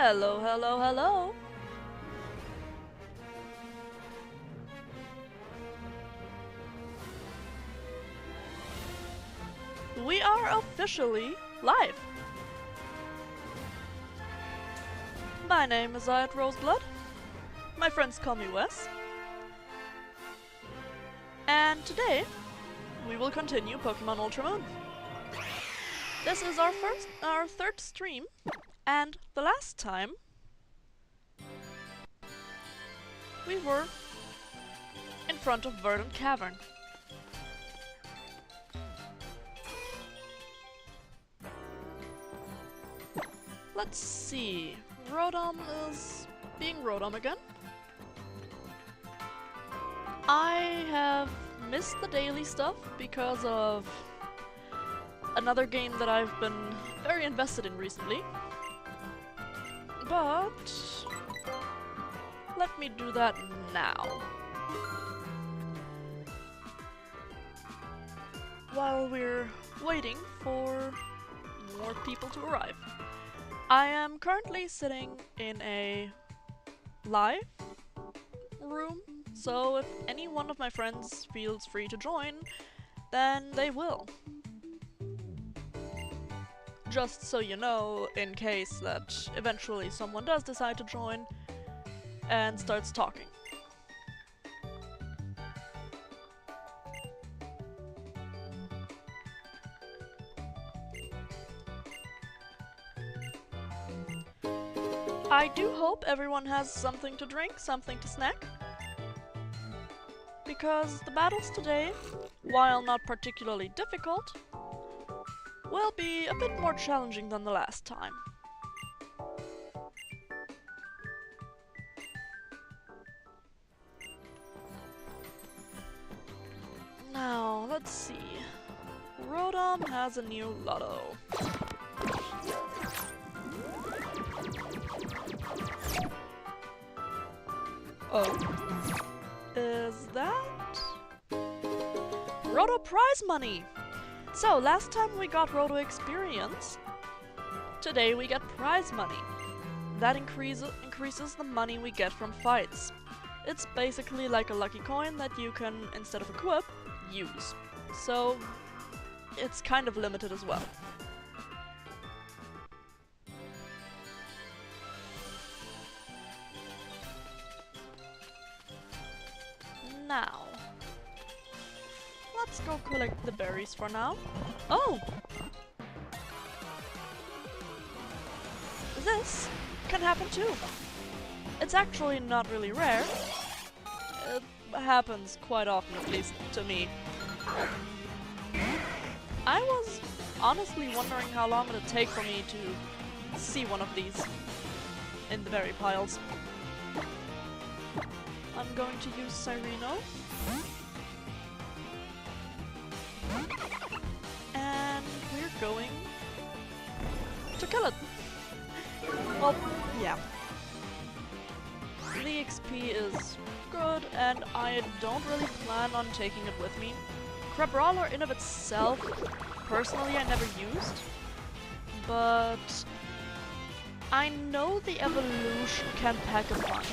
Hello, hello, hello! We are officially live! My name is Ayat Roseblood. My friends call me Wes. And today, we will continue Pokemon Ultra Moon. This is our third stream, and the last time we were in front of Verdant cavern. Let's see. Rodom is being Rodom again. I have missed the daily stuff because of another game that I've been very invested in recently. But let me do that now. While we're waiting for more people to arrive. I am currently sitting in a live room, so if any one of my friends feels free to join, then they will. Just so you know, in case that eventually someone does decide to join and starts talking. I do hope everyone has something to drink, something to snack. Because the battles today, while not particularly difficult, will be a bit more challenging than the last time. Now, let's see. Rodom has a new Lotto. Oh. Is that Roto prize money? So, last time we got Roto experience. Today we get prize money. That increases the money we get from fights. It's basically like a lucky coin that you can, instead of equip, use. So, it's kind of limited as well. Now, let's go collect the berries for now. Oh! This can happen too. It's actually not really rare. It happens quite often, at least to me. I was honestly wondering how long it would take for me to see one of these in the berry piles. I'm going to use Cyreno. And we're going to kill it. Well, yeah. The XP is good, and I don't really plan on taking it with me. Crabrawler in of itself, personally I never used, but I know the evolution can pack a punch.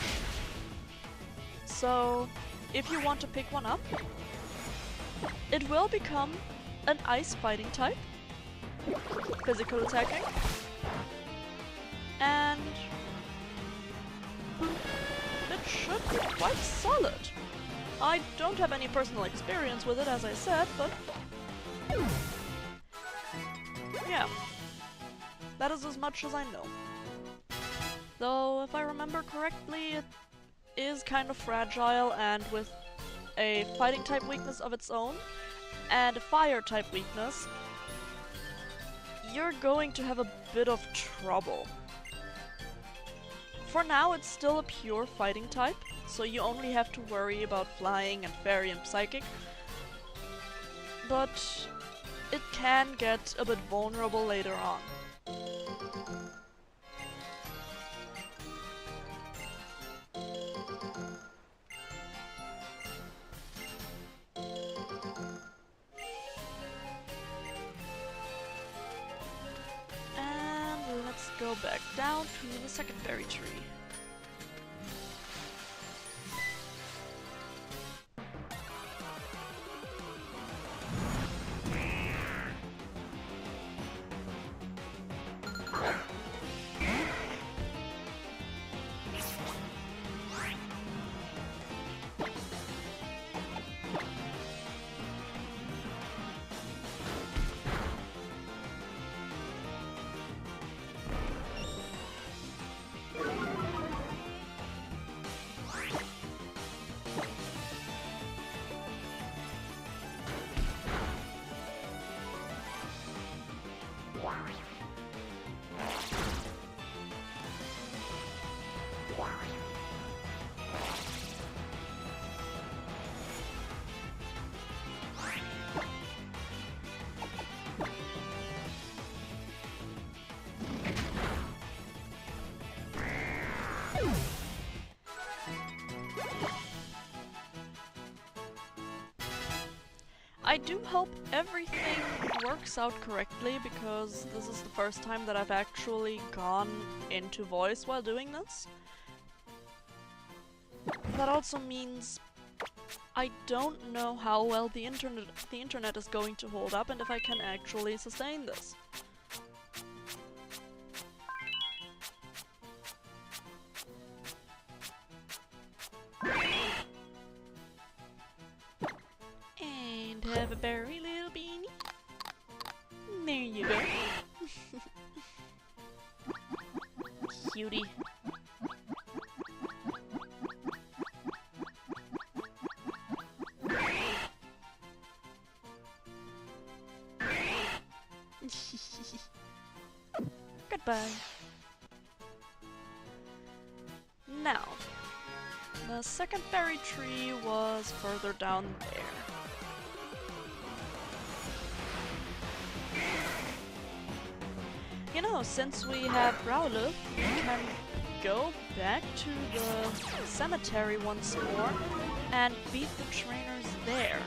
So, if you want to pick one up, it will become an ice fighting type, physical attacking, and it should be quite solid. I don't have any personal experience with it, as I said, but yeah, that is as much as I know. Though, if I remember correctly, it is kind of fragile, and with a fighting type weakness of its own and a fire type weakness, you're going to have a bit of trouble. For now, it's still a pure fighting type, so you only have to worry about flying and fairy and psychic, but it can get a bit vulnerable later on. go back down to the secondary tree. I do hope everything works out correctly, because this is the first time that I've actually gone into voice while doing this. That also means I don't know how well the internet is going to hold up and if I can actually sustain this. And have a berry, little beanie. There you go. Cutie. Goodbye. Now, the second berry tree was further down there. You know, since we have Growlithe, we can go back to the cemetery once more and beat the trainers there.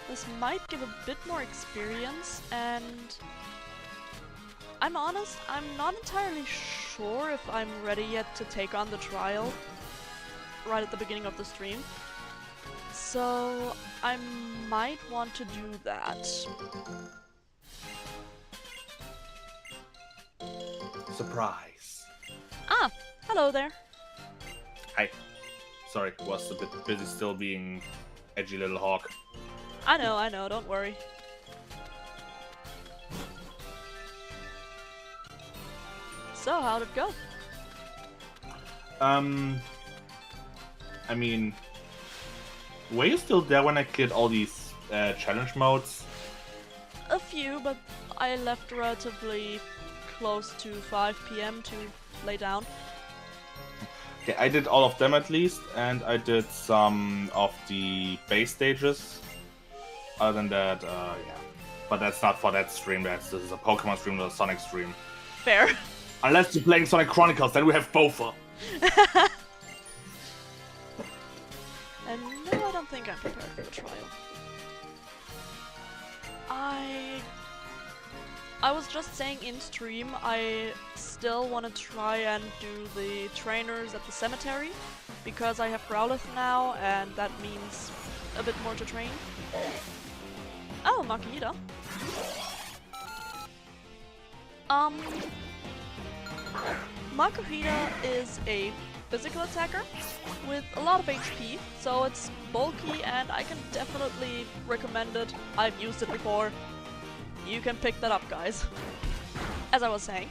This might give a bit more experience, and I'm honest, I'm not entirely sure if I'm ready yet to take on the trial right at the beginning of the stream. So I might want to do that. Surprise. Ah, hello there. Hi. Sorry, was a bit busy still being edgy little hawk. I know, don't worry. So, how'd it go? I mean, were you still there when I cleared all these challenge modes? A few, but I left relatively close to 5 PM to lay down. Okay, I did all of them at least, and I did some of the base stages. Other than that, yeah. But that's not for that stream, this is a Pokemon stream, not a Sonic stream. Fair. Unless you're playing Sonic Chronicles, then we have both. And no, I don't think I'm prepared for the trial. I was just saying in stream, I still want to try and do the trainers at the cemetery, because I have Growlithe now, and that means a bit more to train. Oh, Makihita. Makuhita is a physical attacker with a lot of HP, so it's bulky and I can definitely recommend it. I've used it before. You can pick that up, guys. As I was saying.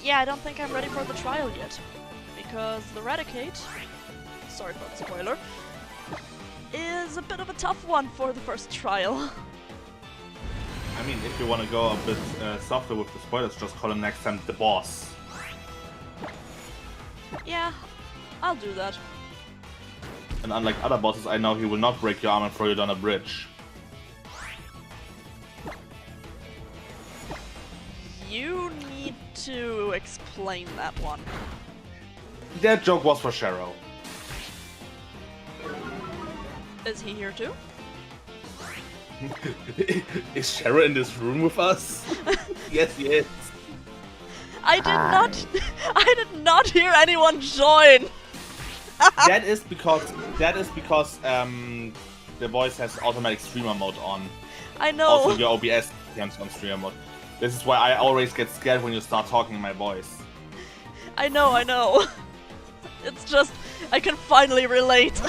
Yeah, I don't think I'm ready for the trial yet, because the Raticate, sorry for the spoiler, is a bit of a tough one for the first trial. I mean, if you want to go a bit softer with the spoilers, just call him next time the boss. Yeah, I'll do that. And unlike other bosses, I know he will not break your arm and throw you down a bridge. You need to explain that one. That joke was for Sharo. Is he here too? Is Cheryl in this room with us? Yes, he is. I did not hear anyone join. That is because the voice has automatic streamer mode on. I know. Also, your OBS comes on streamer mode. This is why I always get scared when you start talking in my voice. I know. It's just, I can finally relate.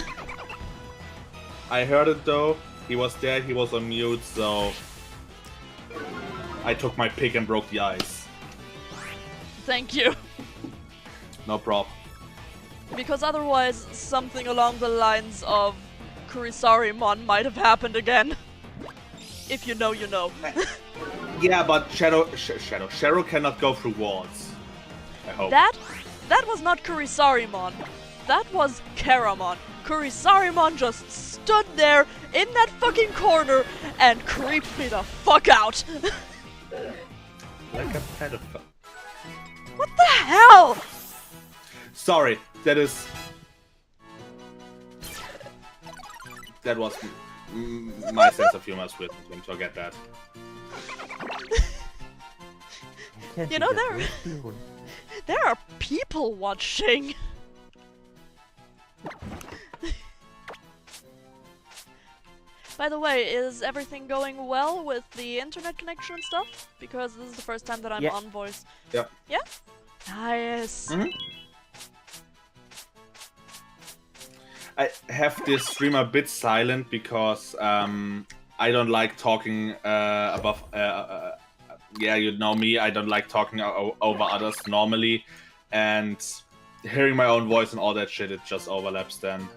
I heard it though. He was there, he was on mute, so I took my pick and broke the ice. Thank you. No problem. Because otherwise, something along the lines of Kurisarimon might have happened again. If you know, you know. Yeah, but Cheryl cannot go through walls. I hope. That was not Kurisarimon. That was Karamon. Kurisarimon just stood there in that fucking corner and creeped me the fuck out. Like a pedophile. What the hell? Sorry, that was my sense of humor with him. Forget that. You know, there are people watching. By the way, is everything going well with the internet connection and stuff? Because this is the first time that I'm on voice. Yeah. Yeah? Nice. Mm-hmm. I have this stream a bit silent because I don't like talking above. Yeah, you know me. I don't like talking over others normally, and hearing my own voice and all that shit, it just overlaps then.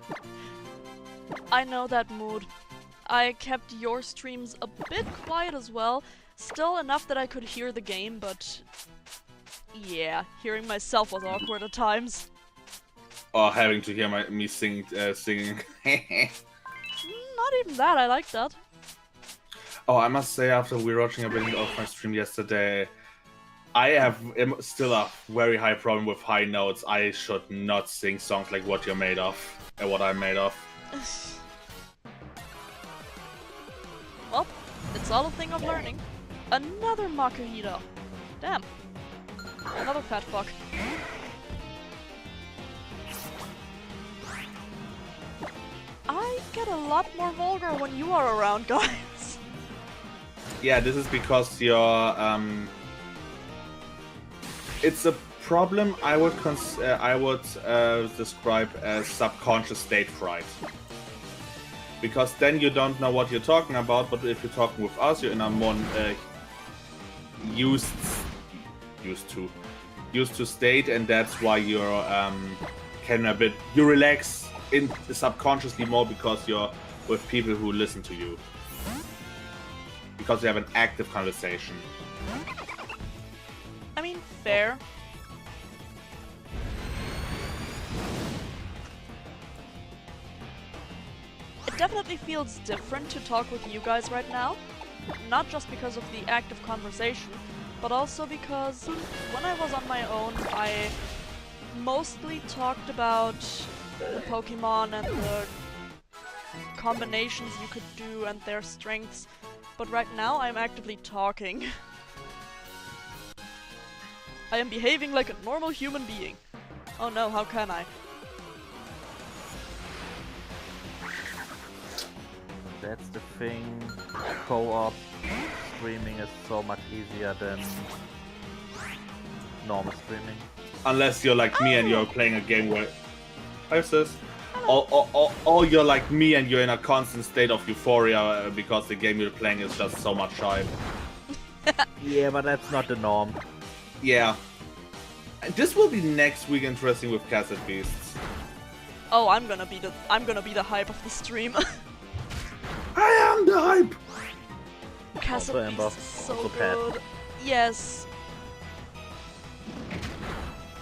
I know that mood. I kept your streams a bit quiet as well. Still enough that I could hear the game, but yeah, hearing myself was awkward at times. Or having to hear me singing. Not even that, I like that. Oh, I must say, after we were watching a bit of my stream yesterday, I have still a very high problem with high notes. I should not sing songs like What You're Made Of, and What I'm Made Of. Well, it's all a thing of learning. Another Makuhita. Damn. Another fat fuck. I get a lot more vulgar when you are around, guys. Yeah, this is because you're, it's a problem I would describe as subconscious state fright. Because then you don't know what you're talking about, but if you're talking with us, you're in a more used to state, and that's why you're you relax in subconsciously more because you're with people who listen to you. Because you have an active conversation. I mean, fair. It definitely feels different to talk with you guys right now. Not just because of the active conversation, but also because when I was on my own, I mostly talked about the Pokemon and the combinations you could do and their strengths. But right now, I'm actively talking. I am behaving like a normal human being. Oh no, how can I? That's the thing. Co-op streaming is so much easier than normal streaming. Unless you're like me and you're playing a game where... Hi sis. Or you're like me and you're in a constant state of euphoria because the game you're playing is just so much hype. Yeah, but that's not the norm. Yeah. This will be next week interesting with Cassette Beasts. Oh, I'm gonna be the hype of the stream. I am the hype! Cassette Beasts is so good. Yes.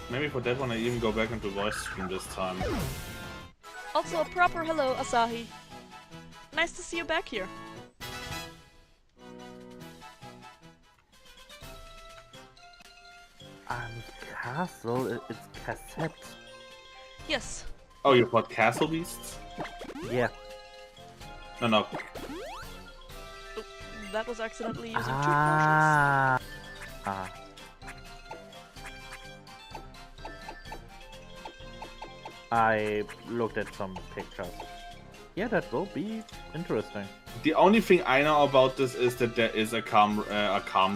Maybe for that one I even go back into voice stream this time. Also, a proper hello, Asahi. Nice to see you back here. Castle? It's cassette. Yes. Oh, you bought Castle Beasts? Yeah. No. Oh, that was accidentally using 2 potions. Ah. I looked at some pictures. Yeah, that will be interesting. The only thing I know about this is that there is a Calm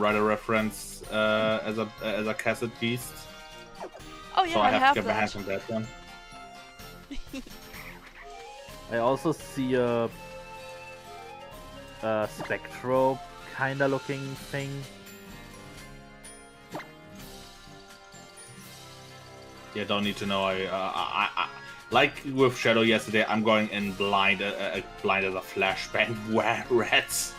Rider reference as a cassette beast. Oh yeah, So I have to get my that. hands on that one. I also see a spectro kinda looking thing. Yeah, don't need to know. I like with Shadow yesterday. I'm going in blind, blind as a flashbang. Rats.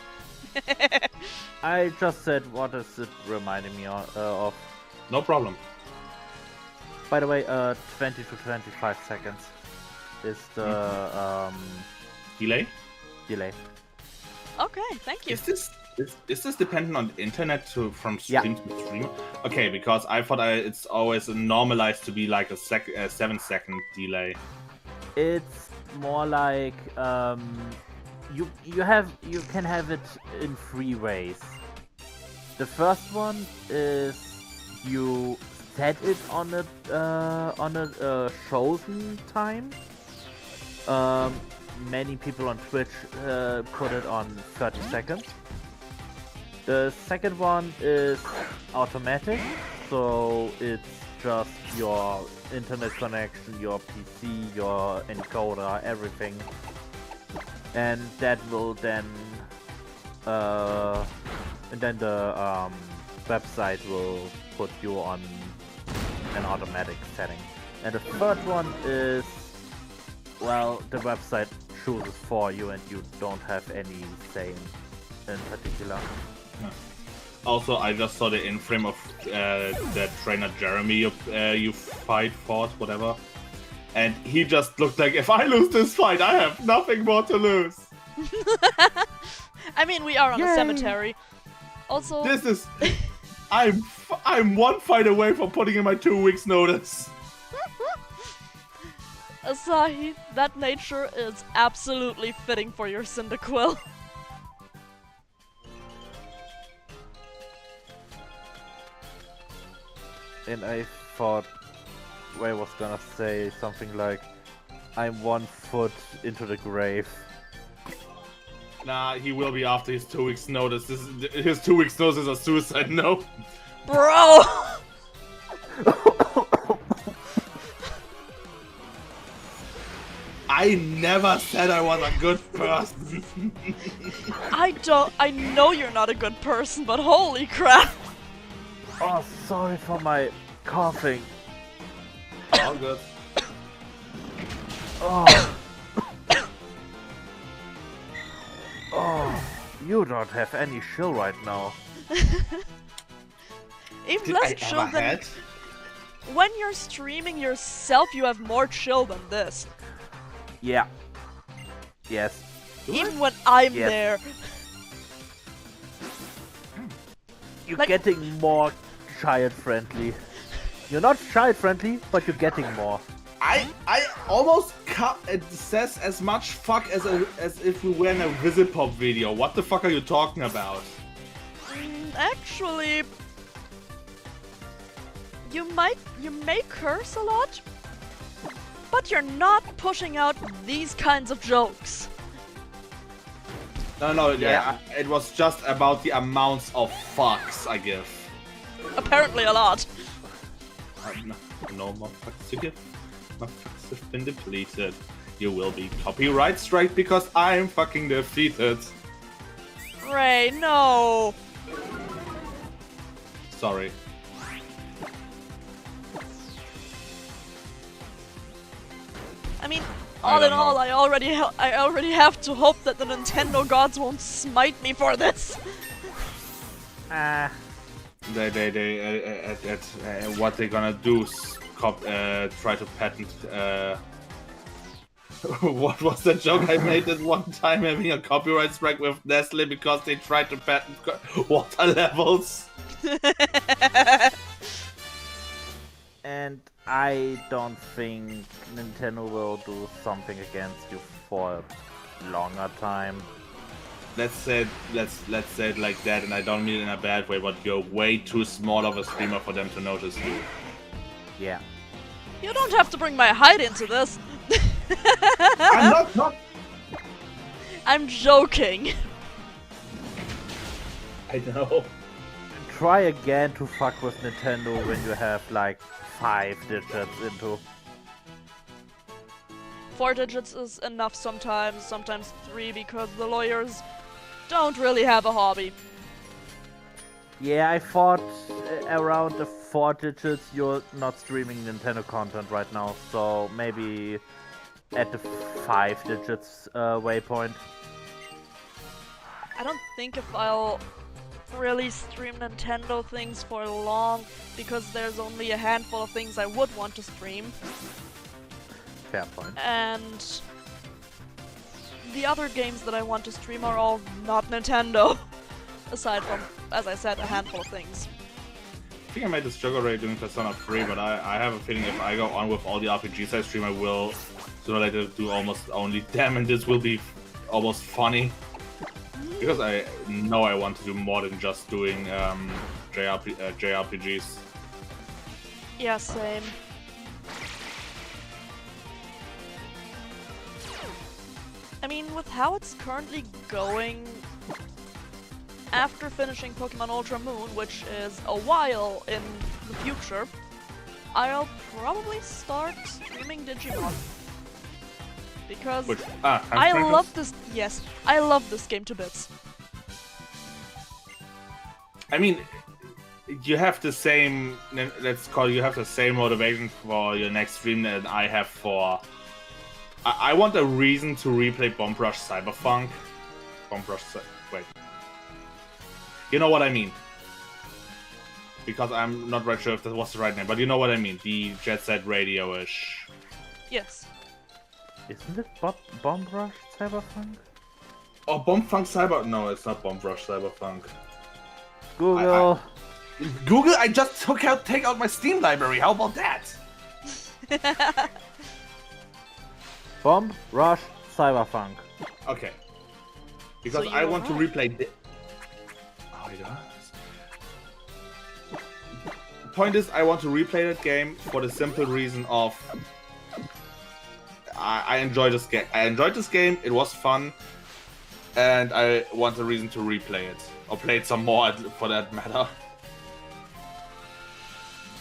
I just said, what is it reminding me of? No problem. By the way, 20 to 25 seconds is the Delay? delay. Okay, thank you. Is this dependent on the internet from stream to stream? Okay, because I thought it's always normalized to be like a 7-second delay. It's more like you can have it in 3 ways. The first one is you set it on a chosen time. Many people on Twitch put it on 30 seconds. The second one is automatic, so it's just your internet connection, your PC, your encoder, everything, and that will then the website will put you on an automatic setting. And the third one is, well, the website chooses for you and you don't have any say in particular. Also, I just saw the in-frame of that trainer Jeremy you fought, whatever. And he just looked like, if I lose this fight, I have nothing more to lose. I mean, we are on Yay. a cemetery. Also, This is... I'm 1 fight away from putting in my 2 weeks notice. Asahi, that nature is absolutely fitting for your Cyndaquil. And I thought Ray was gonna say something like, I'm 1 foot into the grave. Nah, he will be after his 2 weeks notice. His 2 weeks notice is a suicide note. Bro! I never said I was a good person. I know you're not a good person, but holy crap! Oh, sorry for my coughing. All good. Oh. Oh, you don't have any chill right now. Even Did less I chill ever than had? when you're streaming yourself. You have more chill than this. Yeah. Yes. Even when I'm Yes. there. You're Like- getting more child-friendly. You're not child-friendly, but you're getting more. I almost it says as much fuck as if we were in a Visipop video. What the fuck are you talking about? Actually, you may curse a lot, but you're not pushing out these kinds of jokes. No, Yeah. it was just about the amounts of fucks I give. Apparently a lot. No more fucks to give. My fucks have been depleted. You will be copyright strike because I'm fucking defeated. Ray, no. Sorry. I mean, I all in don't all, know. I already have to hope that the Nintendo gods won't smite me for this. Ah. They what they're gonna do is try to patent. What was the joke I made this one time, having a copyright strike with Nestle because they tried to patent water levels? And I don't think Nintendo will do something against you for longer time. Let's say it like that, and I don't mean it in a bad way, but you're way too small of a streamer for them to notice you. Yeah. You don't have to bring my height into this. I'm not. I'm joking. I know. Try again to fuck with Nintendo when you have like 5 digits into. 4 digits is enough sometimes 3 because the lawyers don't really have a hobby. Yeah, I thought around the 4 digits you're not streaming Nintendo content right now, so maybe at the 5 digits waypoint. I don't think if I'll really stream Nintendo things for long because there's only a handful of things I would want to stream. Fair point. And the other games that I want to stream are all not Nintendo. Aside from, as I said, a handful of things. I think I made this joke already doing Persona 3, but I have a feeling if I go on with all the RPGs I stream, I will sooner or later do almost only them, and this will be almost funny. Because I know I want to do more than just doing JRPGs. Yeah, same. I mean, with how it's currently going, after finishing Pokemon Ultra Moon, which is a while in the future, I'll probably start streaming Digimon. Because I love this. Yes, I love this game to bits. I mean, you have the same. You have the same motivation for your next stream that I have for. I want a reason to replay Bomb Rush Cyberpunk. Wait. You know what I mean. Because I'm not right sure if that was the right name, but you know what I mean. The Jet Set Radio-ish. Yes. Isn't it Bomb Rush Cyberpunk? Oh, Bomb Funk Cyber... No, it's not Bomb Rush Cyberpunk. Google. Google? I just take out my Steam library. How about that? Bomb Rush Cyberpunk. Okay. Because So I you're want to right. replay the... Oh, it does? The point is, I want to replay that game for the simple reason of... I enjoy this game. I enjoyed this game, it was fun, and I want a reason to replay it. Or play it some more, for that matter.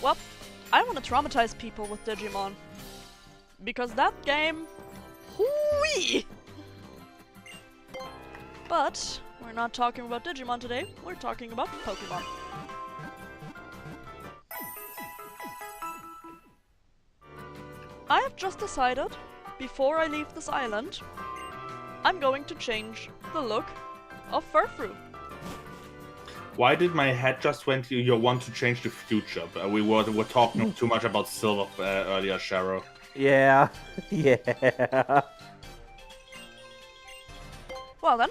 Well, I want to traumatize people with Digimon. Because that game... Hoo-wee! But, we're not talking about Digimon today, we're talking about Pokemon. I have just decided, before I leave this island, I'm going to change the look of Furfrou. Why did my head just went to you want to change the future? But we were talking too much about Silver earlier, Sharo. Yeah. Yeah. Well then,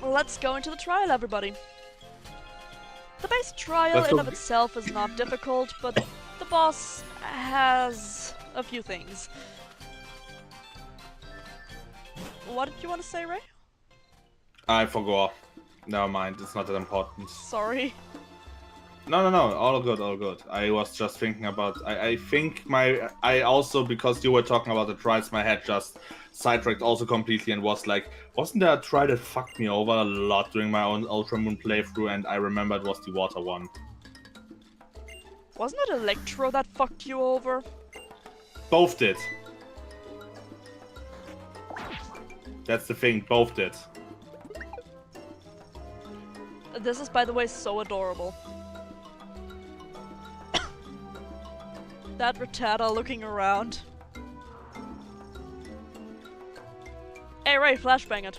let's go into the trial, everybody. The base trial Let's in go. of itself is not difficult, but the boss has a few things. What did you want to say, Ray? I forgot. Never mind, it's not that important. Sorry. No, all good, all good. I was just thinking about... I think I also, because you were talking about the trials, my head just sidetracked also completely and was like, wasn't there a try that fucked me over a lot during my own Ultra Moon playthrough, and I remember it was the water one. Wasn't it Electro that fucked you over? Both did. That's the thing, both did. This is, by the way, so adorable. That Rattata looking around. Hey Ray, flashbang it.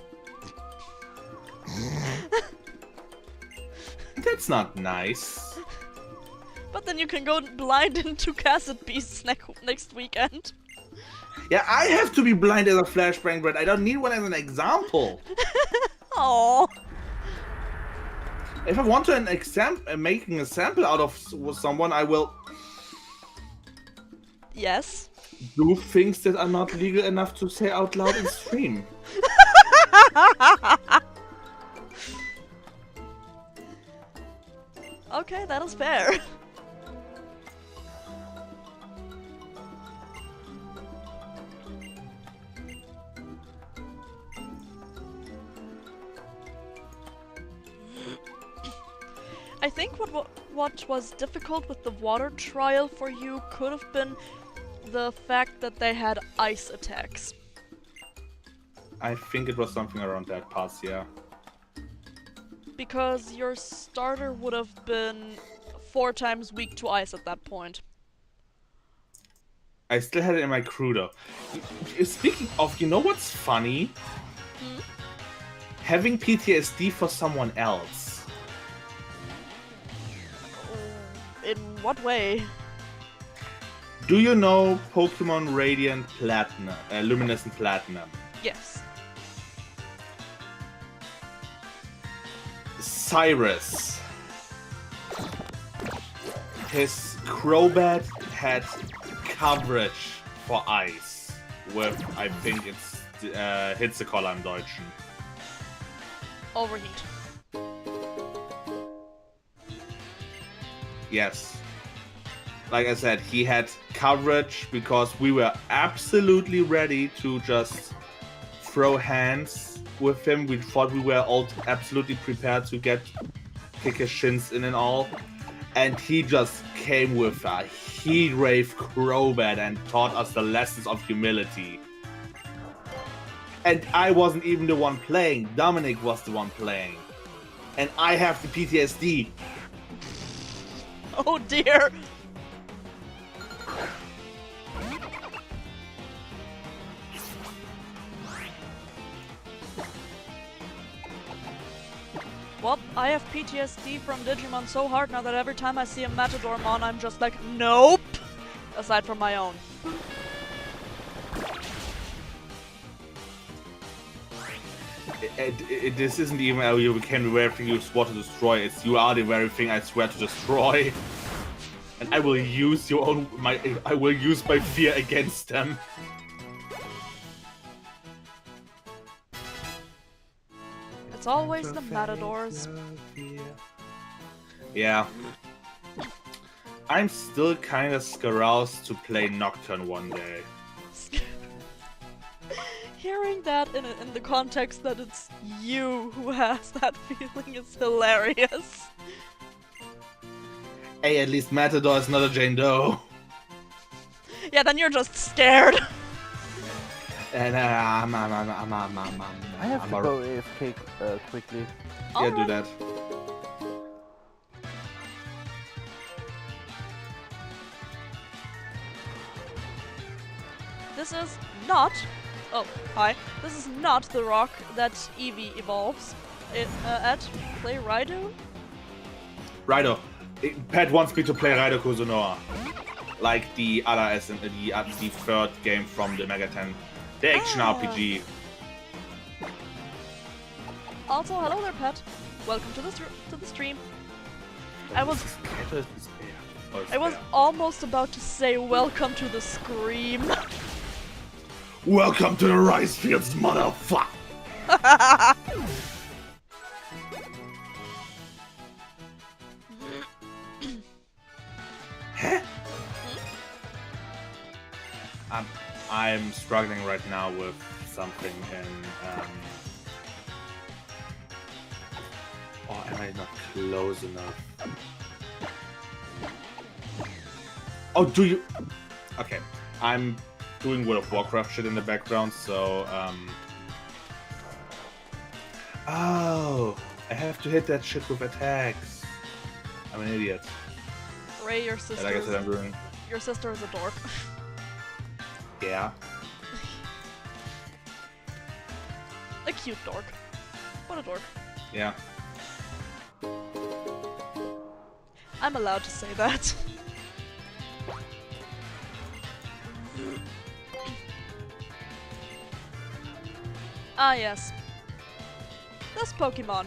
That's not nice. But then you can go blind into Cassette Beasts next weekend. Yeah, I have to be blind as a flashbang, but I don't need one as an example. Aww. If I want to making a sample out of someone, I will Yes. do things that are not legal enough to say out loud in stream. Okay, that is fair. I think what was difficult with the water trial for you could have been the fact that they had ice attacks. I think it was something around that pass, yeah. Because your starter would have been 4 times weak to ice at that point. I still had it in my crew though. Speaking of, you know what's funny? Having PTSD for someone else. In what way? Do you know Pokemon Radiant Platinum, Luminescent Platinum? Yes. Cyrus. His Crobat had coverage for ice with, I think it's Hitzekoller im Deutschen. Overheat. Yes. Like I said, he had coverage because we were absolutely ready to just throw hands with him. We thought we were all absolutely prepared to kick his shins in and all. And he just came with a heat rave Crobat and taught us the lessons of humility. And I wasn't even the one playing. Dominic was the one playing. And I have the PTSD. Oh dear! Well, I have PTSD from Digimon so hard now that every time I see a Matadormon, I'm just like, nope! Aside from my own. This isn't even how you became the very thing you swore to destroy. It's you are the very thing I swear to destroy. And I will use I will use my fear against them. It's always the Matadors. Yeah. I'm still kind of aroused to play Nocturne one day. Hearing that in the context that it's you who has that feeling is hilarious. Hey, at least Matador is not a Jane Doe. Yeah, then you're just scared. And I have to go AFK quickly. yeah, do that. This is not... Oh, hi. This is not the rock that Eevee evolves at. Play Raidu? Raido. Pat wants me to play Raido Kuzunoa. Like the other the third game from the Mega 10. The action RPG. Also, hello there, Pat. Welcome to the stream. I was almost about to say welcome to the scream. Welcome to the rice fields, motherfucker! I'm struggling right now with something in. Oh, am I not close enough? Oh, do you? Okay, I'm doing World of Warcraft shit in the background, so oh, I have to hit that shit with attacks. I'm an idiot. Ray, your sister. Like I said, I'm doing. Your sister is a dork. Yeah. A cute dork. What a dork. Yeah. I'm allowed to say that. Ah yes. This Pokemon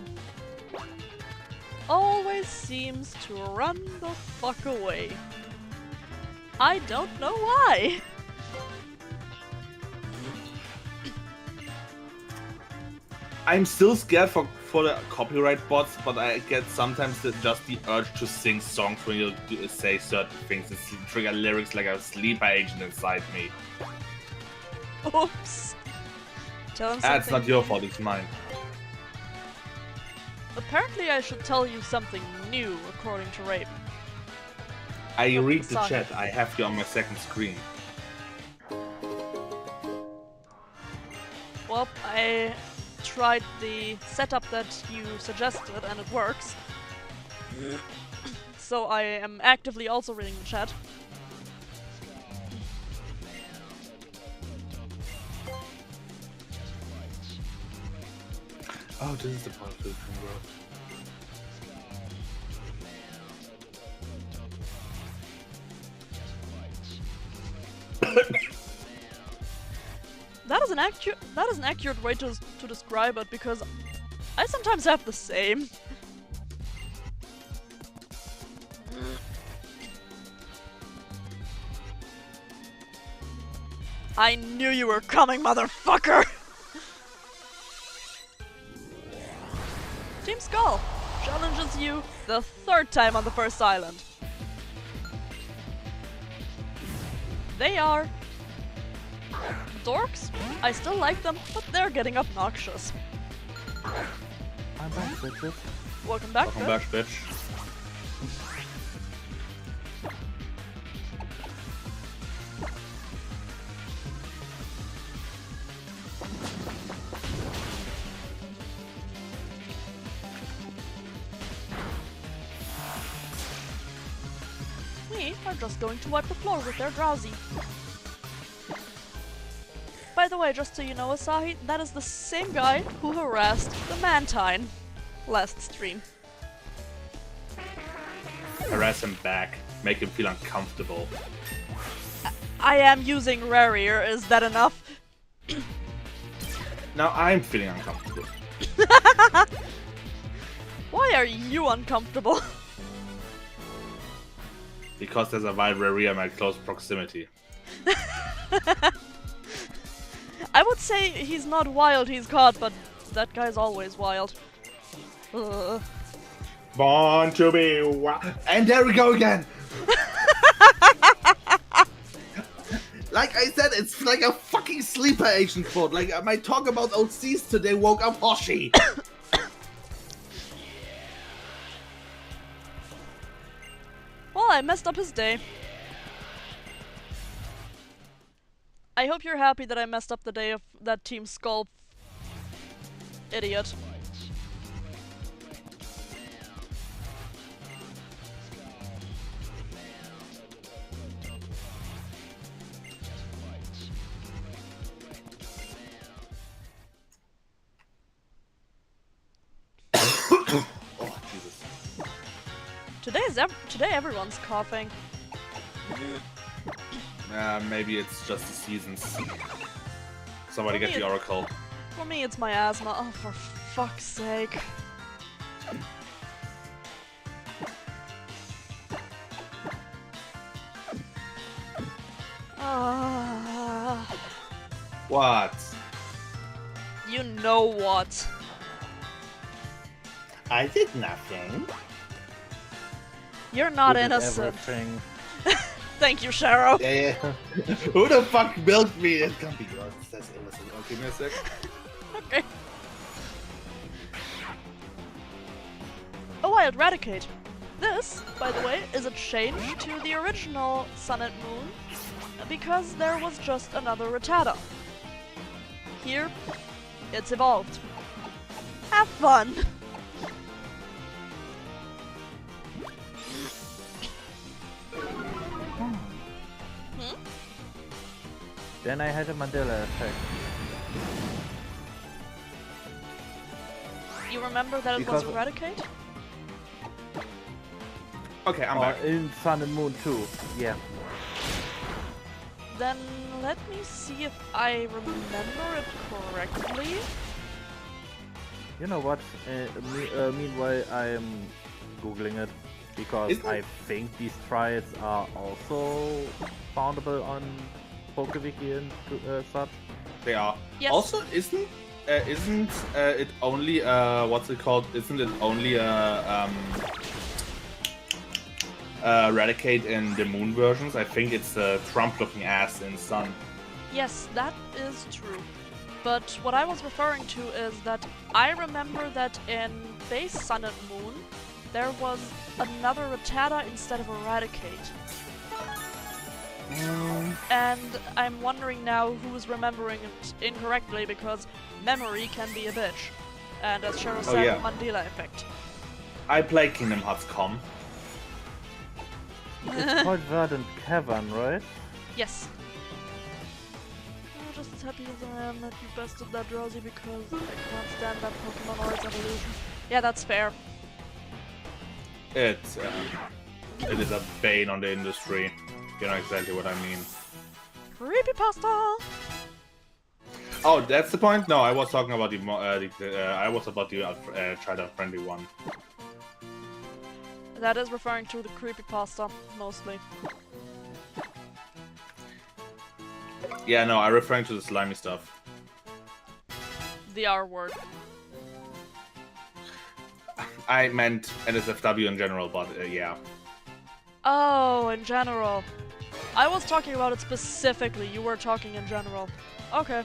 always seems to run the fuck away. I don't know why. I'm still scared for the copyright bots, but I get sometimes just the urge to sing songs when you say certain things and trigger lyrics like a sleeper agent inside me. Oops. Tell him something. That's not your fault, it's mine. Apparently I should tell you something new, according to Raven. I From read the Saga. chat, I have you on my second screen. Well, I tried the setup that you suggested and it works. So I am actively also reading the chat. Oh, this is the part of the world. That is an accurate way to describe it, because I sometimes have the same. I knew you were coming, motherfucker! Team Skull challenges you the third time on the first island. They are dorks. I still like them, but they're getting obnoxious. I'm back, bitches. Welcome back, Welcome bitch. back, bitch. We are just going to wipe the floor with their drowsy. By the way, just so you know, Asahi, that is the same guy who harassed the Mantine last stream. Harass him back. Make him feel uncomfortable. I am using Rarier, is that enough? Now I'm feeling uncomfortable. Why are you uncomfortable? Because there's a wild area in my close proximity. I would say he's not wild, he's caught, but that guy's always wild. Ugh. Born to be wild. And there we go again! Like I said, it's like a fucking sleeper agent quote. Like my talk about OCs today woke up Hoshi. Well, I messed up his day. I hope you're happy that I messed up the day of that Team Skull idiot. Oh, Jesus. Today everyone's coughing. Maybe it's just the seasons. Somebody For get me the oracle. For me, it's my asthma. Oh, for fuck's sake. What? You know what? I did nothing. You're not Who did innocent. everything? Thank you, Sharo. Yeah. Who the fuck milked me? It can't be yours. That's innocent. Oh, give me a sec. Okay. A wild Raticate. This, by the way, is a change to the original Sun and Moon because there was just another Rattata. Here, it's evolved. Have fun! Then I had a Mandela effect. You remember that it was Because- Eradicate? Okay, I'm back. In Sun and Moon too. Yeah. Then let me see if I remember it correctly. You know what? Meanwhile, I am googling it because Isn't- I think these triads are also foundable on PokeWiki and such. They are. Yes. Also, isn't isn't it only what's it called? Isn't it only Eradicate in the Moon versions? I think it's a Trump-looking ass in Sun. Yes, that is true. But what I was referring to is that I remember that in base Sun and Moon, there was another Rattata instead of Eradicate. And I'm wondering now who's remembering it incorrectly, because memory can be a bitch. And as Cheryl said, yeah. Mandela effect. I play Kingdom Hearts Com. It's called Verdant Cavern, right? Yes. I'm just as happy as I am that you bested that Drowsy, because I can't stand that Pokemon or its evolution. Yeah, that's fair. It is a bane on the industry. You know exactly what I mean. Creepypasta! Oh, that's the point? No, I was talking about the child-friendly one. That is referring to the creepypasta, mostly. Yeah, no, I'm referring to the slimy stuff. The R word. I meant NSFW in general, but yeah. Oh, in general. I was talking about it specifically. You were talking in general. Okay.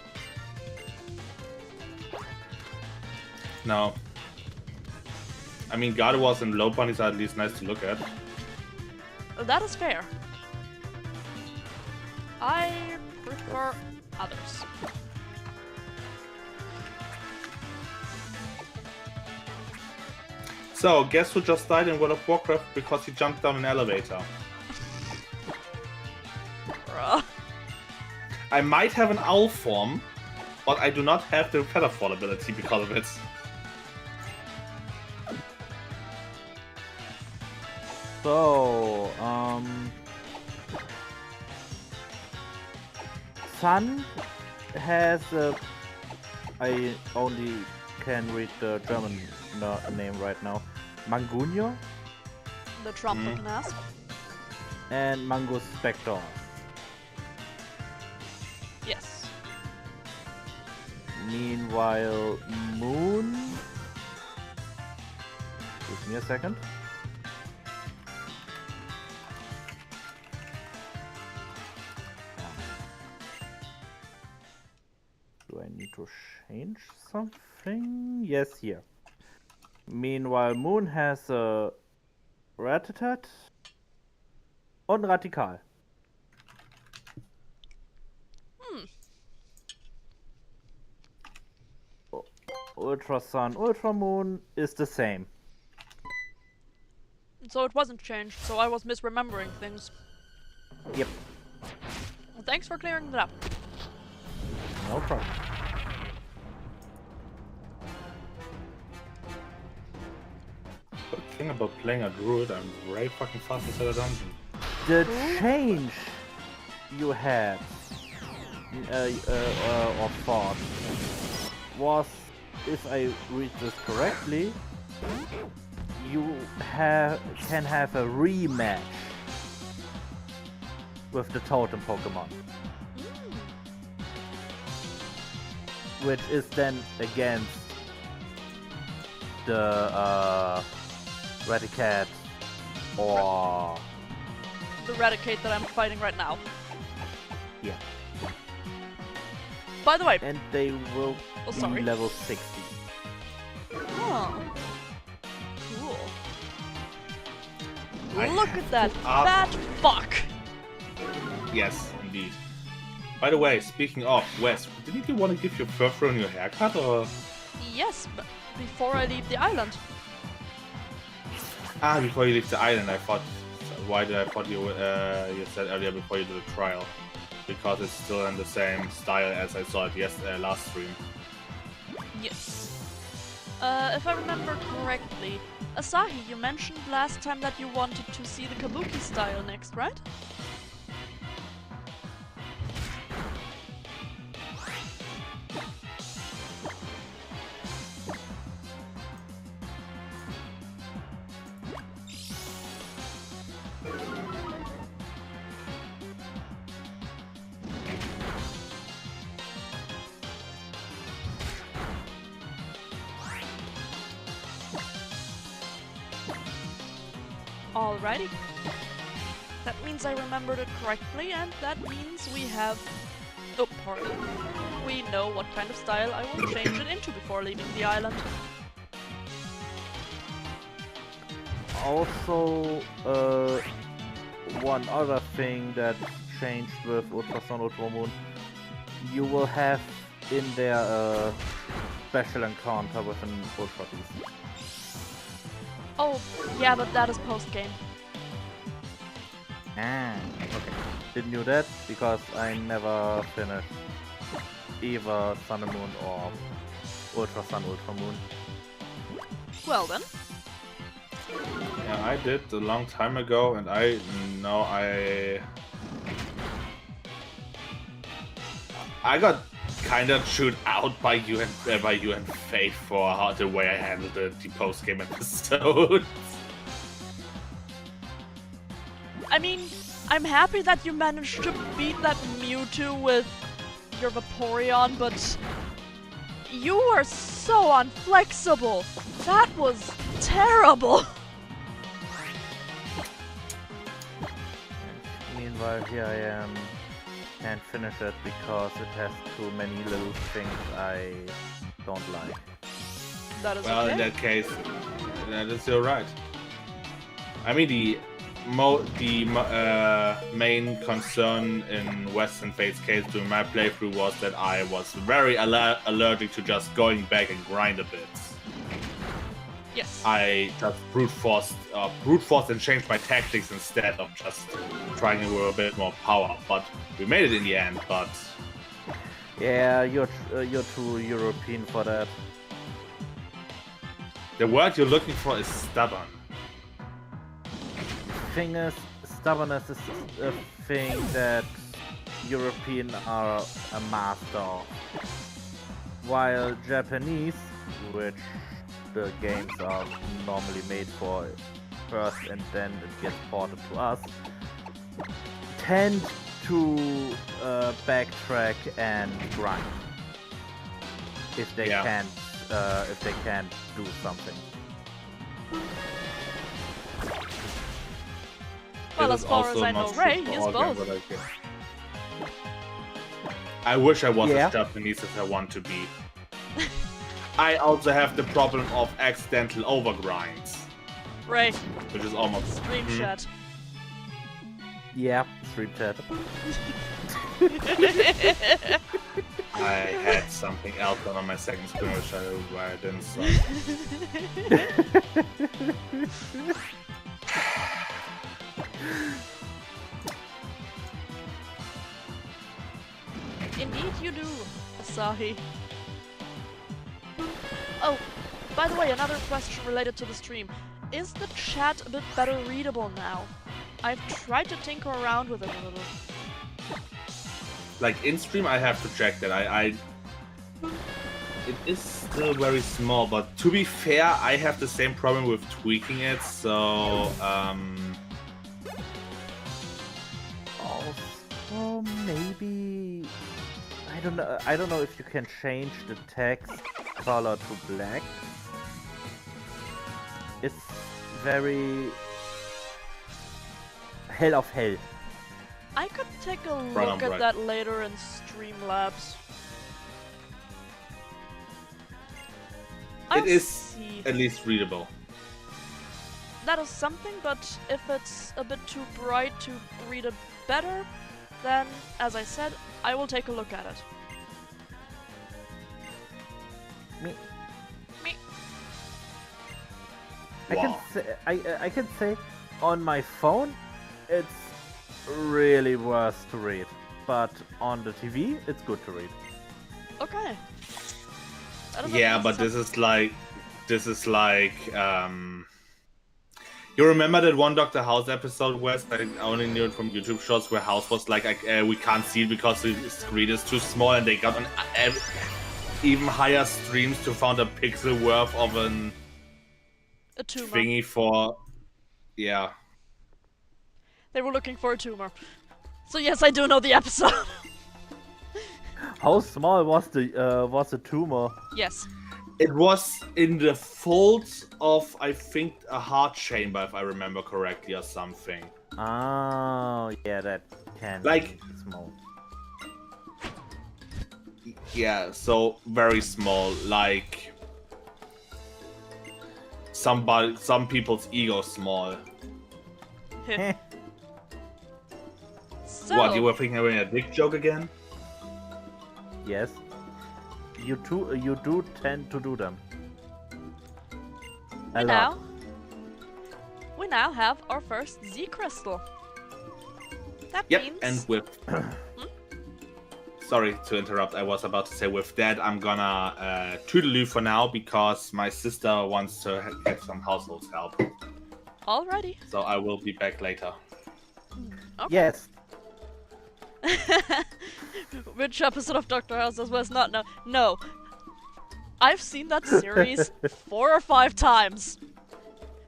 No. I mean, Gardewas and Lopunnies are at least nice to look at. That is fair. I prefer others. So, guess who just died in World of Warcraft because he jumped down an elevator? Bruh. I might have an owl form, but I do not have the Featherfall ability because of it. So, Sun has a... I only can read the German name right now. Mangunio The Trump looking ass. and Mangus Spector. Yes. Meanwhile, Moon... Give me a second. Do I need to change something? Yes, here. Meanwhile, Moon has a Rattata und Radikal. Ultra Sun, Ultra Moon is the same. So it wasn't changed, so I was misremembering things. Yep, Well, thanks for clearing that up. no problem. Good thing about playing a druid, I'm very fucking fast inside a dungeon. The change you had or thought was, if I read this correctly, you can have a rematch with the totem Pokemon, which is then against the Raticat or The Raticate that I'm fighting right now. yeah, By the way, and they will Oh, be sorry. level 60. oh, cool. I Look at that up. fat fuck. Yes, indeed. By the way, speaking of, Wes, didn't you want to give your fur a new haircut, or...? Yes, but before I leave the island. Ah, before you leave the island, I thought... Why did I thought you said earlier before you did the trial? Because it's still in the same style as I saw it last stream. Yes. If I remember correctly, Asahi, you mentioned last time that you wanted to see the Kabuki style next, right? Alrighty. That means I remembered it correctly, and that means we have... Oh, pardon. We know what kind of style I will change it into before leaving the island. Also, one other thing that changed with Ultra Sun, Ultra Moon, you will have in there a special encounter with an Ultra Beast. Oh, yeah, but that is post-game. Ah, okay. Didn't know that because I never finished either Sun and Moon or Ultra Sun, Ultra Moon. Well then. Yeah, I did a long time ago, and I got kind of chewed out by you and Faith for the way I handled the post game episode. I mean, I'm happy that you managed to beat that Mewtwo with your Vaporeon, but you were so unflexible. That was terrible. Meanwhile, here I am, can't finish it because it has too many little things I don't like. That is Well, okay. in that case, that is still right. I mean, the main concern in Western Fate's case during my playthrough was that I was very allergic to just going back and grind a bit. Yes. I just brute forced and changed my tactics instead of just trying with a bit more power. But we made it in the end. But Yeah, you're too European for that. the word you're looking for is stubborn. Thing is, stubbornness is a thing that European are a master of. While Japanese, which the games are normally made for first and then it gets ported to us, tend to backtrack and grind if they Yeah. can't do something. Well, It as is far as also I not know, true Ray for is all games both. that I get. I wish I was Yeah. as Japanese as I want to be. I also have the problem of accidental overgrinds, Ray, which is almost stream chat. Yeah, stream chat. I had something else on my second screen which I didn't saw. Indeed you do, Asahi. Oh, by the way, another question related to the stream. Is the chat a bit better readable now? I've tried to tinker around with it a little. Like in stream, I have to check that. It is still very small, but to be fair, I have the same problem with tweaking it. So Also, maybe I don't know. I don't know if you can change the text color to black. It's very hell of hell. I could take a Right look on, at right. that later in Streamlabs. I'll it is see. at least readable. That is something, but if it's a bit too bright to read it better, then, as I said, I will take a look at it. Me. Me. Wow. I can say on my phone it's really worse to read, but on the TV it's good to read. Okay. That is Yeah, at but least this is like you remember that one Dr. House episode where I only knew it from YouTube shorts where House was like we can't see it because the screen is too small, and they got an even higher streams to find a pixel worth of an a tumor. thingy for yeah. They were looking for a tumor. So yes, I do know the episode. How small was the tumor? Yes. It was in the folds of, I think, a heart chamber, if I remember correctly, or something. Oh, yeah, that can Like- be small. Yeah, so very small, like some people's ego small. Heh. So, What, you were thinking of a dick joke again? Yes. You do tend to do them. A lot. we now have our first Z crystal. That Yep, means and with... Sorry to interrupt, I was about to say with that I'm gonna toodaloo for now because my sister wants to get some household help. alrighty. So I will be back later. Okay. Yes. Which episode of Doctor House was not? No. I've seen that series 4 or 5 times.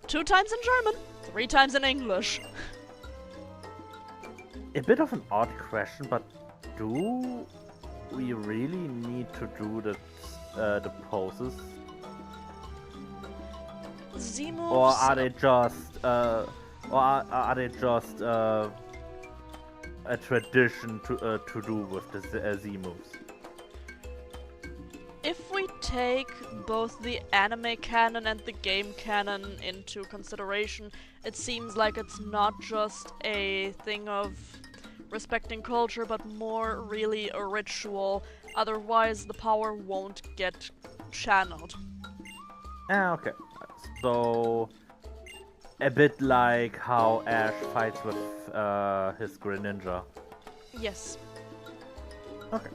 2 times in German, 3 times in English. A bit of an odd question, but do we really need to do the poses, Z moves. or are they just a tradition to do with the Z moves? If we take both the anime canon and the game canon into consideration, it seems like it's not just a thing of respecting culture, but more really a ritual. Otherwise, the power won't get channeled. Ah, okay. So a bit like how Ash fights with his Greninja. Yes. Okay.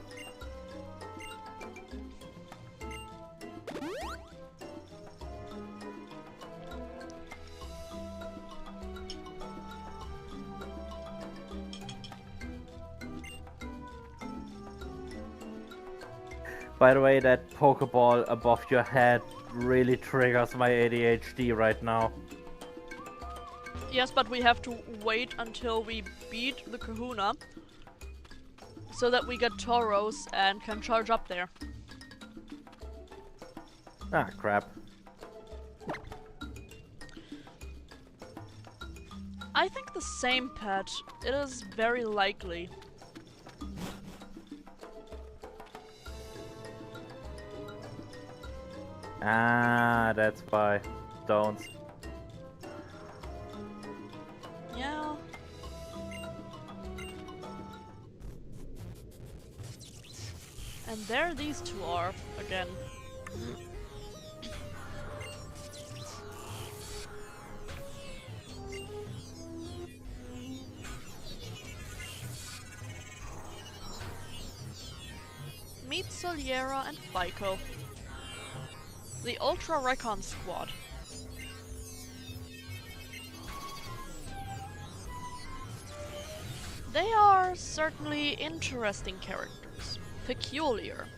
By the way, that Pokeball above your head really triggers my ADHD right now. Yes, but we have to wait until we beat the Kahuna so that we get Tauros and can charge up there. Ah, crap. I think the same pet. It is very likely. Ah, that's why. Don't. Yeah. And there these two are again. Meet Soliera and Fico. The Ultra Recon Squad. They are certainly interesting characters. Peculiar.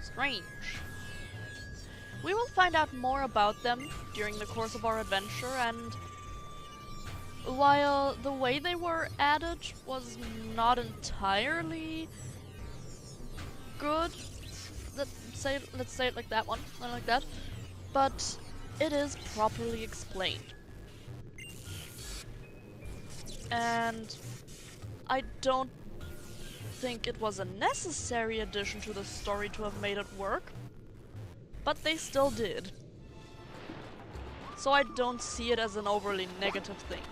Strange. We will find out more about them during the course of our adventure, and while the way they were added was not entirely good, let's say it like that one, not like that, but it is properly explained. And I don't think it was a necessary addition to the story to have made it work, but they still did. So I don't see it as an overly negative thing.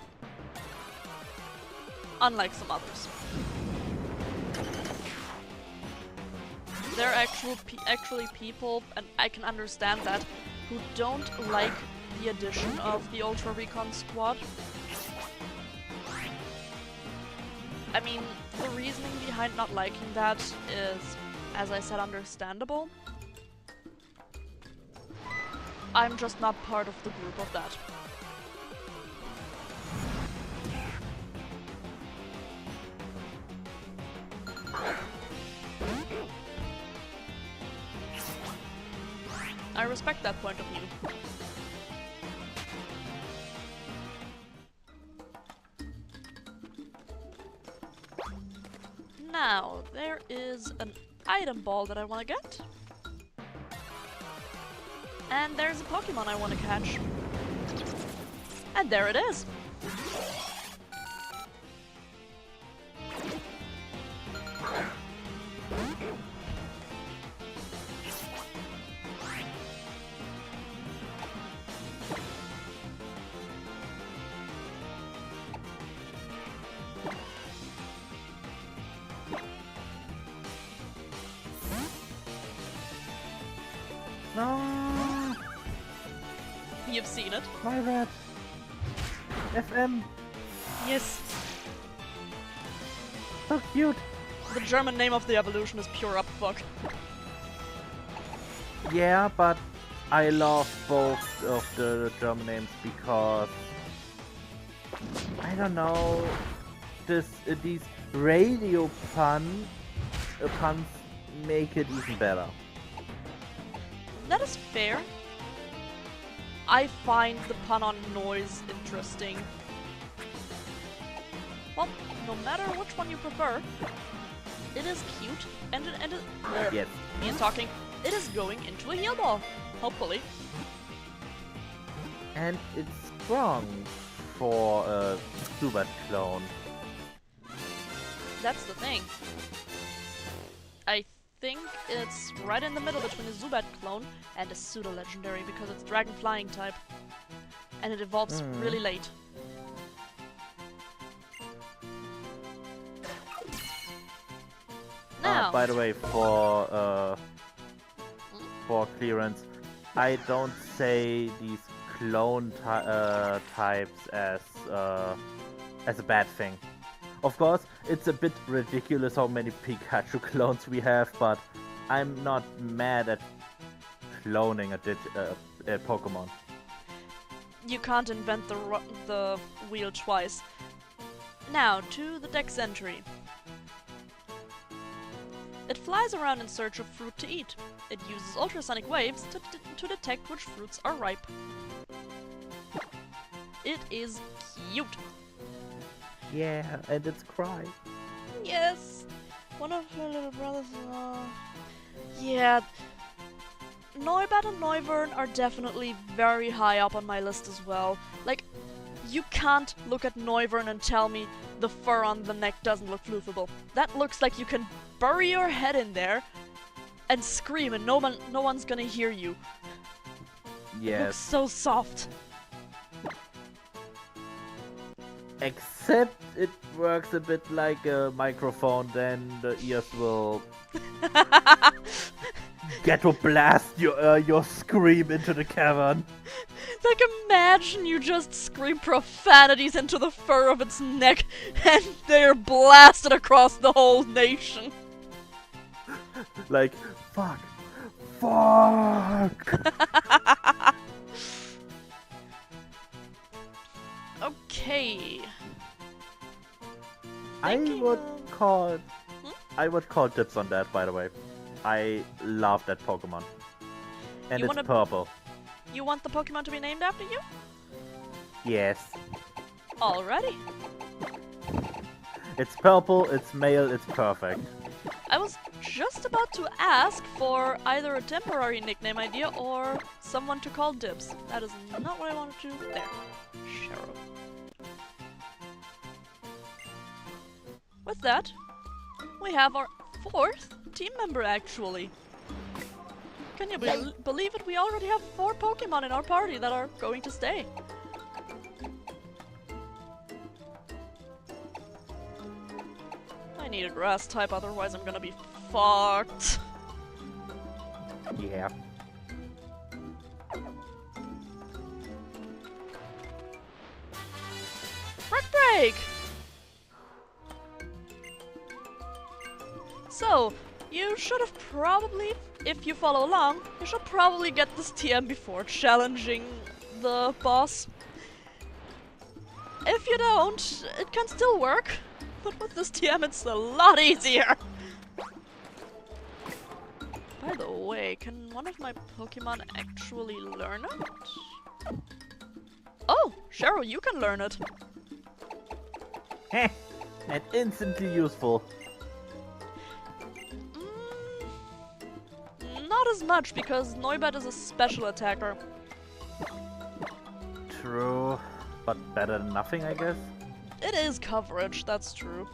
Unlike some others. There are actually people, and I can understand that, who don't like the addition of the Ultra Recon Squad. I mean, the reasoning behind not liking that is, as I said, understandable. I'm just not part of the group of that. I respect that point of view. Now, there is an item ball that I want to get. And there's a Pokemon I want to catch. And there it is. No, You've seen it. my rat. FM, Yes. so cute. The German name of the evolution is pure upfuck. Yeah, but I love both of the German names because I don't know, these radio puns make it even better. That is fair. I find the pun on noise interesting. Well, no matter which one you prefer, it is cute and Yes. me and talking. It is going into a heal ball, hopefully. And it's strong for a Zubat clone. That's the thing. I think it's right in the middle between a Zubat clone and a pseudo-legendary because it's dragon flying type. And it evolves really late. Now, By the way, for clearance, I don't say these clone types as a bad thing. Of course, it's a bit ridiculous how many Pikachu clones we have, but I'm not mad at cloning a Pokemon. you can't invent the wheel twice. Now, to the Dex entry. It flies around in search of fruit to eat. It uses ultrasonic waves to detect which fruits are ripe. It is cute. Yeah, and it's cry. Yes, one of her little brothers. Yeah, Noibat and Noivern are definitely very high up on my list as well. Like, you can't look at Noivern and tell me the fur on the neck doesn't look floofable. That looks like you can bury your head in there and scream and no one's gonna hear you. It looks Yes, so soft. except it works a bit like a microphone, then the ears will get to blast your scream into the cavern. Like, imagine you just scream profanities into the fur of its neck and they're blasted across the whole nation. Like, fuck. Okay. I Thinking would of- call dibs on that, by the way. I love that Pokemon. And You it's wanna- purple. You want the Pokemon to be named after you? Yes. Alrighty. It's purple, it's male, it's perfect. I was just about to ask for either a temporary nickname idea or someone to call dibs. That is not what I wanted to do. There. Cheryl. With that, we have our 4th team member actually. Can you believe it? We already have 4 Pokemon in our party that are going to stay. I need a grass type, otherwise I'm gonna be fucked. Yeah. Rock break! So, you should have probably, if you follow along, you should probably get this TM before challenging the boss. If you don't, it can still work, but with this TM it's a lot easier. By the way, can one of my Pokemon actually learn it? Oh, Cheryl, you can learn it. Heh. And instantly useful. Not as much because Noibat is a special attacker. True, but better than nothing, I guess. It is coverage, that's true.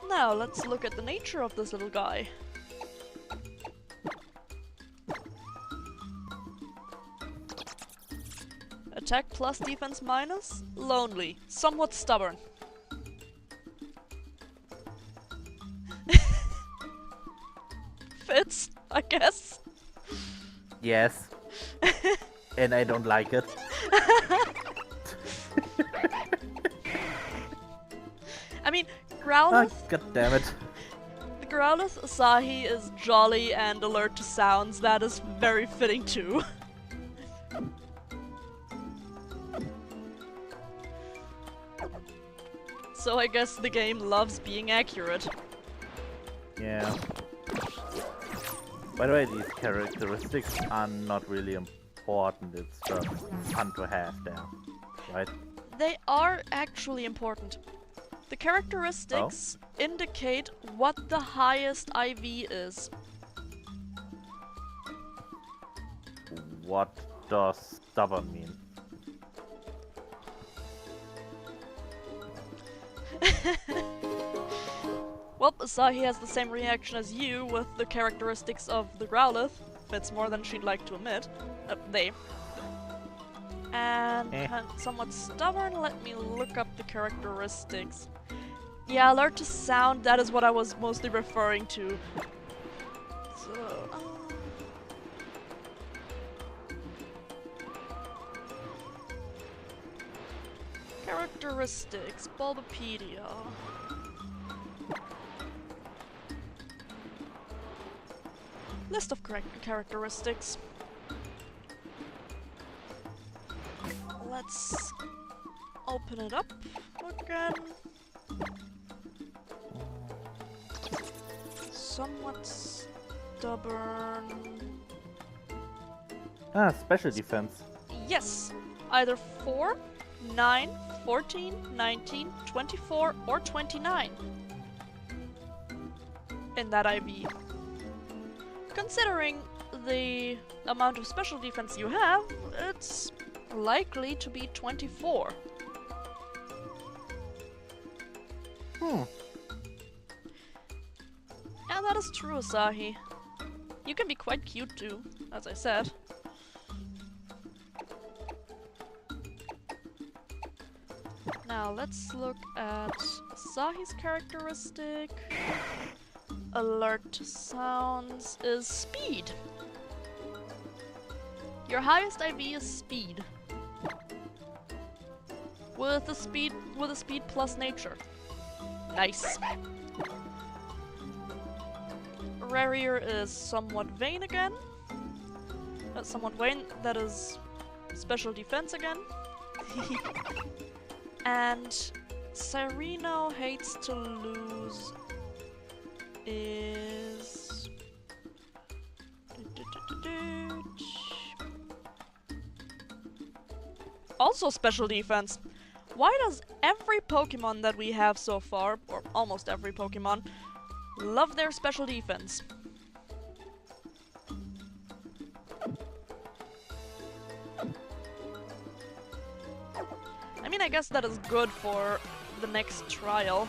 Now, let's look at the nature of this little guy. Attack plus defense minus. Lonely. Somewhat stubborn. Fits, I guess. Yes. And I don't like it. I mean, Growlithe... God damn it. The Growlithe Asahi is jolly and alert to sounds. That is very fitting too. So I guess the game loves being accurate. Yeah. By the way, these characteristics are not really important. It's just fun to have there, right? They are actually important. The characteristics indicate what the highest IV is. What does stubborn mean? Well, Asahi has the same reaction as you with the characteristics of the Growlithe. It's more than she'd like to admit. They. And somewhat stubborn, let me look up the characteristics. Yeah, alert to sound, that is what I was mostly referring to. So, characteristics, Bulbapedia. List of characteristics. Let's open it up again. Somewhat stubborn. Ah, special defense. Yes, either 4, 9, 14, 19, 24, or 29 in that IV. Considering the amount of special defense you have, it's likely to be 24. Yeah, that is true, Asahi. You can be quite cute too, as I said. Now let's look at Asahi's characteristic. Alert to sounds is speed. Your highest IV is speed. With a speed plus nature. Nice. Rarier is somewhat vain again. That's somewhat vain, that is special defense again. And Cyreno hates to lose is also special defense. Why does every Pokemon that we have so far, or almost every Pokemon, love their special defense? I mean, I guess that is good for the next trial.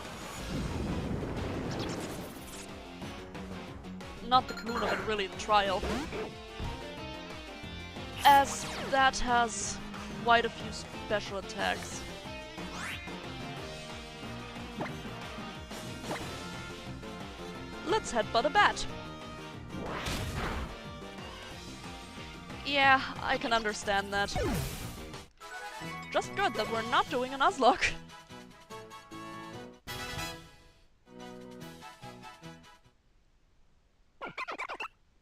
Not the Kahuna, but really the trial. As that has quite a few special attacks. Let's headbutt a bat. Yeah, I can understand that. Just good that we're not doing a Nuzlocke.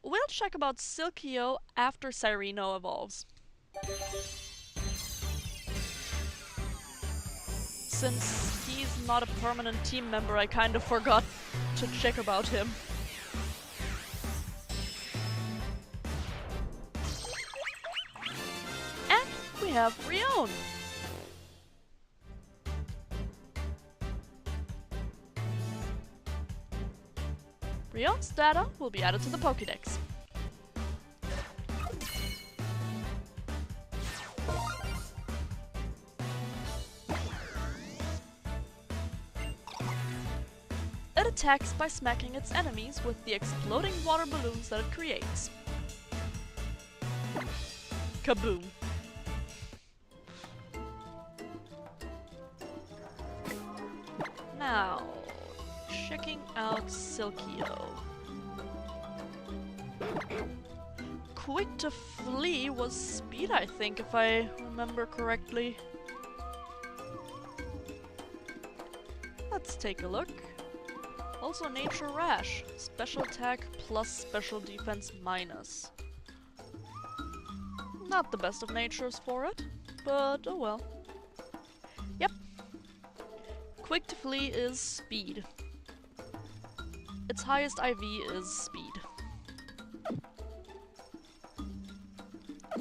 We'll check about Silkio after Cyreno evolves. Since he's not a permanent team member, I kind of forgot to check about him. And we have Rion. Rion's data will be added to the Pokédex. It attacks by smacking its enemies with the exploding water balloons that it creates. Kaboom! Now, checking out Silkio. Quick to flee was speed, I think, if I remember correctly. Let's take a look. Also Nature Rash. Special attack plus special defense minus. Not the best of natures for it, but oh well. Yep. Quick to flee is speed. Its highest IV is speed.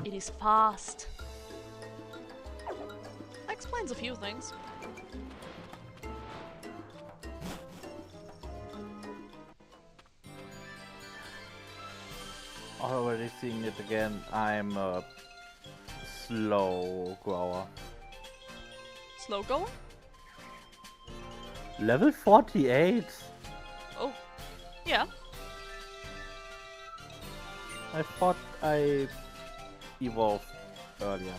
It is fast. That explains a few things. Already seeing it again, I'm a slow grower. Slow going? Level 48? Oh, yeah. I thought I evolved earlier.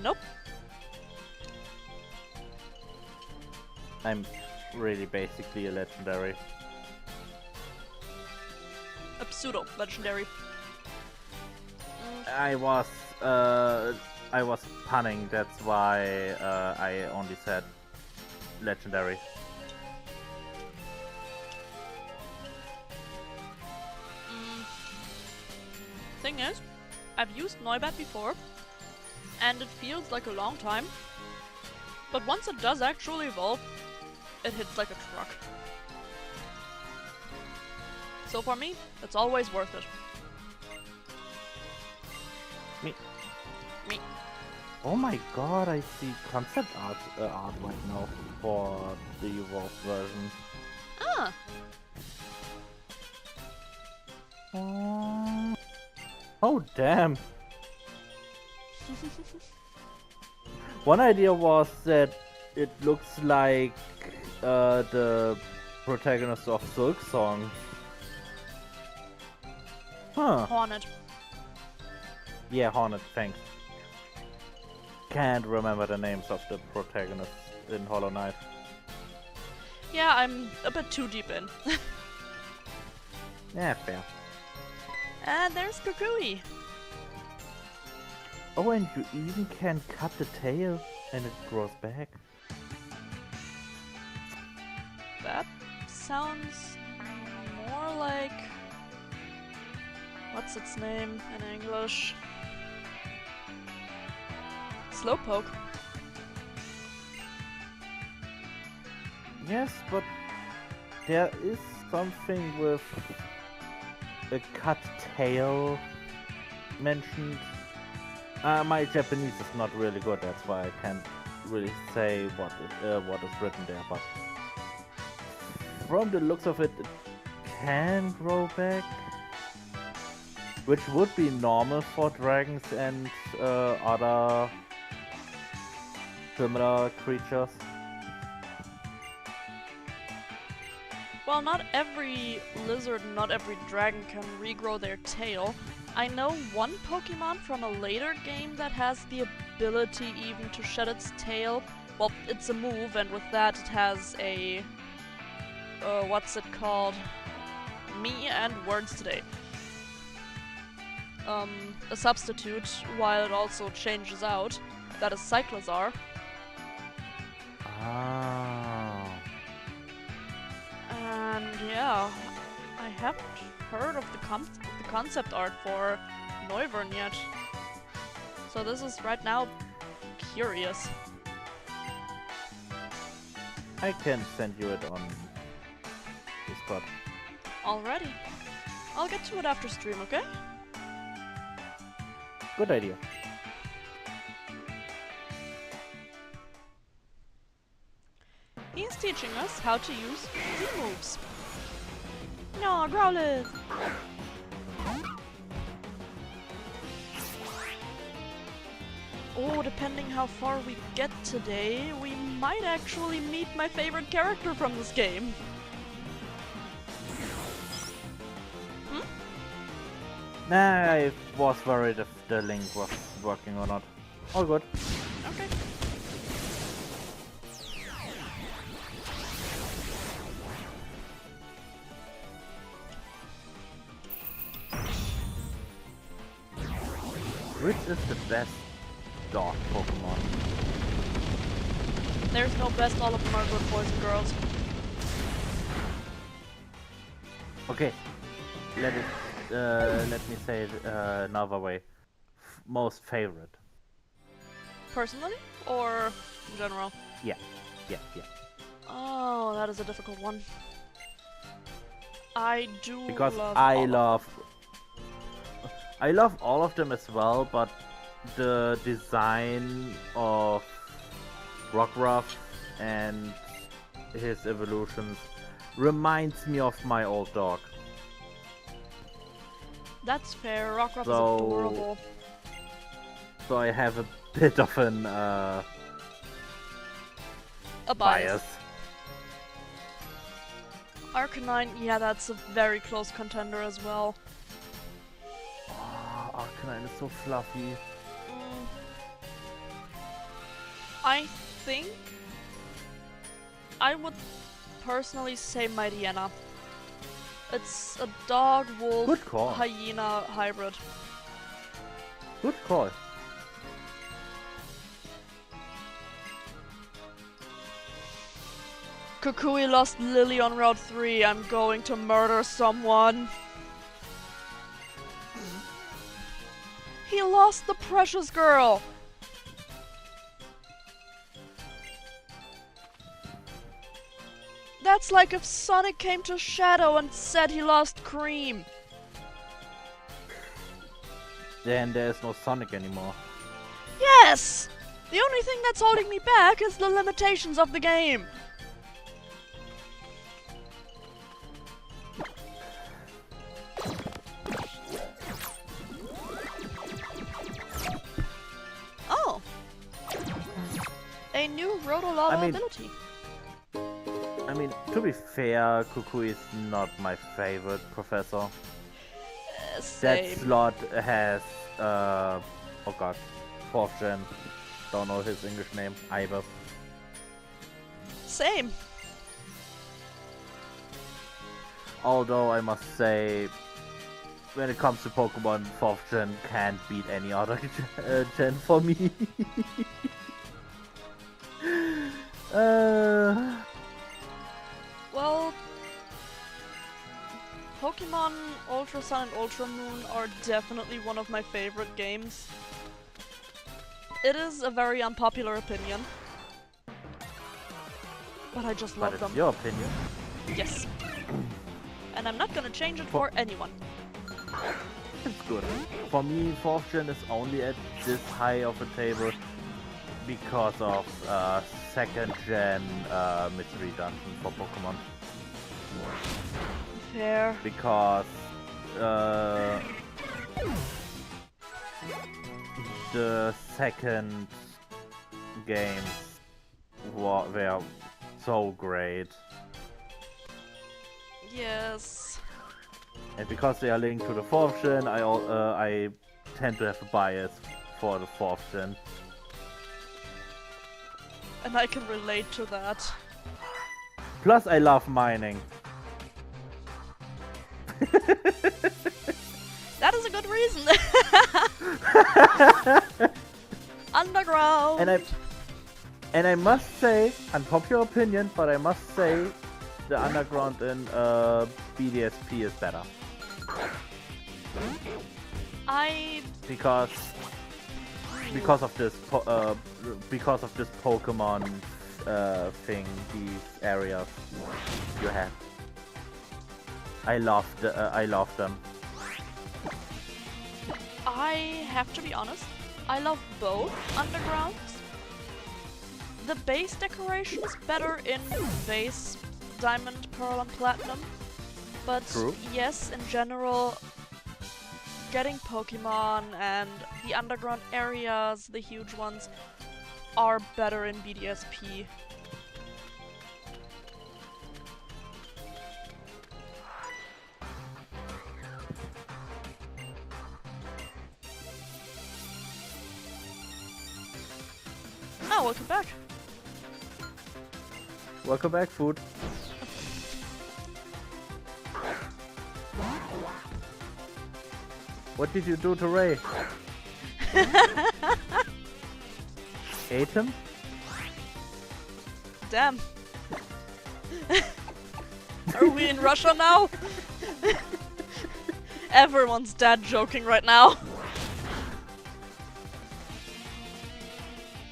Nope. I'm really basically a legendary. A pseudo legendary. I was punning, that's why I only said legendary. Thing is, I've used Noibat before, and it feels like a long time, but once it does actually evolve, it hits like a truck. So for me, it's always worth it. Me. Me. Oh my god, I see concept art right now for the evolved version. Ah! Oh damn! One idea was that it looks like the protagonist of Silk Song. Huh. Hornet. Yeah, Hornet, thanks. Can't remember the names of the protagonists in Hollow Knight. Yeah, I'm a bit too deep in. Yeah, fair. And there's Kukui. Oh, and you even can cut the tail and it grows back. That sounds more like... What's its name in English? Slowpoke. Yes, but there is something with a cut tail mentioned. My Japanese is not really good, that's why I can't really say what is written there, but from the looks of it, it can grow back, which would be normal for dragons and other similar creatures. While not every lizard and not every dragon can regrow their tail, I know one Pokemon from a later game that has the ability even to shed its tail. Well, it's a move, and with that it has a... what's it called? Me and words today. A substitute, while it also changes out. That is Cyclozar. Ah. And yeah, I haven't heard of the concept art for Noivern yet. So this is right now curious. I can send you it on Discord. Alrighty. I'll get to it after stream, okay? Good idea. He's teaching us how to use Z moves. No, Growlithe! Oh, depending how far we get today, we might actually meet my favorite character from this game. Nah, I was worried if the link was working or not. All good. Okay. Which is the best dog Pokemon? There's no best, all of them are good boys and girls. Okay, let me say it another way. Most favorite. Personally? Or in general? Yeah. Oh, that is a difficult one. I do Because love I all of love all of them as well, but the design of Rockruff and his evolutions reminds me of my old dog. That's fair. Rockruff So- is adorable. So I have a bit of an A bias. bias. Arcanine, yeah, that's a very close contender as well. Oh, Arcanine is so fluffy. I think I would personally say Mightyena. It's a dog, wolf, Good call. hyena hybrid. Good call. Kukui lost Lily on Route 3. I'm going to murder someone. He lost the precious girl. That's like if Sonic came to Shadow and said he lost Cream. Then there's no Sonic anymore. Yes! The only thing that's holding me back is the limitations of the game. Oh. A new Rotolava I mean- ability. I mean, to be fair, Kukui is not my favorite professor. That Same. slot has, oh god, 4th gen. Don't know his English name, Ibis. Same. Although I must say, when it comes to Pokemon, 4th gen can't beat any other gen for me. Well, Pokemon Ultra Sun and Ultra Moon are definitely one of my favorite games. It is a very unpopular opinion, but I just But love it's them. your opinion. Yes. And I'm not gonna change it for anyone. It's good. For me, 4th gen is only at this high of a table because of 2nd gen Mystery Dungeon for Pokemon. Fair. Because the second games were so great. Yes. And because they are linked to the 4th gen, I tend to have a bias for the 4th gen. And I can relate to that. Plus, I love mining. That is a good reason. Underground. And I must say, unpopular opinion, but I must say, the underground in BDSP is better because of this Pokemon thing, these areas you have. I love them. I have to be honest, I love both undergrounds. The base decoration is better in base Diamond, Pearl, and Platinum. But True. yes, in general, getting Pokemon and the underground areas, the huge ones, are better in BDSP. Oh, welcome back. Welcome back, food. What did you do to Ray? Ate him? Damn. Are we in Russia now? Everyone's dad joking right now.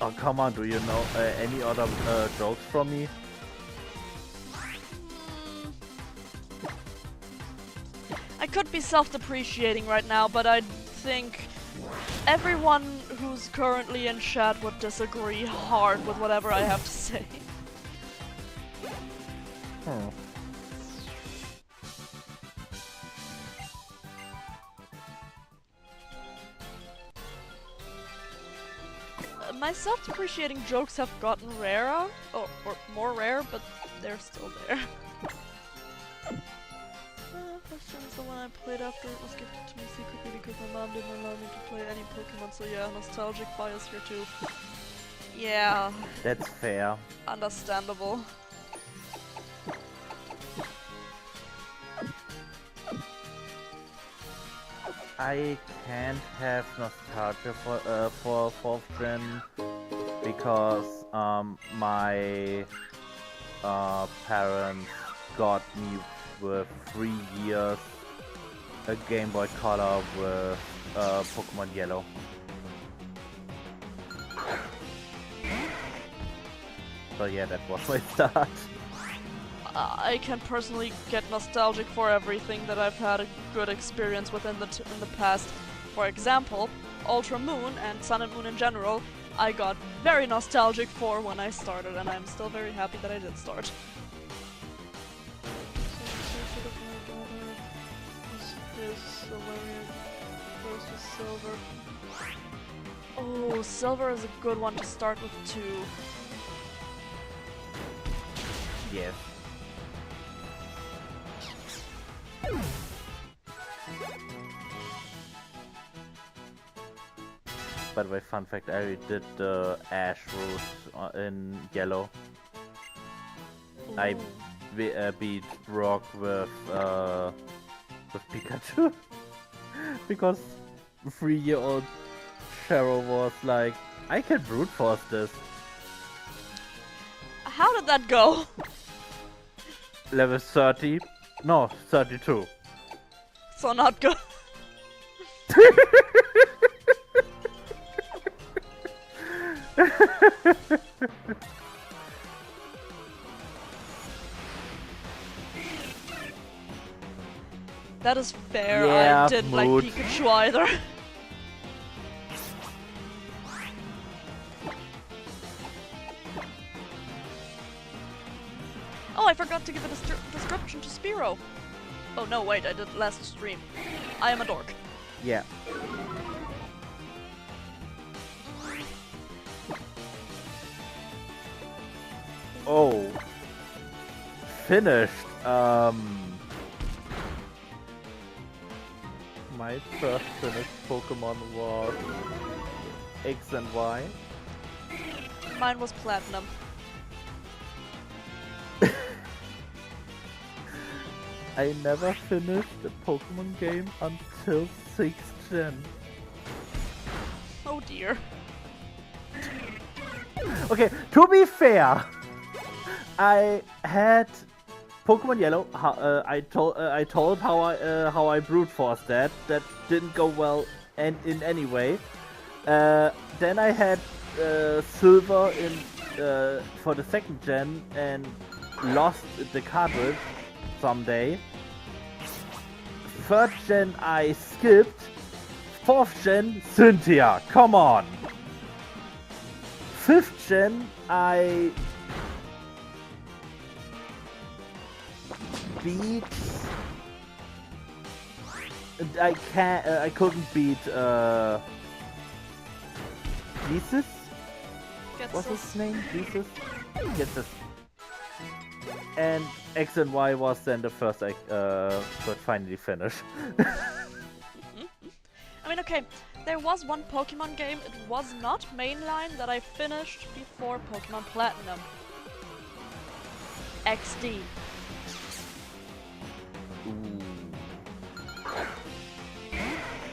Oh, come on, do you know any other jokes from me? I could be self-depreciating right now, but I think everyone who's currently in chat would disagree hard with whatever I have to say. Hmm. My self-depreciating jokes have gotten rarer, or more rare, but they're still there. Questions, the one I played after it was gifted to me secretly because my mom didn't allow me to play any Pokemon, so yeah, nostalgic bias here too. Yeah, That's fair. understandable. I can't have nostalgia for 4th gen because my parents got me with 3 years a Game Boy Color with Pokemon Yellow. So yeah, that was my start. I can personally get nostalgic for everything that I've had a good experience with in the past. For example, Ultra Moon and Sun and Moon in general, I got very nostalgic for when I started, and I'm still very happy that I did start. Silver. Oh, Silver is a good one to start with too. Yes. By the way, fun fact, I did the Ash route in Yellow. I beat Rock with Pikachu. Because 3-year-old Cheryl was like, I can brute force this. How did that go? Level 30? No, 32. So not good. That is fair. Yeah, I didn't mood. like Pikachu either. Oh, I forgot to give a description to Spearow. Oh no, wait, I did last stream. I am a dork. Yeah. Oh. Finished. My first finished Pokemon was X and Y. Mine was Platinum. I never finished a Pokemon game until 6th gen. Oh dear. Okay, to be fair, I had Pokemon Yellow. I told how I brute forced that. That didn't go well and in any way. Then I had Silver in for the 2nd gen and lost the cartridge someday. 3rd gen I skipped. 4th gen Cynthia, come on. 5th gen I beat I couldn't beat Jesus. What's his name? Jesus. Jesus. And X and Y was then the first I could finally finish. I mean, okay, there was one Pokemon game, it was not mainline, that I finished before Pokemon Platinum. XD. Ooh.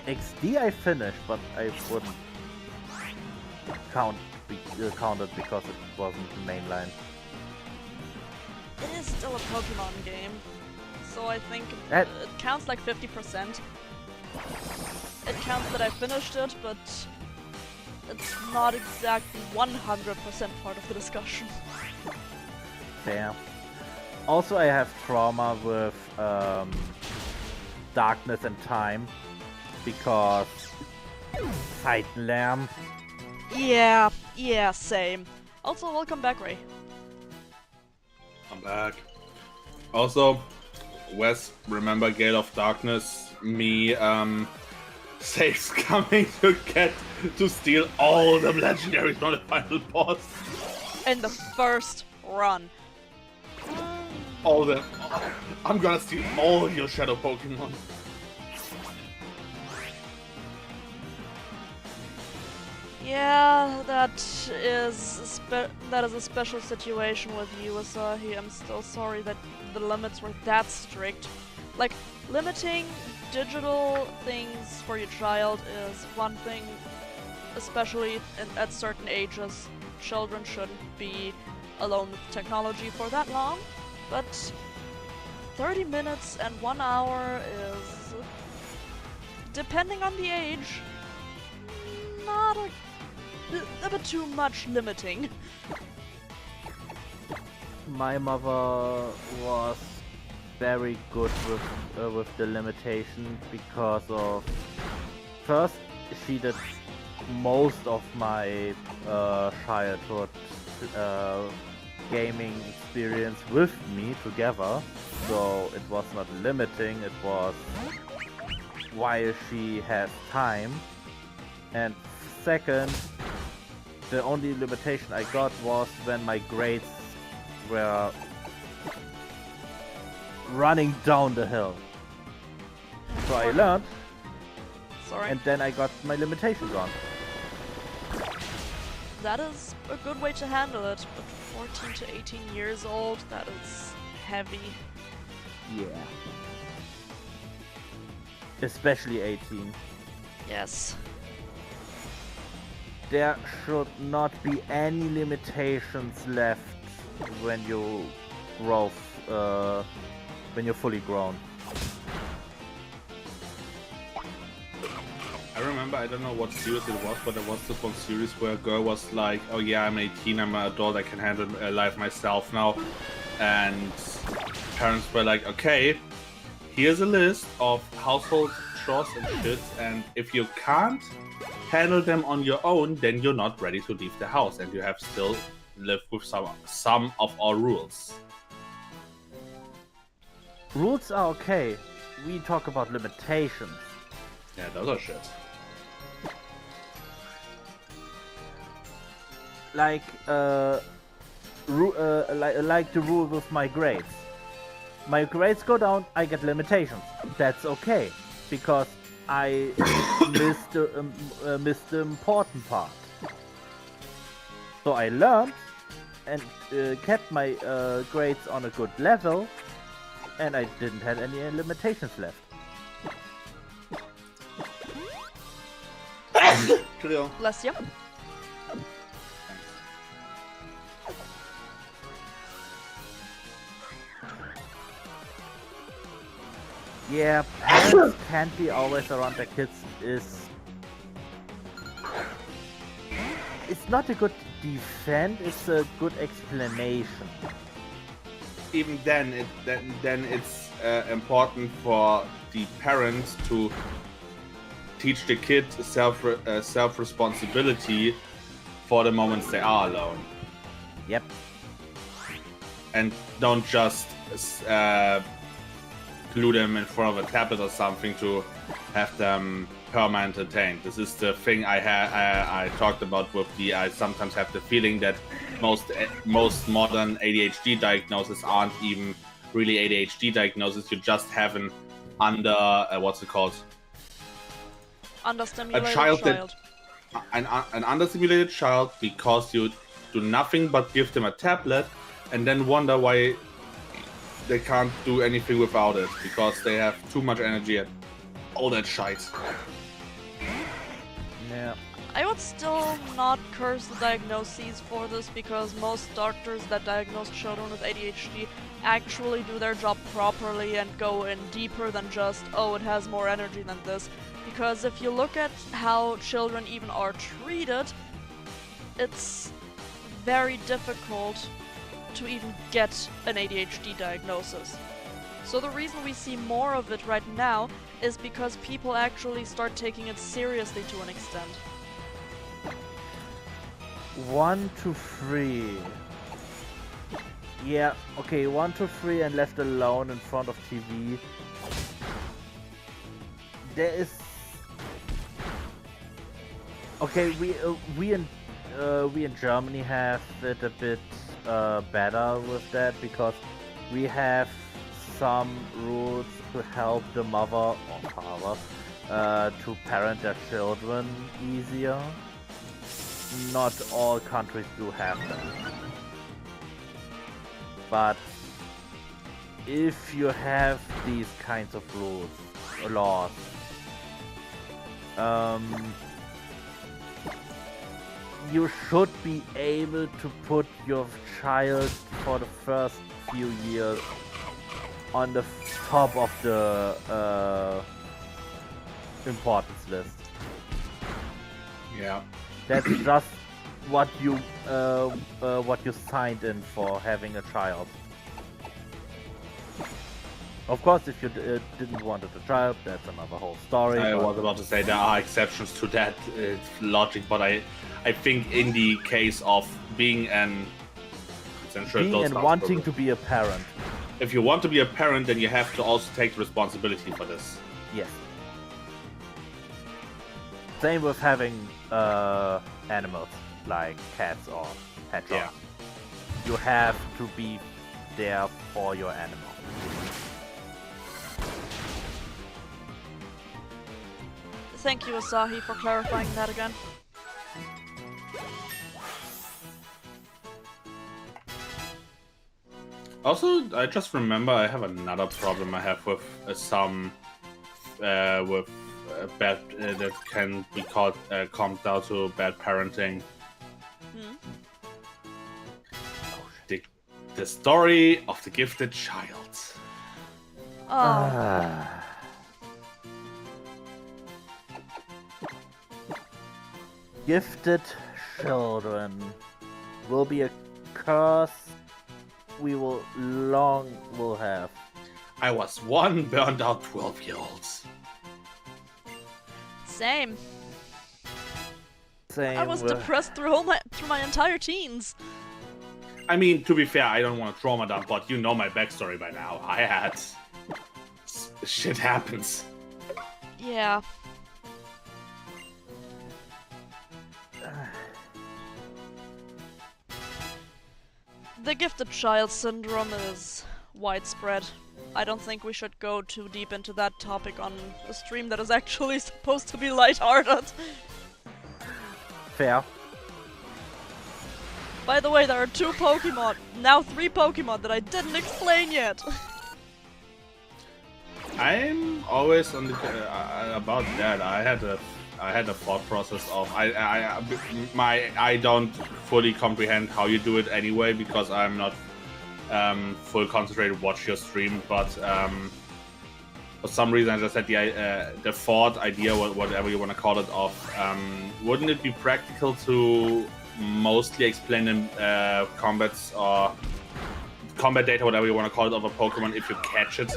XD I finished, but I wouldn't count it because it wasn't mainline. It is still a Pokemon game, so I think That- it counts like 50%. It counts that I finished it, but it's not exactly 100% part of the discussion. Fair. Also, I have trauma with Darkness and Time because Zeitenlärm. Yeah, same. Also, welcome back, Ray. I'm back. Also, Wes, remember Gale of Darkness? Me, saves coming to steal all the legendaries from the final boss. In the first run. All of them. I'm gonna steal all your shadow Pokemon. Yeah, that is a special situation with you, Asahi. I'm still sorry that the limits were that strict. Like, limiting digital things for your child is one thing, especially at certain ages. Children shouldn't be alone with technology for that long, but 30 minutes and 1 hour is, depending on the age, not a bit too much limiting. My mother was very good with the limitation because of first she did most of my childhood gaming experience with me together, so it was not limiting, it was while she has time. And second, the only limitation I got was when my grades were running down the hill. So I learned, Sorry. and then I got my limitation gone. That is a good way to handle it, but 14 to 18 years old, that is heavy. Yeah. Especially 18. Yes. There should not be any limitations left when you grow, when you're fully grown. I remember, I don't know what series it was, but there was this one series where a girl was like, oh yeah, I'm 18, I'm an adult, I can handle life myself now. And parents were like, okay, here's a list of household chores and shit, and if you can't handle them on your own, then you're not ready to leave the house, and you have still lived with some of our rules. Rules are okay. We talk about limitations. Yeah, those are shit. Like like the rule with my grades. My grades go down, I get limitations. That's okay, because I missed the important part. So I learned and kept my grades on a good level, and I didn't have any limitations left. Bless you. Yeah, parents can't be always around their kids it's not a good defense, it's a good explanation. Even then, it's important for the parents to teach the kid self responsibility for the moments they are alone. Yep. And don't just glue them in front of a tablet or something to have them permanent entertained. This is the thing I talked about with the. I sometimes have the feeling that most modern ADHD diagnoses aren't even really ADHD diagnosis. You just have an what's it called? Understimulated A child. An understimulated child, because you do nothing but give them a tablet and then wonder why they can't do anything without it, because they have too much energy and all that shite. Yeah. I would still not curse the diagnoses for this, because most doctors that diagnose children with ADHD actually do their job properly and go in deeper than just, oh, it has more energy than this. Because if you look at how children even are treated, it's very difficult to even get an ADHD diagnosis. So the reason we see more of it right now is because people actually start taking it seriously to an extent. 1 to 3. Yeah, okay, 1 to 3 and left alone in front of TV. There is... Okay, we in Germany have it a bit better with that, because we have some rules to help the mother or father to parent their children easier. Not all countries do have that. But if you have these kinds of laws, you should be able to put your child for the first few years on the top of the importance list. Yeah. That's just what you signed in for having a child. Of course, if you didn't want a child, that's another whole story. I was about to say there are exceptions to that logic, but I think in the case of being an wanting to be a parent. If you want to be a parent, then you have to also take responsibility for this. Yes. Same with having animals like cats or hedgehogs. Yeah. You have to be there for your animal. Thank you, Asahi, for clarifying that again. Also, I just remember I have another problem I have with some with bad that can be called calmed down to bad parenting. The story of the gifted child. Oh. Gifted children will be a curse we will have. I was one burned out 12-year-olds. Same. Same. I was depressed through my entire teens. I mean, to be fair, I don't want to trauma dump, but you know my backstory by now. I had... shit happens. Yeah. The gifted child syndrome is widespread. I don't think we should go too deep into that topic on a stream that is actually supposed to be lighthearted. Fair. By the way, there are 2 Pokemon, now 3 Pokemon that I didn't explain yet. I'm always on the about that. I had a thought process of I don't fully comprehend how you do it anyway, because I'm not full concentrated watch your stream, but for some reason I just had the thought idea, whatever you want to call it, of wouldn't it be practical to mostly explain in combats or combat data, whatever you want to call it, of a Pokemon if you catch it.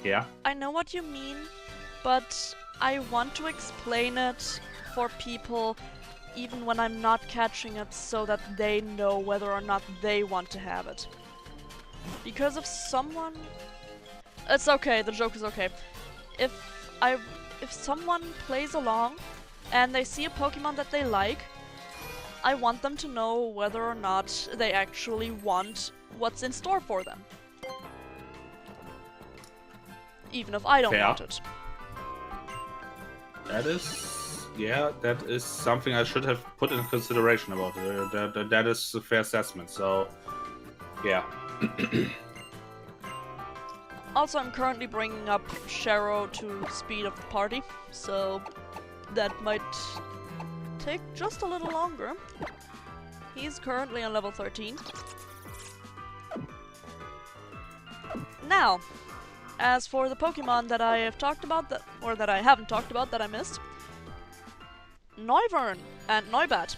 Yeah. I know what you mean, but I want to explain it for people even when I'm not catching it, so that they know whether or not they want to have it. Because if someone... It's okay, the joke is okay. If someone plays along and they see a Pokemon that they like, I want them to know whether or not they actually want what's in store for them. Even if I don't Fair. want it. That is, yeah, that is something I should have put in consideration about it. That is a fair assessment. So, yeah. Also, I'm currently bringing up Sharo to speed of the party, so that might take just a little longer. He's currently on level 13. Now, as for the Pokemon that I have talked about, that I haven't talked about that I missed, Noivern and Noibat.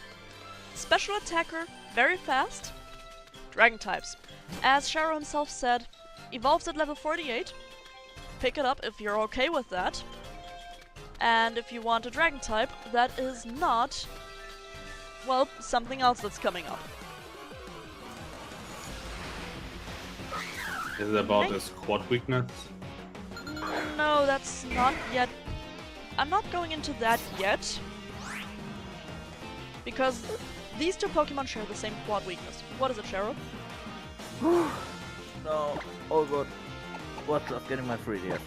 Special attacker, very fast, dragon types. As Sharo himself said, evolves at level 48. Pick it up if you're okay with that. And if you want a dragon type, that is not, well, something else that's coming up. Is it about his quad weakness? No, that's not yet. I'm not going into that yet. Because these two Pokemon share the same quad weakness. What is it, Sharo? No. Oh god. Watch, I'm getting my 3DS.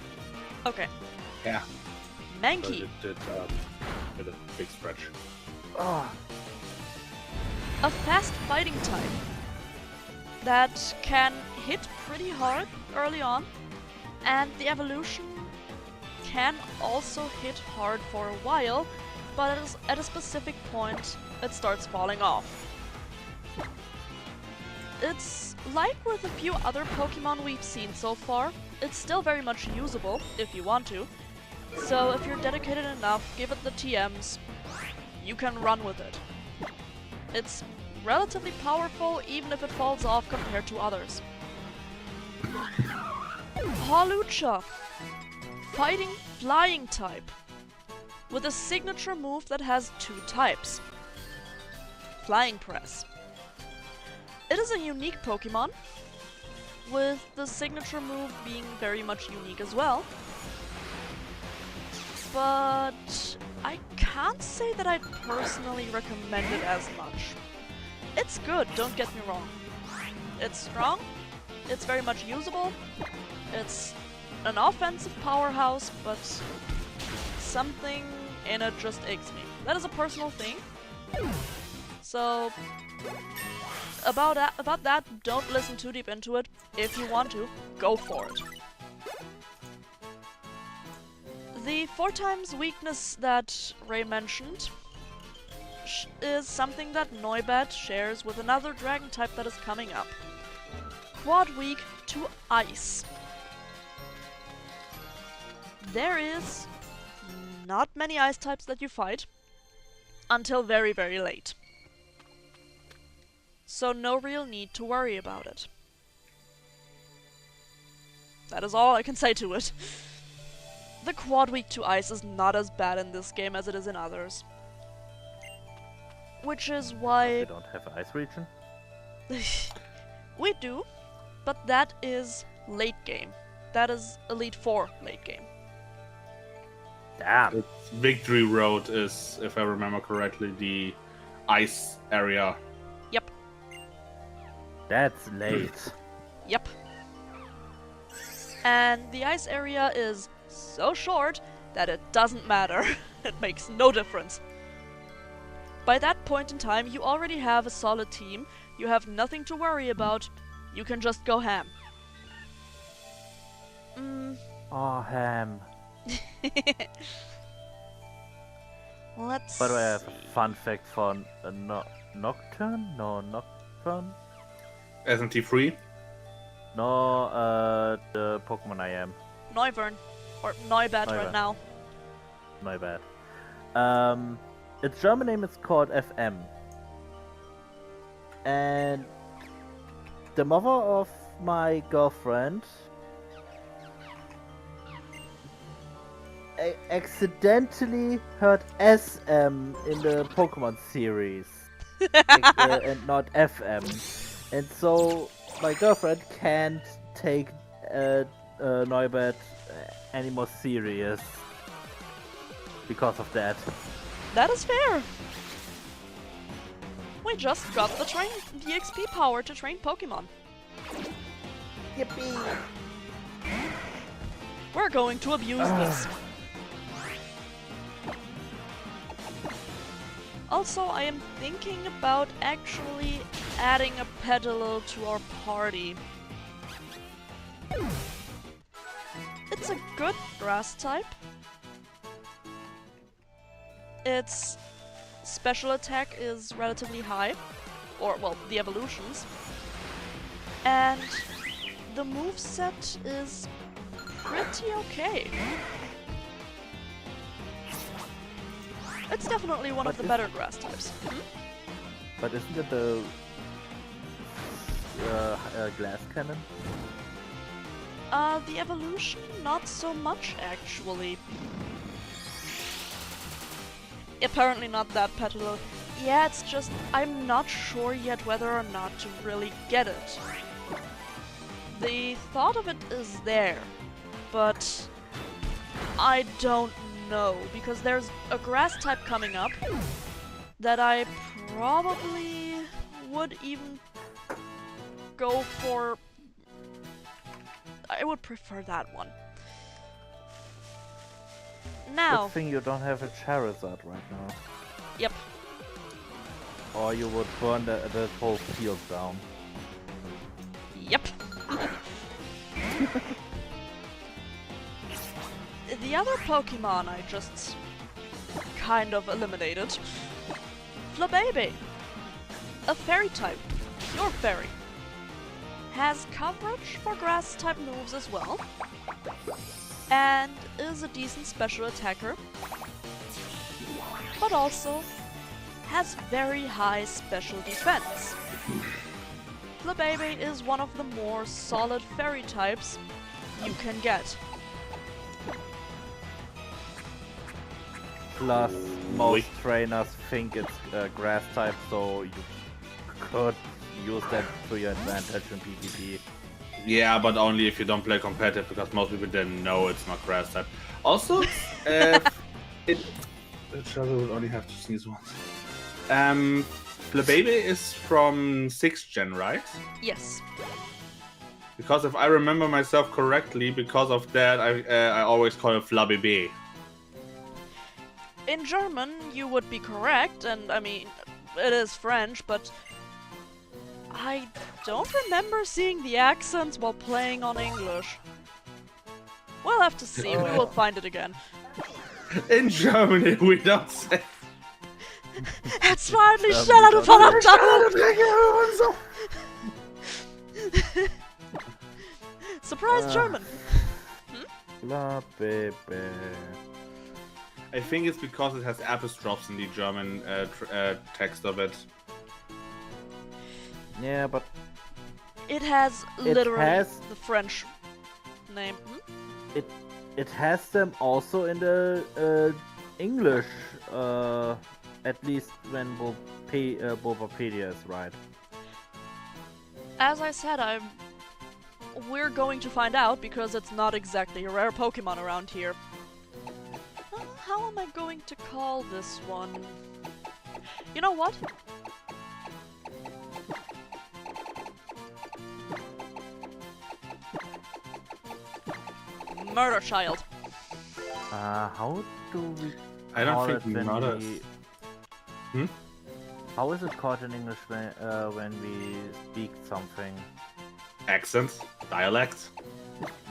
Okay. Yeah. Mankey. So did a big stretch. Oh. A fast fighting type that can hit pretty hard early on, and the evolution can also hit hard for a while, but at a specific point it starts falling off. It's like with a few other Pokemon we've seen so far, it's still very much usable if you want to, so if you're dedicated enough, give it the TMs, you can run with it. It's relatively powerful even if it falls off compared to others. Hawlucha, fighting flying type, with a signature move that has 2 types. Flying Press. It is a unique Pokemon, with the signature move being very much unique as well. But I can't say that I'd personally recommend it as much. It's good, don't get me wrong. It's strong, it's very much usable, it's an offensive powerhouse, but something in it just aches me. That is a personal thing. So, about that, don't listen too deep into it. If you want to, go for it. The 4 times weakness that Ray mentioned is something that Noibat shares with another dragon type that is coming up. Quad weak to ice. There is not many ice types that you fight until very, very late. So no real need to worry about it. That is all I can say to it. The quad weak to ice is not as bad in this game as it is in others. Which is why... We don't have ice region? We do, but that is late game. That is Elite 4 late game. Damn. Its Victory Road is, if I remember correctly, the ice area. Yep. That's late. Yep. And the ice area is so short that it doesn't matter. It makes no difference. By that point in time, you already have a solid team, you have nothing to worry about, you can just go ham. Oh, ham. Let's By the way, I have see. a fun fact for Nocturne? No, Nocturne? Isn't he free? No, the Pokemon I am. Noivern. Or Noibat right Noivern. now. My bad. Its German name is called FM. And the mother of my girlfriend I accidentally heard SM in the Pokemon series, and not FM, and so my girlfriend can't take Neubert anymore serious because of that. That is fair. We just got the XP power to train Pokemon. Yippee! We're going to abuse this. Also, I am thinking about actually adding a Petalil to our party. It's a good grass type. Its special attack is relatively high, or well, the evolutions. And the moveset is pretty okay. It's definitely one of the better grass types. But isn't it the glass cannon? The evolution, not so much actually. Apparently not that Petalil. Yeah, it's just I'm not sure yet whether or not to really get it. The thought of it is there, but I don't know, because there's a grass type coming up that I probably would even go for. I would prefer that one. Now. Good thing you don't have a Charizard right now. Yep. Or you would burn the whole field down. Yep. The other Pokemon I just kind of eliminated. Flabébé, a fairy type, pure fairy, has coverage for grass type moves as well, and is a decent special attacker, but also has very high special defense. Flabébé is one of the more solid fairy types you can get. Plus, most trainers think it's grass type, so you could use that to your advantage in PvP. Yeah, but only if you don't play competitive, because most people didn't know it's not grass type. Also, Shadow will only have to sneeze once. Flabébé is from 6th gen, right? Yes. Because if I remember myself correctly, because of that, I always call it Flabébé. In German, you would be correct, and I mean, it is French, but I don't remember seeing the accents while playing on English. We'll have to see, we will find it again. In Germany, we don't say. Jetzt endlich schneller, du verdammter Surprise German! Flabébé. I think it's because it has apostrophes in the German text of it. Yeah, but it has literally the French name. It has them also in the English, at least when Bulbapedia is right. As I said, we're going to find out, because it's not exactly a rare Pokemon around here. How am I going to call this one? You know what? Murder Child. How do we? I don't think murder. How is it called in English when we speak something? Accents, dialects.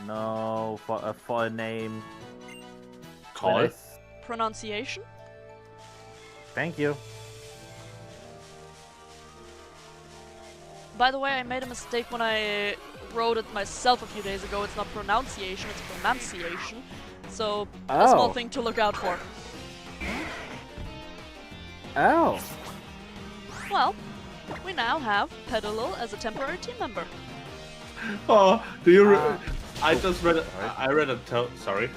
No, for a name. Call. Pronunciation? Thank you. By the way, I made a mistake when I wrote it myself a few days ago. It's not pronunciation, it's pronunciation. So, a small thing to look out for. Oh. Well, we now have Petalil as a temporary team member. Oh, do you? I just read. I read a. Sorry.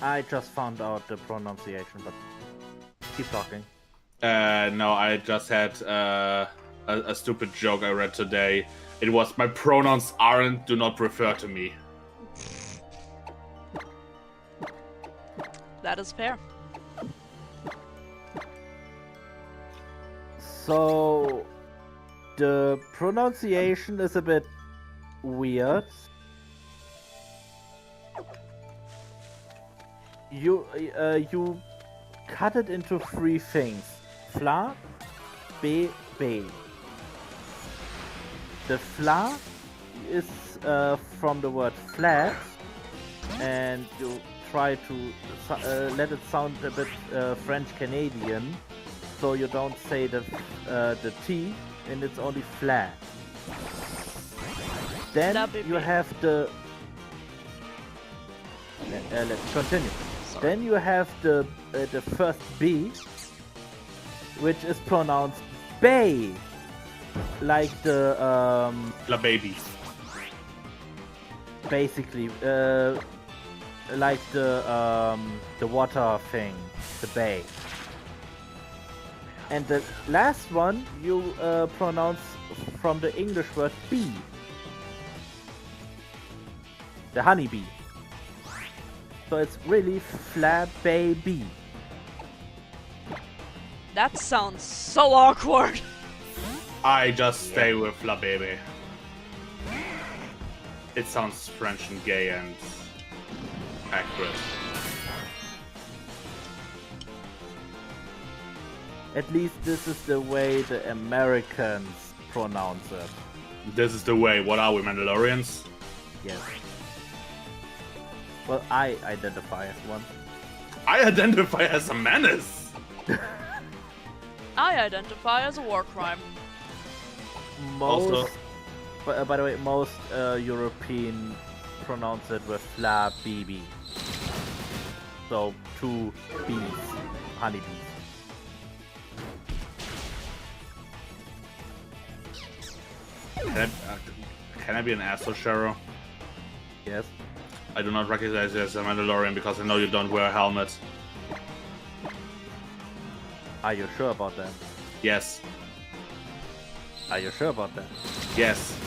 I just found out the pronunciation, but keep talking. No, I just had a stupid joke I read today. It was, my pronouns aren't, do not refer to me. That is fair. So, the pronunciation is a bit weird. You cut it into three things: fla, be, be. The fla is from the word flat, and you try to let it sound a bit French Canadian, so you don't say the T, and it's only flat. Then you have the. Let's continue. Sorry. Then you have the first B, which is pronounced bay, like the La baby. basically like the water thing, the bay. And the last one you pronounce from the English word bee, the honeybee. So it's really flat baby. That sounds so awkward. I just stay with La baby. It sounds French and gay and accurate. At least this is the way the Americans pronounce it. This is the way. What are we, Mandalorians? Yes. Well, I identify as one. I identify as a menace. I identify as a war crime. Most, Also- by the way, most European pronounce it with la bibi. So 2 bees, honeybees. Can I be an asshole, Shero? Yes. I do not recognize you as a Mandalorian because I know you don't wear a helmet. Are you sure about that? Yes. Are you sure about that? Yes.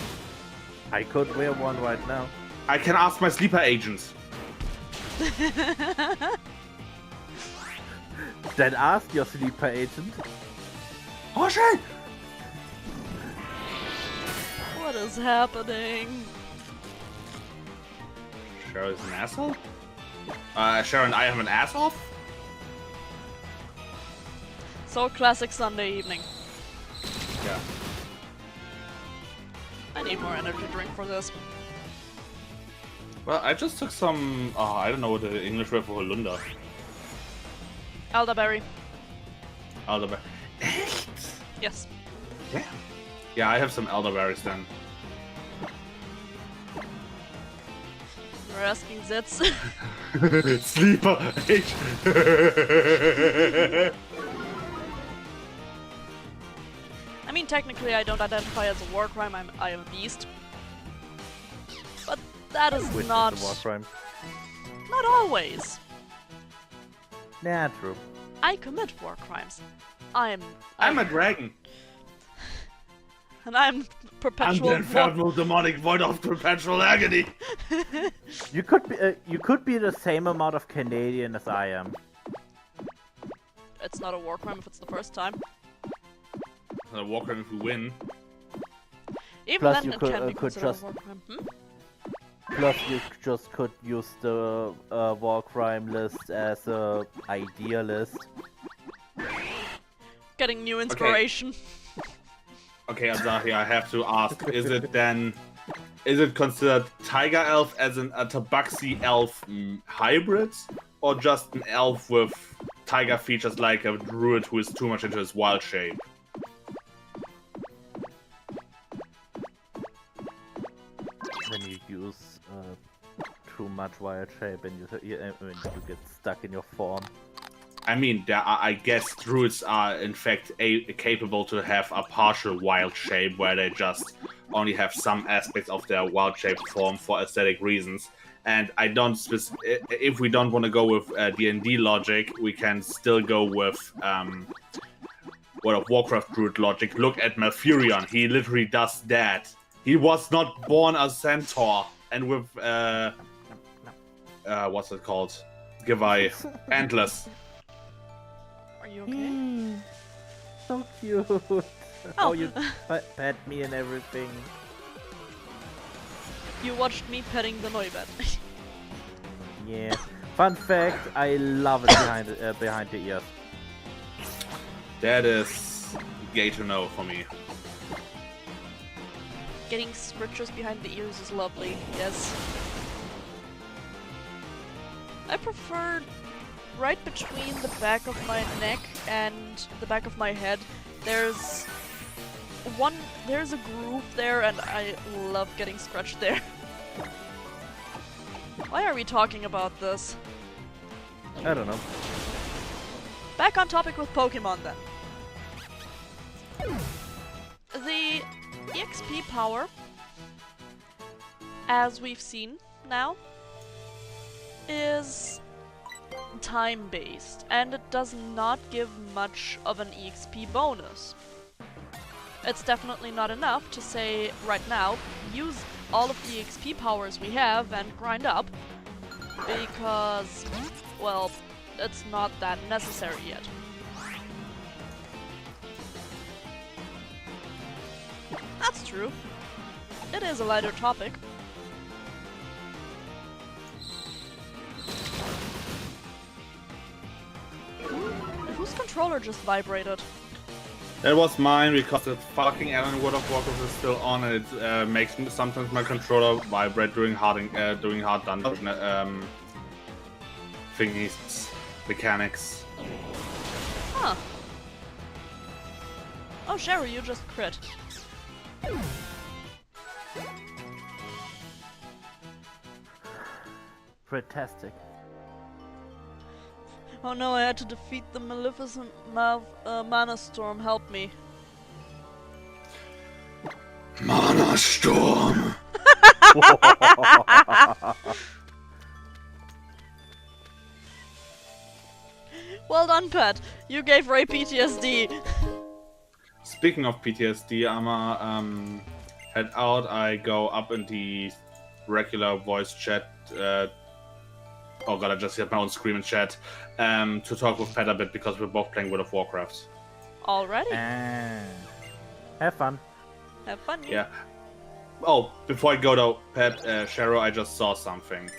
I could wear one right now. I can ask my sleeper agent. Then ask your sleeper agent. Oh shit! What is happening? Shero is an asshole? Sharon, I am an asshole? So classic Sunday evening. Yeah. I need more energy drink for this. Well, I just took some, I don't know what the English word for Holunder. Elderberry. Elderberry. Echt? Yes. Yeah. Yeah, I have some elderberries then. You're asking Zitz. Sleeper agent. I mean, technically I don't identify as a war crime, I am a beast. But that is Which not... is a war crime. Not always. Nah, true. I commit war crimes. I'm I'm a dragon. And I'm I'm perpetual the infernal demonic void of perpetual agony. You could be the same amount of Canadian as I am. It's not a war crime if it's the first time. A war crime if we win. Even Plus then you it could- can be could considered just- a war crime. Plus, you just could use the war crime list as a idea list. Getting new inspiration. Okay, Azahi, I have to ask, is it considered Tiger Elf as a Tabaxi Elf hybrid? Or just an elf with tiger features like a druid who is too much into his wild shape? When you use too much wild shape and you get stuck in your form. I mean, I guess druids are in fact capable to have a partial wild shape where they just only have some aspects of their wild shape form for aesthetic reasons, And I don't. If we don't want to go with D&D logic, we can still go with World of Warcraft Druid logic. Look at Malfurion. He literally does that. He was not born a centaur, and with what's it called? Give I antlers. Are you okay? So cute. Oh, you pet me and everything. You watched me petting the Neubert. Yeah. Fun fact: I love it behind the ears. That is gay to know for me. Getting scritches behind the ears is lovely, yes. I prefer right between the back of my neck and the back of my head. There's a groove there, and I love getting scratched there. Why are we talking about this? I don't know. Back on topic with Pokemon then. The EXP power, as we've seen now, is time-based, and it does not give much of an EXP bonus. It's definitely not enough to say right now, use all of the EXP powers we have and grind up, because, well, it's not that necessary yet. That's true. It is a lighter topic. Whose controller just vibrated? That was mine because the fucking Alan World of Warcraft is still on, and it makes sometimes my controller vibrate during hard dungeon thingies, mechanics. Huh. Oh, Sherry, you just crit. Fantastic. Oh no, I had to defeat the Maleficent Mana Storm. Help me. Mana Storm! Well done, Pat. You gave Ray PTSD. Speaking of PTSD, I'ma head out. I go up in the regular voice chat. Oh god, I just hit my own screen in chat. To talk with Pat a bit because we're both playing World of Warcraft. Already? Have fun. Have fun. Yeah. Oh, before I go though, Pat, Sharo, I just saw something.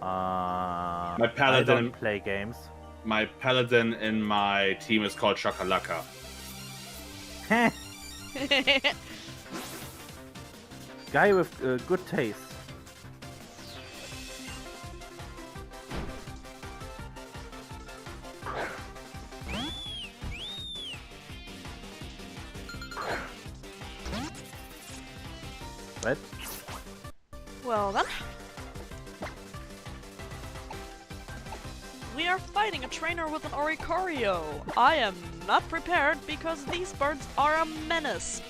My paladin. I don't play games. My paladin in my team is called Shakalaka. Guy with good taste. What? Well then. We are fighting a trainer with an Oricorio. I am not prepared because these birds are a menace.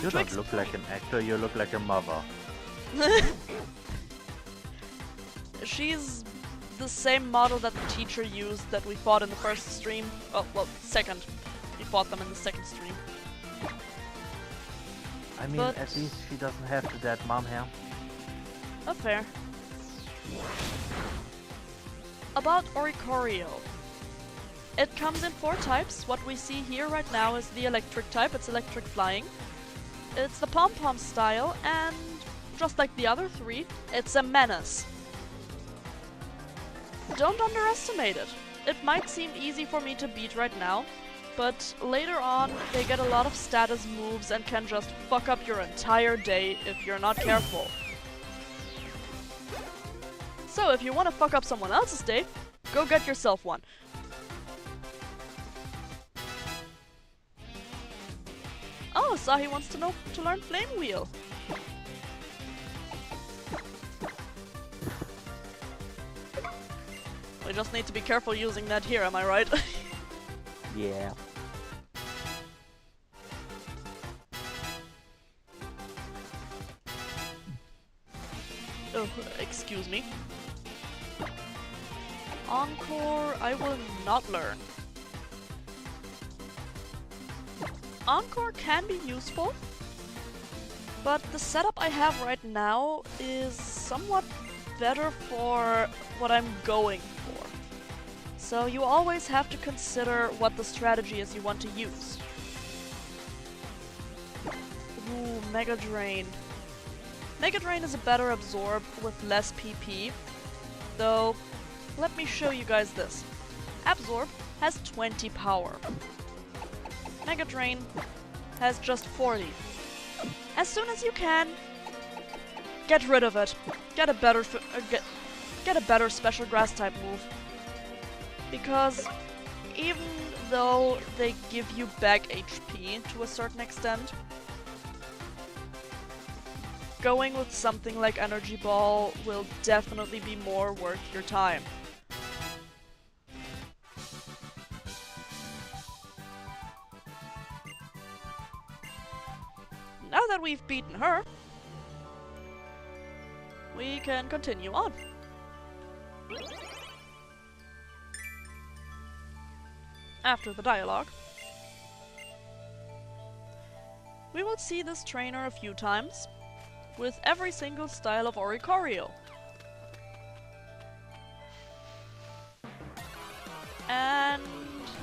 You don't look like an actor, you look like a mother. She's the same model that the teacher used that we fought in the first stream. Oh, well, second. We fought them in the second stream. I mean, But at least she doesn't have the dead mom hair. Oh, fair. About Oricorio. It comes in 4 types. What we see here right now is the electric type. It's electric flying. It's the pom-pom style, and just like the other 3, it's a menace. Don't underestimate it. It might seem easy for me to beat right now, but later on they get a lot of status moves and can just fuck up your entire day if you're not careful. So if you want to fuck up someone else's day, go get yourself one. Oh, Sahi wants to learn Flame Wheel. We just need to be careful using that here, am I right? Yeah. excuse me. Encore, I will not learn. Encore can be useful, but the setup I have right now is somewhat better for what I'm going for. So you always have to consider what the strategy is you want to use. Ooh, Mega Drain. Mega Drain is a better absorb with less PP, though let me show you guys this. Absorb has 20 power. Mega Drain has just 40. As soon as you can, get rid of it. Get a better get a better special grass type move. Because even though they give you back HP to a certain extent, going with something like Energy Ball will definitely be more worth your time. Now that we've beaten her, we can continue on. After the dialogue, we will see this trainer a few times, with every single style of Oricorio. And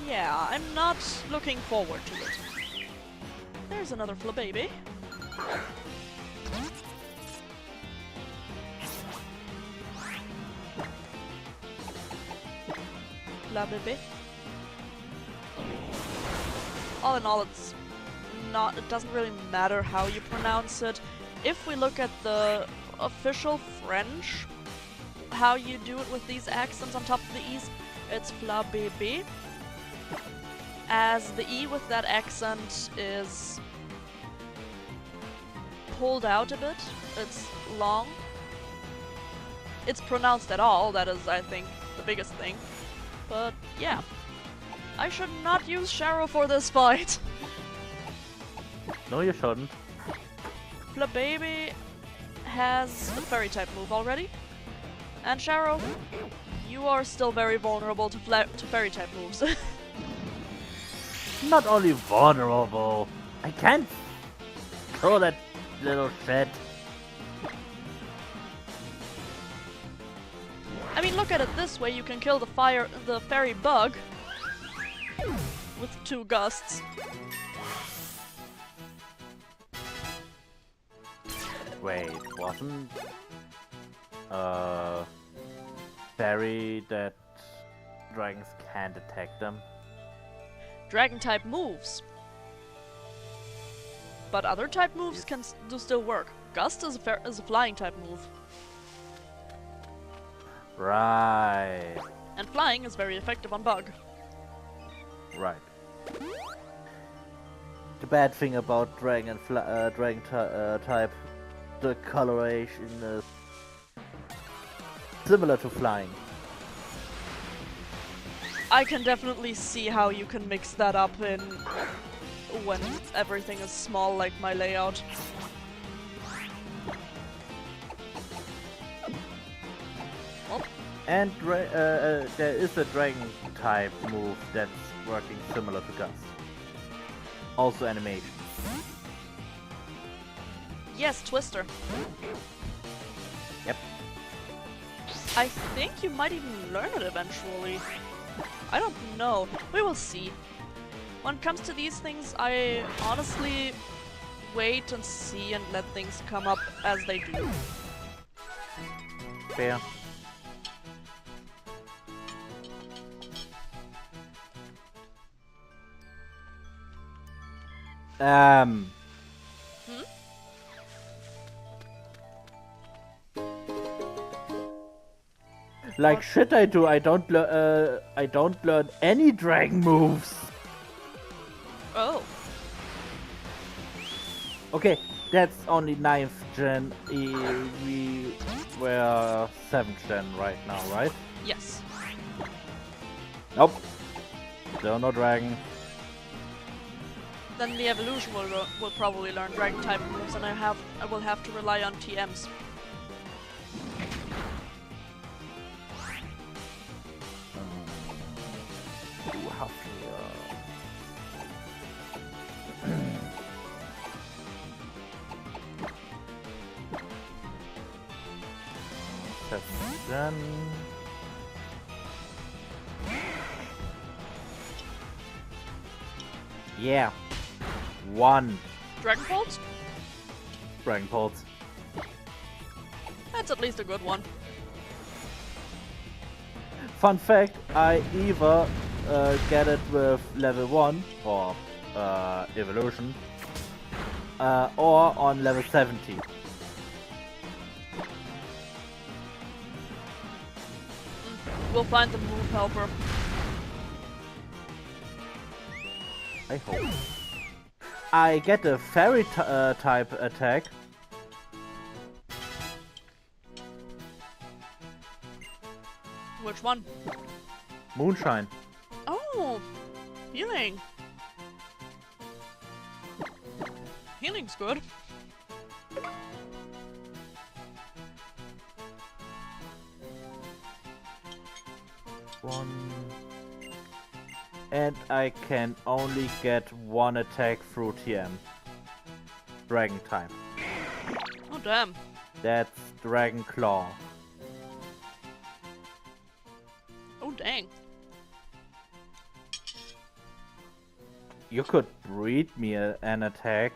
yeah, I'm not looking forward to it. There's another Flababy. Flababy. All in all, it doesn't really matter how you pronounce it. If we look at the official French, how you do it with these accents on top of the E's, it's Flababy. As the E with that accent is pulled out a bit, it's long. It's pronounced at all, that is, I think, the biggest thing. But yeah, I should not use Sharo for this fight. No, you shouldn't. Flababy has a fairy type move already, and Sharo, you are still very vulnerable to fairy type moves. Not only vulnerable, I can't throw that little shit. I mean, look at it this way: you can kill the fairy bug with 2 gusts. Wait, wasn't fairy that dragons can't attack them? Dragon type moves, but other type moves can do still work. Gust is a flying type move, Right. and flying is very effective on bug. Right. The bad thing about dragon type, the coloration is similar to flying. I can definitely see how you can mix that up in when everything is small like my layout. Oh. And there is a dragon type move that's working similar to Gust. Also animation. Yes, Twister. Yep. I think you might even learn it eventually. I don't know. We will see. When it comes to these things, I honestly wait and see and let things come up as they do. Fair. Like shit I do, I don't learn any dragon moves. Oh. Okay, that's only 9th gen. We were 7th gen right now, right? Yes. Nope. Still no dragon. Then the evolution will probably learn dragon type moves, and I will have to rely on TMs. Kafir. Then yeah, 1 Dragon Pulse? Dragon Pulse. That's at least a good one. Fun fact, I either get it with level 1 or evolution or on level 70. We'll find the move helper. I hope. I get a fairy type attack. Which one? Moonshine. Oh! Healing. Healing's good. And I can only get 1 attack through TM. Dragon type. Oh damn. That's Dragon Claw. Oh dang. You could breed me an attack.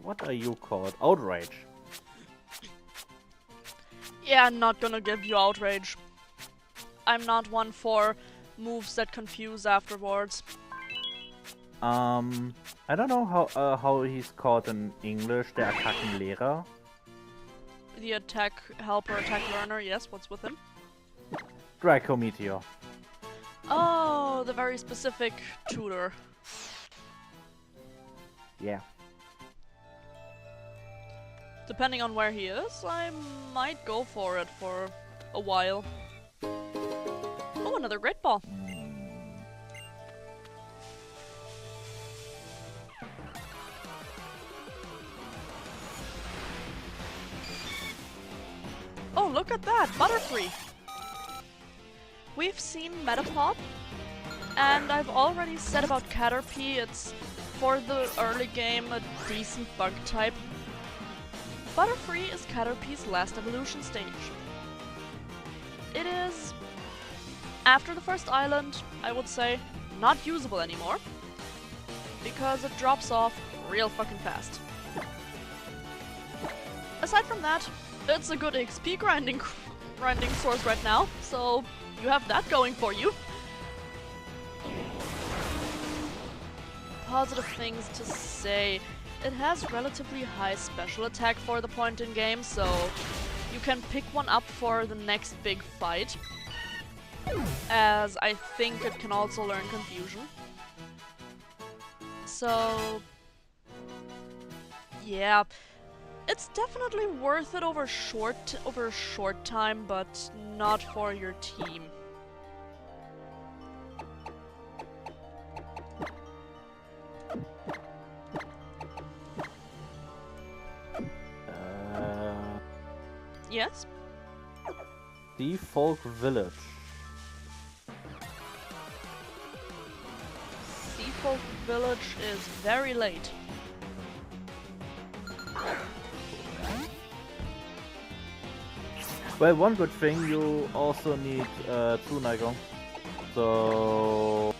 What are you called? Outrage. Yeah, I'm not gonna give you outrage. I'm not one for moves that confuse afterwards. I don't know how he's called in English. Der Attackenlehrer. The attack helper, attack learner, yes, what's with him? Draco Meteor. Oh, the very specific tutor. Yeah. Depending on where he is, I might go for it for a while. Oh, another great ball. Oh, look at that! Butterfree! We've seen Metapod, and I've already said about Caterpie, it's for the early game a decent bug type. Butterfree is Caterpie's last evolution stage. It is, after the first island, I would say, not usable anymore, because it drops off real fucking fast. Aside from that, it's a good XP grinding source right now, so you have that going for you. Positive things to say. It has relatively high special attack for the point in game, so you can pick one up for the next big fight. As I think it can also learn confusion. So yeah, it's definitely worth it over a short time, but not for your team. Yes? The Folk Village. Seafolk Village is very late. Well, one good thing, you also need Tsunagon. So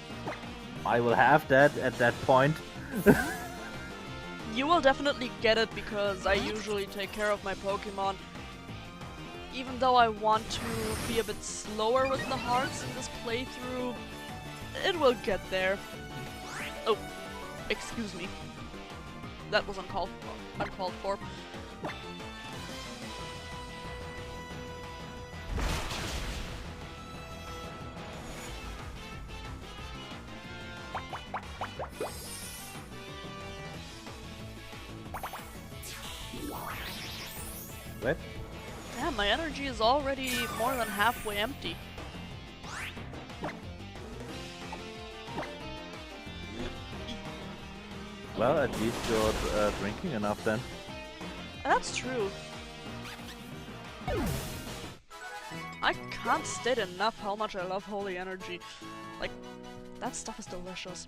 I will have that at that point. You will definitely get it because I usually take care of my Pokemon. Even though I want to be a bit slower with the hearts in this playthrough, it will get there. Oh, excuse me. That was uncalled for. What? Yeah, my energy is already more than halfway empty. Well, at least you're drinking enough then. That's true. I can't state enough how much I love holy energy. Like, that stuff is delicious.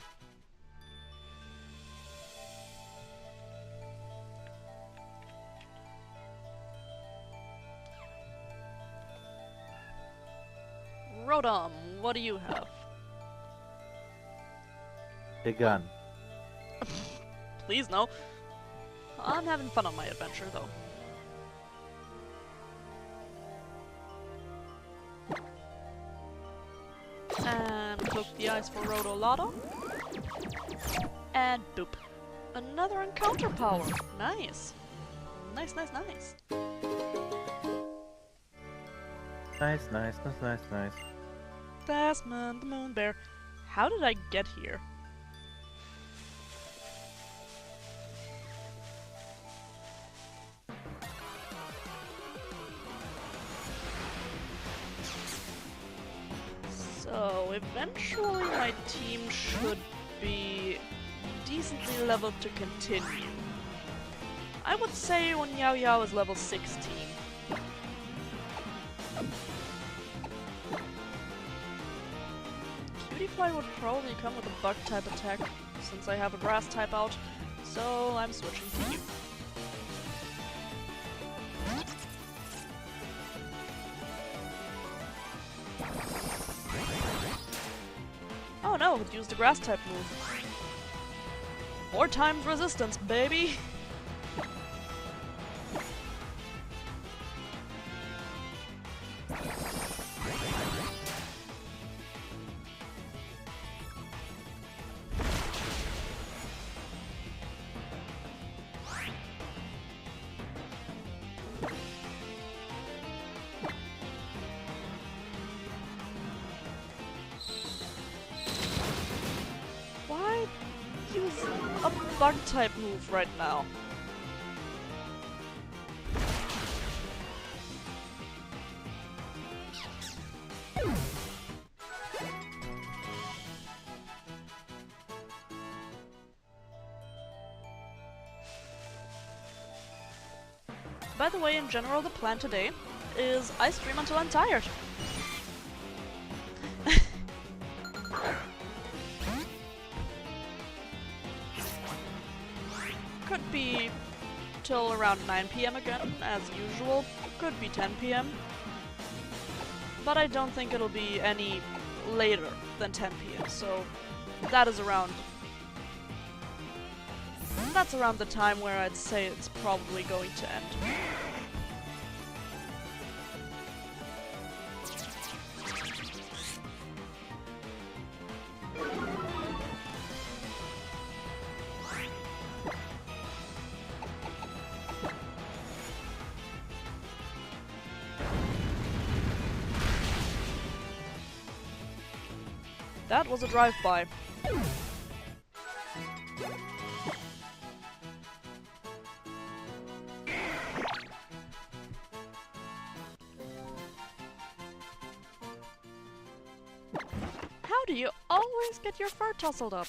Rodom, what do you have? The gun. Please no. I'm having fun on my adventure though. And cloak the ice for Rodolado. And boop. Another encounter power. Nice. Nice, nice, nice. Nice, nice, nice, nice, nice. Bassman, the moon bear. How did I get here? So, eventually my team should be decently leveled to continue. I would say when Yao Yao is level 16. Cutie would probably come with a bug type attack, since I have a grass type out, so I'm switching to you. Oh no, it used a grass type move. 4 times resistance, baby! Why use a bug type move right now? By the way, in general, the plan today is I stream until I'm tired. Could be till around 9 PM again, as usual. Could be 10 PM. But I don't think it'll be any later than 10 PM, so that is around... That's around the time where I'd say it's probably going to end. That was a drive-by. How do you always get your fur tousled up?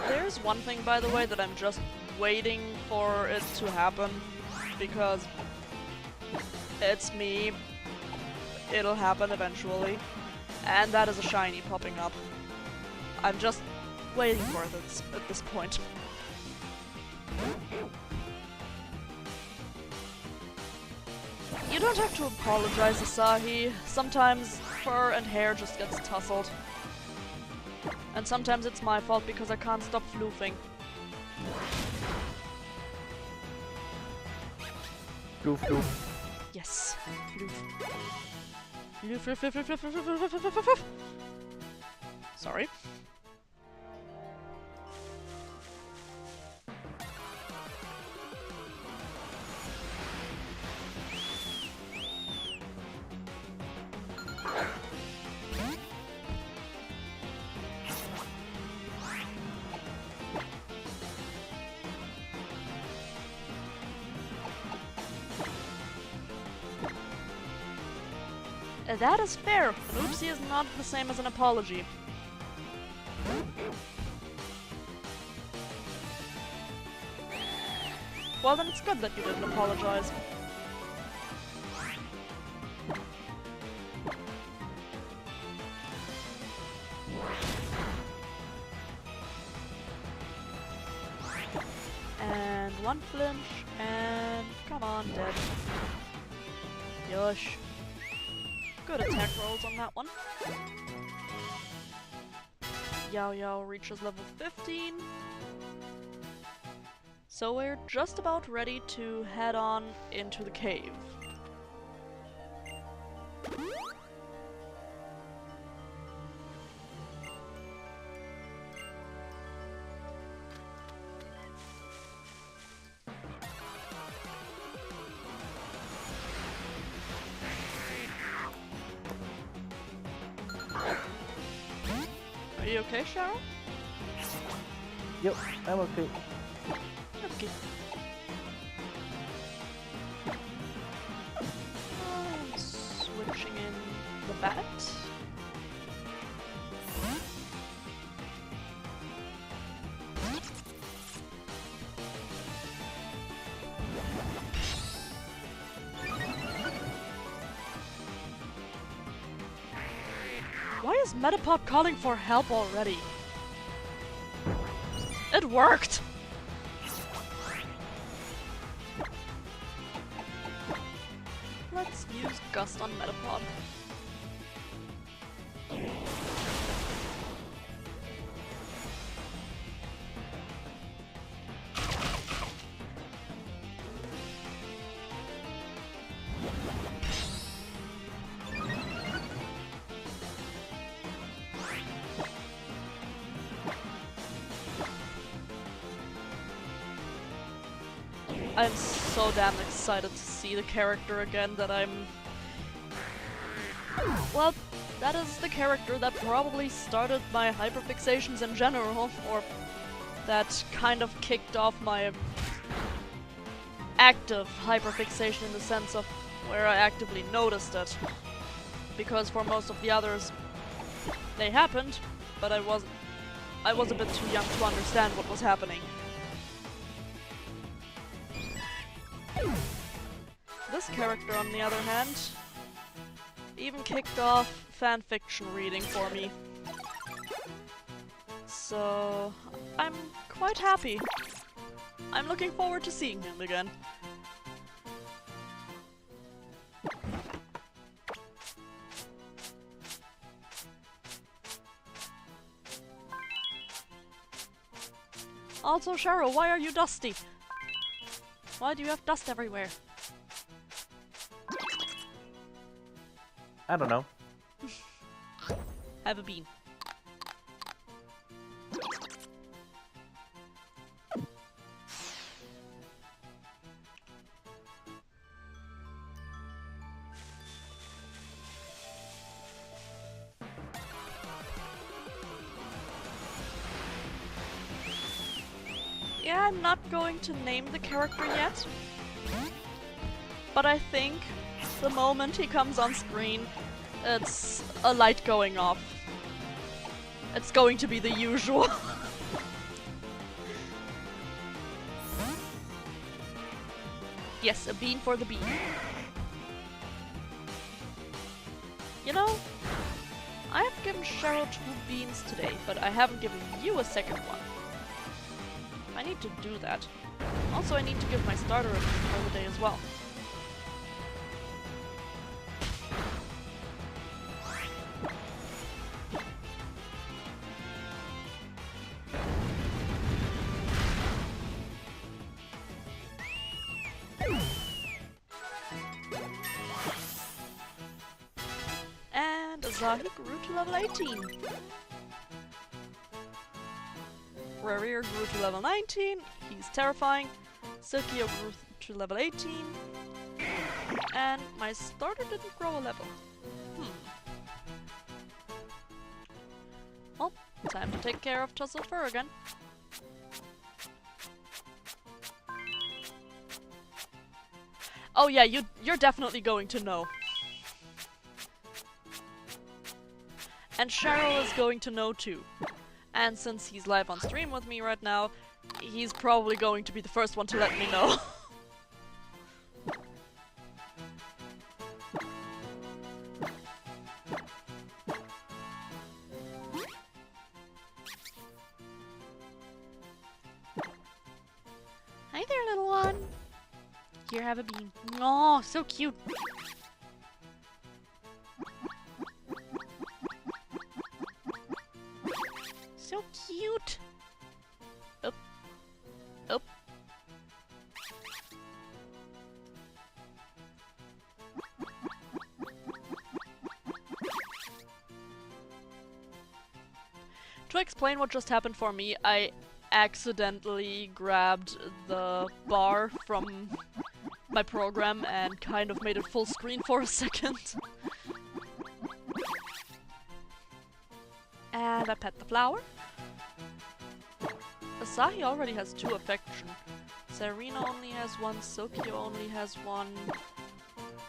There's one thing, by the way, that I'm just waiting for it to happen, because it's me. It'll happen eventually, and that is a shiny popping up. I'm just waiting for it at this point. You don't have to apologize, Asahi. Sometimes fur and hair just gets tousled. And sometimes it's my fault because I can't stop floofing. Floof, floof. Yes. Floof. Floof, floof, floof, floof, floof, floof, floof, floof, floof, floof. Sorry. That is fair. An oopsie is not the same as an apology. Well, then it's good that you didn't apologize. And one flinch, and come on, dead. Yosh. Good attack rolls on that one. Yao Yao reaches level 15. So we're just about ready to head on into the cave. Are you okay, Cheryl? Yep, I'm okay. Okay. I'm switching in the bat. Why is Metapod calling for help already? It worked! Let's use Gust on Metapod. I'm so damn excited to see the character again that I'm... Well, that is the character that probably started my hyperfixations in general, or that kind of kicked off my active hyperfixation in the sense of where I actively noticed it. Because for most of the others, they happened, but I was a bit too young to understand what was happening. This character, on the other hand, even kicked off fanfiction reading for me. So, I'm quite happy. I'm looking forward to seeing him again. Also, Cheryl, why are you dusty? Why do you have dust everywhere? I don't know. Have a bean. Yeah, I'm not going to name the character yet. But I think the moment he comes on screen, it's a light going off. It's going to be the usual. Yes, a bean for the bean. You know, I have given Cheryl 2 beans today, but I haven't given you a second one. I need to do that. Also, I need to give my starter a bean for the day as well. And Azahi grew to level 18. Rarier grew to level 19, he's terrifying. Silkio grew to level 18. And my starter didn't grow a level. Well, time to take care of Tussle Fur again. Oh yeah, you're definitely going to know. And Cheryl is going to know too. And since he's live on stream with me right now, he's probably going to be the first one to let me know. Hi there, little one. Here, have a bean. Oh, so cute. So cute. Up. Up. To explain what just happened for me, I accidentally grabbed the bar from my program and kind of made it full screen for a second. And I pet the flower. Asahi already has 2 affection. Serena only has 1, Sokyo only has 1,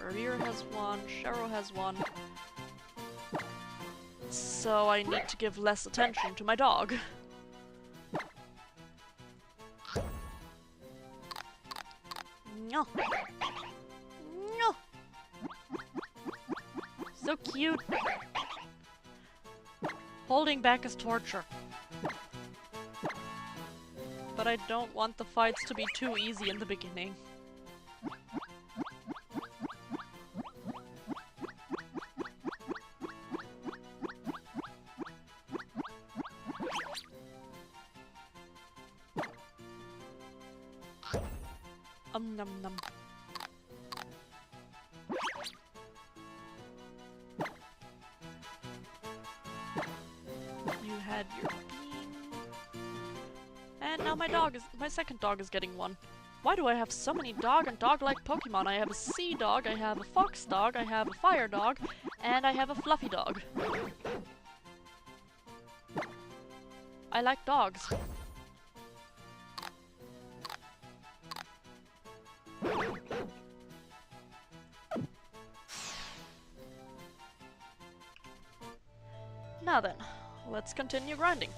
Revere has 1, Cheryl has 1. So I need to give less attention to my dog. No. No. So cute. Holding back is torture. But I don't want the fights to be too easy in the beginning. Nom nom. You had your bean. And now my second dog is getting one. Why do I have so many dog and dog-like Pokemon? I have a sea dog, I have a fox dog, I have a fire dog, and I have a fluffy dog. I like dogs. Now then, let's continue grinding.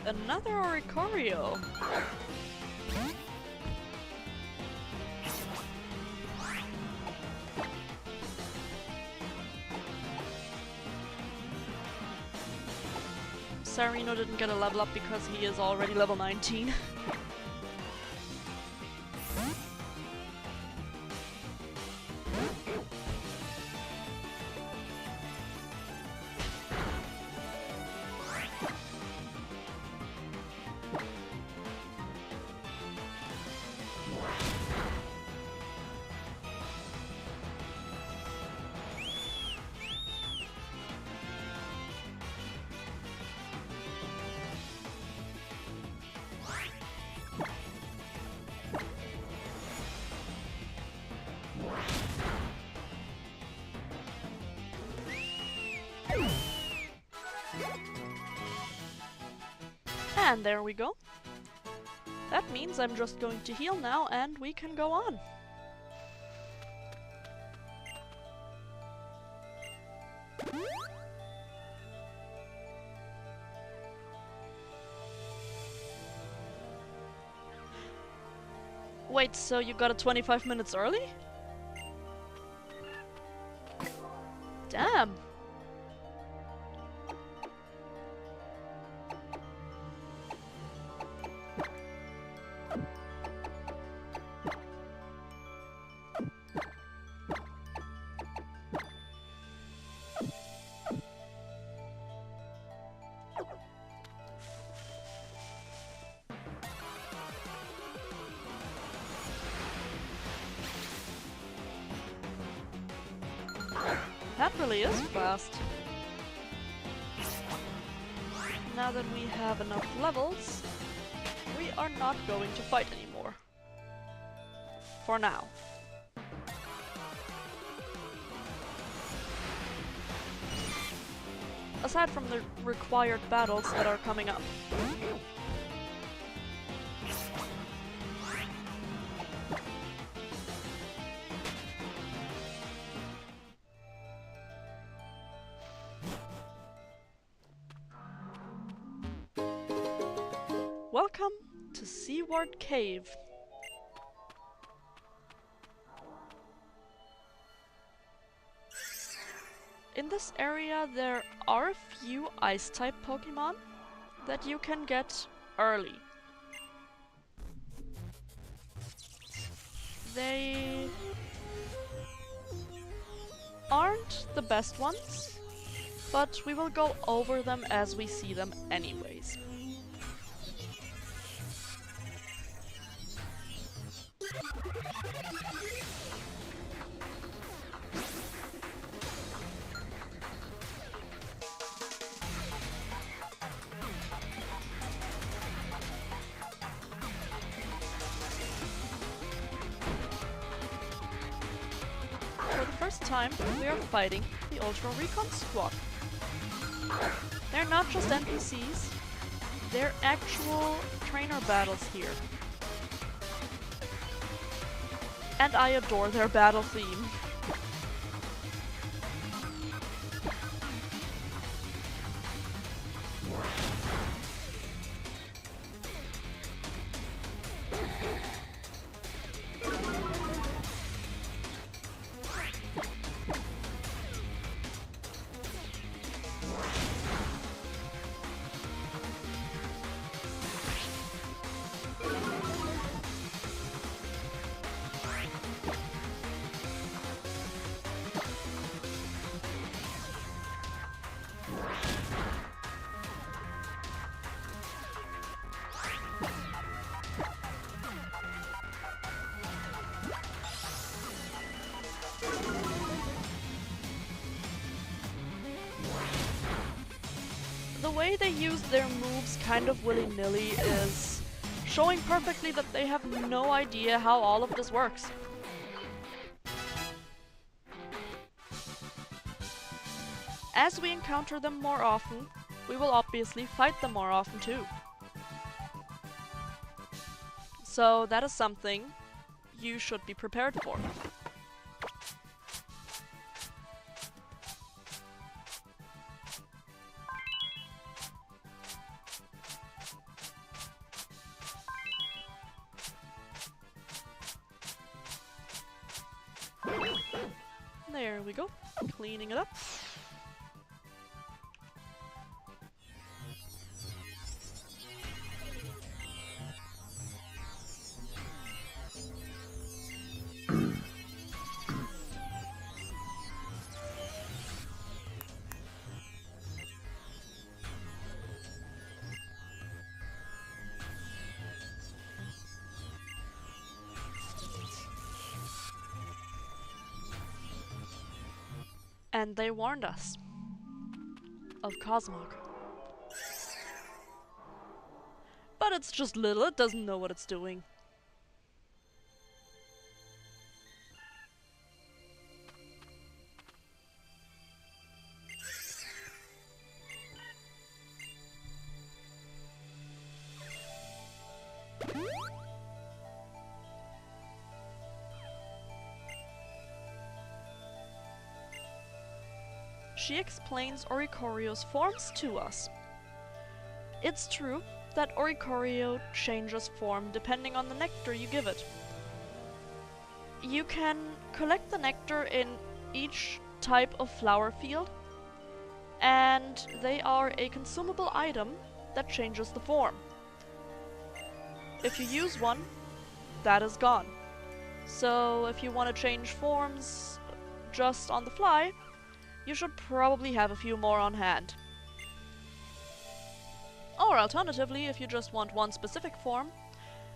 Another Oricorio. Sarino didn't get a level up because he is already level 19. And there we go. That means I'm just going to heal now and we can go on. Wait, so you got it 25 minutes early? Damn. That really is fast. Now that we have enough levels, we are not going to fight anymore. For now. Aside from the required battles that are coming up. welcome to Seaward Cave. In this area there are a few Ice-type Pokemon that you can get early. They aren't the best ones, but we will go over them as we see them anyways. For the first time, we are fighting the Ultra Recon Squad. They're not just NPCs, they're actual trainer battles here. And I adore their battle theme. The way they use their moves kind of willy-nilly is showing perfectly that they have no idea how all of this works. As we encounter them more often, we will obviously fight them more often too. So that is something you should be prepared for. There we go, cleaning it up. And they warned us of Cosmog. But it's just little, it doesn't know what it's doing. She explains Oricorio's forms to us. It's true that Oricorio changes form depending on the nectar you give it. You can collect the nectar in each type of flower field, and they are a consumable item that changes the form. If you use one, that is gone. So if you want to change forms just on the fly, you should probably have a few more on hand. Or alternatively, if you just want one specific form,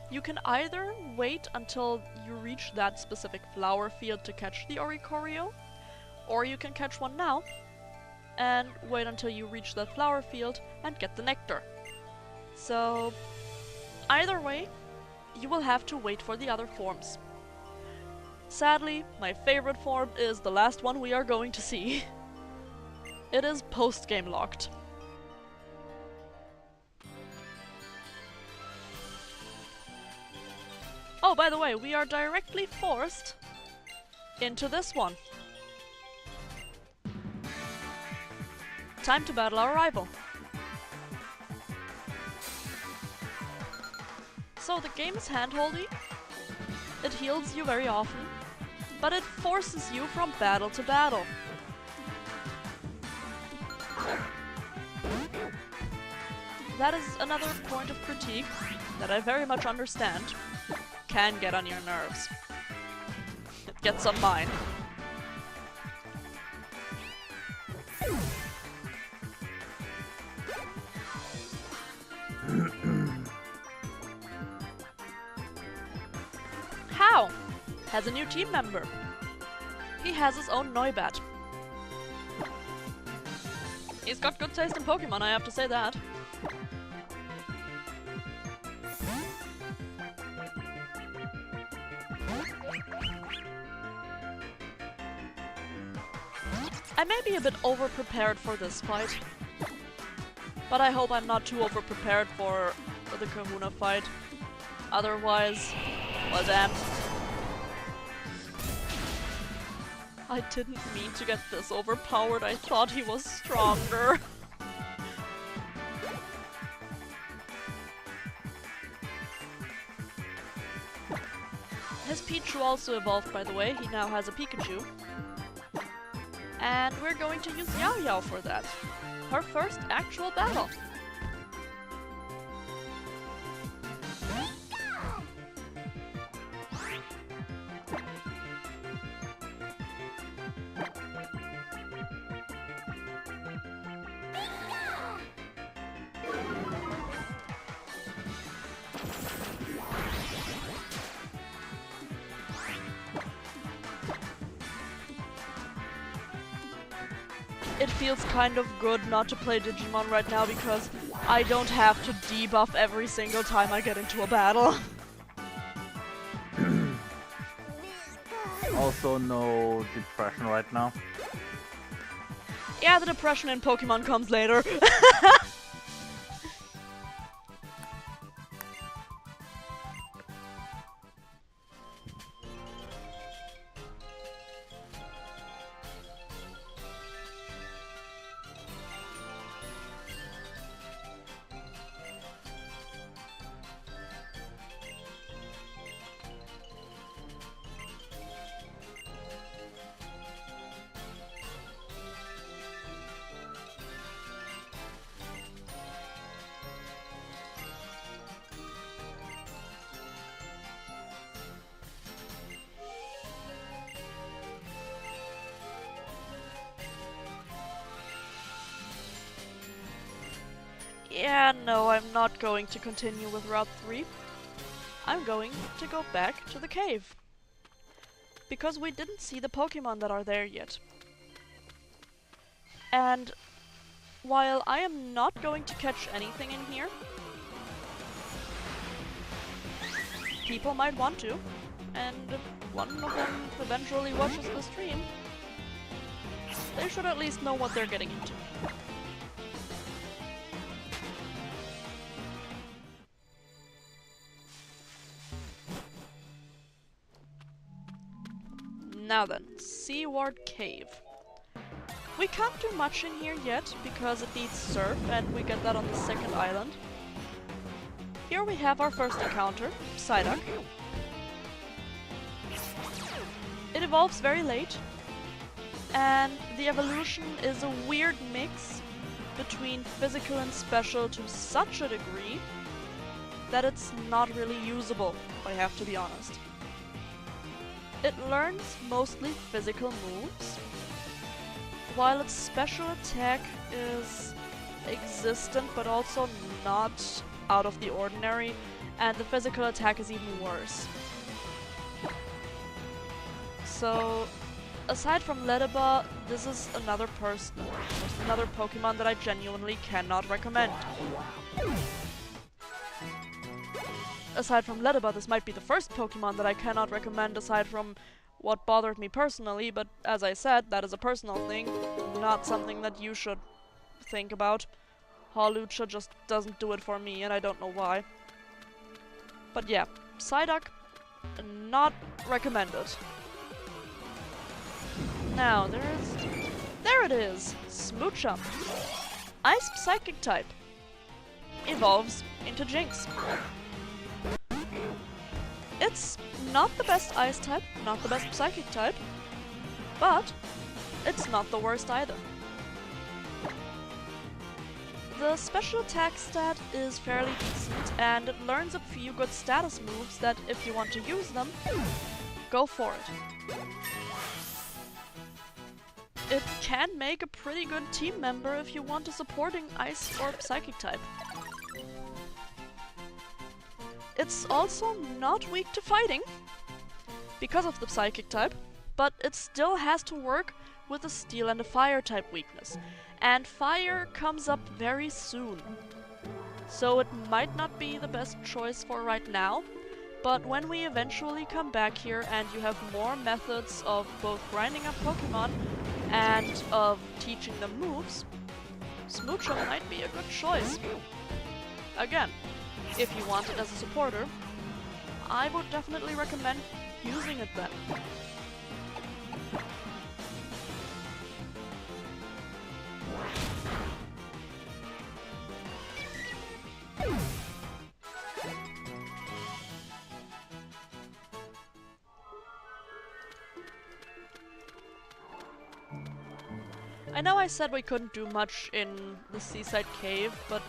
you can either wait until you reach that specific flower field to catch the Oricorio, or you can catch one now and wait until you reach that flower field and get the nectar. So, either way, you will have to wait for the other forms. Sadly, my favorite form is the last one we are going to see. It is post-game locked. Oh, by the way, we are directly forced into this one. Time to battle our rival. So the game is handholdy, it heals you very often, but it forces you from battle to battle. That is another point of critique that I very much understand. Can get on your nerves. It gets on mine. How? Has a new team member. He has his own Noibat. He's got good taste in Pokemon, I have to say that. I may be a bit over-prepared for this fight, but I hope I'm not too over-prepared for the Kahuna fight. Otherwise, well damn. I didn't mean to get this overpowered, I thought he was stronger. His Pichu also evolved, by the way. He now has a Pikachu. And we're going to use Yao Yao for that. Her first actual battle. It feels kind of good not to play Digimon right now because I don't have to debuff every single time I get into a battle. Also no depression right now. Yeah, the depression in Pokemon comes later. Yeah, no, I'm not going to continue with Route 3. I'm going to go back to the cave. Because we didn't see the Pokemon that are there yet. And while I am not going to catch anything in here, people might want to. And if one of them eventually watches the stream, they should at least know what they're getting into. Now then, Seaward Cave. We can't do much in here yet, because it needs surf, and we get that on the second island. Here we have our first encounter, Psyduck. It evolves very late, and the evolution is a weird mix between physical and special to such a degree that it's not really usable, I have to be honest. It learns mostly physical moves, while its special attack is existent but also not out of the ordinary, and the physical attack is even worse. So, aside from Ledeba, this is another Pokemon that I genuinely cannot recommend. Aside from Ledeba, this might be the first Pokemon that I cannot recommend aside from what bothered me personally, but as I said, that is a personal thing, not something that you should think about. Hawlucha just doesn't do it for me, and I don't know why. But yeah, Psyduck, not recommended. Now, there it is, Smoochum. Ice Psychic type. Evolves into Jinx. It's not the best ice type, not the best psychic type, but it's not the worst either. The special attack stat is fairly decent, and it learns a few good status moves that, if you want to use them, go for it. It can make a pretty good team member if you want a supporting ice or psychic type. It's also not weak to fighting, because of the psychic type, but it still has to work with a steel and a fire type weakness. And fire comes up very soon. So it might not be the best choice for right now, but when we eventually come back here and you have more methods of both grinding up Pokemon and of teaching them moves, Smoochum might be a good choice. Again, if you want it as a supporter, I would definitely recommend using it then. I know I said we couldn't do much in the seaside cave, but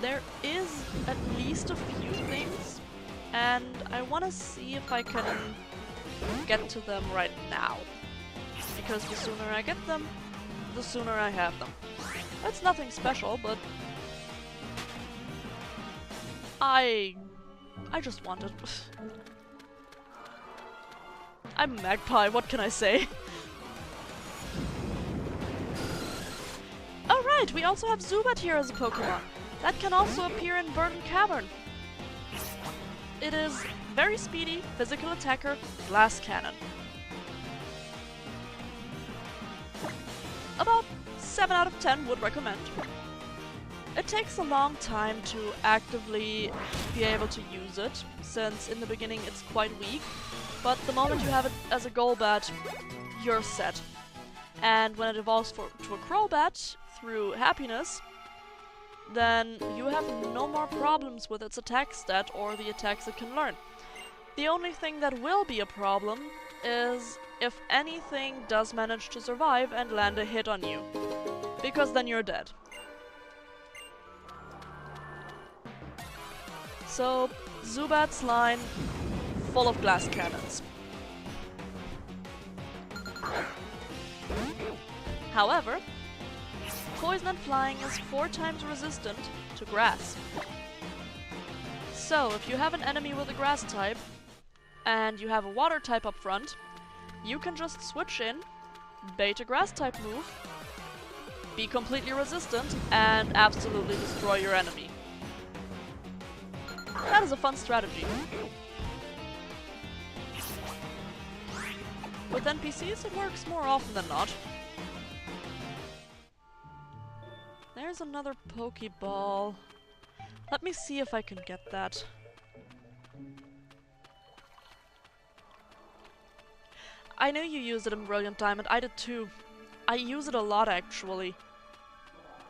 there is at least a few things, and I want to see if I can get to them right now. Because the sooner I get them, the sooner I have them. That's nothing special, but I just want it. I'm a magpie, what can I say? Alright, we also have Zubat here as a Pokemon. That can also appear in Verdant Cavern. It is very speedy, physical attacker, glass cannon. About 7 out of 10 would recommend. It takes a long time to actively be able to use it, since in the beginning it's quite weak, but the moment you have it as a Golbat, you're set. And when it evolves to a Crobat through happiness, then you have no more problems with its attack stat or the attacks it can learn. The only thing that will be a problem is if anything does manage to survive and land a hit on you, because then you're dead. So, Zubat's line, full of glass cannons. However, poison and flying is 4 times resistant to grass. So, if you have an enemy with a grass type, and you have a water type up front, you can just switch in, bait a grass type move, be completely resistant, and absolutely destroy your enemy. That is a fun strategy. With NPCs it works more often than not. There's another Pokeball. Let me see if I can get that. I know you use it in Brilliant Diamond, I did too. I use it a lot actually.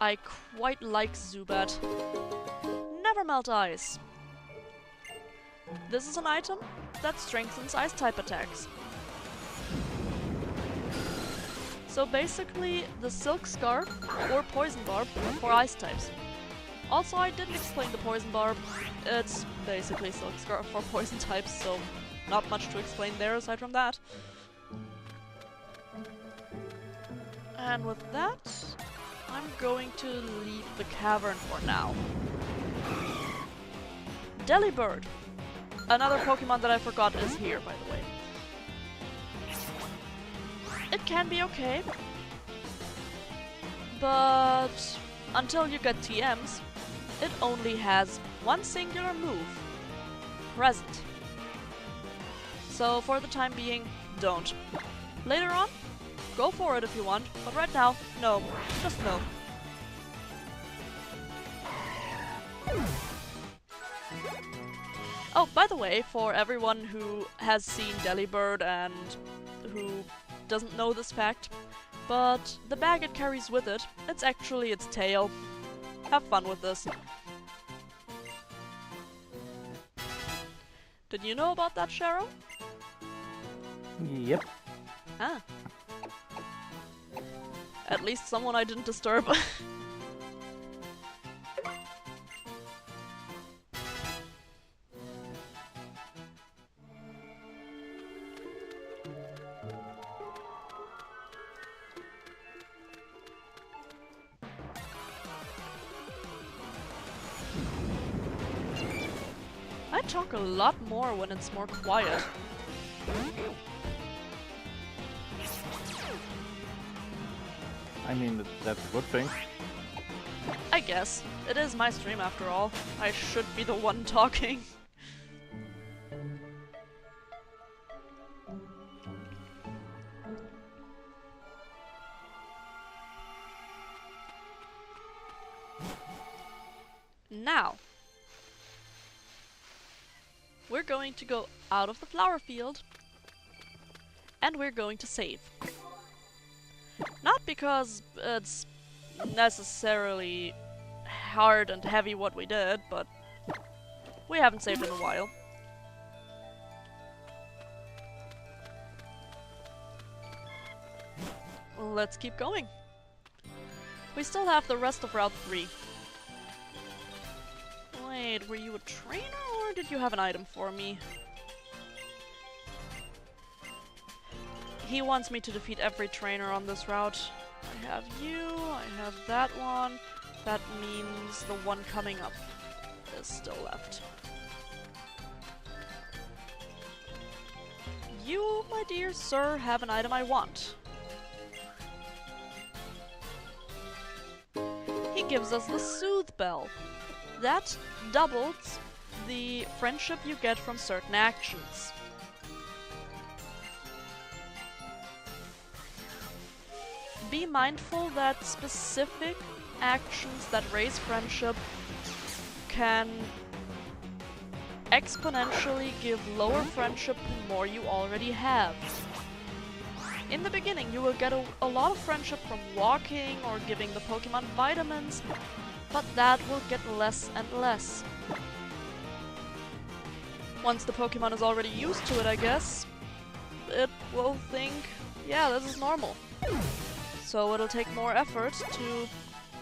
I quite like Zubat. Never melt ice. This is an item that strengthens ice type attacks. So basically the Silk Scarf or Poison Barb for ice types. Also, I didn't explain the Poison Barb. It's basically Silk Scarf for poison types, so not much to explain there aside from that. And with that, I'm going to leave the cavern for now. Delibird! Another Pokemon that I forgot is here, by the way. It can be okay, but until you get TMs, it only has one singular move, Present. So for the time being, don't. Later on, go for it if you want, but right now, no. Just no. Oh, by the way, for everyone who has seen Delibird and who doesn't know this fact, but the bag it carries with it, it's actually its tail. Have fun with this. Did you know about that, Cheryl? Yep. Ah. At least someone I didn't disturb. I talk a lot more when it's more quiet. I mean, that's a good thing. I guess. It is my stream after all. I should be the one talking. Now, we're going to go out of the flower field and we're going to save. Not because it's necessarily hard and heavy what we did, but we haven't saved in a while. Let's keep going. We still have the rest of Route 3. Wait, were you a trainer or did you have an item for me? He wants me to defeat every trainer on this route. I have you, I have that one. That means the one coming up is still left. You, my dear sir, have an item I want. He gives us the Soothe Bell. That doubles the friendship you get from certain actions. Be mindful that specific actions that raise friendship can exponentially give lower friendship the more you already have. In the beginning, you will get a lot of friendship from walking or giving the Pokemon vitamins, but that will get less and less. Once the Pokemon is already used to it, I guess, it will think, yeah, this is normal. So it'll take more effort to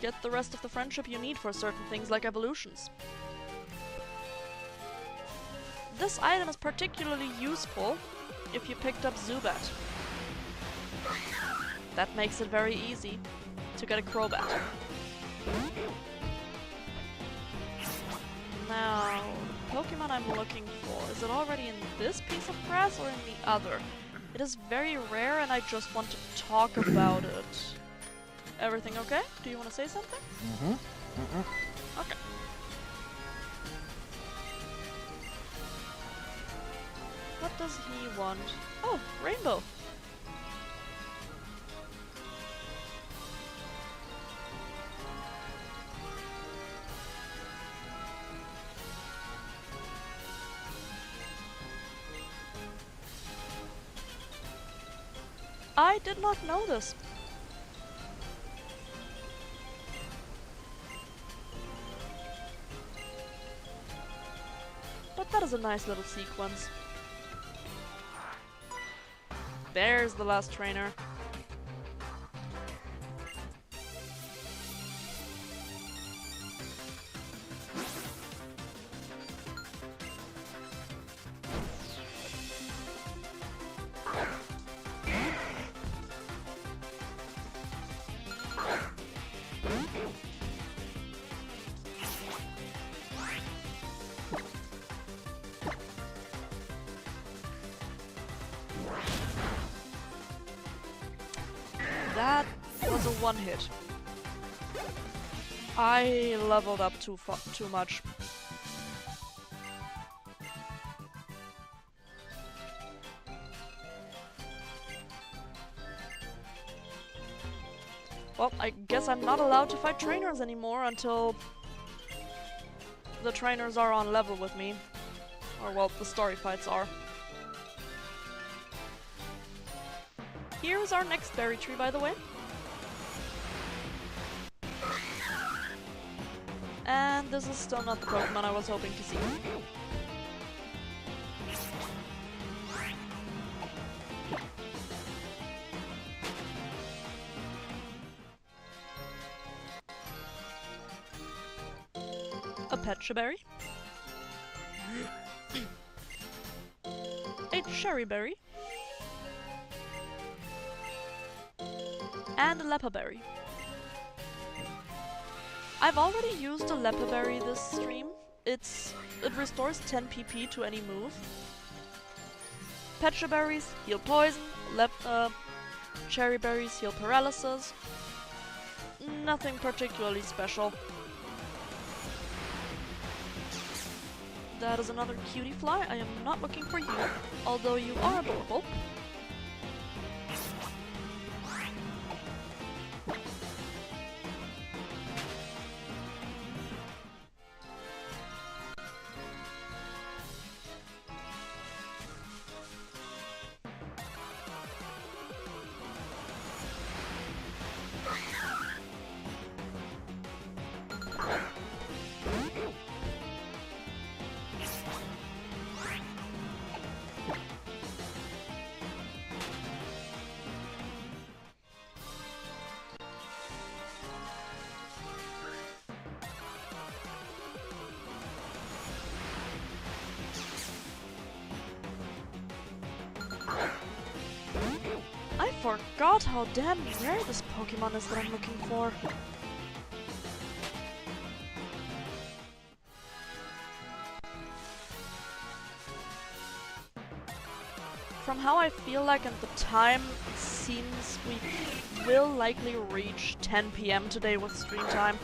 get the rest of the friendship you need for certain things like evolutions. This item is particularly useful if you picked up Zubat. That makes it very easy to get a Crobat. Now, the Pokemon I'm looking for, is it already in this piece of grass or in the other? It is very rare and I just want to talk about it. Everything okay? Do you want to say something? Okay. What does he want? Oh, Rainbow! I did not know this. But that is a nice little sequence. There's the last trainer. That was a one hit. I leveled up too much. Well, I guess I'm not allowed to fight trainers anymore until the trainers are on level with me. Or, well, the story fights are. Here's our next berry tree, by the way. And this is still not the Pokemon I was hoping to see. Pecha Berry, a Cherry Berry, and a Leppa Berry. I've already used a Leppa Berry this stream. It restores 10 PP to any move. Pecha Berries heal poison, Cherry Berries heal paralysis. Nothing particularly special. That is another cutie fly. I am not looking for you, although you are adorable. I forgot how damn rare this Pokemon is that I'm looking for. From how I feel like and the time, it seems we will likely reach 10 PM today with stream time.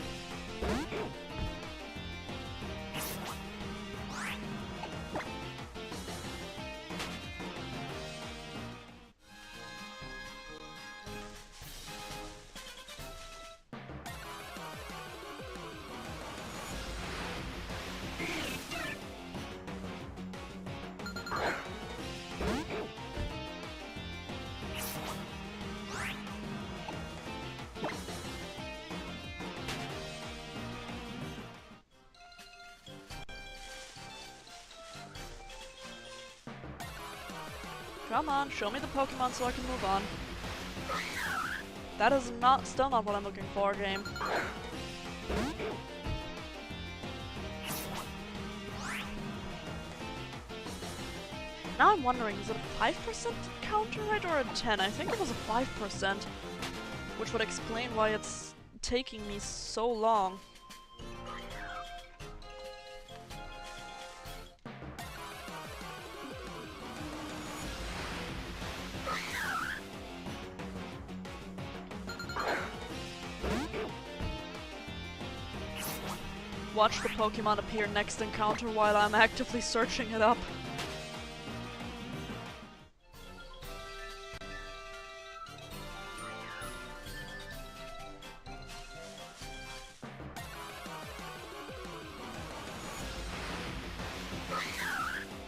Come on, show me the Pokemon so I can move on. That is still not what I'm looking for, game. Now I'm wondering, is it a 5% counter rate or a 10? I think it was a 5%, which would explain why it's taking me so long. Watch the Pokemon appear next encounter while I'm actively searching it up.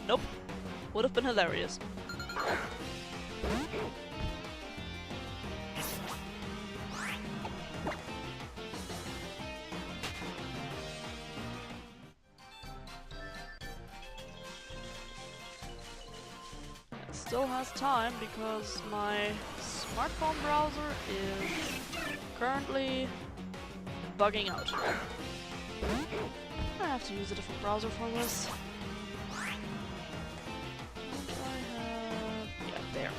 Nope. Would have been hilarious. Still has time because my smartphone browser is currently bugging out. I have to use a different browser for this. What do I have? Yeah, there.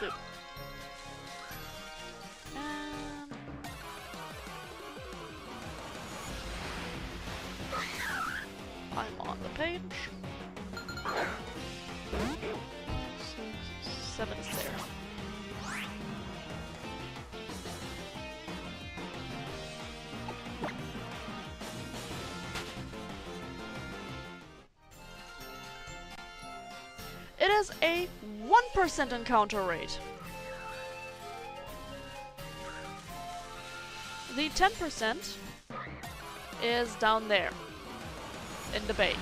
Good. I'm on the page. 5, 6, 7 is there. It is a 1% encounter rate. The 10% is down there in the bay.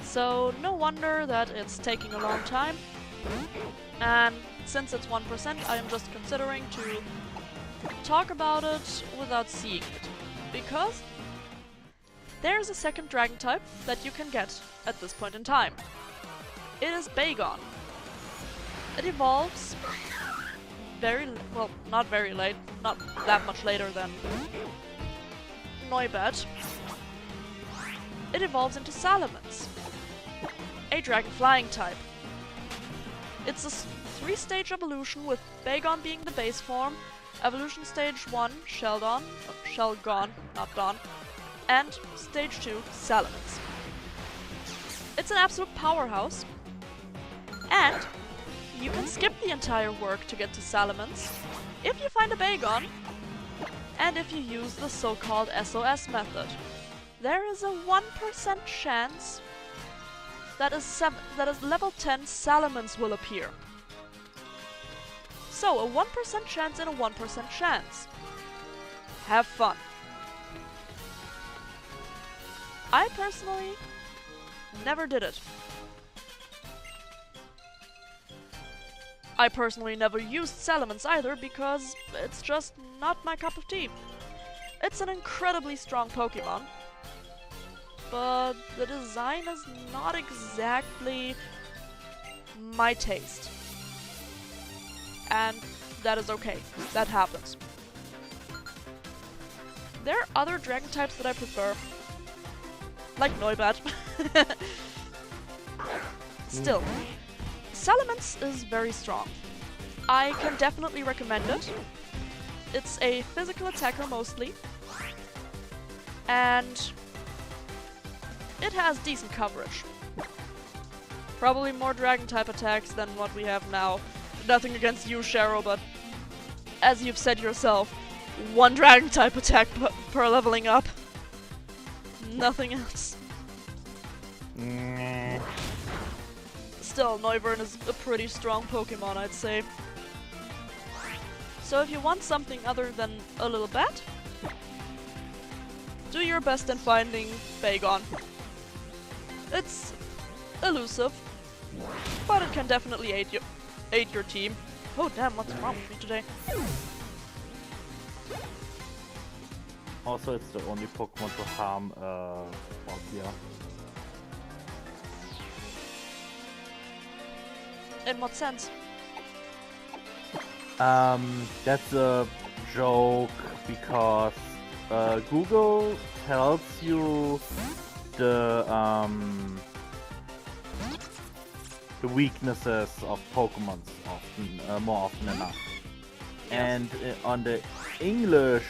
So no wonder that it's taking a long time. And since it's 1%, I am just considering to talk about it without seeing it. Because There's a second dragon type that you can get at this point in time. It is Bagon. It evolves well, not very late, not that much later than Noibat. It evolves into Salamence, a dragon flying type. It's a 3-stage evolution with Bagon being the base form, evolution stage 1, Shelgon, not Dawn, and stage 2, Salamence. It's an absolute powerhouse, and you can skip the entire work to get to Salamence if you find a Bagon, and if you use the so-called SOS method. There is a 1% chance that is level 10 Salamence will appear. So, a 1% chance and a 1% chance. Have fun. I personally never did it. I personally never used Salamence either because it's just not my cup of tea. It's an incredibly strong Pokemon, but the design is not exactly my taste. And that is okay. That happens. There are other dragon types that I prefer, like Noibat. Still, Salamence is very strong. I can definitely recommend it. It's a physical attacker mostly, and it has decent coverage. Probably more dragon type attacks than what we have now. Nothing against you, Sharo, but as you've said yourself, one dragon type attack per leveling up. Nothing else. Still, Noivern is a pretty strong Pokemon, I'd say. So if you want something other than a little bat, do your best in finding Bagon. It's elusive, but it can definitely aid your team. Oh damn, what's wrong with me today? Also, it's the only Pokemon to harm Palkia. In what sense? That's a joke because Google tells you the weaknesses of Pokemon often, more often enough. Yes. And on the English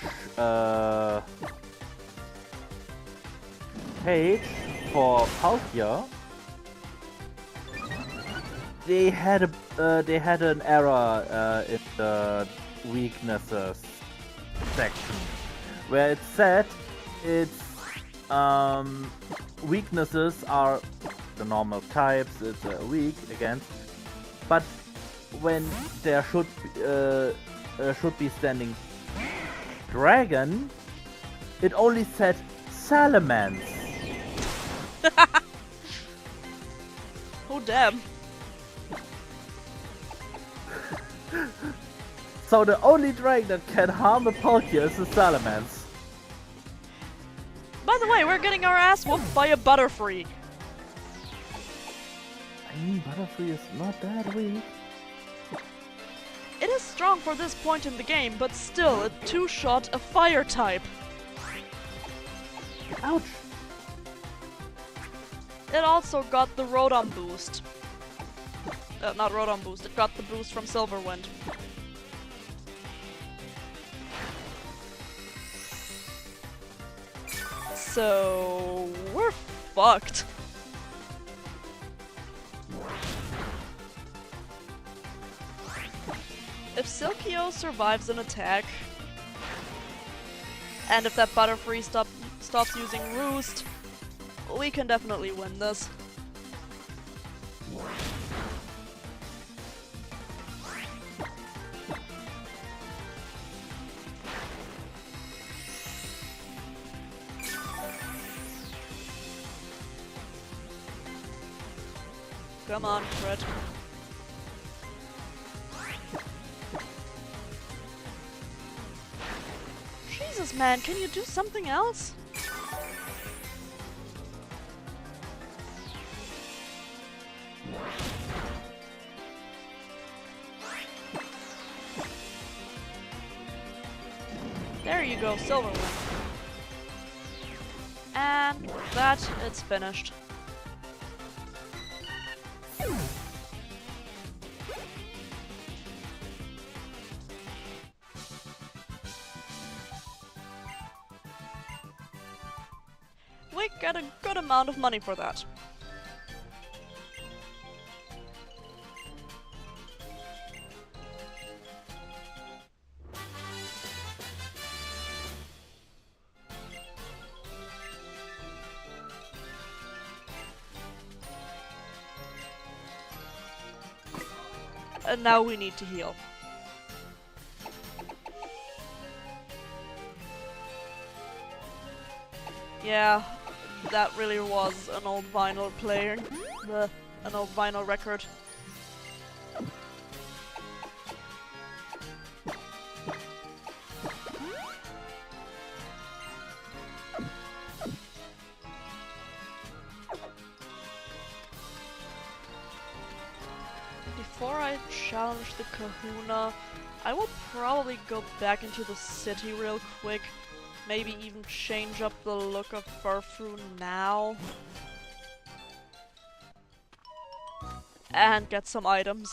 page for Palkia, they had an error in the weaknesses section where it said its weaknesses are the normal types it's weak against, but when there should be standing dragon, it only said Salamence. Oh damn. So the only dragon that can harm a Palkia is the Salamence. By the way, we're getting our ass whooped by a Butterfree. I mean, Butterfree is not that weak. It is strong for this point in the game, but still, a 2-shot, a fire type. Ouch! It also got the Rotom boost. Not Rotom boost, it got the boost from Silverwind. So, we're fucked. If Silkio survives an attack, and if that Butterfree stops using Roost, we can definitely win this. Come on, Fred. Jesus, man, can you do something else? There you go, silver one. And with that, it's finished. We get a good amount of money for that. And now we need to heal. Yeah, that really was an old vinyl player. An old vinyl record. Before I challenge the Kahuna, I will probably go back into the city real quick. Maybe even change up the look of Furfrou now. And get some items.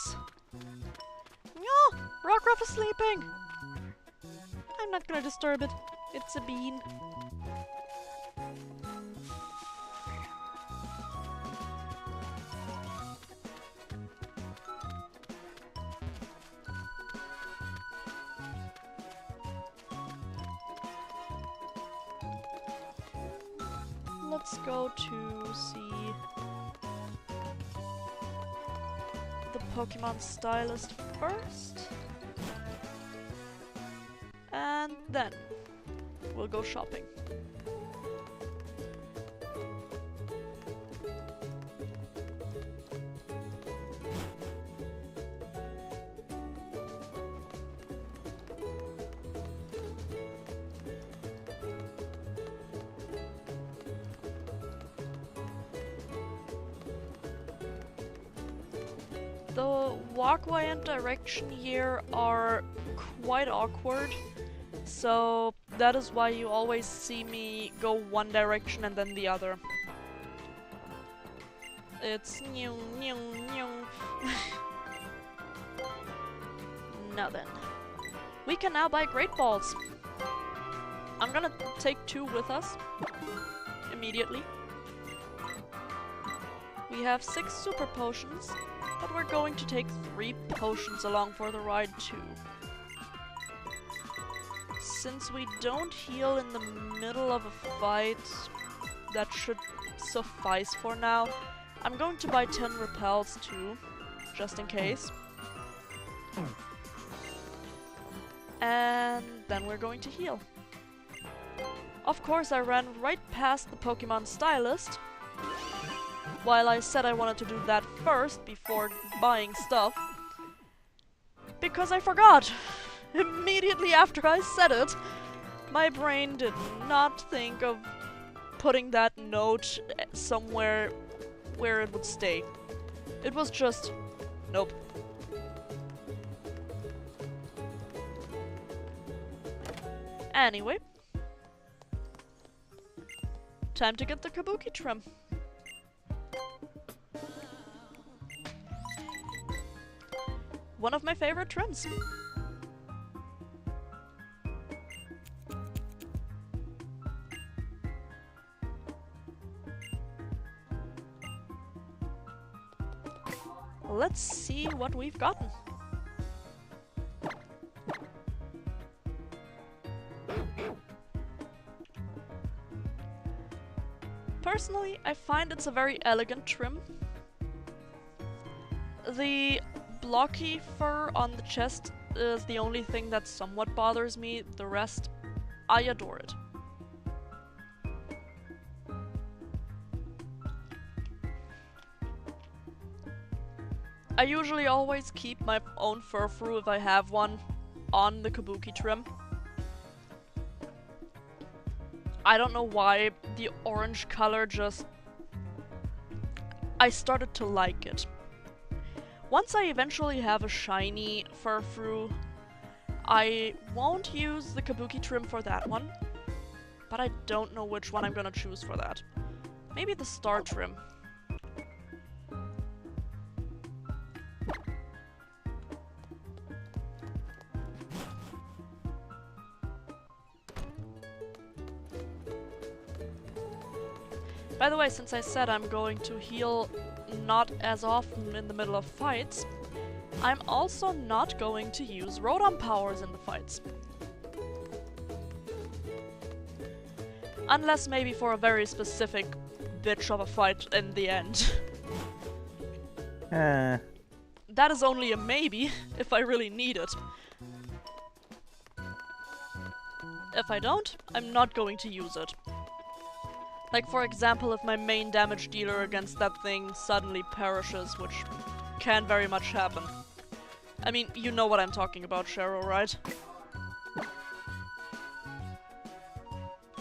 No! Rockruff is sleeping! I'm not gonna disturb it. It's a bean. Let's go to see the Pokemon Stylist first. And then we'll go shopping. The walkway and direction here are quite awkward, so that is why you always see me go one direction and then the other. It's new. Now then. We can now buy Great Balls. I'm gonna take 2 with us. Immediately. We have 6 Super Potions. But we're going to take 3 potions along for the ride too. Since we don't heal in the middle of a fight, that should suffice for now. I'm going to buy 10 repels too, just in case. And then we're going to heal. Of course, I ran right past the Pokemon Stylist. While I said I wanted to do that first before buying stuff. Because I forgot! Immediately after I said it, my brain did not think of putting that note somewhere where it would stay. It was just... nope. Anyway. Time to get the Kabuki trim. One of my favorite trims. Let's see what we've gotten. Personally, I find it's a very elegant trim. The blocky fur on the chest is the only thing that somewhat bothers me. The rest, I adore it. I usually always keep my own Furfrou if I have one on the Kabuki trim. I don't know why the orange color just... I started to like it. Once I eventually have a shiny Furfrou, I won't use the Kabuki trim for that one, but I don't know which one I'm gonna choose for that. Maybe the star trim. By the way, since I said I'm going to heal not as often in the middle of fights, I'm also not going to use Rotom powers in the fights. Unless maybe for a very specific bitch of a fight in the end. That is only a maybe, if I really need it. If I don't, I'm not going to use it. Like, for example, if my main damage dealer against that thing suddenly perishes, which can very much happen. I mean, you know what I'm talking about, Cheryl, right?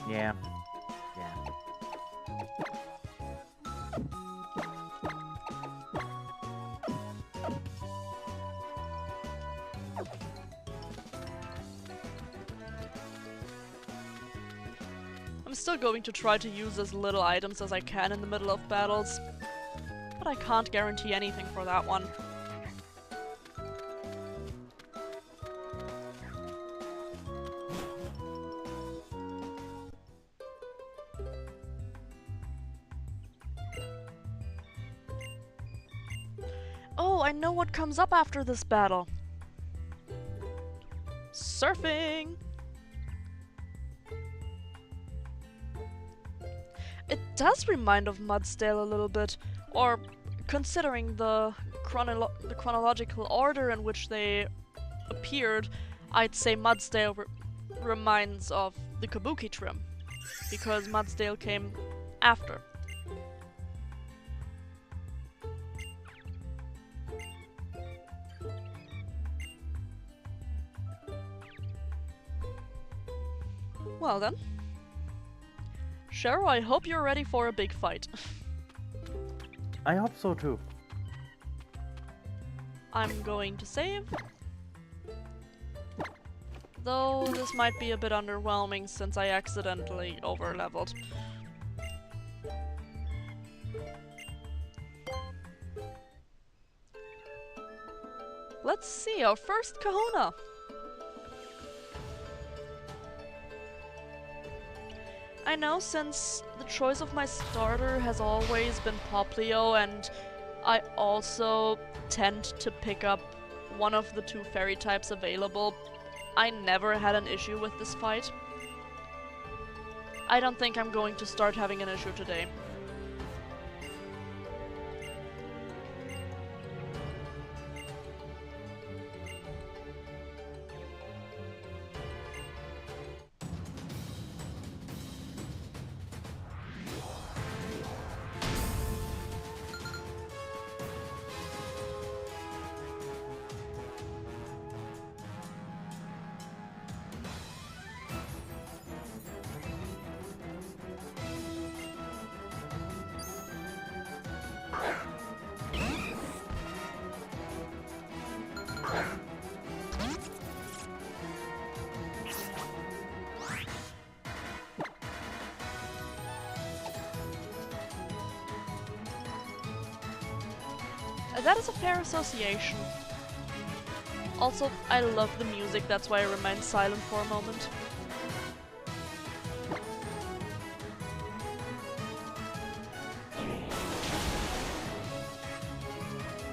Yeah. I'm still going to try to use as little items as I can in the middle of battles, but I can't guarantee anything for that one. Oh, I know what comes up after this battle. Surfing! It does remind of Mudsdale a little bit, or considering the chronological order in which they appeared, I'd say Mudsdale reminds of the Kabuki trim, because Mudsdale came after. Well then. Cheryl, I hope you're ready for a big fight. I hope so too. I'm going to save. Though this might be a bit underwhelming since I accidentally overleveled. Let's see, our first kahuna! I know, since the choice of my starter has always been Poplio, and I also tend to pick up one of the two fairy types available, I never had an issue with this fight. I don't think I'm going to start having an issue today. That is a fair association. Also, I love the music, that's why I remained silent for a moment.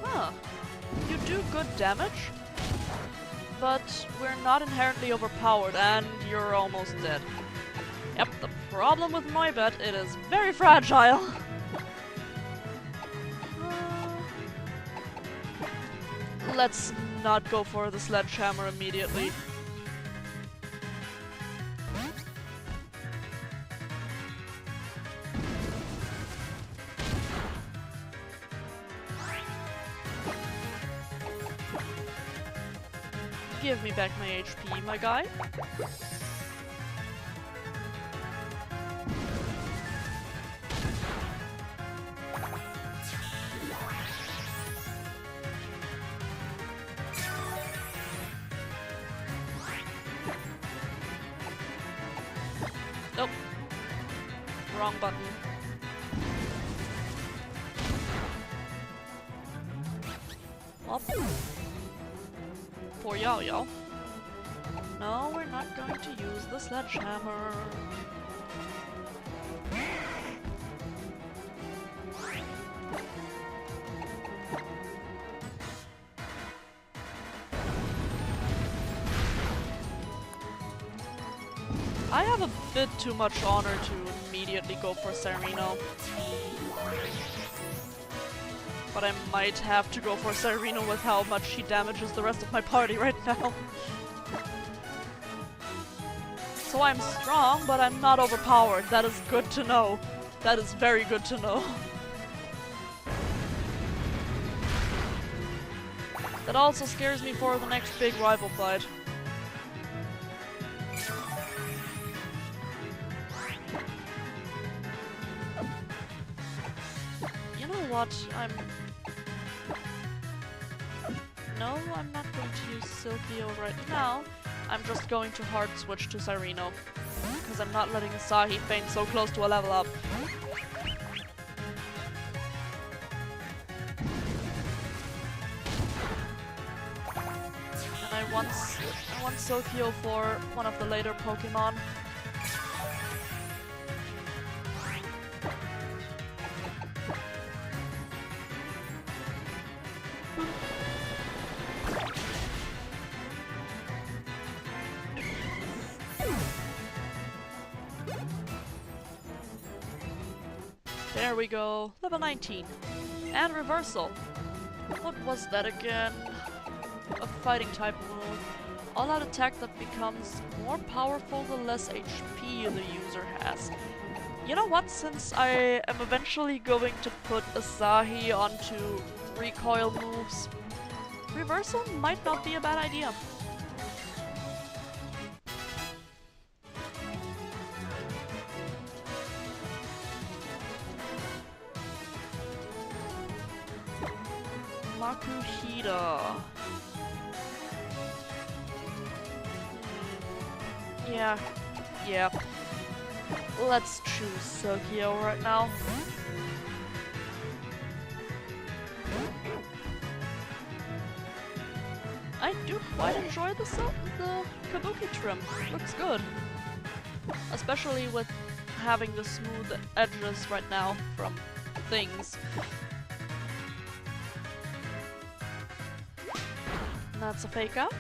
Huh. You do good damage, but we're not inherently overpowered, and you're almost dead. Yep, the problem with Noibet, it is very fragile. Let's not go for the sledgehammer immediately. Give me back my HP, my guy. wrong button. Up. Poor Yao Yao. No, we're not going to use the sledgehammer. I have a bit too much honor to immediately go for Sereno. But I might have to go for Sereno with how much he damages the rest of my party right now. So I'm strong, but I'm not overpowered. That is good to know. That is very good to know. That also scares me for the next big rival fight. You know what? No, I'm not going to use Silphio right now. I'm just going to hard switch to Sereno. Because I'm not letting Asahi faint so close to a level up. And I want Silphio for one of the later Pokemon. There we go, level 19. And reversal. What was that again? A fighting type move. All-out attack that becomes more powerful the less HP the user has. You know what, since I am eventually going to put Asahi onto recoil moves, reversal might not be a bad idea. Makuhita. Yeah. Let's choose Silphio right now. I do quite enjoy the Kabuki trim. Looks good. Especially with having the smooth edges right now from things. That's a fake out.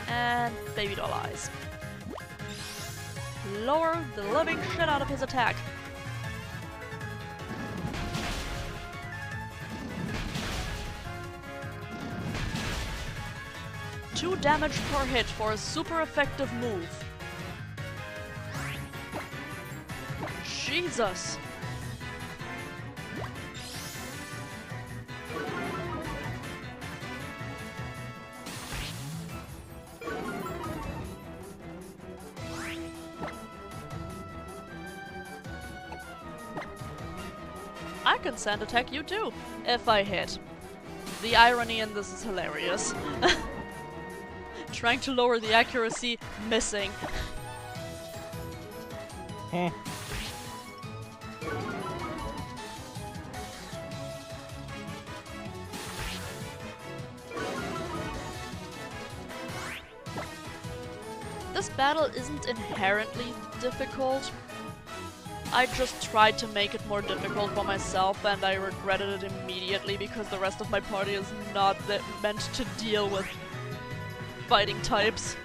And baby doll eyes. Lower the living shit out of his attack. Two damage per hit for a super effective move. Jesus! I can sand attack you too, if I hit. The irony in this is hilarious. Trying to lower the accuracy, missing. This battle isn't inherently difficult. I just tried to make it more difficult for myself and I regretted it immediately because the rest of my party is not meant to deal with fighting types.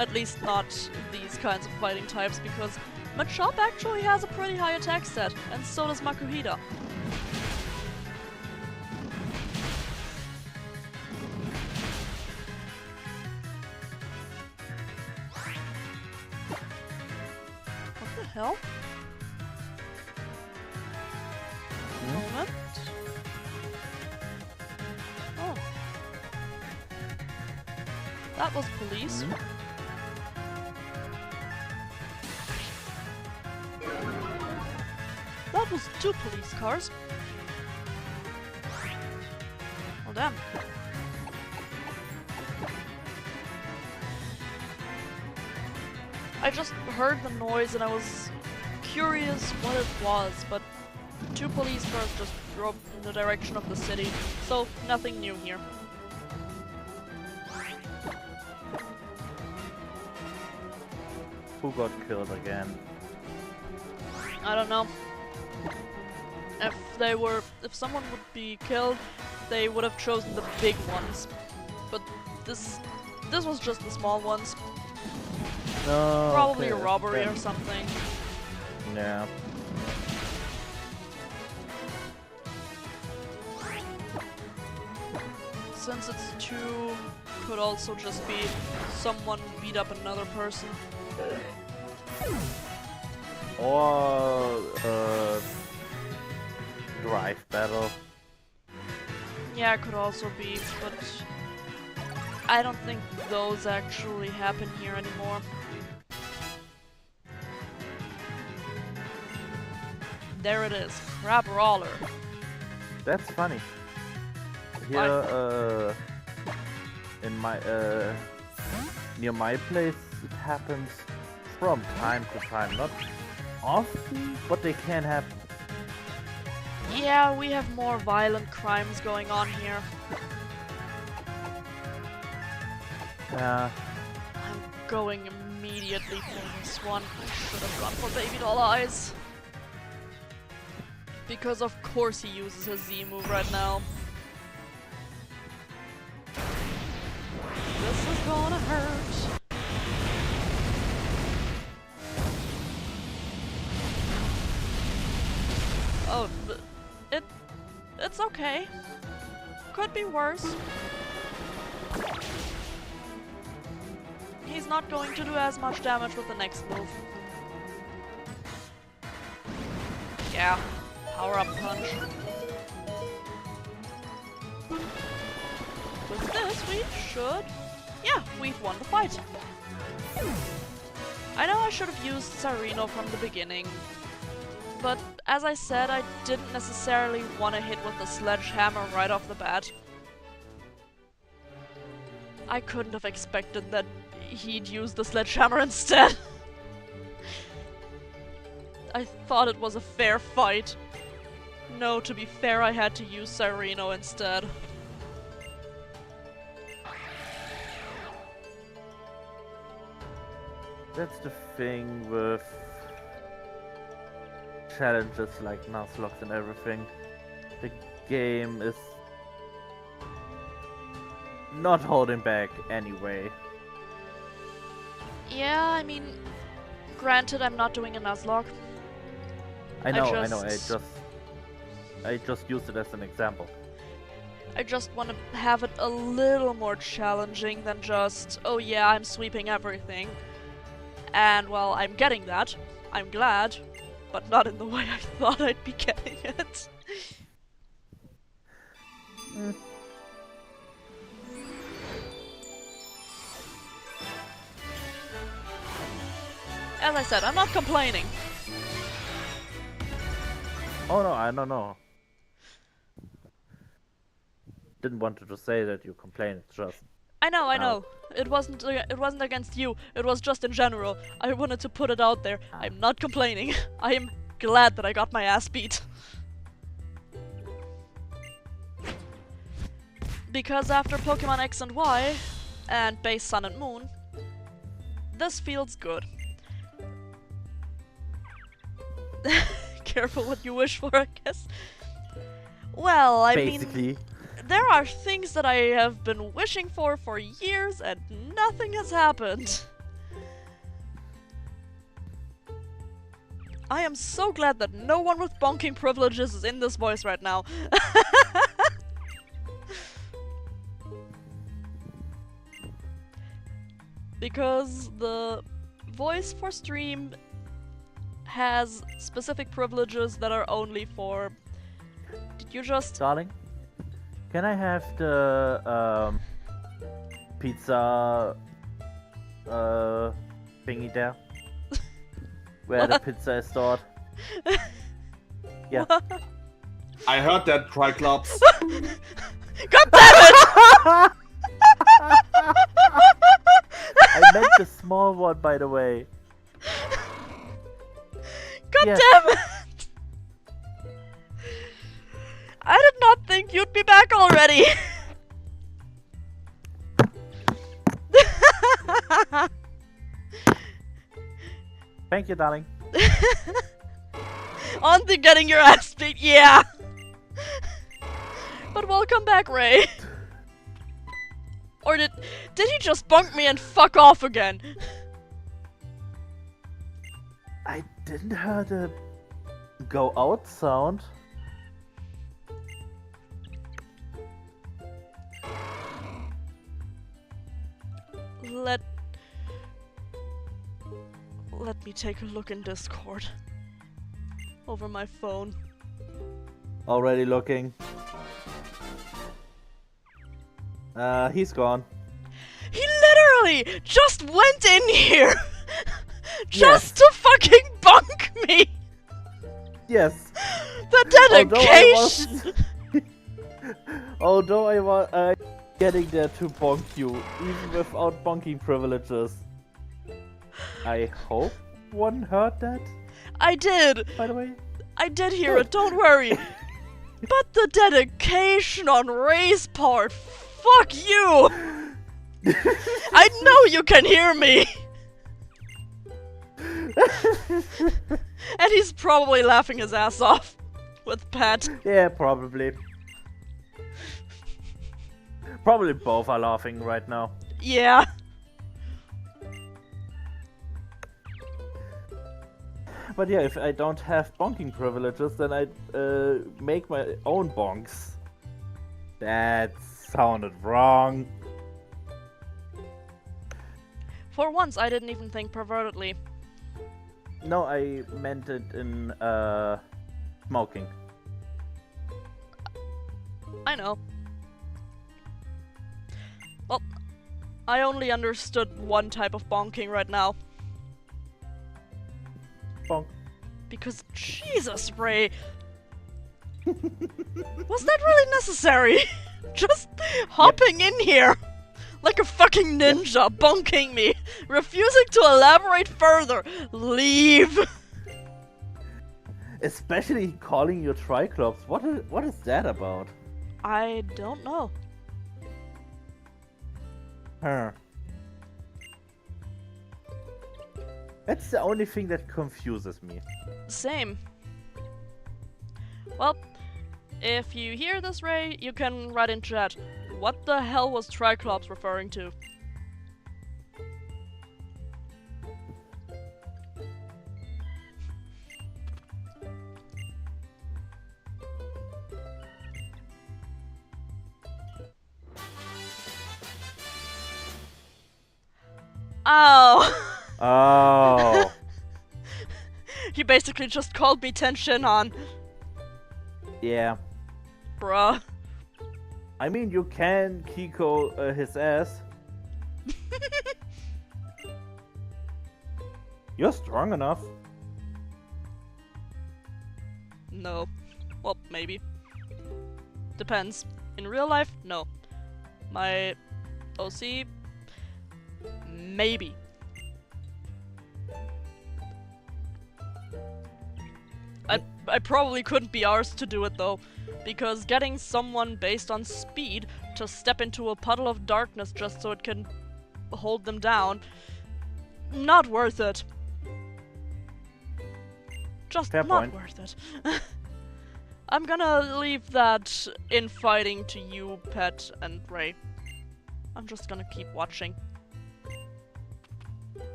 At least not these kinds of fighting types because Machop actually has a pretty high attack stat and so does Makuhita. What the hell? Moment. Oh. That was police. That was 2 police cars. Oh damn. I just heard the noise and I was curious what it was, but 2 police cars just drove in the direction of the city, so nothing new here. Who got killed again? I don't know. If someone would be killed, they would have chosen the big ones. But this was just the small ones. No. Probably okay, a robbery then- or something. Yeah. Since it's 2, could also just be someone beat up another person. Or drive battle. Yeah, it could also be, but I don't think those actually happen here anymore. There it is, Crab Roller. That's funny. Here, in my near my place, it happens from time to time. Not often, but they can happen. Yeah, we have more violent crimes going on here. I'm going immediately for this one. I should have gone for Baby Doll Eyes. Because of course he uses his Z move right now. This is gonna hurt. Oh, it's okay. Could be worse. He's not going to do as much damage with the next move. Yeah, power up punch. With this, we should... Yeah, we've won the fight. I know I should have used Sarino from the beginning, but as I said, I didn't necessarily want to hit with the sledgehammer right off the bat. I couldn't have expected that he'd use the sledgehammer instead. I thought it was a fair fight. No, to be fair, I had to use Sarino instead. That's the thing with challenges like Nuzlocke and everything. The game is not holding back anyway. Yeah, I mean, granted, I'm not doing a Nuzlocke. I know. I just used it as an example. I just want to have it a little more challenging than just, oh yeah, I'm sweeping everything. And, well, I'm getting that. I'm glad. But not in the way I thought I'd be getting it. As I said, I'm not complaining. Oh no, I don't know. Didn't want to just say that you complain, it's just... I know. It wasn't against you. It was just in general. I wanted to put it out there. I'm not complaining. I am glad that I got my ass beat. Because after Pokemon X and Y, and base Sun and Moon, this feels good. Careful what you wish for, I guess. Well, I mean... There are things that I have been wishing for years and nothing has happened. I am so glad that no one with bonking privileges is in this voice right now. Because the voice for stream has specific privileges that are only for... Did you just... Darling? Can I have the pizza thingy there? Where the pizza is stored? Yeah. What? I heard that, Triclops. God damn it! I meant the small one, by the way. God Yes. damn it! I did not think you'd be back already! Thank you, darling. On to getting your ass beat, yeah! But welcome back, Ray. Or did he just bunk me and fuck off again? I didn't hear the go out sound. Let me take a look in Discord. Over my phone. Already looking. He's gone. He literally just went in here! Just to fucking bunk me! Yes. The dedication! Although I was getting there to bonk you, even without bonking privileges. I hope one heard that, I did! by the way. I did hear it, don't worry! But the dedication on Ray's part, fuck you! I know you can hear me! And he's probably laughing his ass off with Pat. Yeah, probably. Probably both are laughing right now. Yeah. But yeah, if I don't have bonking privileges, then I make my own bonks. That sounded wrong. For once, I didn't even think pervertedly. No, I meant it in smoking. I know. Well, I only understood one type of bonking right now. Bonk. Because, Jesus, Ray! Was that really necessary? Just hopping in here like a fucking ninja, bonking me, refusing to elaborate further. Leave! Especially calling you Triclops. What is that about? I don't know. Huh. That's the only thing that confuses me. Same. Well, if you hear this, Ray, you can write in chat. What the hell was Triclops referring to? Oh! Oh. He basically just called me Tenshinhan. Yeah. Bruh. I mean, you can Kiko his ass. You're strong enough. No. Well, maybe. Depends. In real life, no. My OC, maybe. I probably couldn't be arsed to do it though, because getting someone based on speed to step into a puddle of darkness just so it can hold them down, not worth it. Just Fair not point. worth it. I'm gonna leave that infighting to you, Pet, and Ray. I'm just gonna keep watching.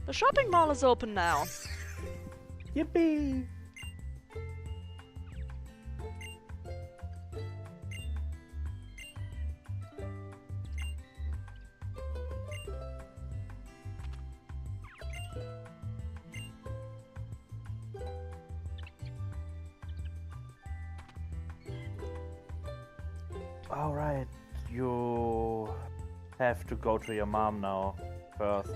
The shopping mall is open now. Yippee! Alright, you have to go to your mom now first.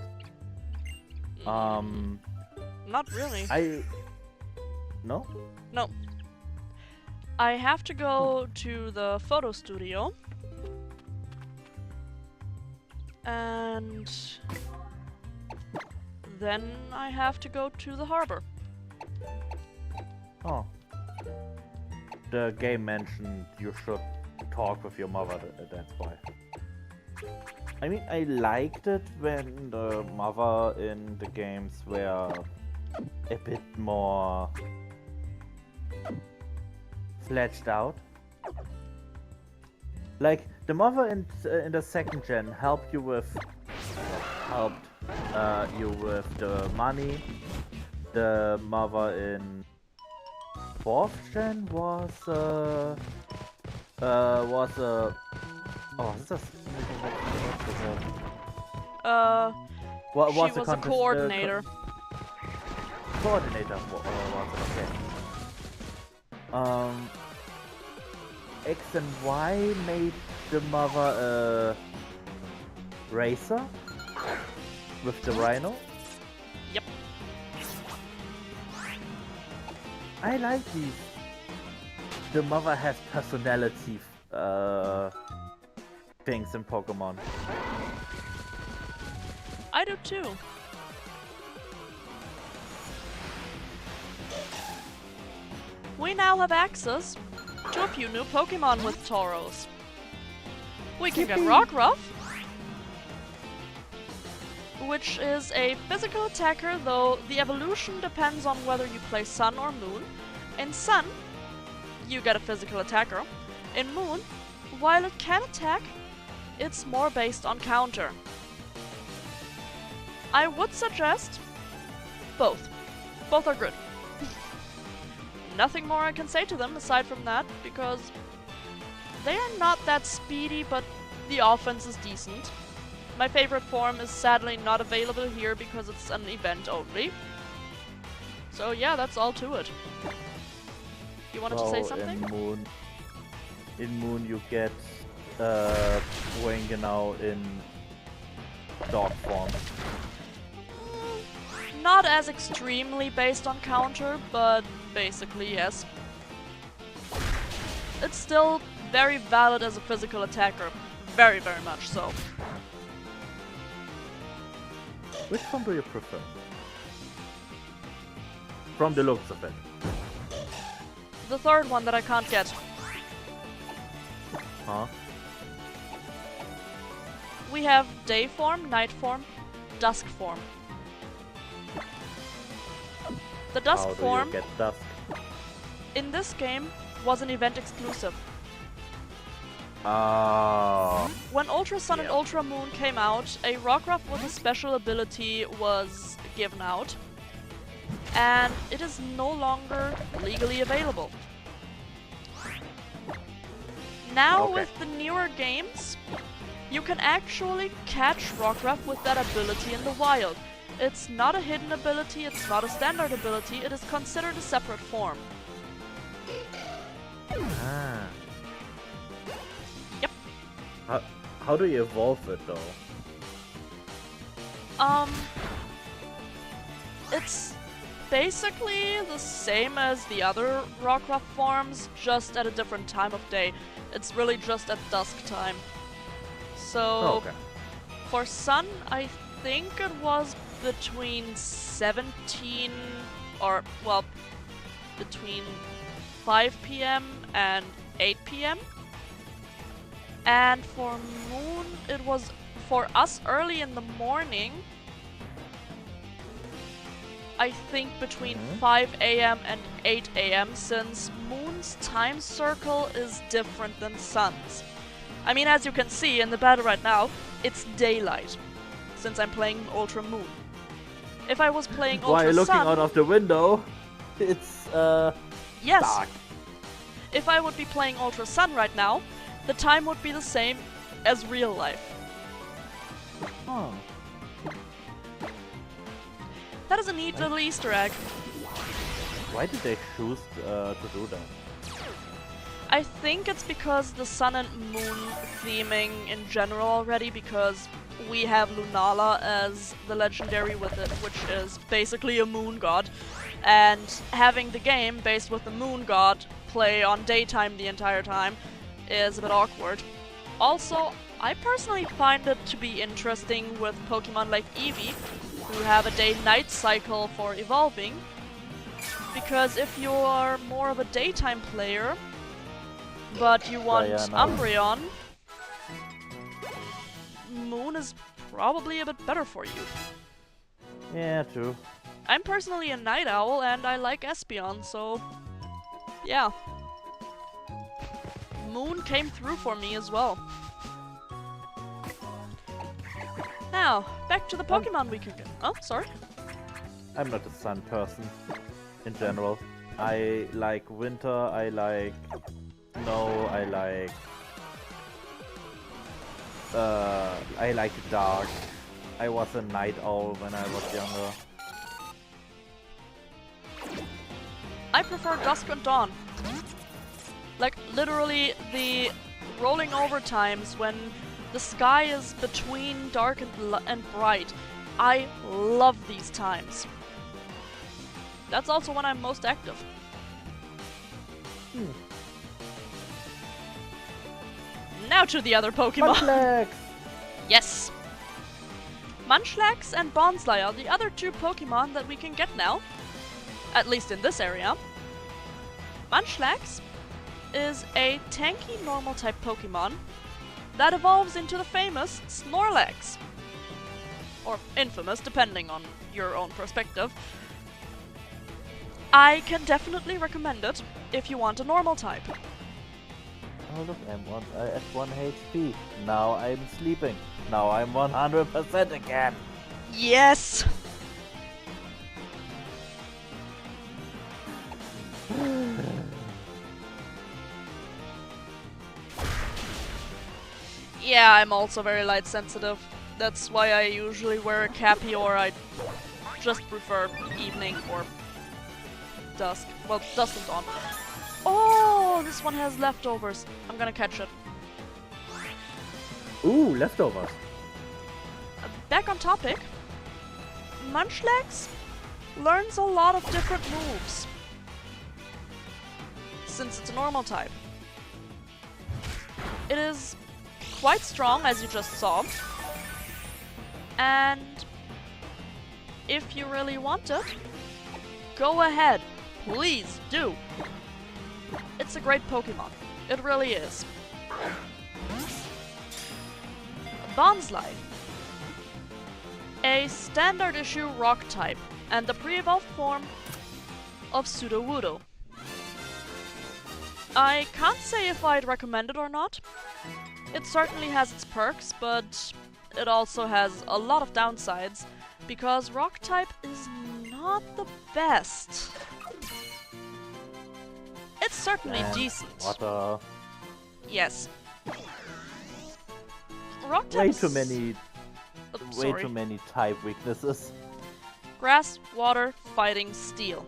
Not really. No? No. I have to go to the photo studio. And then I have to go to the harbor. Oh. The game mentioned you should talk with your mother, that's why. I mean, I liked it when the mother in the games were a bit more fledged out. Like, the mother in the second gen helped you with the money. The mother in fourth gen was oh, is this what she was a coordinator. Coordinator was it, okay. X and Y made the mother a racer with the rhino. Yep. I like these. The mother has personality things in Pokemon. I do too. We now have access to a few new Pokemon with Tauros. We can get Rockruff, which is a physical attacker, though the evolution depends on whether you play Sun or Moon. In Sun, you get a physical attacker. In Moon, while it can attack, it's more based on counter. I would suggest both. Both are good. Nothing more I can say to them aside from that, because they are not that speedy, but the offense is decent. My favorite form is sadly not available here because it's an event only. So yeah, that's all to it. You wanted to say something? In Moon you get Wanganao in dog form. Not as extremely based on counter, but basically yes. It's still very valid as a physical attacker. Very, very much so. Which one do you prefer? From the looks of it. The third one that I can't get. Huh? We have day form, night form, dusk form. The dusk form do you get dusk? in this game was an event exclusive. When Ultra Sun and Ultra Moon came out, a Rockruff with a special ability was given out, and it is no longer legally available. Now with the newer games, you can actually catch Rockruff with that ability in the wild. It's not a hidden ability, it's not a standard ability, it is considered a separate form. Ah. Yep. How do you evolve it though? It's basically the same as the other Rockruff forms, just at a different time of day. It's really just at dusk time. So, for Sun, I think it was between 17 or, well, between 5 PM and 8 PM. And for Moon, it was for us early in the morning. I think between 5 AM and 8 AM, since Moon's time circle is different than Sun's. I mean, as you can see in the battle right now, it's daylight, since I'm playing Ultra Moon. If I was playing Ultra While looking Sun, out of the window, it's yes. dark. If I would be playing Ultra Sun right now, the time would be the same as real life. Oh. That is a neat little Easter egg. Why did they choose to do that? I think it's because the Sun and Moon theming in general already, because we have Lunala as the legendary with it, which is basically a moon god, and having the game based with the moon god play on daytime the entire time is a bit awkward. Also, I personally find it to be interesting with Pokemon like Eevee, who have a day-night cycle for evolving. Because if you are more of a daytime player, but you want Umbreon, Moon is probably a bit better for you. Yeah, true. I'm personally a night owl and I like Espeon, so yeah. Moon came through for me as well. Now, back to the Pokemon we could get. Oh, sorry. I'm not a sun person in general. I like winter, I like snow, I like dark. I was a night owl when I was younger. I prefer dusk and dawn. Like, literally, the rolling over times when the sky is between dark and bright. I love these times. That's also when I'm most active. Now to the other Pokemon. Munchlax! Yes! Munchlax and Bonsly are the other two Pokemon that we can get now. At least in this area. Munchlax is a tanky normal type Pokemon that evolves into the famous Snorlax. Or infamous, depending on your own perspective. I can definitely recommend it if you want a normal type. Oh look, I at 1 HP. Now I'm sleeping. Now I'm 100% again. Yes! Yeah, I'm also very light sensitive. That's why I usually wear a cappy, or I just prefer evening or dusk. Well, dusk and dawn. Oh, this one has leftovers. I'm gonna catch it. Ooh, leftovers. Back on topic. Munchlax learns a lot of different moves. Since it's a normal type. It is quite strong, as you just saw. And if you really want it, go ahead. Please do. It's a great Pokemon. It really is. Bonsly. A standard issue rock type and the pre-evolved form of Sudowoodo. I can't say if I'd recommend it or not. It certainly has its perks, but it also has a lot of downsides because rock type is not the best. It's certainly decent. Water. Yes. Rock type Way is... too many. Way sorry. too many type weaknesses. Grass, water, fighting, steel.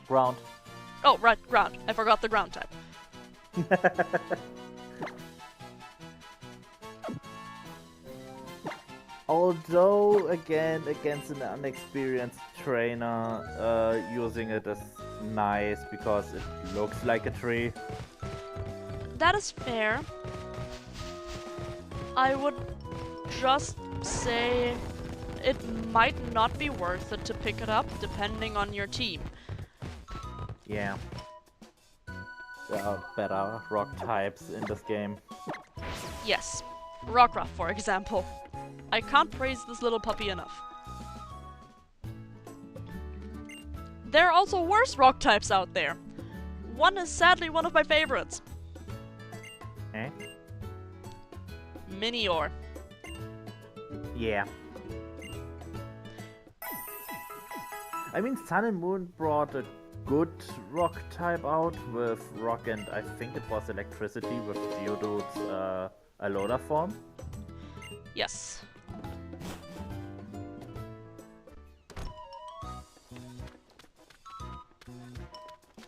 Ground. Oh, right, ground. I forgot the ground type. Although, again, against an unexperienced trainer, using it is nice because it looks like a tree. That is fair. I would just say it might not be worth it to pick it up depending on your team. Yeah. There are better rock types in this game. Yes. Rockruff, for example. I can't praise this little puppy enough. There are also worse rock types out there. One is sadly one of my favorites. Eh? Minior. Yeah. I mean, Sun and Moon brought a good rock type out with rock and I think it was electricity with Geodude's Alola form. Yes.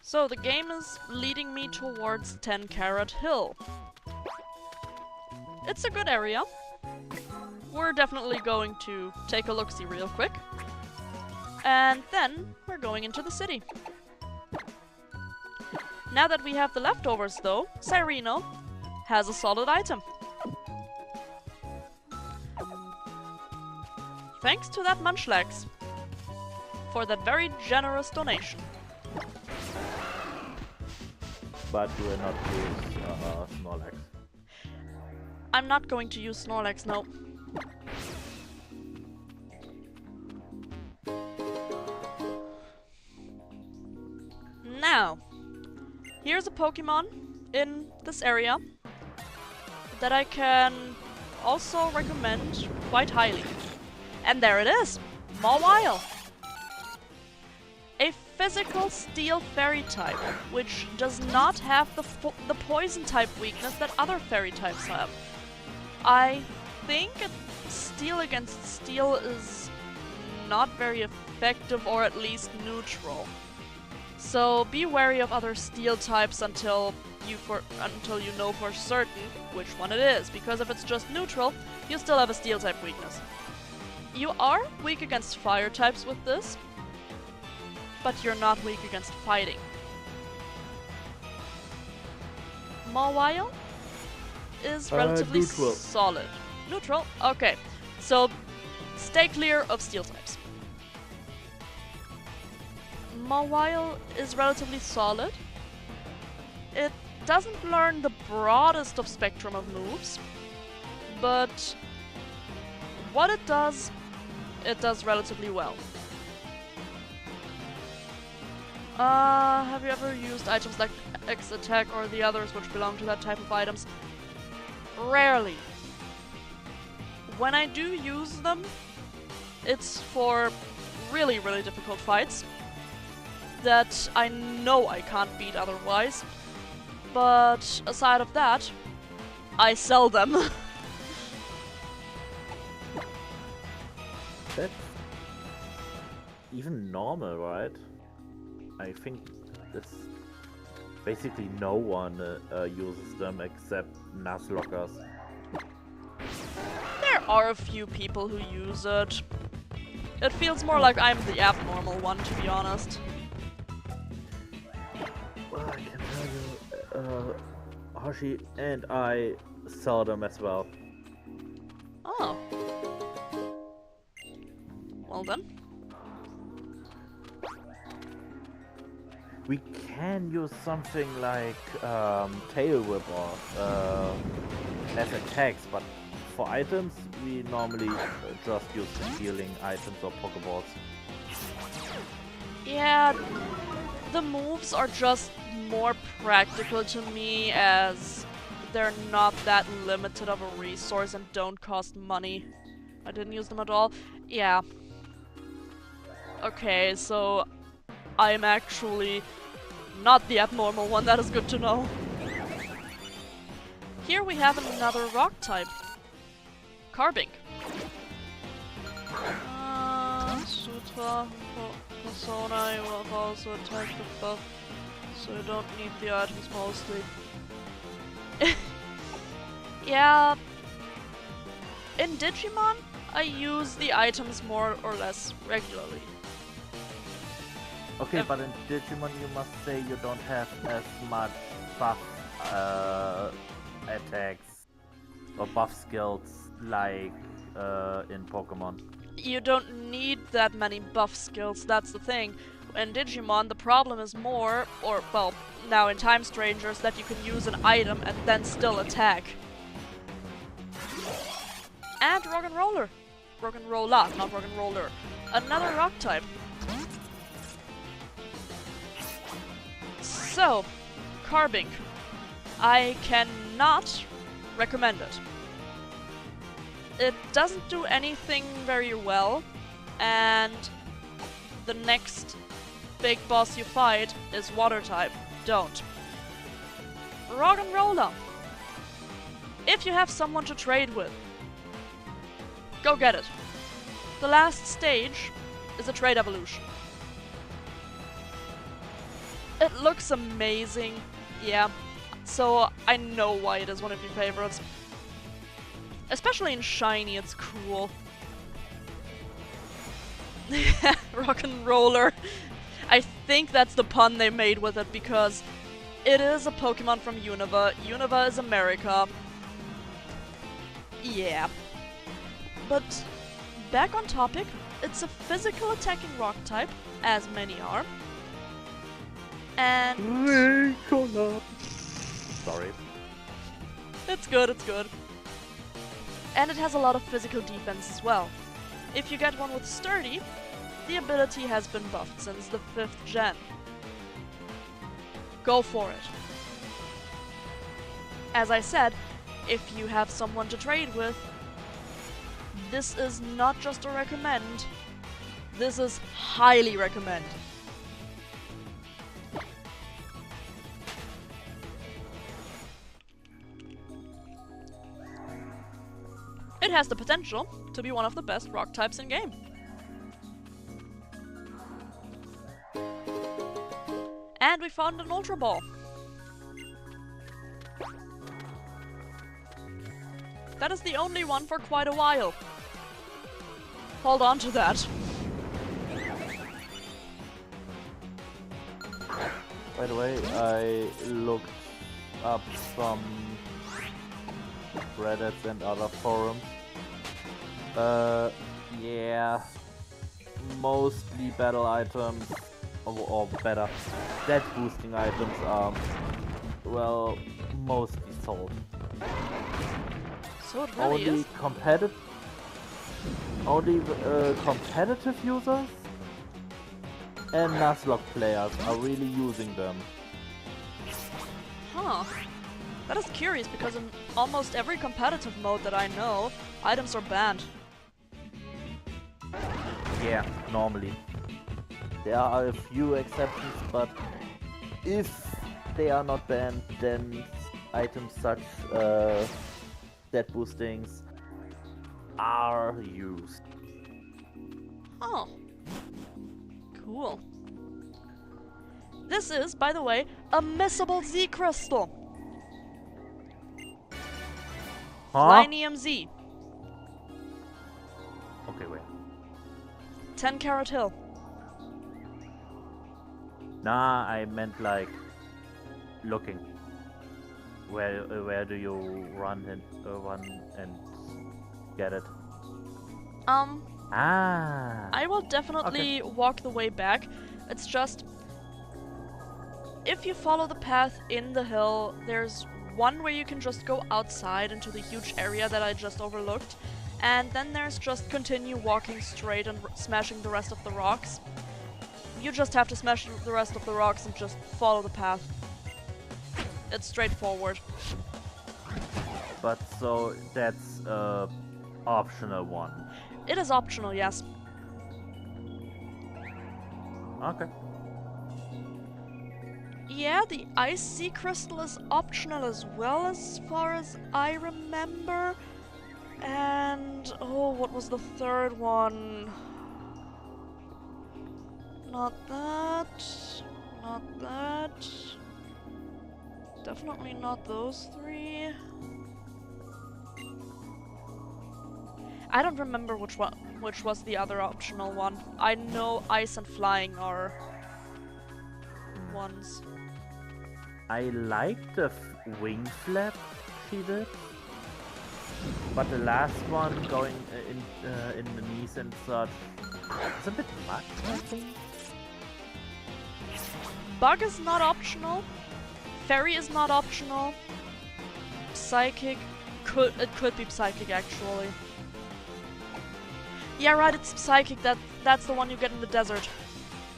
So the game is leading me towards 10 Carat Hill. It's a good area. We're definitely going to take a look-see real quick. And then we're going into the city. Now that we have the leftovers though, Cyreno has a solid item. Thanks to that Munchlax for that very generous donation. But you will not use Snorlax. I'm not going to use Snorlax, no. Now, here's a Pokemon in this area that I can also recommend quite highly. And there it is! Mawile! A physical steel fairy type, which does not have the poison type weakness that other fairy types have. I think steel against steel is not very effective, or at least neutral. So be wary of other steel types until you know for certain which one it is, because if it's just neutral, you still have a steel type weakness. You are weak against fire types with this, but you're not weak against fighting. Mawile is relatively neutral. solid. Neutral? Okay. So stay clear of steel types. Mawile is relatively solid. It doesn't learn the broadest of spectrum of moves, but what it does relatively well. Have you ever used items like X Attack or the others which belong to that type of items? Rarely. When I do use them, it's for really, really difficult fights that I know I can't beat otherwise. But aside of that, I sell them. That's even normal, right? I think this basically no one uses them except Nuzlockers. There are a few people who use it. It feels more like I'm the abnormal one, to be honest. Well, I can tell you, Hoshi and I sell them as well. Oh. Well then. We can use something like Tail Whip or as attacks, but for items we normally just use healing items or Pokeballs. Yeah, the moves are just more practical to me as they're not that limited of a resource and don't cost money. I didn't use them at all. Yeah. Okay, so I'm actually not the abnormal one, that is good to know. Here we have another rock type. Carbink. Sutra, Persona, you have also attacked with buff, so you don't need the items mostly. Yeah. In Digimon, I use the items more or less regularly. Okay, but in Digimon you must say you don't have as much buff attacks or buff skills like in Pokemon. You don't need that many buff skills, that's the thing. In Digimon, the problem is more, or, well, now in Time Strangers, that you can use an item and then still attack. And Rock'n'Roller. Rock'n'Roller, not Rock'n'Roller. Another rock type. So, Carbink. I cannot recommend it. It doesn't do anything very well, and the next big boss you fight is water type. Don't. Rock'n'Roller. If you have someone to trade with, go get it. The last stage is a trade evolution. It looks amazing, yeah, so I know why it is one of your favorites. Especially in Shiny, it's cool. Rock'n'Roller. I think that's the pun they made with it because it is a Pokemon from Unova. Unova is America. Yeah. But back on topic, it's a physical attacking rock type, as many are. And... Sorry. It's good, it's good. And it has a lot of physical defense as well. If you get one with Sturdy, the ability has been buffed since the 5th gen. Go for it. As I said, if you have someone to trade with, this is not just a recommend, this is highly recommend. It has the potential to be one of the best rock types in game. And we found an Ultra Ball. That is the only one for quite a while. Hold on to that. By the way, I looked up some Reddits and other forums. Yeah, mostly battle items or better, stat boosting items are, well, mostly sold. So it really is. Only competitive users and Nuzlocke players are really using them. Huh. That is curious because in almost every competitive mode that I know, items are banned. Yeah, normally. There are a few exceptions, but if they are not banned, then items such stat boostings are used. Oh. Cool. This is, by the way, a missable Z crystal. Huh? Plinium Z. Okay, wait. 10 Carat Hill. Nah, I meant like looking. Where do you run and get it? I will definitely walk the way back. It's just, if you follow the path in the hill, there's one where you can just go outside into the huge area that I just overlooked, and then there's just continue walking straight and smashing the rest of the rocks. You just have to smash the rest of the rocks and just follow the path. It's straightforward. But so that's optional one. It is optional, yes. Okay. Yeah, the Ice Sea Crystal is optional as well, as far as I remember. And oh, what was the third one? Not that. Not that. Definitely not those three. I don't remember which was the other optional one. I know ice and flying are ones. I like the wing flap she did, but the last one going in the knees and such is a bit much, I think. Bug is not optional. Fairy is not optional. Psychic could be psychic actually. Yeah, right, it's psychic. That's the one you get in the desert.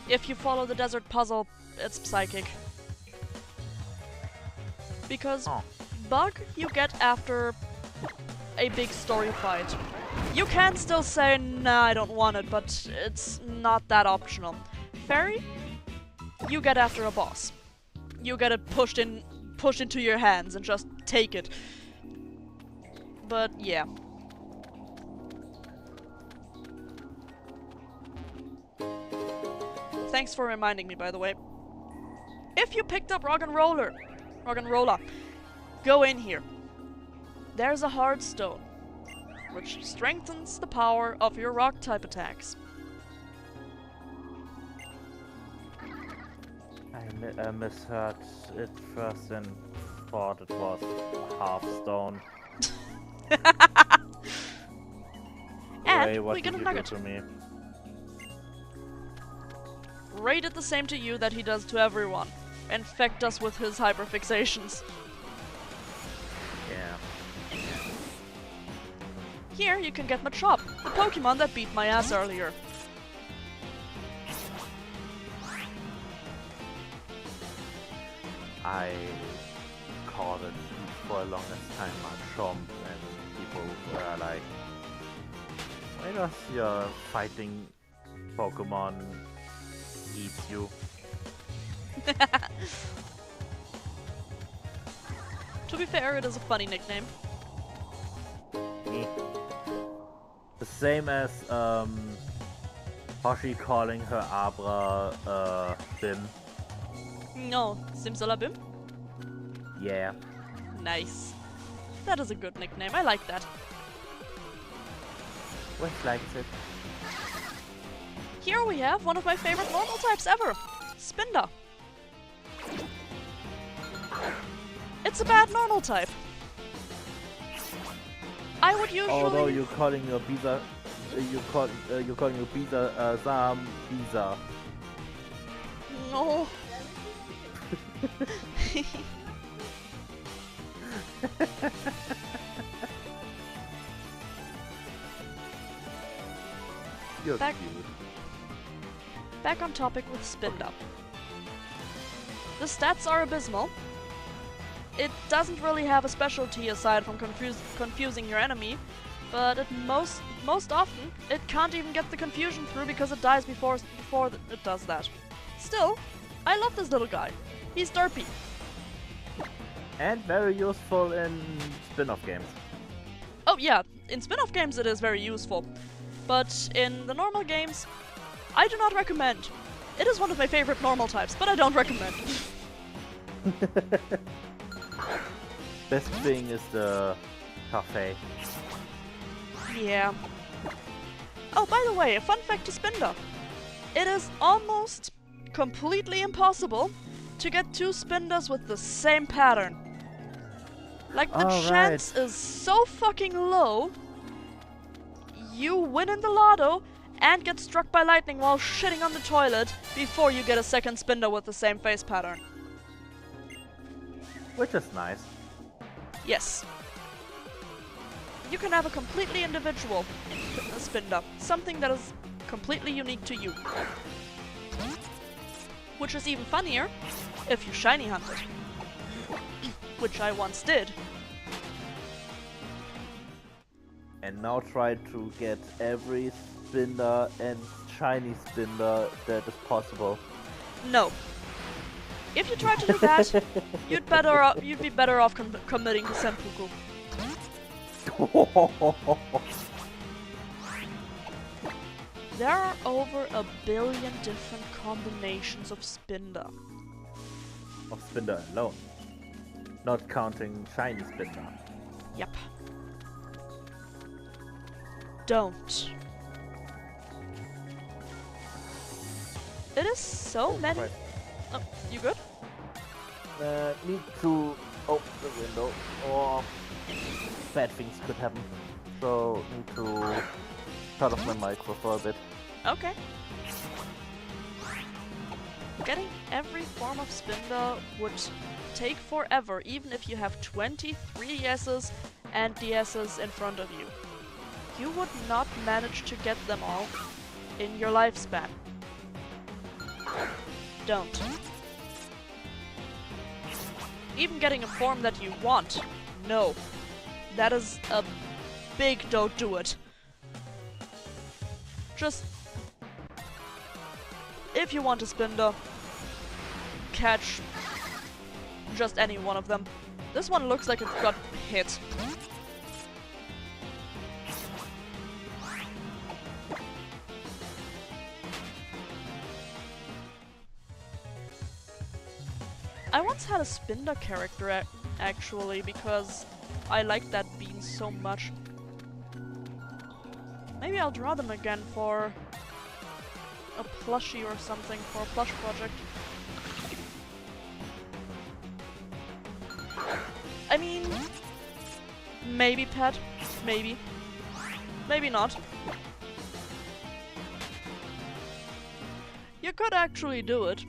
If you follow the desert puzzle, it's psychic. Because Bug you get after a big story fight. You can still say, nah, I don't want it, but it's not that optional. Fairy, you get after a boss. You get it pushed into your hands and just take it. But yeah. Thanks for reminding me, by the way. If you picked up Rock and Roller, go in here. There's a hard stone, which strengthens the power of your rock type attacks. I misheard it first and thought it was half stone. And way, And what we get did a you nugget. do to me? Ray did the same to you that he does to everyone. Infect us with his hyperfixations. Yeah. Here you can get Machop, the Pokemon that beat my ass earlier. I called it for the longest time Machamp, and people were like, why does your fighting Pokemon eat you? To be fair, it is a funny nickname. The same as Hoshi calling her Abra Bim. No, Simsalabim? Yeah. Nice. That is a good nickname, I like that. Wes likes it. Here we have one of my favorite normal types ever, Spinda. It's a bad normal type. I would usually... Although you're calling your Biza, you're calling your Biza Zam Biza. No. You're Back- cute. Back on topic with Spinda. The stats are abysmal. It doesn't really have a specialty aside from confusing your enemy, but most often it can't even get the confusion through because it dies before it does that. Still, I love this little guy. He's derpy. And very useful in spin-off games. Oh yeah, in spin-off games it is very useful, but in the normal games, I do not recommend. It is one of my favorite normal types, but I don't recommend. Best thing is the cafe. Yeah. Oh, by the way, a fun fact to Spinda. It is almost completely impossible to get two Spindas with the same pattern. Like, the chance is so fucking low, you win in the lotto and get struck by lightning while shitting on the toilet before you get a second Spinda with the same face pattern. Which is nice. Yes. You can have a completely individual Spinda, something that is completely unique to you. Which is even funnier if you shiny hunt it. Which I once did. And now try to get every Spinda and shiny Spinda that is possible. No. If you try to do that, you'd be better off committing to Senpuku. There are over 1 billion different combinations of Spinda. Of Spinda alone. Not counting shiny Spinda. Yep. Don't. It is so many. Right. Oh, you good? Need to open the window or bad things could happen. So need to cut off my micro for a bit. Okay. Getting every form of Spinda would take forever, even if you have 23 S's and DS's in front of you. You would not manage to get them all in your lifespan. Don't. Even getting a form that you want, no. That is a big don't do it. Just, if you want a Spinda, catch just any one of them. This one looks like it got hit. I once had a Spinda character actually, because I liked that bean so much. Maybe I'll draw them again for a plushie or something, for a plush project. I mean, maybe pet, maybe. Maybe not. could actually do it.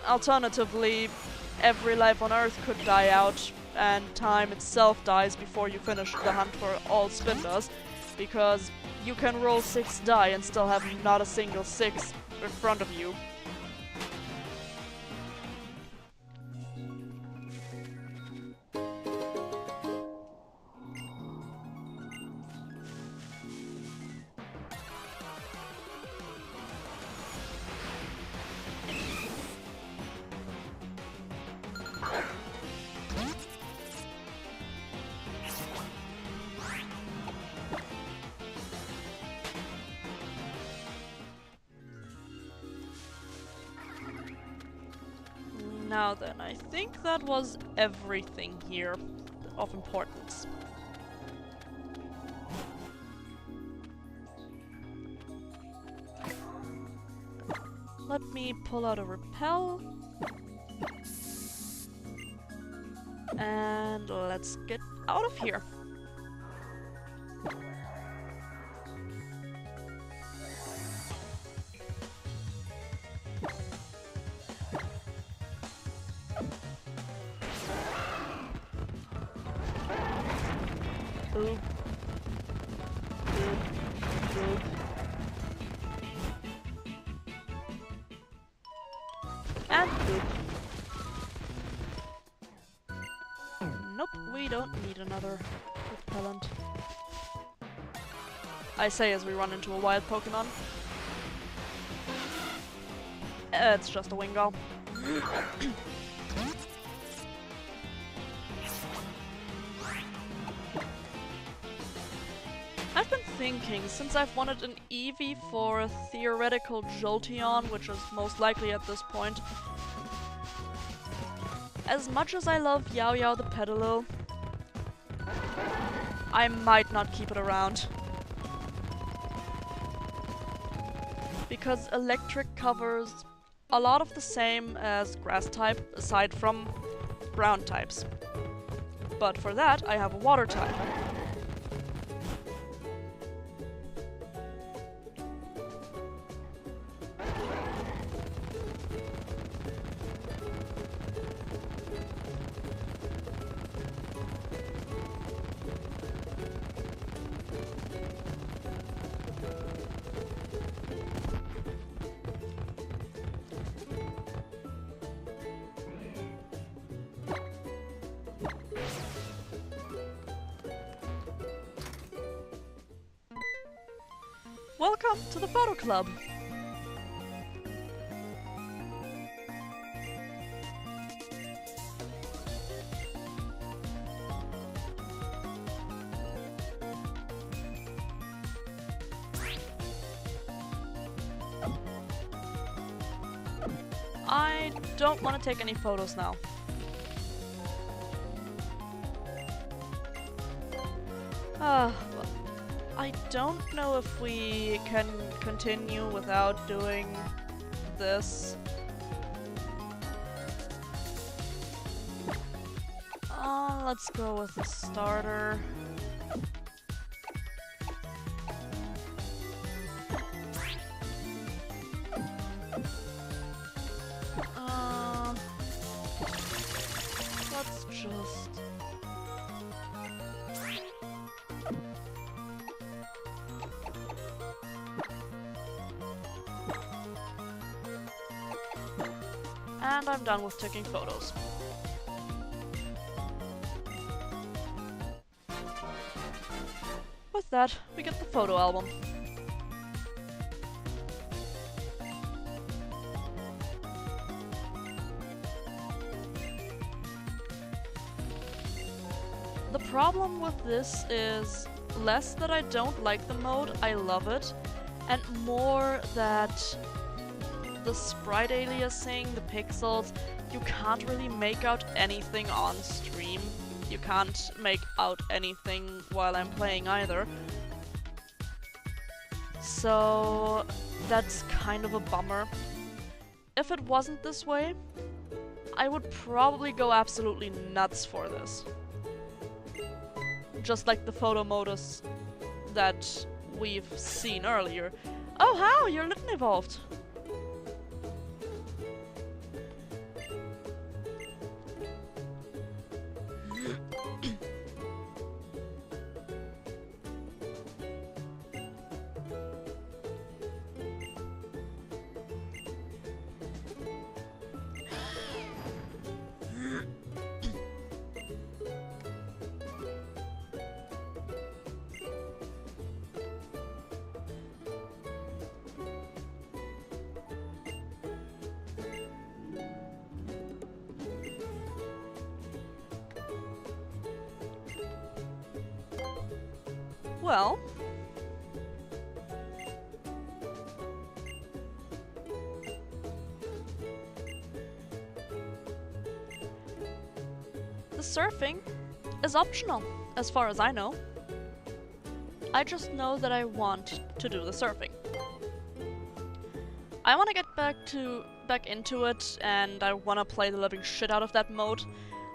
Alternatively, every life on Earth could die out, and time itself dies before you finish the hunt for all spinners, because you can roll 6 die and still have not a single 6 in front of you. Now then, I think that was everything here of importance. Let me pull out a repel. And let's get out of here. Boop. Boop. Boop. And boop. Nope, we don't need another repellent. I say as we run into a wild Pokemon. It's just a Wingull. I've been thinking, since I've wanted an Eevee for a theoretical Jolteon, which is most likely at this point, as much as I love Yao Yao the Petalil, I might not keep it around. Because Electric covers a lot of the same as Grass type, aside from Ground types. But for that, I have a Water type. Welcome to the photo club! I don't want to take any photos now. Well, I don't know if we can continue without doing this. Let's go with the starter. Let's just... And I'm done with taking photos. With that, we get the photo album. The problem with this is less that I don't like the mode, I love it, and more that the sprite aliasing, the pixels, you can't really make out anything on stream. You can't make out anything while I'm playing either. So that's kind of a bummer. If it wasn't this way, I would probably go absolutely nuts for this. Just like the photo modus that we've seen earlier. Oh, how? Your Litten evolved. Well, the surfing is optional, as far as I know. I just know that I want to do the surfing. I want to get back into it, and I want to play the living shit out of that mode,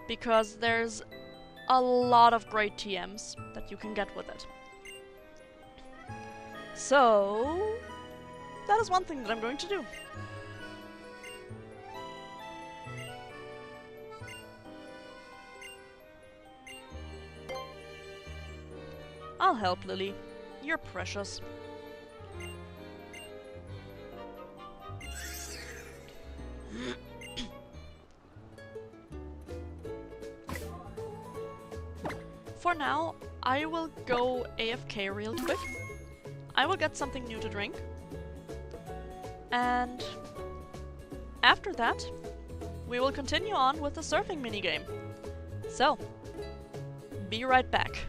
because there's a lot of great TMs that you can get with it. So, that is one thing that I'm going to do. I'll help, Lily. You're precious. For now, I will go AFK real quick. I will get something new to drink. And after that, we will continue on with the surfing minigame. So, be right back.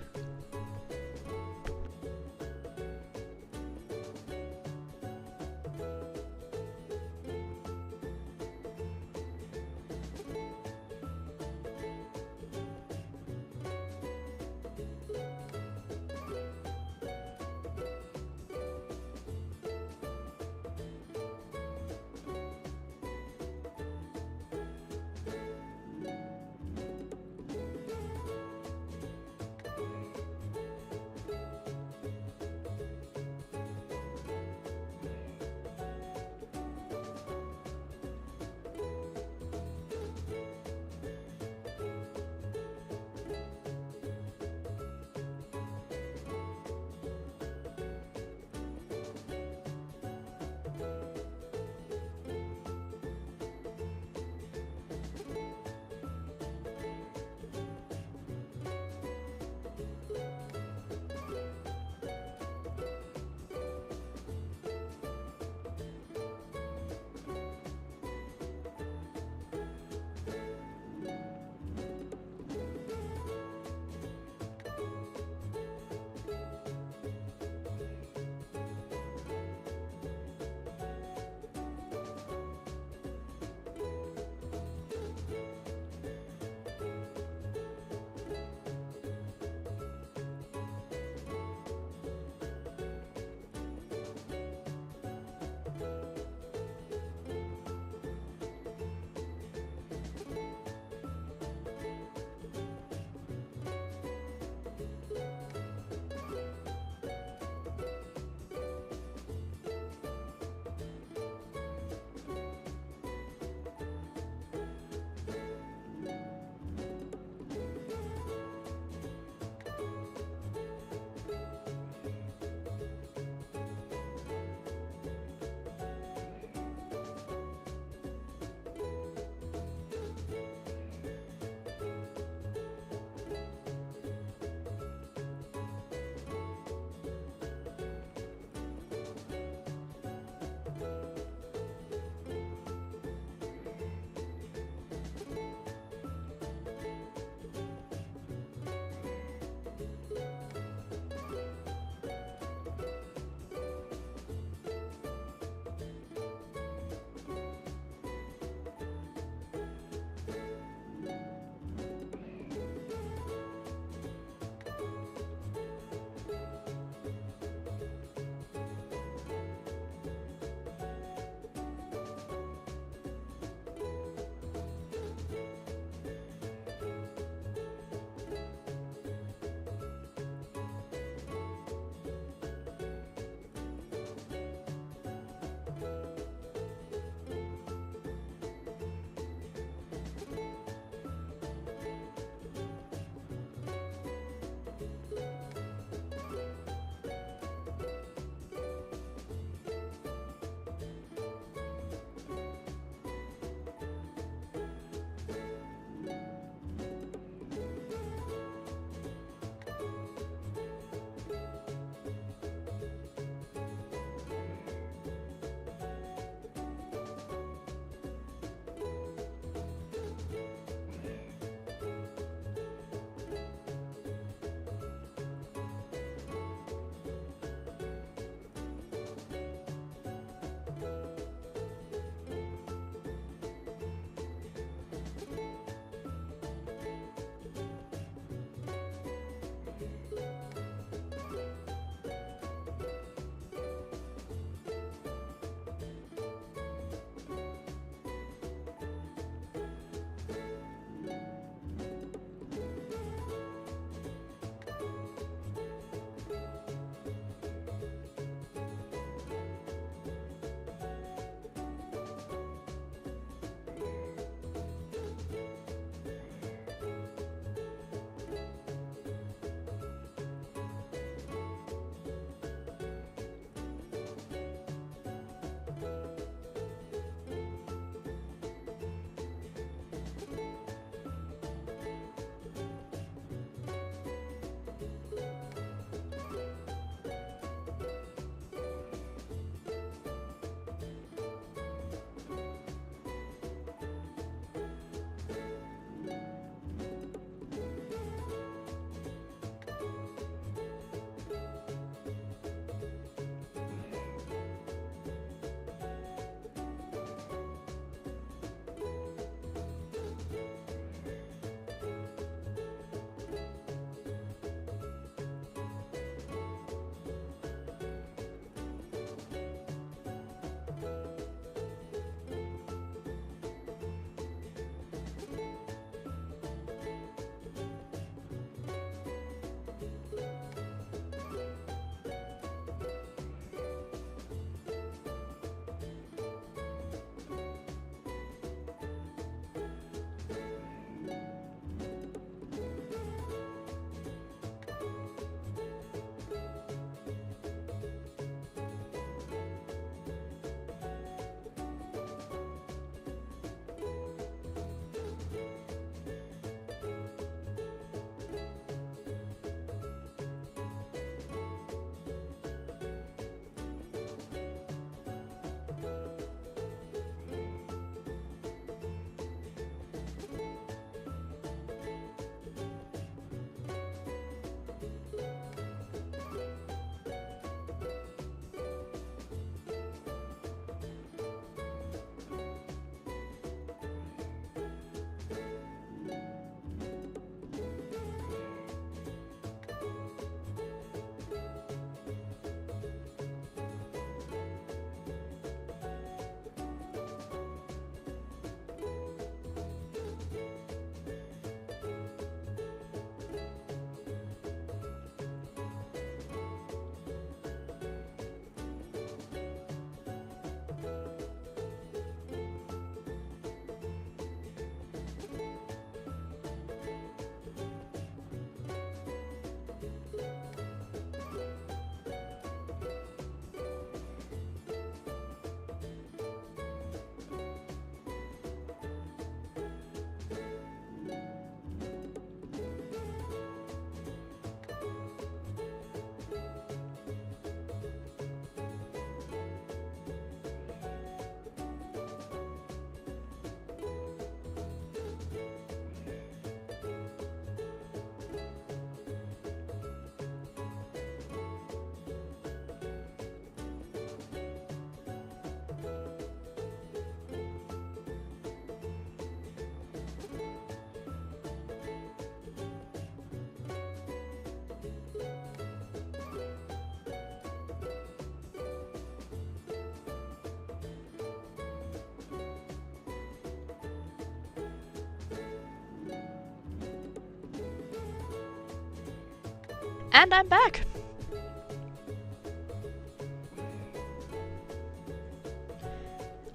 And I'm back!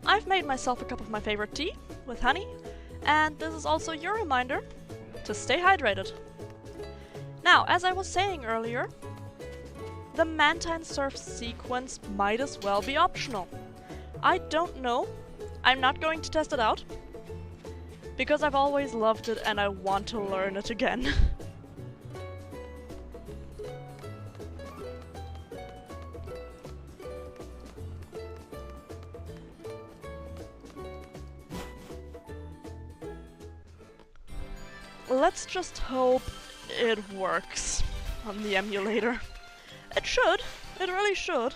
I've made myself a cup of my favorite tea with honey, and this is also your reminder to stay hydrated. Now, as I was saying earlier, the Mantine Surf sequence might as well be optional. I don't know. I'm not going to test it out, because I've always loved it and I want to learn it again. Let's just hope it works on the emulator. It should. It really should.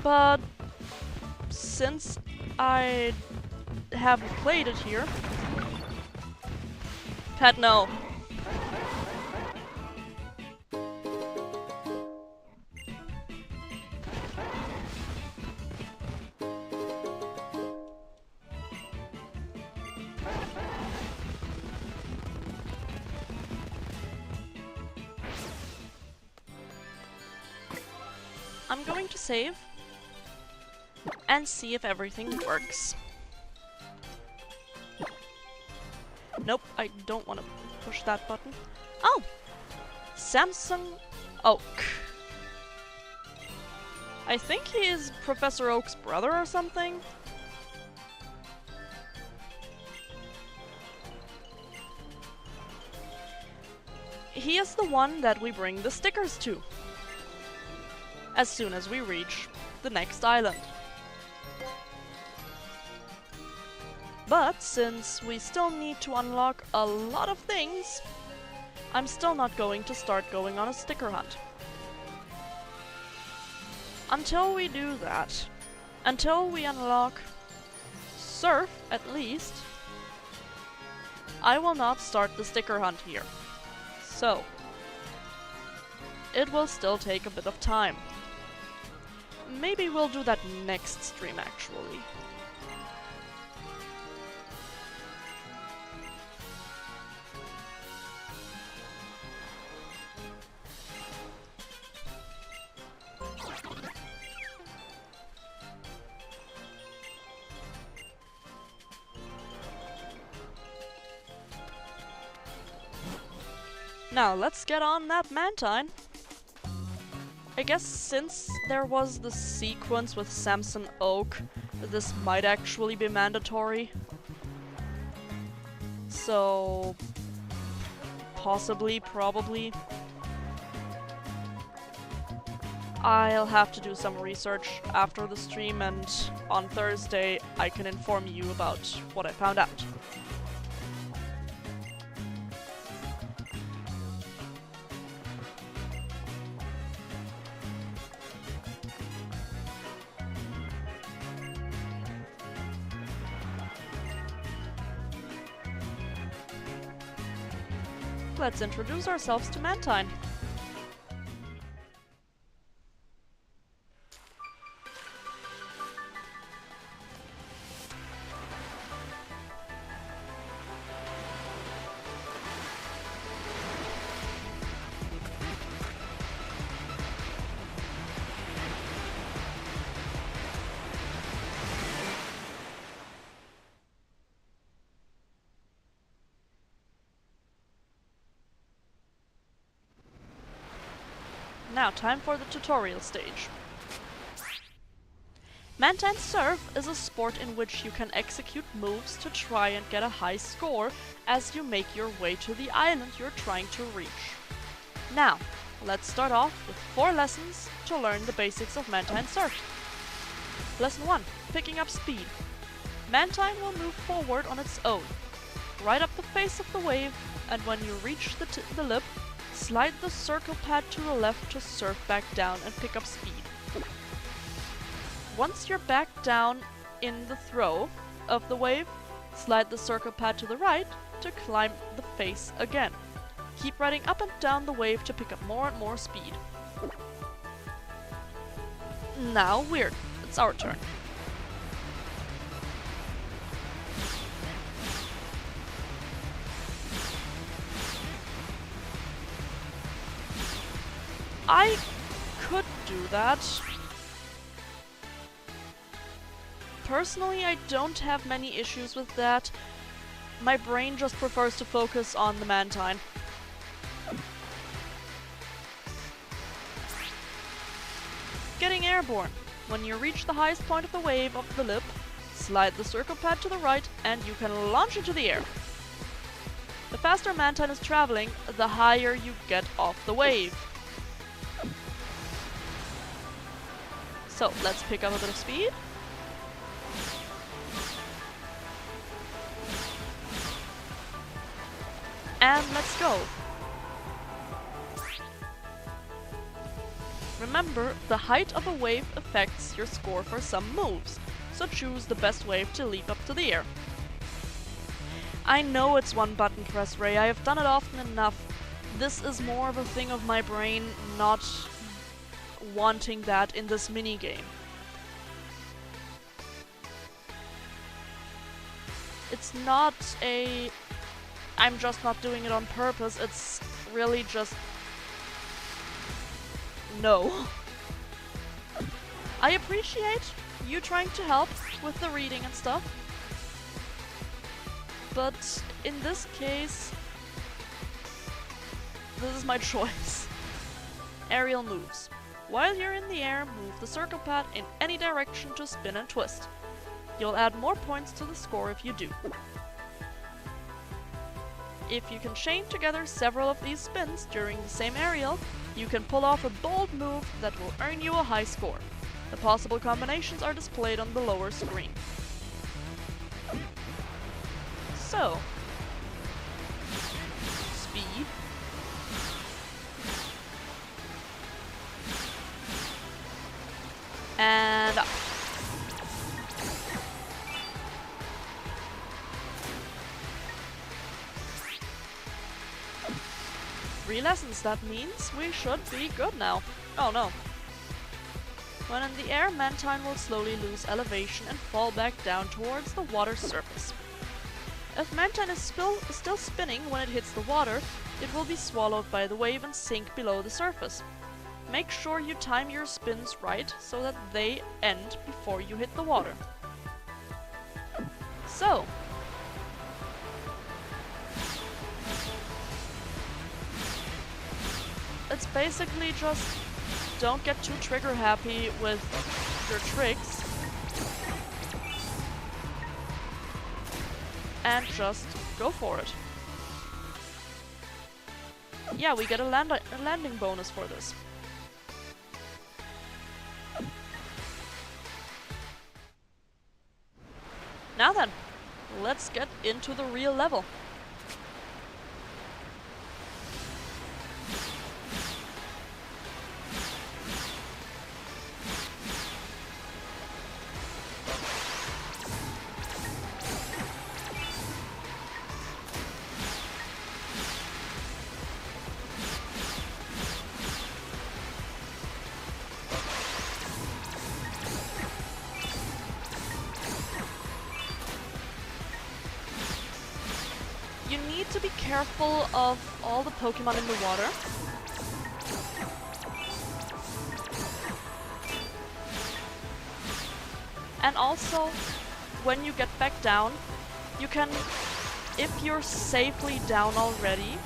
But since I haven't played it here... Pet, no. I'm going to save and see if everything works. Nope, I don't want to push that button. Oh! Samson Oak. I think he is Professor Oak's brother or something. He is the one that we bring the stickers to as soon as we reach the next island. But since we still need to unlock a lot of things, I'm still not going to start going on a sticker hunt. Until we do that, until we unlock Surf at least, I will not start the sticker hunt here. So, it will still take a bit of time. Maybe we'll do that next stream, actually. Now, let's get on that Mantine. I guess since there was the sequence with Samson Oak, this might actually be mandatory. So... possibly, probably. I'll have to do some research after the stream, and on Thursday I can inform you about what I found out. Let's introduce ourselves to Mantine. Now, time for the tutorial stage. Mantine Surf is a sport in which you can execute moves to try and get a high score as you make your way to the island you're trying to reach. Now, let's start off with 4 lessons to learn the basics of Mantine Surf. Lesson 1. Picking up speed. Mantine will move forward on its own, right up the face of the wave, and when you reach the lip, slide the circle pad to the left to surf back down and pick up speed. Once you're back down in the throw of the wave, slide the circle pad to the right to climb the face again. Keep riding up and down the wave to pick up more and more speed. Now weird, it's our turn. I could do that. Personally, I don't have many issues with that. My brain just prefers to focus on the Mantine. Getting airborne. When you reach the highest point of the wave of the lip, slide the circle pad to the right and you can launch into the air. The faster Mantine is traveling, the higher you get off the wave. So, let's pick up a bit of speed. And let's go. Remember, the height of a wave affects your score for some moves, so choose the best wave to leap up to the air. I know it's one button press, Ray, I have done it often enough. This is more of a thing of my brain not wanting that in this minigame. It's not a... I'm just not doing it on purpose, it's really just... no. I appreciate you trying to help with the reading and stuff, but in this case, this is my choice. Aerial moves. While you're in the air, move the circle pad in any direction to spin and twist. You'll add more points to the score if you do. If you can chain together several of these spins during the same aerial, you can pull off a bold move that will earn you a high score. The possible combinations are displayed on the lower screen. So, speed, and up. Three lessons, that means we should be good now. Oh no. When in the air, Mantine will slowly lose elevation and fall back down towards the water's surface. If Mantine is still spinning when it hits the water, it will be swallowed by the wave and sink below the surface. Make sure you time your spins right so that they end before you hit the water. So, it's basically just don't get too trigger happy with your tricks and just go for it. Yeah, we get a landing bonus for this. Now then, let's get into the real level. You need to be careful of all the Pokemon in the water. And also, when you get back down, you can, if you're safely down already,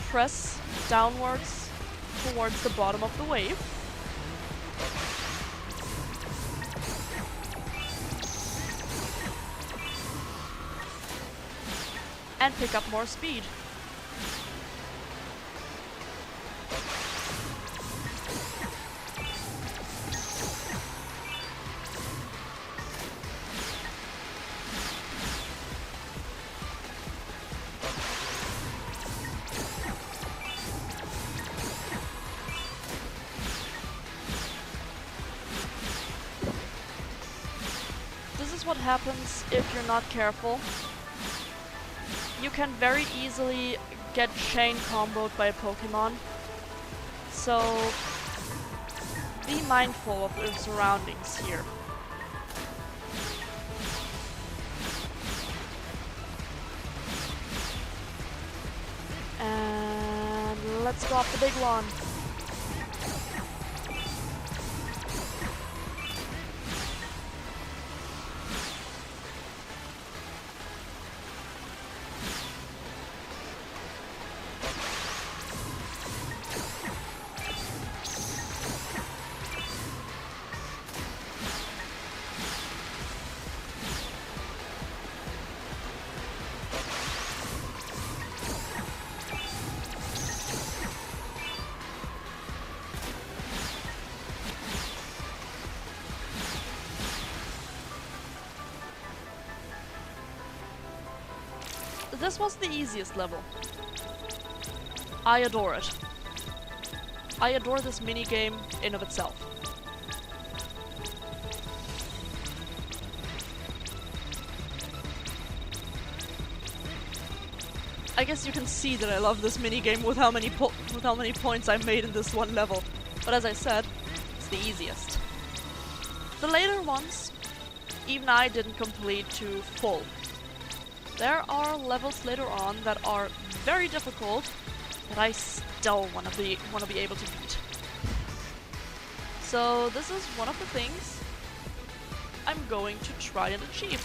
press downwards towards the bottom of the wave. And pick up more speed. This is what happens if you're not careful. You can very easily get chain comboed by a Pokemon, so be mindful of your surroundings here. And Let's drop the big one. This was the easiest level. I adore it. I adore this minigame in of itself. I guess you can see that I love this minigame with how many points I made in this one level. But as I said, it's the easiest. The later ones, even I didn't complete to full. There are levels later on that are very difficult that I still want to be able to beat. So this is one of the things I'm going to try and achieve.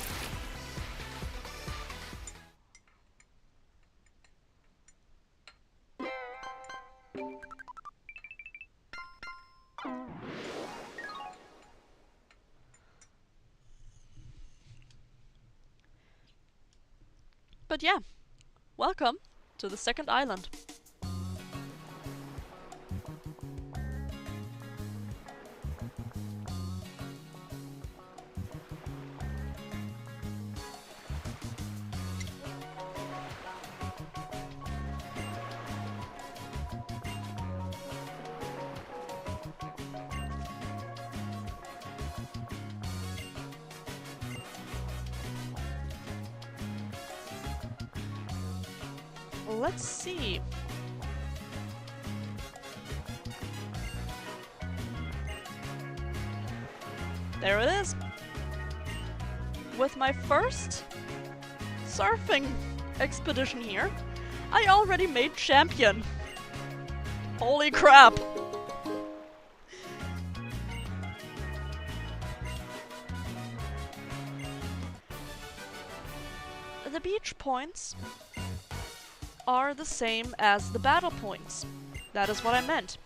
But yeah, welcome to the second island. Let's see. There it is. With my first surfing expedition here, I already made champion. Holy crap. The beach points are the same as the battle points. That is what I meant.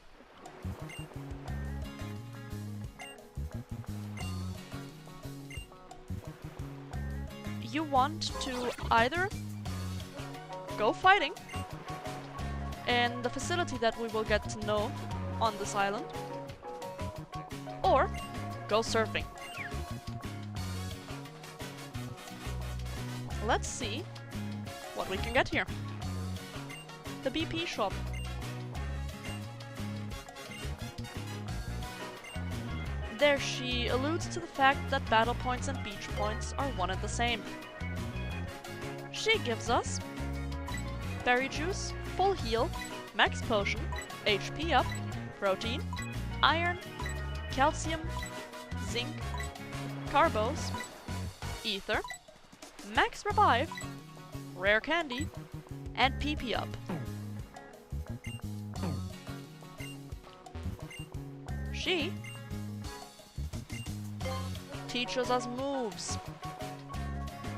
You want to either go fighting in the facility that we will get to know on this island, or go surfing. Let's see what we can get here. The BP shop. There she alludes to the fact that battle points and beach points are one and the same. She gives us berry juice, full heal, max potion, HP up, protein, iron, calcium, zinc, carbos, ether, max revive, rare candy, and PP up. She teaches us moves.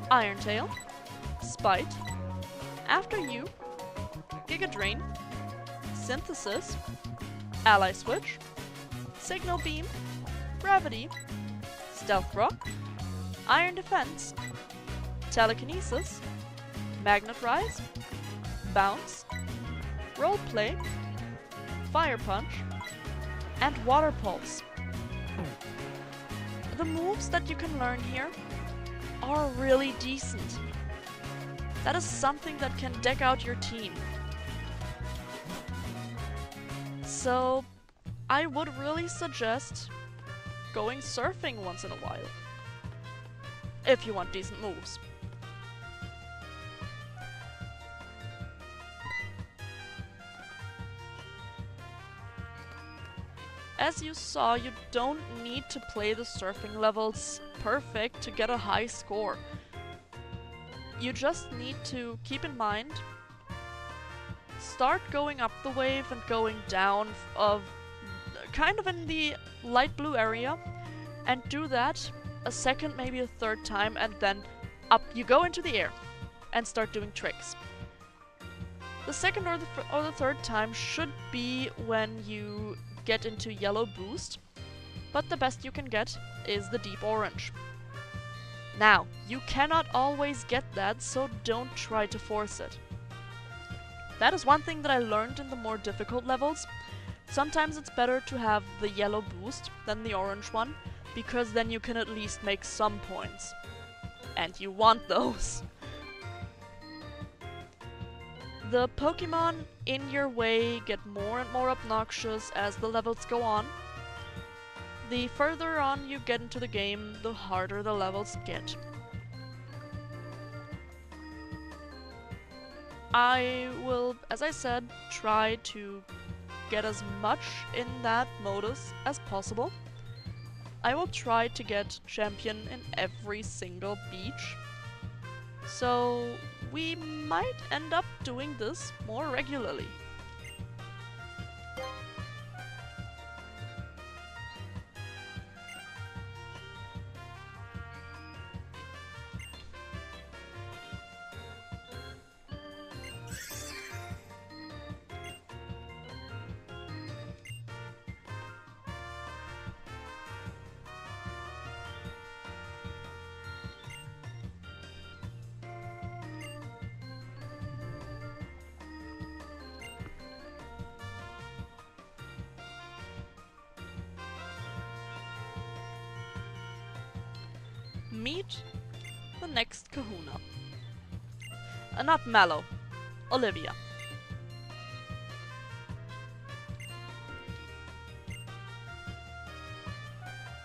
Iron Tail, Spite, After You, Giga Drain, Synthesis, Ally Switch, Signal Beam, Gravity, Stealth Rock, Iron Defense, Telekinesis, Magnet Rise, Bounce, Roleplay, Fire Punch, and Water Pulse. The moves that you can learn here are really decent. That is something that can deck out your team. So I would really suggest going surfing once in a while, if you want decent moves. As you saw, you don't need to play the surfing levels perfect to get a high score. You just need to keep in mind start going up the wave and going down of kind of in the light blue area, and do that a second, maybe a third time, and then up you go into the air and start doing tricks. The second or the third time should be when you get into yellow boost, but the best you can get is the deep orange. Now, you cannot always get that, so don't try to force it. That is one thing that I learned in the more difficult levels. Sometimes it's better to have the yellow boost than the orange one, because then you can at least make some points. And you want those. The Pokemon in your way get more and more obnoxious as the levels go on. The further on you get into the game, the harder the levels get. I will, as I said, try to get as much in that modus as possible. I will try to get champion in every single beach. So we might end up doing this more regularly. Meet the next kahuna. Not Mallow, Olivia.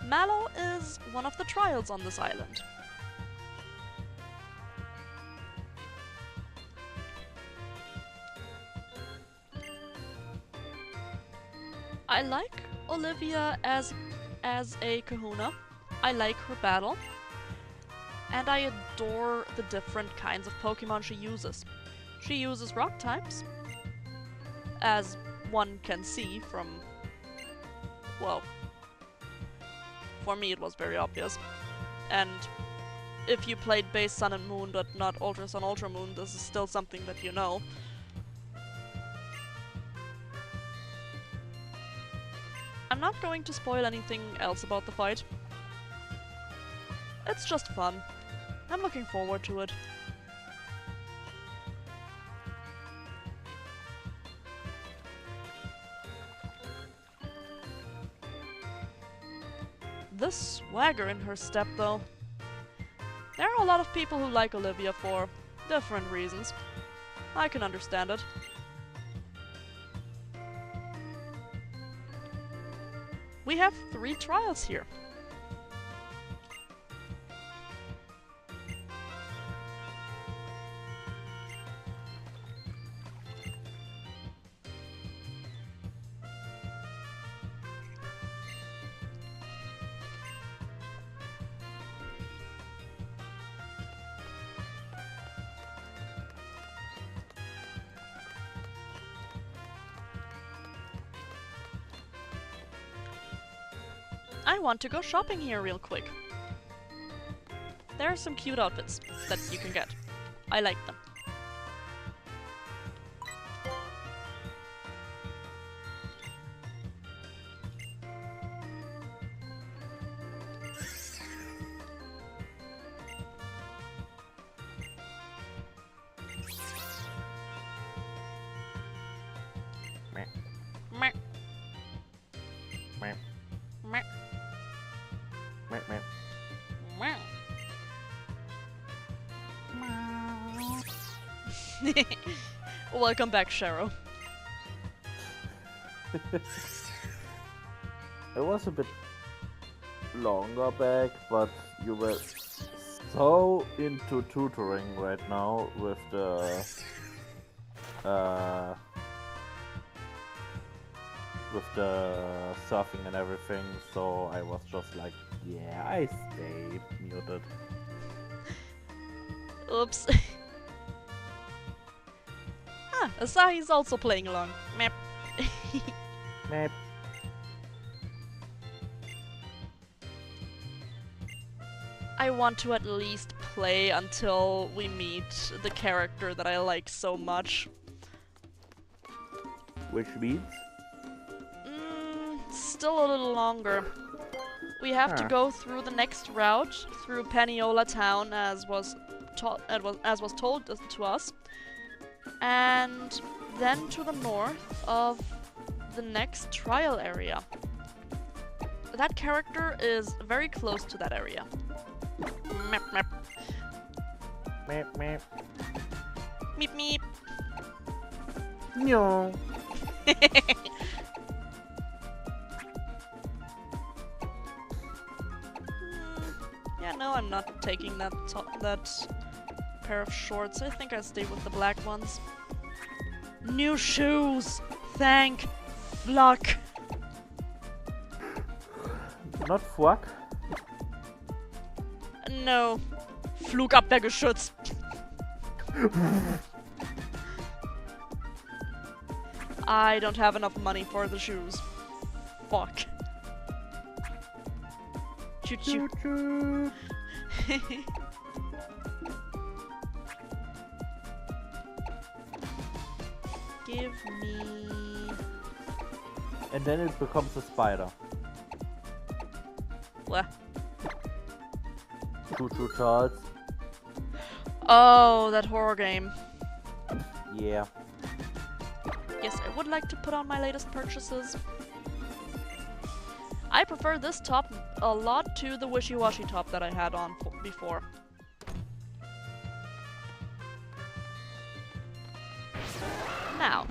Mallow is one of the trials on this island. I like Olivia as a kahuna. I like her battle. And I adore the different kinds of Pokemon she uses. She uses rock types, as one can see from, well, for me it was very obvious. And if you played base Sun and Moon but not Ultra Sun, Ultra Moon, this is still something that you know. I'm not going to spoil anything else about the fight. It's just fun. I'm looking forward to it. The swagger in her step, though. There are a lot of people who like Olivia for different reasons. I can understand it. We have 3 trials here. I want to go shopping here real quick. There are some cute outfits that you can get. I like them. Meh. Meh. Meh. Meh. Meh, meh. Meow. Welcome back, Sharo. It was a bit longer back, but you were so into tutoring right now with the surfing and everything, so I was just like, yeah, I stay muted. Oops. Ah, Asahi's also playing along. Map. Map. I want to at least play until we meet the character that I like so much. Which means? Still a little longer. We have to go through the next route through Paniola Town, as was told to us, and then to the north of the next trial area. That character is very close to that area. Map, map. Map, map. Meep, meep. No. Yeah, no, I'm not taking that pair of shorts. I think I stay with the black ones. New shoes! Thank luck! Not fuck. No. Flugabwehrgeschütz. I don't have enough money for the shoes. Fuck. Choo choo. Choo. Give me... And then it becomes a spider. What? Choo choo Charles. Oh, that horror game. Yeah. Yes, I would like to put on my latest purchases. I prefer this top a lot to the wishy-washy top that I had on before. Now,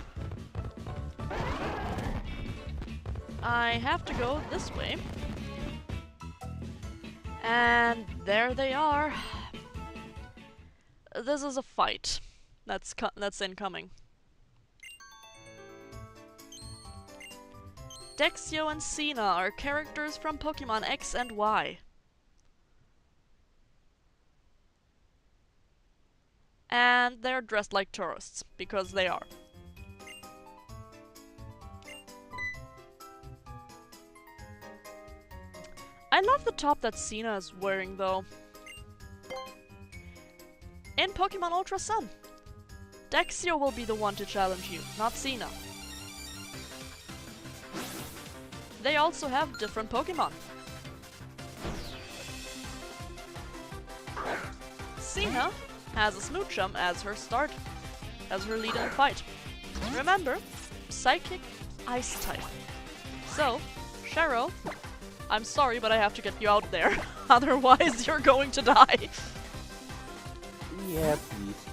I have to go this way. And there they are. This is a fight that's incoming. Dexio and Cena are characters from Pokemon X and Y. And they're dressed like tourists, because they are. I love the top that Cena is wearing, though. In Pokemon Ultra Sun, Dexio will be the one to challenge you, not Cena. They also have different Pokemon. Cena has a Smoochum as her lead in the fight. Remember, Psychic, Ice type. So, Sharo, I'm sorry, but I have to get you out there. Otherwise, you're going to die. Yeah, please.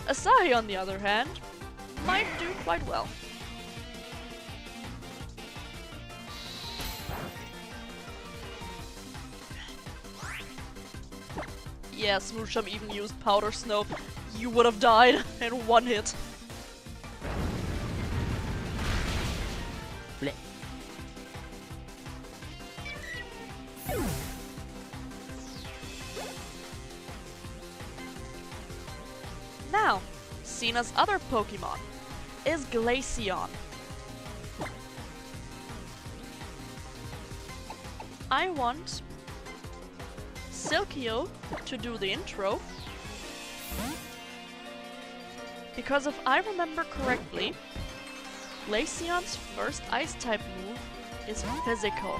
Asahi, on the other hand, might do quite well. Yeah, Smoochum even used Powder Snow. You would have died in one hit. Blech. Now, Cena's other Pokemon is Glaceon. I want Silkio to do the intro, because if I remember correctly, Glaceon's first Ice-type move is Physical.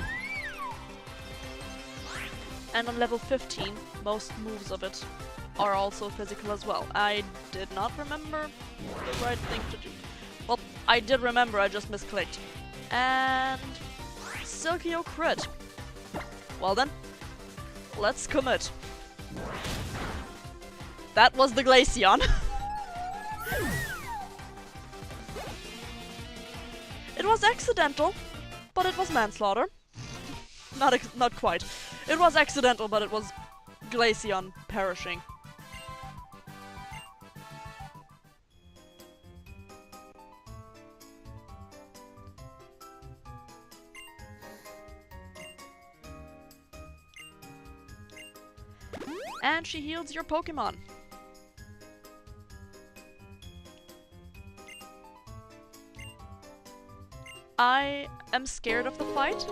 And on level 15, most moves of it are also physical as well. I did not remember the right thing to do. Well, I did remember, I just misclicked. And Silkio crit. Well then, let's commit. That was the Glaceon. It was accidental, but it was manslaughter. Not quite. It was accidental, but it was Glaceon perishing. And she heals your Pokemon. I am scared of the fight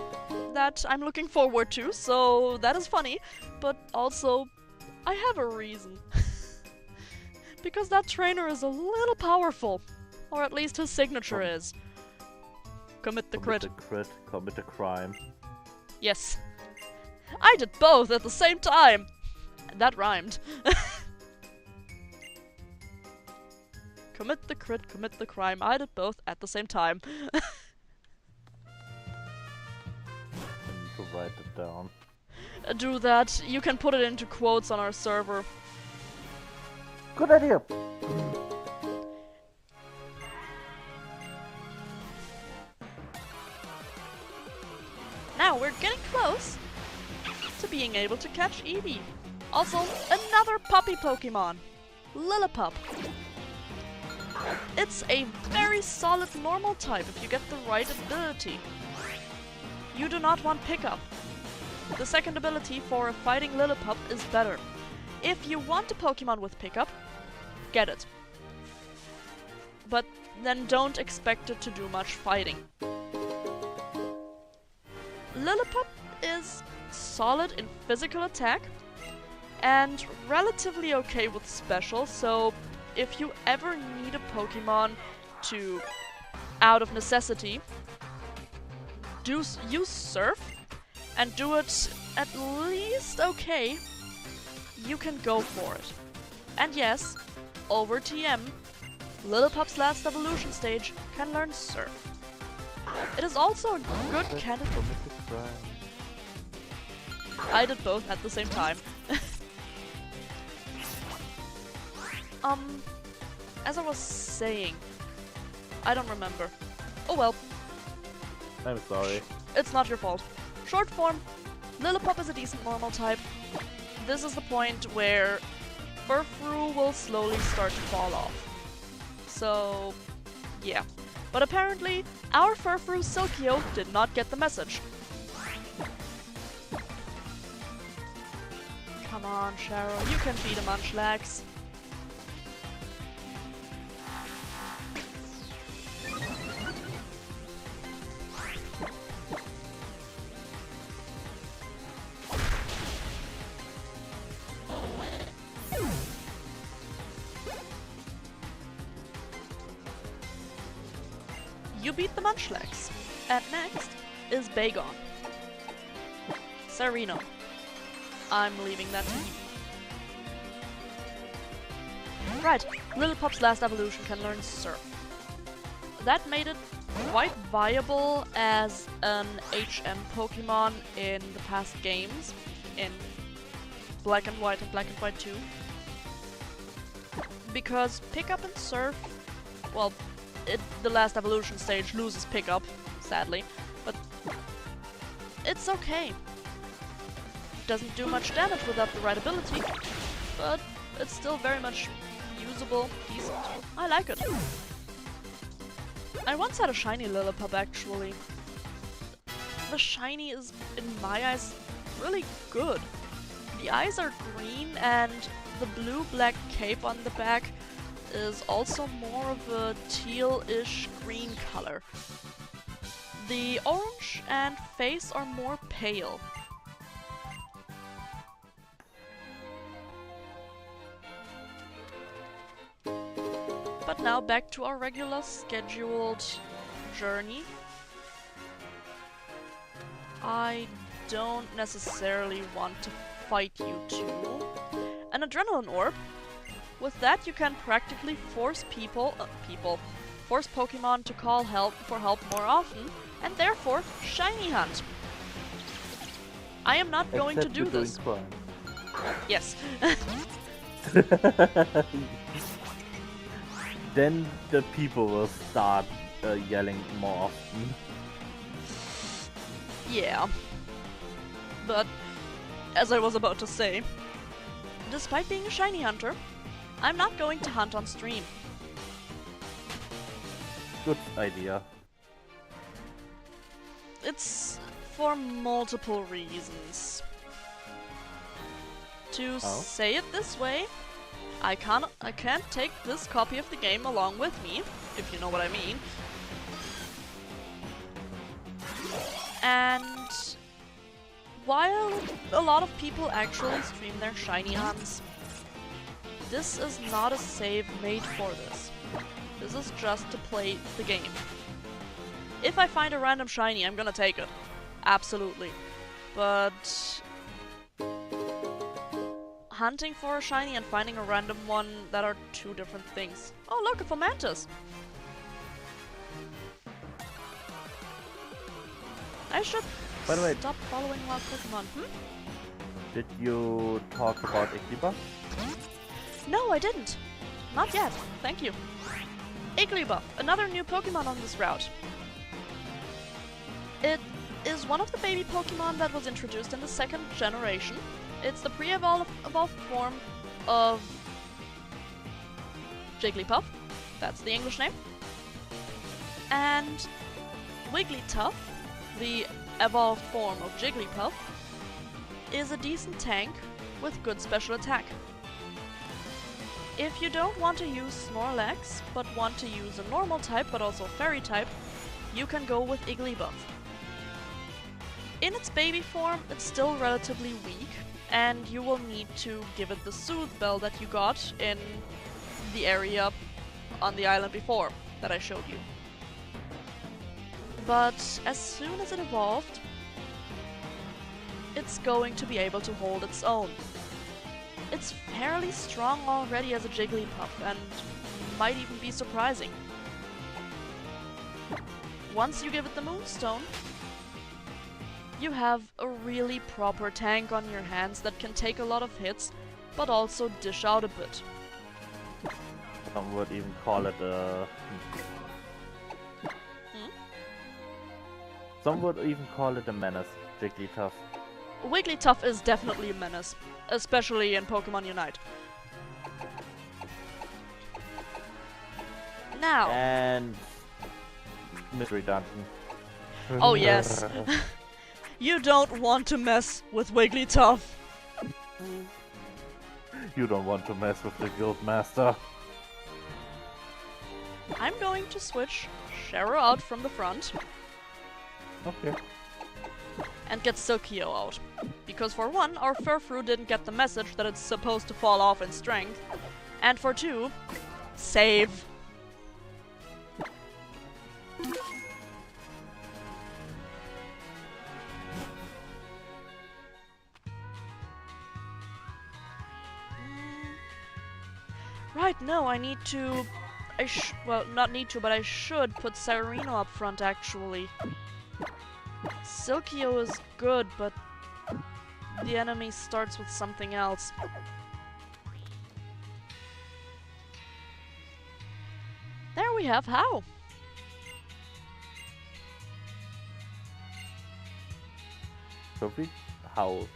that I'm looking forward to, so that is funny, but also I have a reason. Because that trainer is a little powerful, or at least his signature is. Commit the crit. Commit the crit, commit the crime. Yes. I did both at the same time! That rhymed. Commit the crit, commit the crime. I did both at the same time. I need to write it down. Do that. You can put it into quotes on our server. Good idea! Now we're getting close to being able to catch Eevee. Also, another puppy Pokemon. Lillipup. It's a very solid normal type if you get the right ability. You do not want pickup. The second ability for a fighting Lillipup is better. If you want a Pokemon with pickup, get it. But then don't expect it to do much fighting. Lillipup is solid in physical attack and relatively okay with special, so if you ever need a Pokemon to, out of necessity, use Surf and do it at least okay, you can go for it. And yes, over TM, Lillipup's last evolution stage can learn Surf. It is also a good candidate. I did both at the same time. As I was saying, I don't remember. Oh well. I'm sorry. It's not your fault. Short form, Lillipup is a decent normal type. This is the point where Furfrou will slowly start to fall off. So, yeah. But apparently, our Furfrou Silkio did not get the message. Come on, Cheryl, you can beat a Munchlax. You beat the Munchlax. And next is Bagon. Sereno. I'm leaving that to you. Right, Lillipup's last evolution can learn Surf. That made it quite viable as an HM Pokemon in the past games, in Black and White and Black and White 2. Because Pickup and Surf, well, the last evolution stage loses Pickup, sadly, but it's okay. Doesn't do much damage without the right ability, but it's still very much usable, decent. I like it. I once had a shiny Lillipup actually. The shiny is, in my eyes, really good. The eyes are green and the blue-black cape on the back is also more of a teal-ish green color. The orange and face are more pale. But now back to our regular scheduled journey. I don't necessarily want to fight you two. An Adrenaline Orb. With that you can practically force force Pokemon to call for help more often, and therefore shiny hunt. I am not going to do this. Yes. Then the people will start yelling more often. Yeah. But, as I was about to say, despite being a shiny hunter, I'm not going to hunt on stream. Good idea. It's for multiple reasons. To say it this way, I can't take this copy of the game along with me, if you know what I mean. And while a lot of people actually stream their shiny hunts, this is not a save made for this. This is just to play the game. If I find a random shiny, I'm gonna take it. Absolutely. But hunting for a shiny and finding a random one, that are two different things. Oh look, a Fomantis! I should By the way, stop following wild Pokemon. did you talk about Igglybuff? No, I didn't. Not yet. Thank you. Igglybuff, another new Pokemon on this route. It is one of the baby Pokemon that was introduced in the second generation. It's the pre-evolved form of Jigglypuff. That's the English name. And Wigglytuff, the evolved form of Jigglypuff, is a decent tank with good special attack. If you don't want to use Snorlax, but want to use a normal type but also fairy type, you can go with Igglybuff. In its baby form, it's still relatively weak, and you will need to give it the Soothe Bell that you got in the area on the island before that I showed you. But as soon as it evolved, it's going to be able to hold its own. It's fairly strong already as a Jigglypuff, and might even be surprising. Once you give it the Moonstone, you have a really proper tank on your hands that can take a lot of hits, but also dish out a bit. Some would even call it a... Some would even call it a menace, Jigglypuff. Wigglytuff is definitely a menace, especially in Pokemon Unite. Now... And... Mystery Dungeon. Oh yes. You don't want to mess with Wigglytuff. You don't want to mess with the Guild Master. I'm going to switch Sharo out from the front Okay. and get Silkio out. Because for one, our Furfrou didn't get the message that it's supposed to fall off in strength. And for two, save. Right, no, I need to... well, not need to, but I should put Cyreno up front, actually. Silkio is good, but the enemy starts with something else. There we have How. Sophie? How?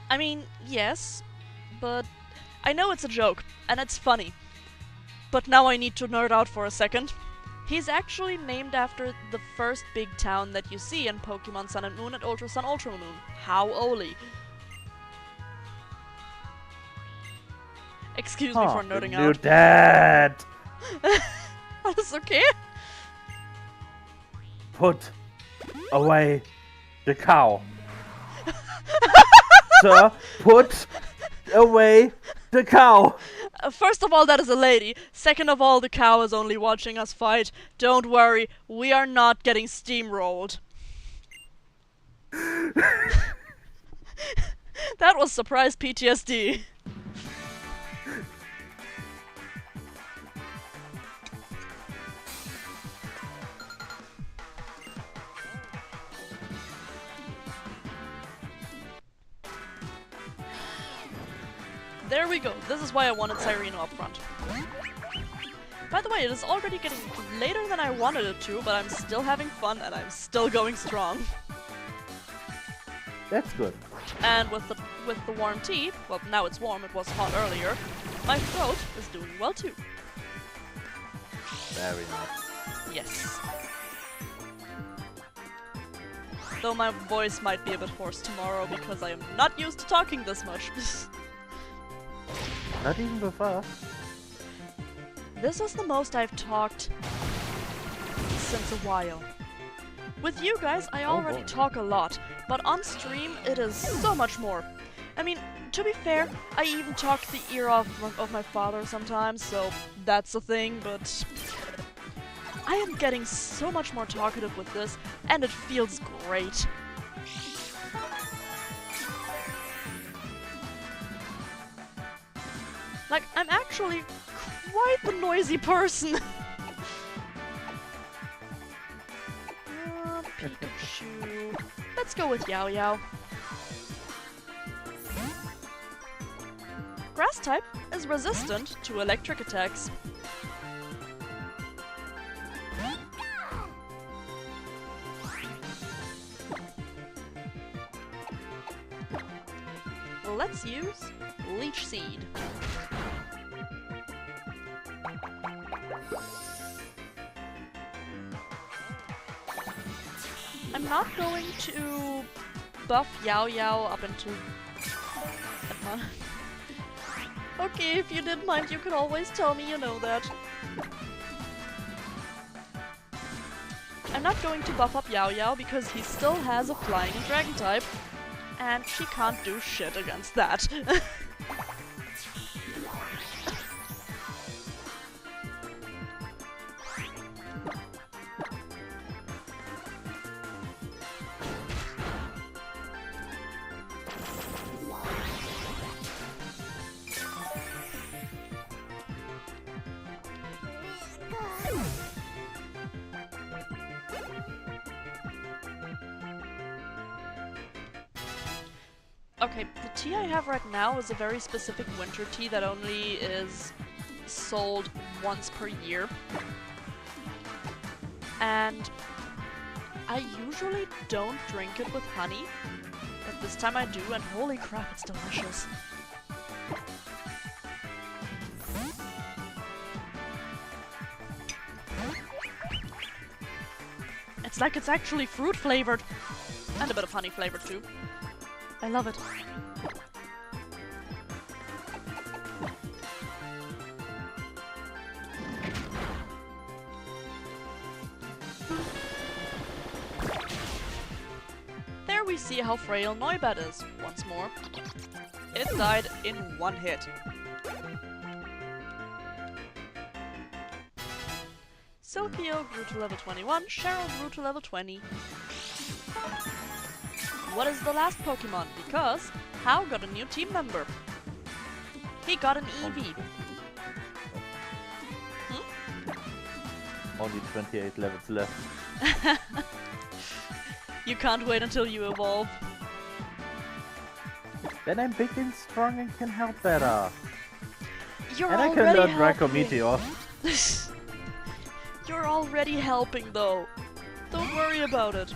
I mean, yes, but I know it's a joke, and it's funny. But now I need to nerd out for a second. He's actually named after the first big town that you see in Pokemon Sun and Moon and Ultra Sun Ultra Moon, Hau'oli. Excuse me for nerding You're out. dead! Alles okay? Put away the cow. Sir, put away the cow. First of all, that is a lady. Second of all, the cow is only watching us fight. Don't worry, we are not getting steamrolled. That was surprise PTSD. There we go. This is why I wanted Cyreno up front. By the way, it is already getting later than I wanted it to, but I'm still having fun and I'm still going strong. That's good. And with the warm tea, well, now it's warm, it was hot earlier, my throat is doing well too. Very nice. Yes. Though my voice might be a bit hoarse tomorrow because I am not used to talking this much. Not even before. This is the most I've talked since a while. With you guys, I already talk a lot, but on stream, it is so much more. I mean, to be fair, I even talk the ear off of my father sometimes, so that's a thing, but I am getting so much more talkative with this, and it feels great. Like, I'm actually quite the noisy person. Pikachu. Let's go with Yao Yao. Grass type is resistant to electric attacks. Let's use Leech Seed. I'm not going to buff Yao Yao up into... Okay, if you didn't mind, you could always tell me you know that. I'm not going to buff up Yao Yao because he still has a flying and dragon type, and she can't do shit against that. Okay, the tea I have right now is a very specific winter tea that only is sold once per year. And I usually don't drink it with honey, but this time I do, and holy crap, it's delicious. It's like it's actually fruit flavored, and a bit of honey flavored too. I love it. There we see how frail Noibat is, once more. It died in one hit. Silkio grew to level 21, Cheryl grew to level 20. What is the last Pokemon? Because Hao got a new team member. He got an Eevee. Only 28 levels left. You can't wait until you evolve. Then I'm big and strong and can help better. You're and I already can learn helping. Draco Meteor. You're already helping though. Don't worry about it.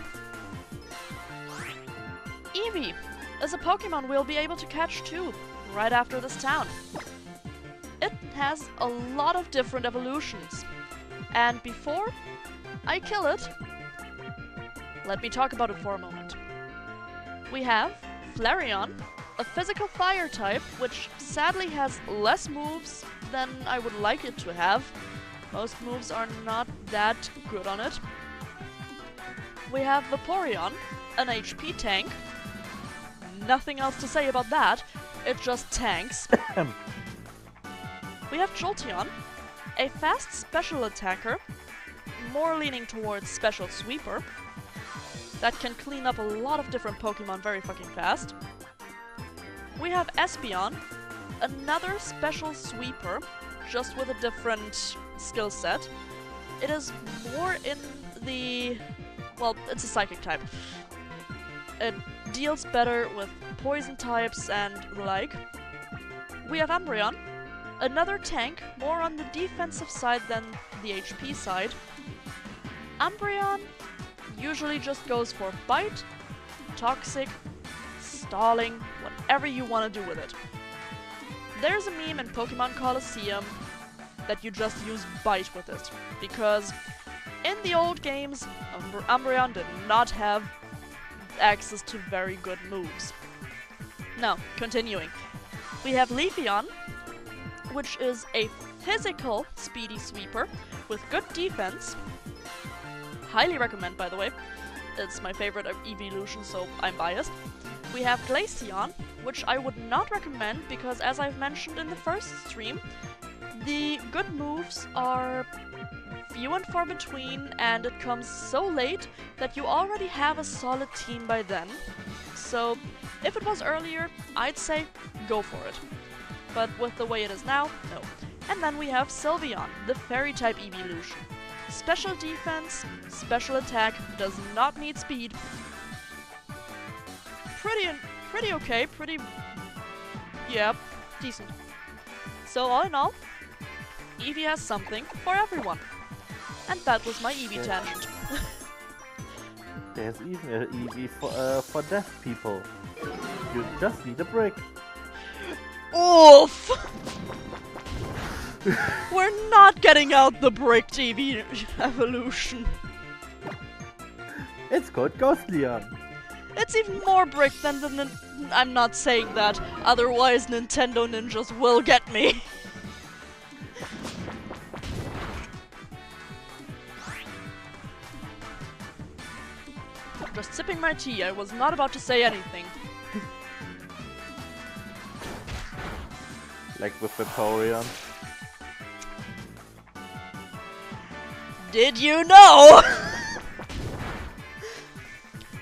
Eevee is a Pokemon we'll be able to catch too, right after this town. It has a lot of different evolutions. And before I kill it, let me talk about it for a moment. We have Flareon, a physical fire type, which sadly has less moves than I would like it to have. Most moves are not that good on it. We have Vaporeon, an HP tank. Nothing else to say about that, it just tanks. We have Jolteon, a fast special attacker, more leaning towards special sweeper, that can clean up a lot of different Pokemon very fucking fast. We have Espeon, another special sweeper, just with a different skill set. It is more in the... well, it's a psychic type. It deals better with poison types and the like. We have Umbreon, another tank, more on the defensive side than the HP side. Umbreon usually just goes for bite, toxic, stalling, whatever you want to do with it. There's a meme in Pokemon Colosseum that you just use bite with it, because in the old games, Umbreon did not have access to very good moves. Now, continuing. We have Leafeon, which is a physical speedy sweeper with good defense. Highly recommend, by the way. It's my favorite evolution, so I'm biased. We have Glaceon, which I would not recommend because, as I've mentioned in the first stream, the good moves are few and far between, and it comes so late that you already have a solid team by then. So, if it was earlier, I'd say go for it. But with the way it is now, no. And then we have Sylveon, the fairy-type evolution. Special defense, special attack, does not need speed. Pretty okay, yeah, decent. So all in all, Eevee has something for everyone. And that was my Eevee tangent. There's even an Eevee for deaf people. You just need a brick. Oof! We're not getting out the bricked Eevee evolution. It's called Ghost Leon. It's even more bricked than the I'm not saying that, otherwise Nintendo ninjas will get me. Just sipping my tea, I was not about to say anything. Like with Vaporeon. Did you know?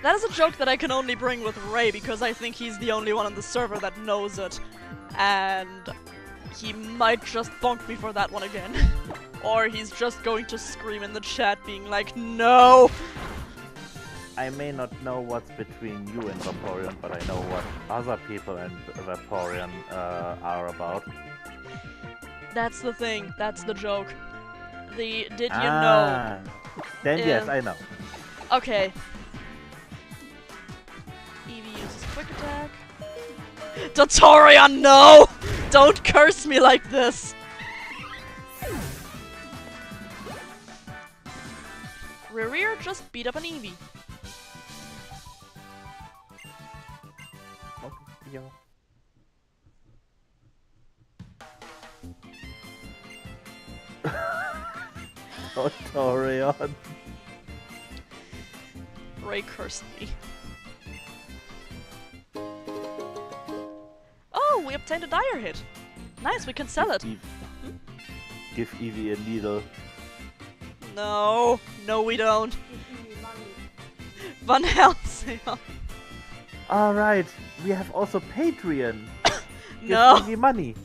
That is a joke that I can only bring with Ray because I think he's the only one on the server that knows it. And he might just bonk me for that one again. Or he's just going to scream in the chat being like, no! I may not know what's between you and Vaporeon, but I know what other people and Vaporeon are about. That's the thing, that's the joke. The did you know? Then yes, I know. Okay. Eevee uses quick attack. Dotorian, no! Don't curse me like this! Rear just beat up an Eevee. Yeah. Dotorian. Ray cursed me. Oh, we obtained a dire hit. Nice, we can sell it. Give Eevee a needle. No, no we don't. Van Helsing. Alright, we have also Patreon. Give No. Eevee money.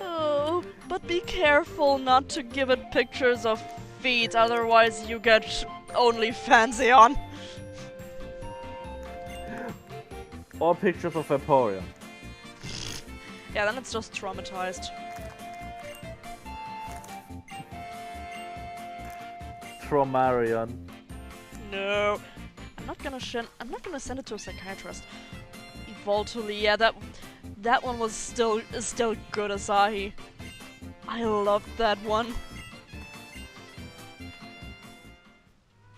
Oh, but be careful not to give it pictures of feet, otherwise you get OnlyFans on. Or pictures of Vaporeon. Yeah, then it's just traumatized. Tromarion. No. I'm not gonna send it to a psychiatrist. Evoltoli, yeah, that one was still good, Asahi. I loved that one.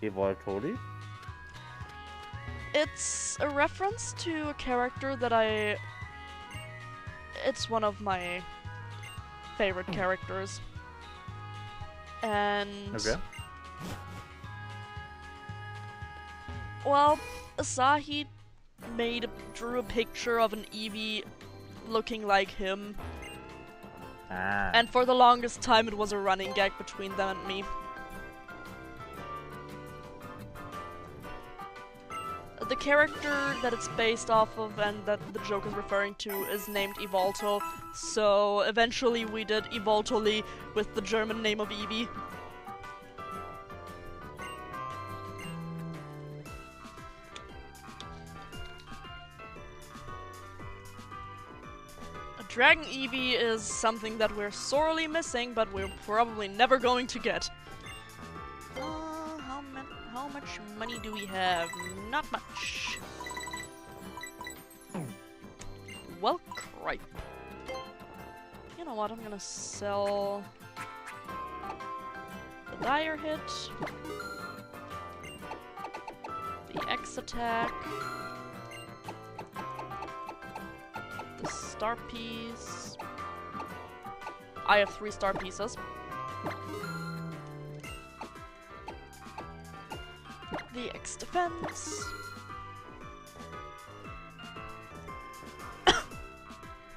Evoltoli? It's a reference to a character that it's one of my favorite characters. And Okay. well, Asahi drew a picture of an Eevee looking like him. Ah. And for the longest time it was a running gag between them and me. The character that it's based off of and that the joke is referring to is named Evolto, so eventually we did Evoltoli with the German name of Eevee. Dragon Eevee is something that we're sorely missing, but we're probably never going to get. How much money do we have? Not much. Well, cripe. You know what? I'm gonna sell the dire hit, the X attack, the star piece. I have 3 star pieces. the X defense.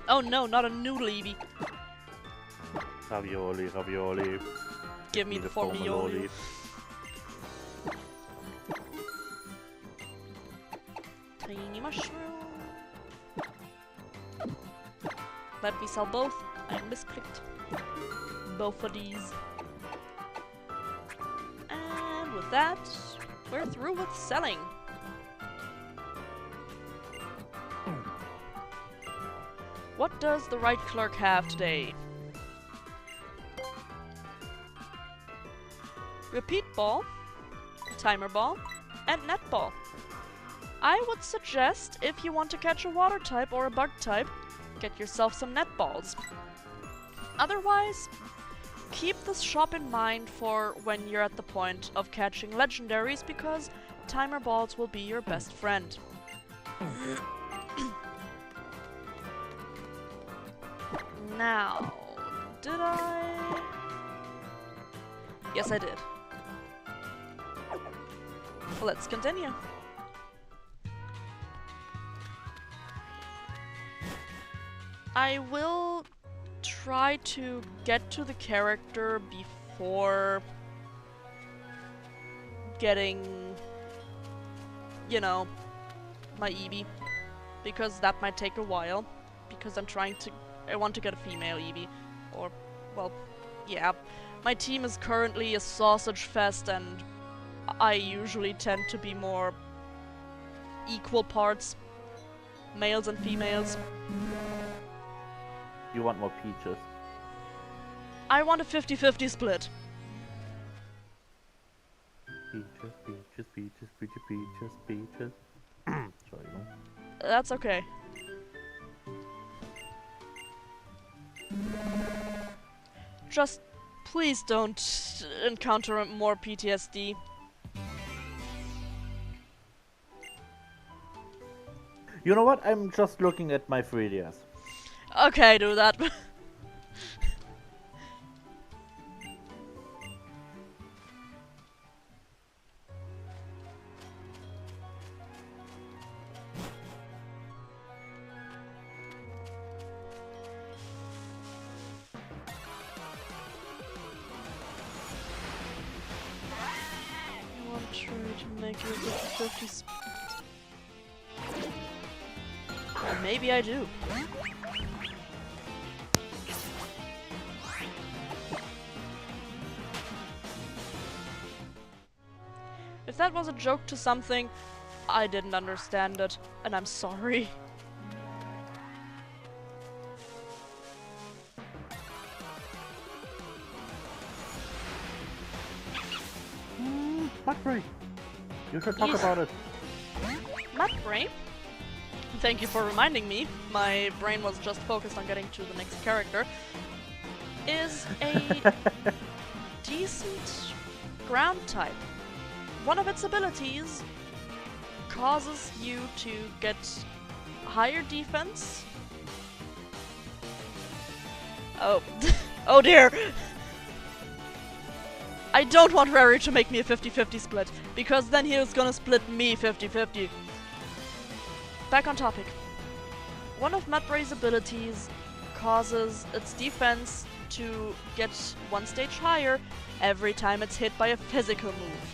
Oh no, not a noodle Eevee. Ravioli, ravioli. Give me the formioli. Tiny mushroom. Let me sell both. I misclicked. Both of these. And with that, we're through with selling. What does the right clerk have today? Repeat ball, timer ball, and net ball. I would suggest, if you want to catch a water type or a bug type, get yourself some net balls. Otherwise, keep this shop in mind for when you're at the point of catching legendaries, because timer balls will be your best friend. Now, did I? Yes, I did. Let's continue. I will try to get to the character before getting, you know, my Eevee, because that might take a while, because I want to get a female Eevee, or, well, yeah. My team is currently a sausage fest, and I usually tend to be more equal parts, males and females. You want more peaches? I want a 50-50 split. Peaches, peaches, peaches, peaches, peaches, peaches. Sorry, no? That's okay. Just please don't encounter more PTSD. You know what? I'm just looking at my 3DS. Okay, do that. I want to try to make it a 50 split. Maybe I do. If that was a joke to something, I didn't understand it, and I'm sorry. Mudbray! You should talk Yes. about it. Mudbray? Thank you for reminding me. My brain was just focused on getting to the next character. Is a decent ground type. One of its abilities causes you to get higher defense. Oh. Oh dear! I don't want Rary to make me a 50-50 split, because then he was gonna split me 50-50. Back on topic. One of Mudbray's abilities causes its defense to get one stage higher every time it's hit by a physical move.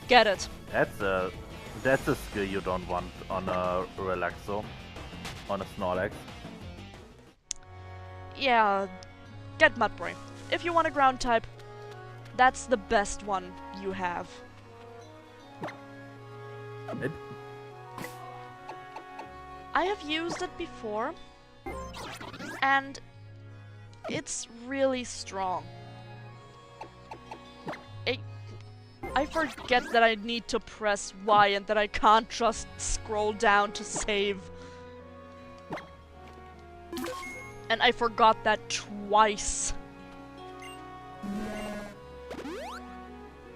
Get it? That's a skill you don't want on a Relaxo, on a Snorlax. Yeah, get Mudbray. If you want a ground type, that's the best one you have. I have used it before, and it's really strong. I forget that I need to press Y and that I can't just scroll down to save. And I forgot that twice.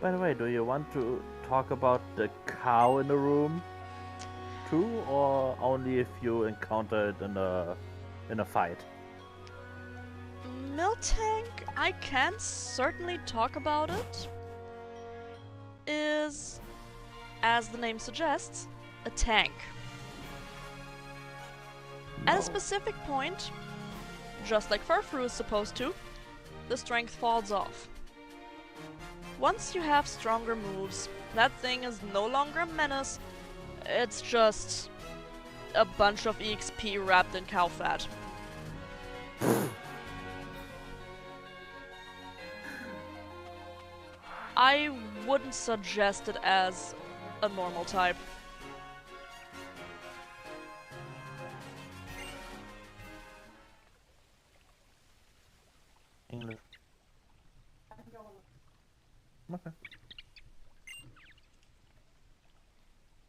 By the way, do you want to talk about the cow in the room too, or only if you encounter it in a fight? Miltank, I can certainly talk about it. is, as the name suggests, a tank. At a specific point, just like Furfrou is supposed to, the strength falls off. Once you have stronger moves, that thing is no longer a menace, it's just a bunch of EXP wrapped in cow fat. I wouldn't suggest it as a normal type. English. Okay.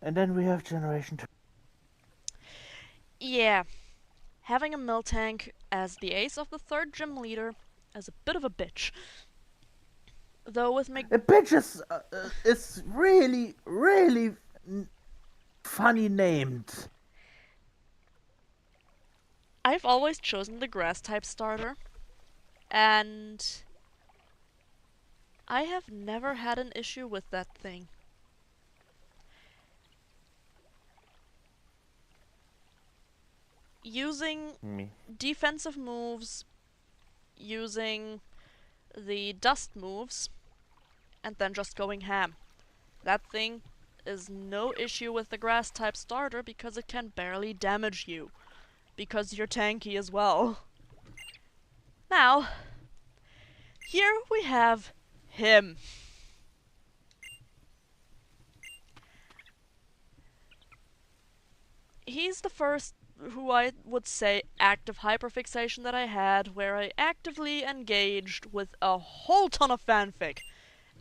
And then we have Generation 2. Yeah, having a Miltank as the ace of the third gym leader is a bit of a bitch. Though with A bitch is really, really funny named. I've always chosen the grass type starter, and I have never had an issue with that thing. Using defensive moves, using the dust moves, and then just going ham. That thing is no issue with the grass type starter because it can barely damage you. Because you're tanky as well. Now, here we have him. He's the first who I would say active hyperfixation that I had, where I actively engaged with a whole ton of fanfic,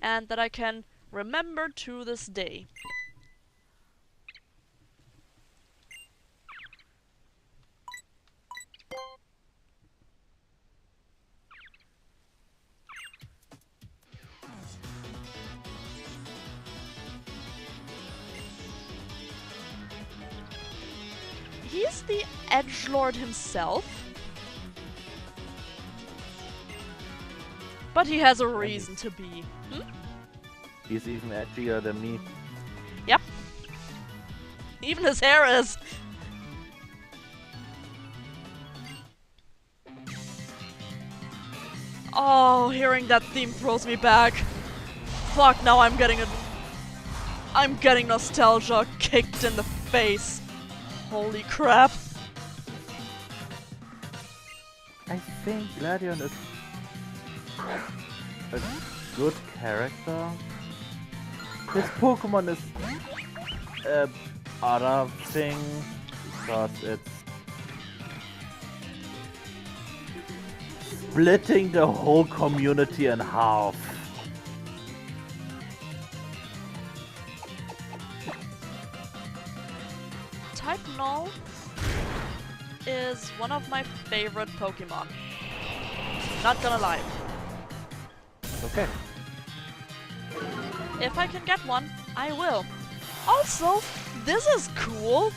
and that I can remember to this day. He's the edgelord himself, but he has a reason to be. He's even edgier than me. Yep. Even his hair is. Oh, hearing that theme throws me back. Fuck, now I'm getting nostalgia kicked in the face. Holy crap. I think Gladion is a good character. His Pokemon is a other thing because it's splitting the whole community in half. Type Null is one of my favorite Pokemon. Not gonna lie. Okay. If I can get one, I will. Also, this is cool.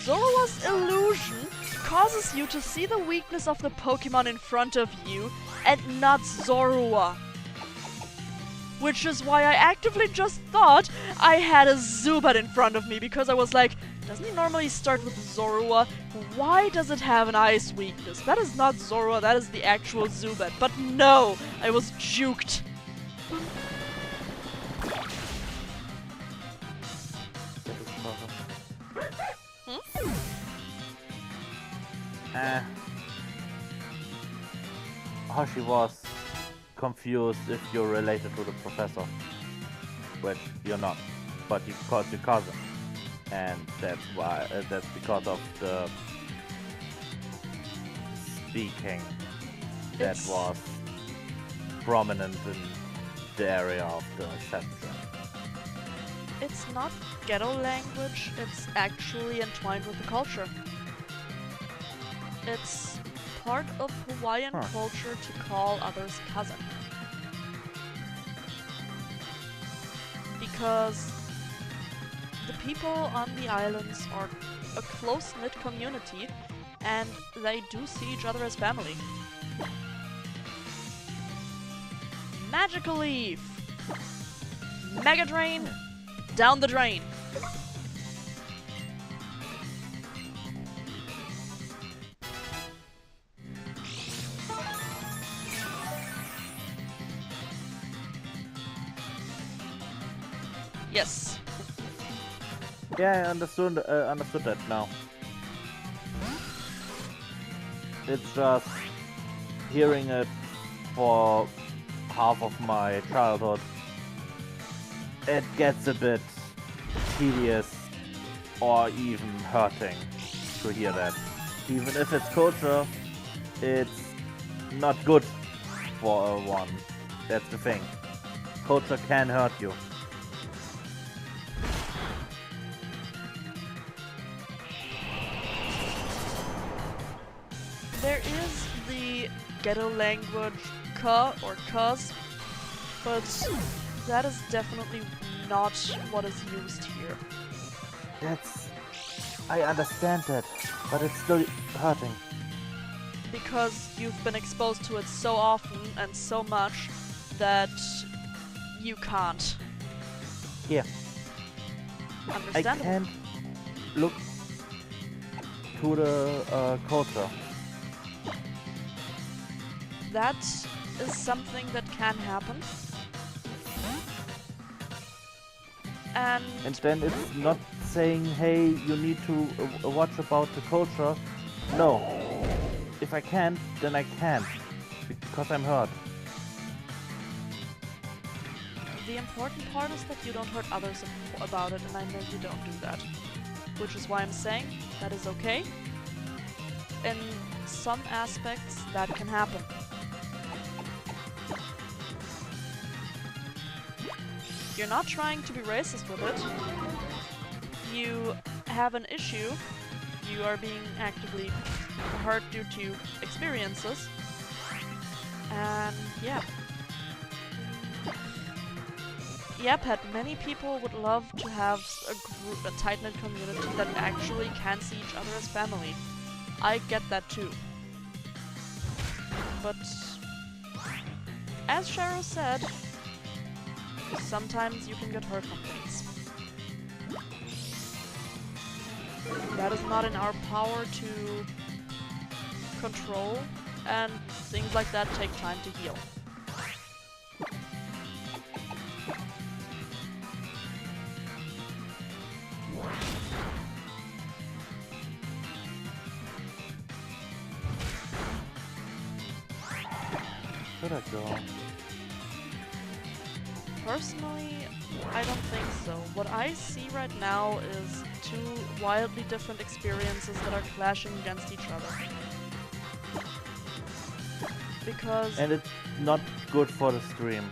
Zoroark's illusion causes you to see the weakness of the Pokemon in front of you and not Zoroark. Which is why I actively just thought I had a Zubat in front of me, because I was like, doesn't he normally start with Zoroark? Why does it have an ice weakness? That is not Zoroark, that is the actual Zubat. But no, I was juked. Hoshi was confused if you're related to the professor, which you're not, but he called you cousin, and that's why that's because of the speaking that was prominent in the area of the section. It's not ghetto language, it's actually entwined with the culture. It's part of Hawaiian culture to call others cousin. Because the people on the islands are a close-knit community, and they do see each other as family. Magical Leaf! Mega Drain, down the drain. Yes. Yeah, I understood that now. It's just hearing it for half of my childhood. It gets a bit tedious or even hurting to hear that. Even if it's culture, it's not good for one. That's the thing. Culture can hurt you. There is the ghetto language ka or cuz, but that is definitely not what is used here. I understand that, but it's still hurting. Because you've been exposed to it so often and so much that you can't. Yeah. I Understandable. can't look to the culture. That is something that can happen. And then it's not saying, hey, you need to watch about the culture. No. If I can't, then I can't. Because I'm hurt. the important part is that you don't hurt others about it, and I know you don't do that. Which is why I'm saying that is okay. In some aspects, that can happen. You're not trying to be racist with it. You have an issue. You are being actively hurt due to experiences. And yeah. Yeah, Pet, many people would love to have a tight-knit community that actually can see each other as family. I get that too. But as Sharo said, sometimes you can get hurt from things. That is not in our power to control, and things like that take time to heal. Should I go? Personally, I don't think so. What I see right now is two wildly different experiences that are clashing against each other. Because... And it's not good for the stream.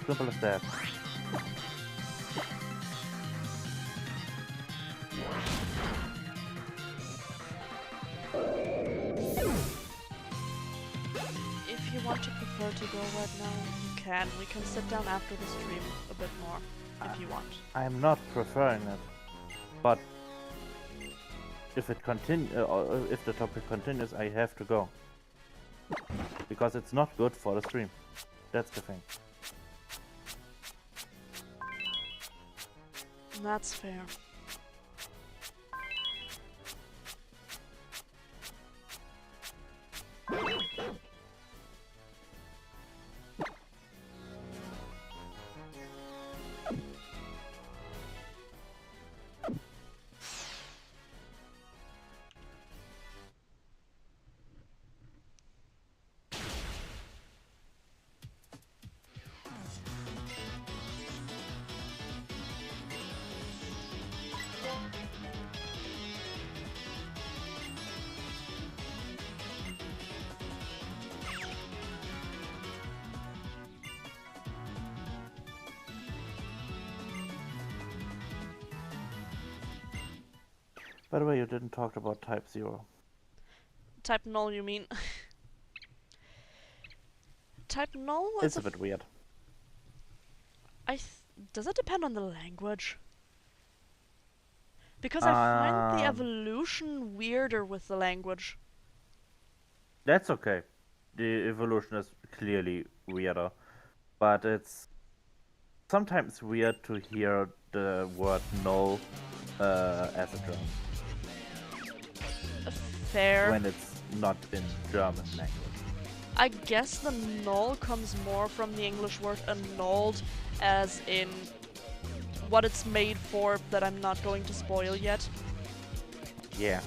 Simple as that. if you want to prefer to go right now, you can. We can sit down after the stream a bit more, if you want. I'm not preferring it, but if it if the topic continues, I have to go because it's not good for the stream. That's the thing. That's fair. By the way, you didn't talk about Type 0. Type null, you mean? Type null is It's a bit weird. does it depend on the language? Because I find the evolution weirder with the language. That's okay. the evolution is clearly weirder, but it's sometimes weird to hear the word null as a German Fair. when it's not in German language. I guess the null comes more from the English word annulled, as in what it's made for that I'm not going to spoil yet. Yeah.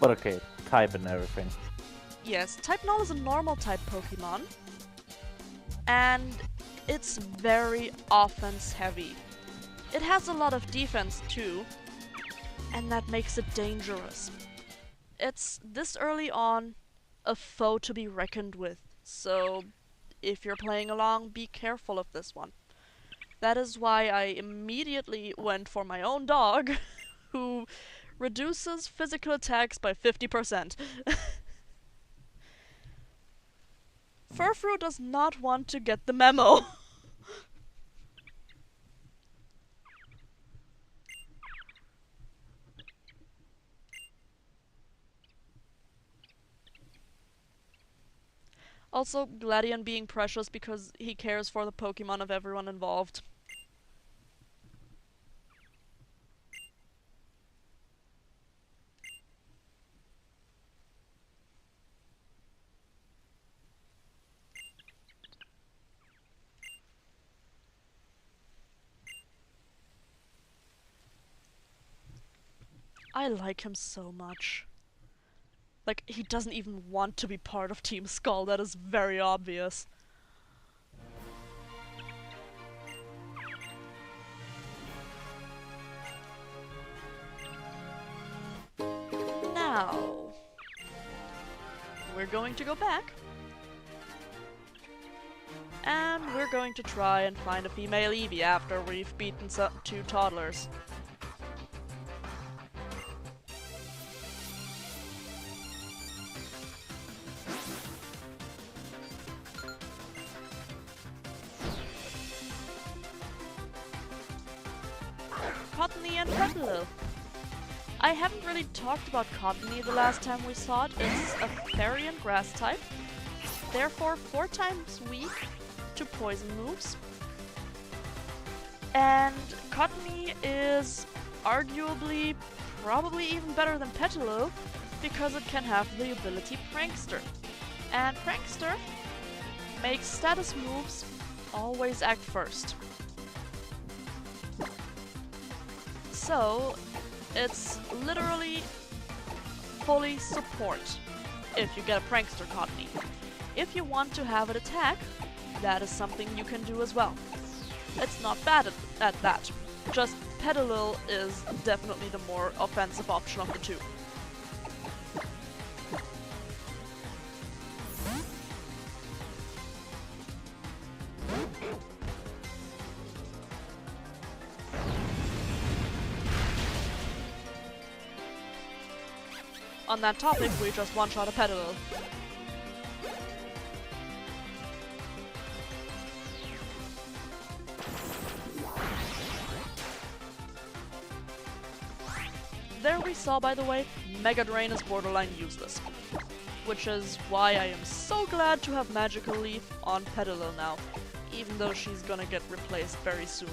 But okay, type and everything. Yes, type null is a normal type Pokemon, and it's very offense heavy. It has a lot of defense too, and that makes it dangerous. It's this early on a foe to be reckoned with, so if you're playing along, be careful of this one. That is why I immediately went for my own dog, who reduces physical attacks by 50%. Furfrou does not want to get the memo. Also, Gladion being precious because he cares for the Pokemon of everyone involved. I like him so much. Like, he doesn't even want to be part of Team Skull, that is very obvious. Now, we're going to go back. And we're going to try and find a female Eevee after we've beaten two toddlers. Cottony and Petalil. I haven't really talked about Cottony the last time we saw it. It's a fairy and grass type, therefore 4 times weak to poison moves. And Cottony is arguably probably even better than Petalil because it can have the ability Prankster. And Prankster makes status moves always act first. So, it's literally fully support if you get a Prankster Cottony. If you want to have it attack, that is something you can do as well. It's not bad at that, just Petalil is definitely the more offensive option of the two. On that topic, we just one-shot a Petalil. There we saw, by the way, Mega Drain is borderline useless. Which is why I am so glad to have Magical Leaf on Petalil now, even though she's gonna get replaced very soon.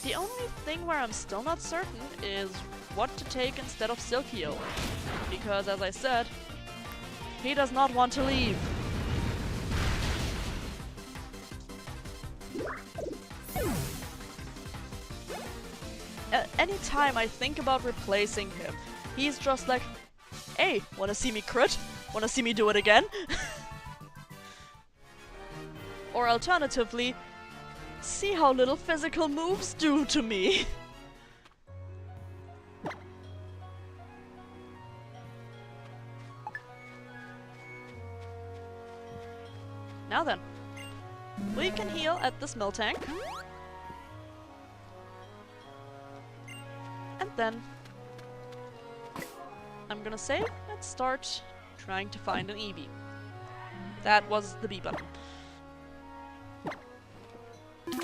The only thing where I'm still not certain is what to take instead of Silkio, because as I said, he does not want to leave. Anytime I think about replacing him, he's just like, hey, wanna see me crit? Wanna see me do it again? Or alternatively, see how little physical moves do to me. Now then, we can heal at this mill tank. And then, I'm gonna save and start trying to find an Eevee. That was the B button.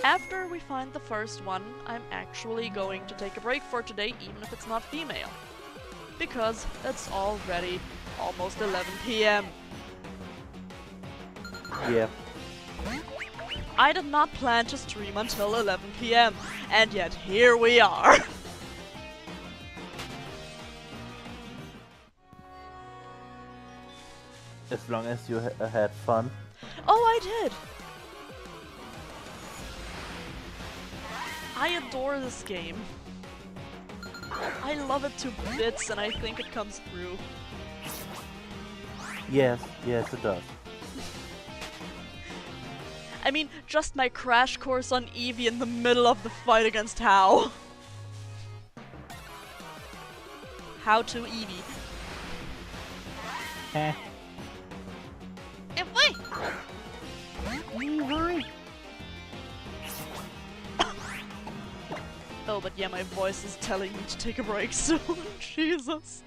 After we find the first one, I'm actually going to take a break for today, even if it's not female. because it's already almost 11 p.m. Yeah. I did not plan to stream until 11 p.m. and yet here we are. As long as you had fun. Oh, I did. I adore this game. I love it to bits and I think it comes through. Yes, it does. I mean, just my crash course on Eevee in the middle of the fight against How. How to Eevee. Eh. Oh, but yeah, my voice is telling me to take a break soon. Jesus.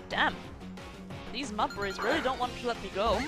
Damn. These mudbrays really don't want to let me go.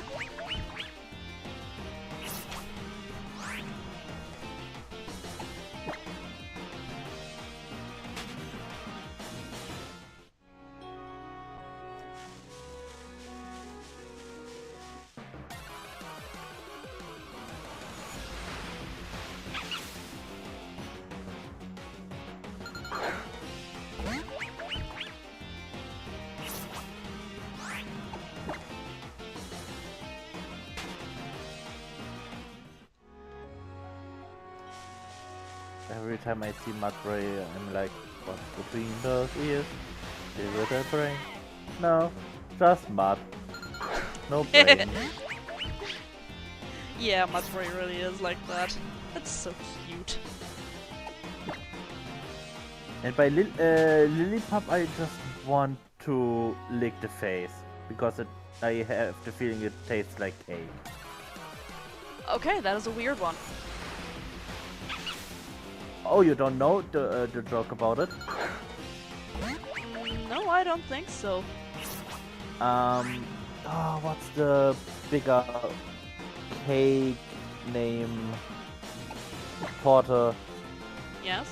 Every time I see Mudbray, I'm like, what's between those ears? Is it a brain? No, just mud. No brain. Yeah, Mudbray really is like that. It's so cute. And by Lillipup, I just want to lick the face because I have the feeling it tastes like cake. Okay, that is a weird one. Oh, you don't know the joke about it? No, I don't think so. Oh, what's the bigger cake name? Porter. Yes?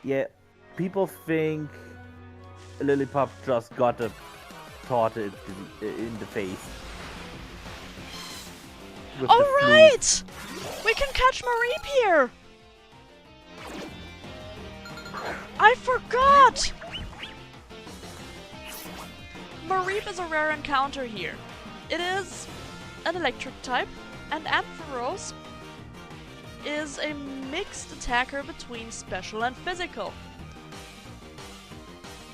Yeah, people think Lillipup just got a torta in the face. With Oh, the flu. right! We can catch Mareep here! I forgot! Mareep is a rare encounter here. It is an electric type, and Ampharos is a mixed attacker between special and physical.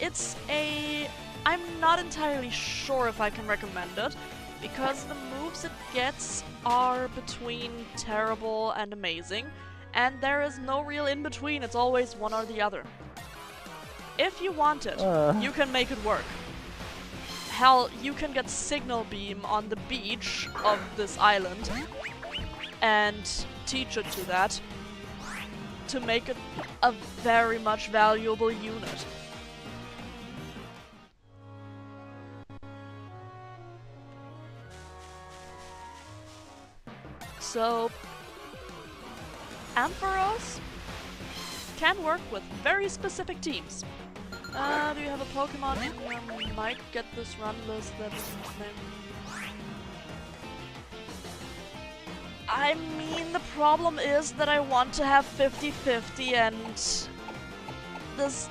It's a... I'm not entirely sure if I can recommend it, because the moves it gets are between terrible and amazing, and there is no real in-between, it's always one or the other. If you want it, you can make it work. Hell, you can get Signal Beam on the beach of this island and teach it to that to make it a very much valuable unit. So, Ampharos can work with very specific teams. Do you have a Pokemon in your might get this run list that is name? I mean, the problem is that I want to have 50-50 and this...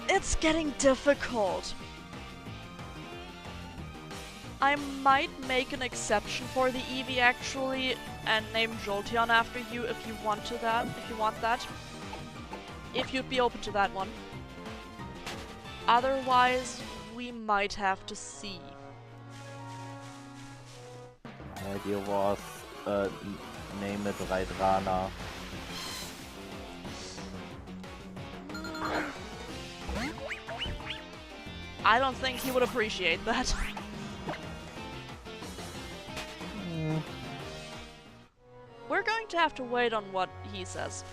It's getting difficult. I might make an exception for the Eevee actually, and name Jolteon after you if you want that. If you'd be open to that one. Otherwise, we might have to see. My idea was name it Raidrana. I don't think he would appreciate that. We're going to have to wait on what he says.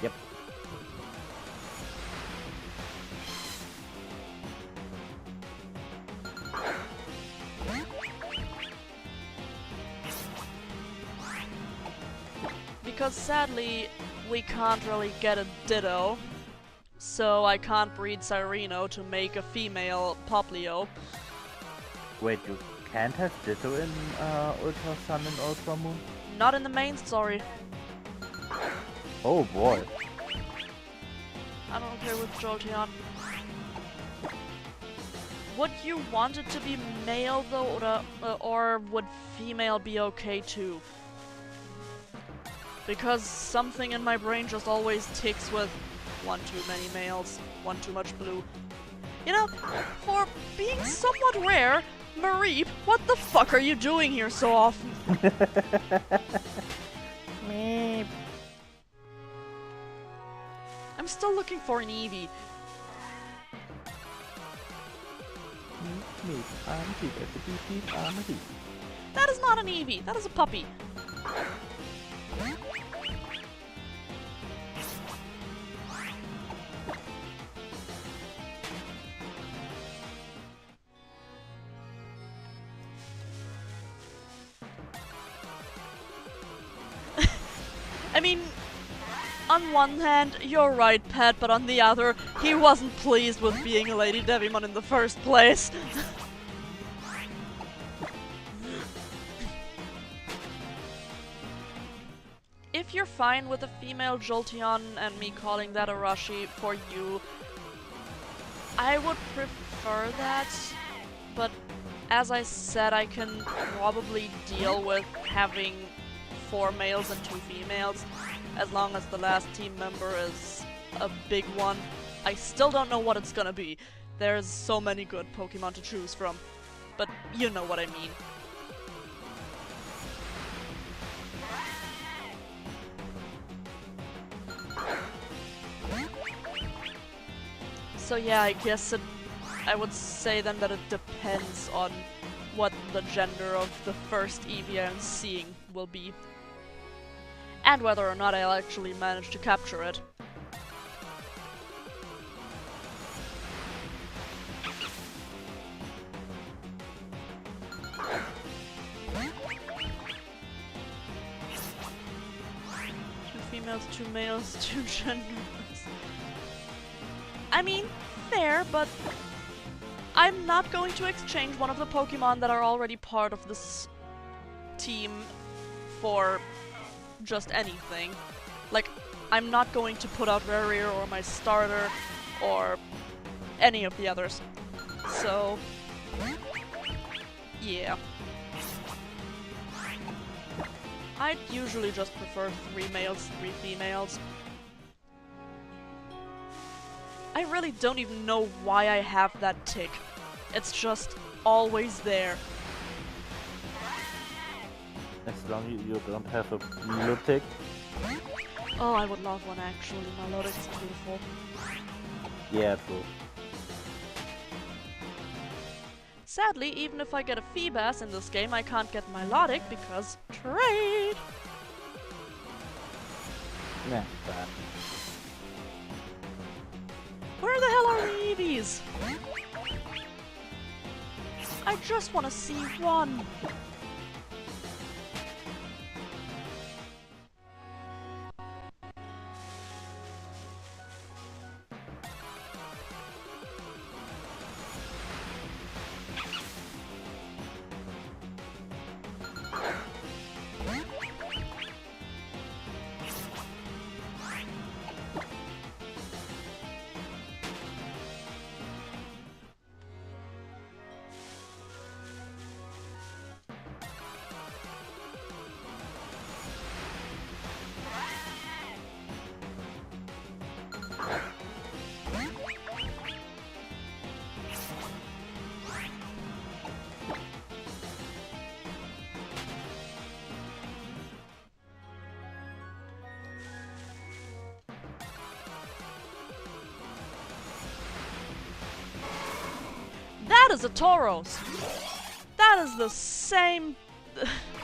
Yep. Because sadly, we can't really get a Ditto, so I can't breed Cyreno to make a female Poplio. Wait, you can't have Ditto in Ultra Sun and Ultra Moon? Not in the main story. Oh boy. I'm okay with Jolteon. Would you want it to be male though, or would female be okay too? Because something in my brain just always ticks with one too many males, one too much blue. You know, for being somewhat rare, Mareep, what the fuck are you doing here so often? Meep. I'm still looking for an Eevee. Meep. I'm a sheep. I'm a sheep. That is not an Eevee, that is a puppy. I mean, on one hand, you're right, Pet, but on the other, he wasn't pleased with being a Lady Devimon in the first place. If you're fine with a female Jolteon and me calling that Arashi for you, I would prefer that, but as I said, I can probably deal with having 4 males and 2 females, as long as the last team member is a big one. I still don't know what it's gonna be. There's so many good Pokemon to choose from, but you know what I mean. So yeah, I guess I would say then that it depends on what the gender of the first Eevee I'm seeing will be. And whether or not I'll actually manage to capture it. Two females, 2 males, 2 genders. I mean, fair, but I'm not going to exchange one of the Pokemon that are already part of this team for just anything. Like, I'm not going to put out Rarier or my starter or any of the others. So, yeah. I'd usually just prefer 3 males, 3 females. I really don't even know why I have that tick. It's just always there. As long as you don't have a Lutic. Oh, I would love one actually. Melodic is beautiful. Yeah, true. Sadly, even if I get a Feebas in this game, I can't get Melodic because trade! Nah, bad. Where the hell are the Eevees? I just want to see one. is a Tauros. That is the same...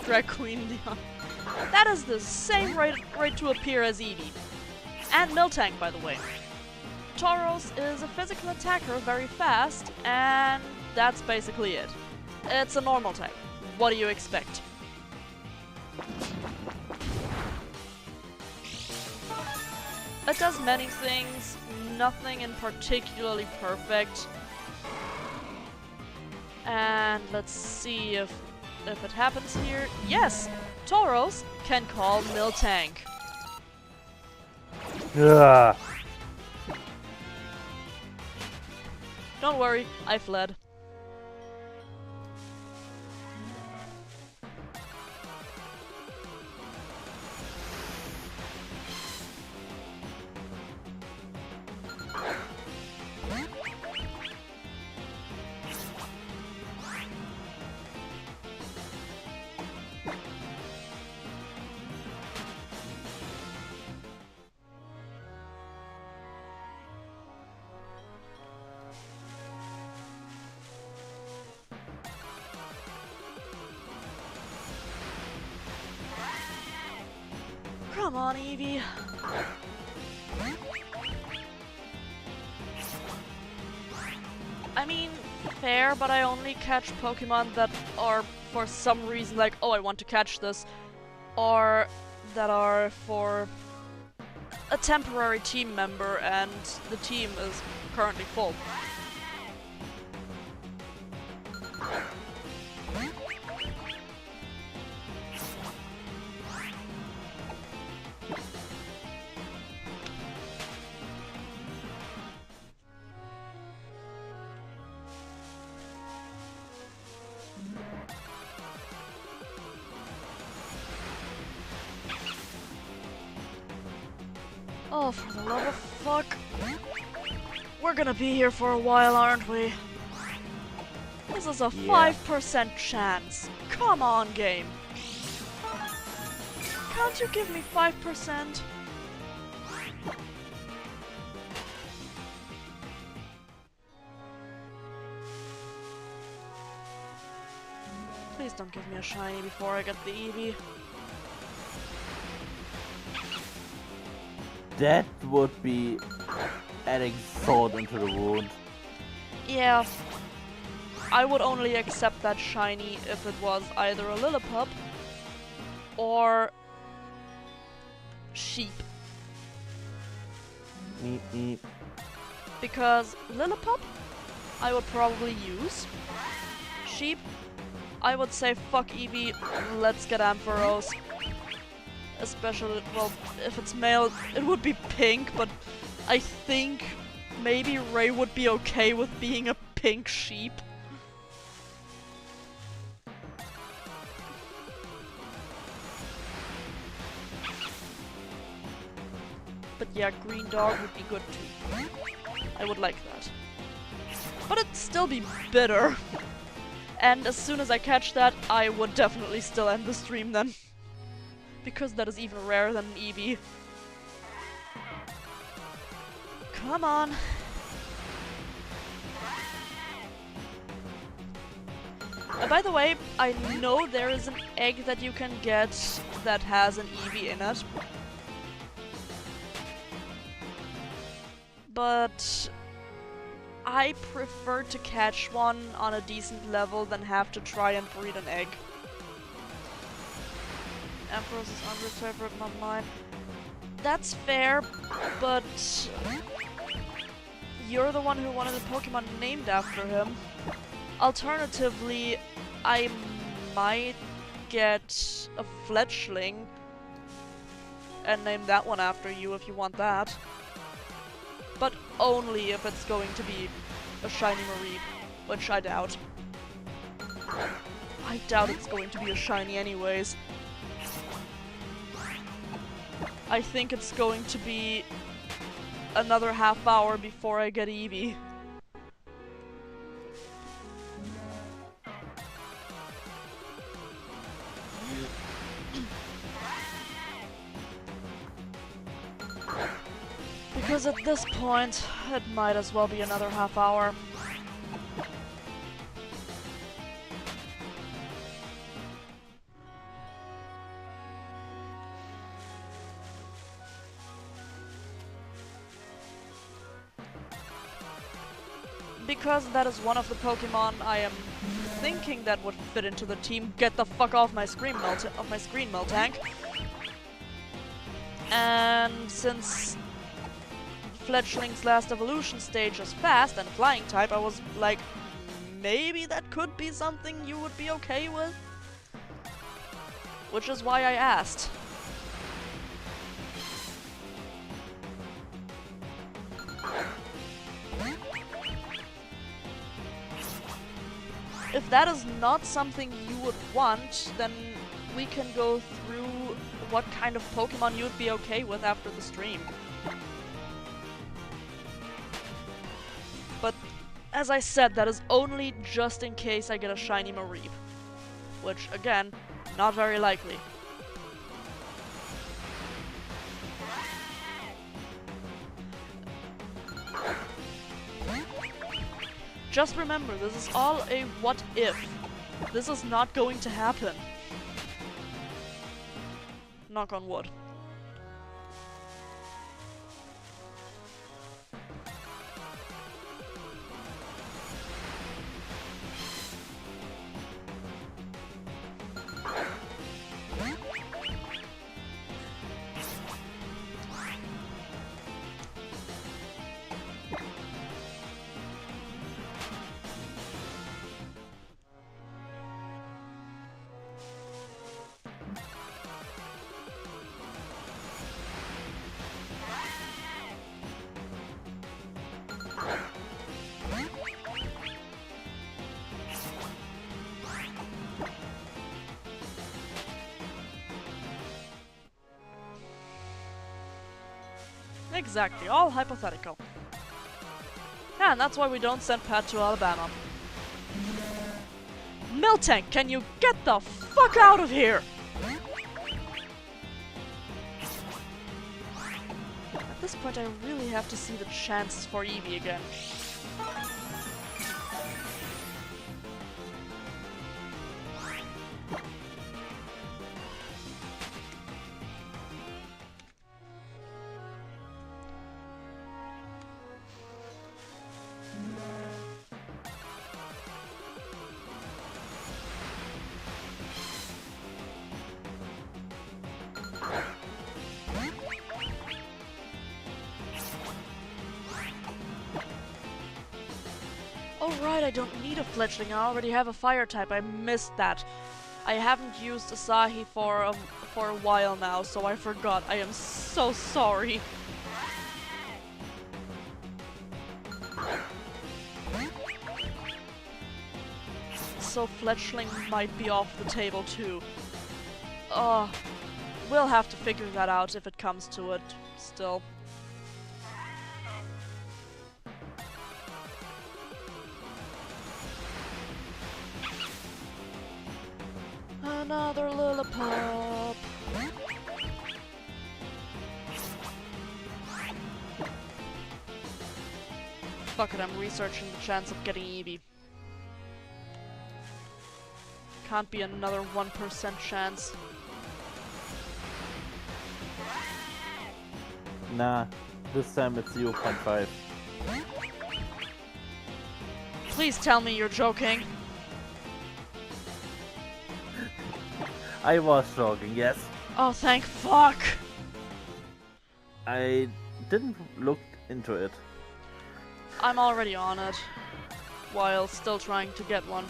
Drag Queen Dion. That is the same rate to appear as Eevee. And Miltank, by the way. Tauros is a physical attacker, very fast, and that's basically it. It's a normal type. What do you expect? It does many things, nothing in particularly perfect. And let's see if it happens here. Yes! Tauros can call Miltank. Ugh. Don't worry, I fled. Come on, Eevee. I mean, fair, but I only catch Pokemon that are for some reason like, oh, I want to catch this, or that are for a temporary team member and the team is currently full. Oh, for the love of fuck. We're gonna be here for a while, aren't we? This is a 5% chance. Come on, game. Can't you give me 5%? Please don't give me a shiny before I get the Eevee. That would be adding salt into the wound. Yeah. I would only accept that shiny if it was either a Lillipup or sheep. Because Lillipup, I would probably use. Sheep, I would say fuck Eevee, let's get Ampharos. Especially, well, if it's male, it would be pink, but I think maybe Ray would be okay with being a pink sheep. But yeah, green dog would be good too. I would like that. But it'd still be bitter. And as soon as I catch that, I would definitely still end the stream then. Because that is even rarer than an Eevee. Come on. By the way, I know there is an egg that you can get that has an Eevee in it. But I prefer to catch one on a decent level than have to try and breed an egg. Ampharos is Andre's favorite, not mine. That's fair, but you're the one who wanted a Pokemon named after him. Alternatively, I might get a fledgling and name that one after you if you want that. But only if it's going to be a shiny Mareep, which I doubt. I doubt it's going to be a shiny anyways. I think it's going to be another half hour before I get Eevee. Because at this point, it might as well be another half hour. because that is one of the Pokemon I am thinking that would fit into the team, get the fuck off my screen, Miltank. And since Fletchling's last evolution stage is fast and flying type, I was like, maybe that could be something you would be okay with? Which is why I asked. If that is not something you would want, then we can go through what kind of Pokemon you would be okay with after the stream. But as I said, that is only just in case I get a shiny Mareep. Which, again, not very likely. Just remember, this is all a what if. This is not going to happen. Knock on wood. Exactly, all hypothetical. Yeah, and that's why we don't send Pat to Alabama. Miltank, can you get the fuck out of here? At this point, I really have to see the chances for Eevee again. Oh right, I don't need a Fletchling, I already have a fire type, I missed that. I haven't used Asahi for a while now, so I forgot. I am so sorry. So Fletchling might be off the table too. We'll have to figure that out if it comes to it, still. Another Lillipup. Fuck it, I'm researching the chance of getting Eevee. Can't be another 1% chance. Nah, this time it's 0.5. Please tell me you're joking. I was joking, yes. Oh, thank fuck! I didn't look into it. I'm already on it, while still trying to get one.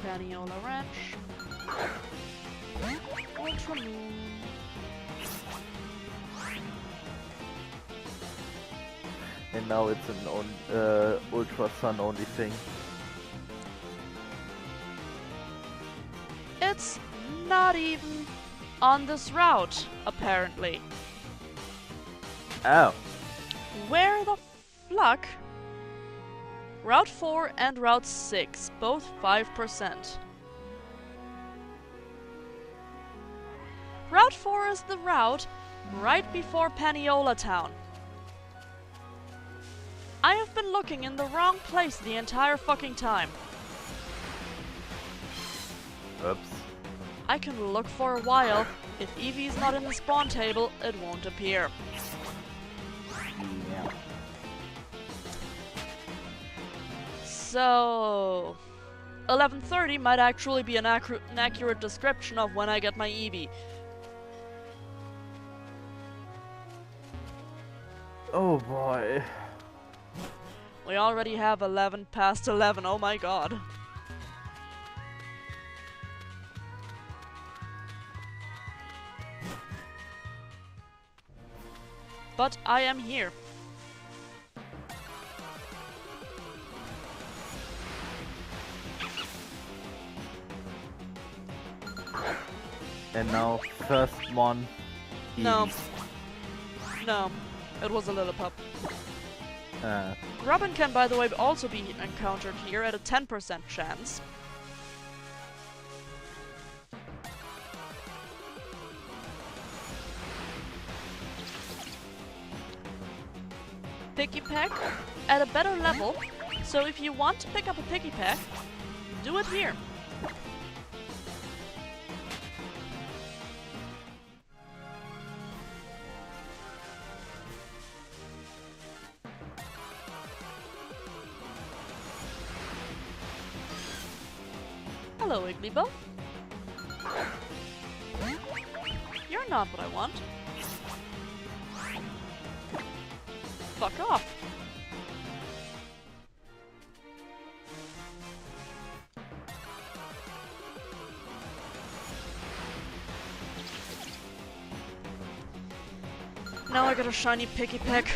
Paniola Ranch. Ultra Moon. And now it's an Ultra Sun only thing. It's not even on this route, apparently. Oh. Where the fuck? Route 4 and Route 6, both 5%. Route 4 is the route right before Paniola Town. I have been looking in the wrong place the entire fucking time. Oops. I can look for a while. If Eevee's not in the spawn table, it won't appear. Yeah. So... 11:30 might actually be an accurate description of when I get my Eevee. Oh boy. We already have 11 past 11, oh my god. But I am here. And now, first mon. No. No. It was a little pup. Grubbin can, by the way, also be encountered here at a 10% chance. Picky Peck at a better level, so if you want to pick up a Picky Peck, do it here. Hello, Igglybuff. You're not what I want. Fuck off. Now I got a shiny Picky Peck.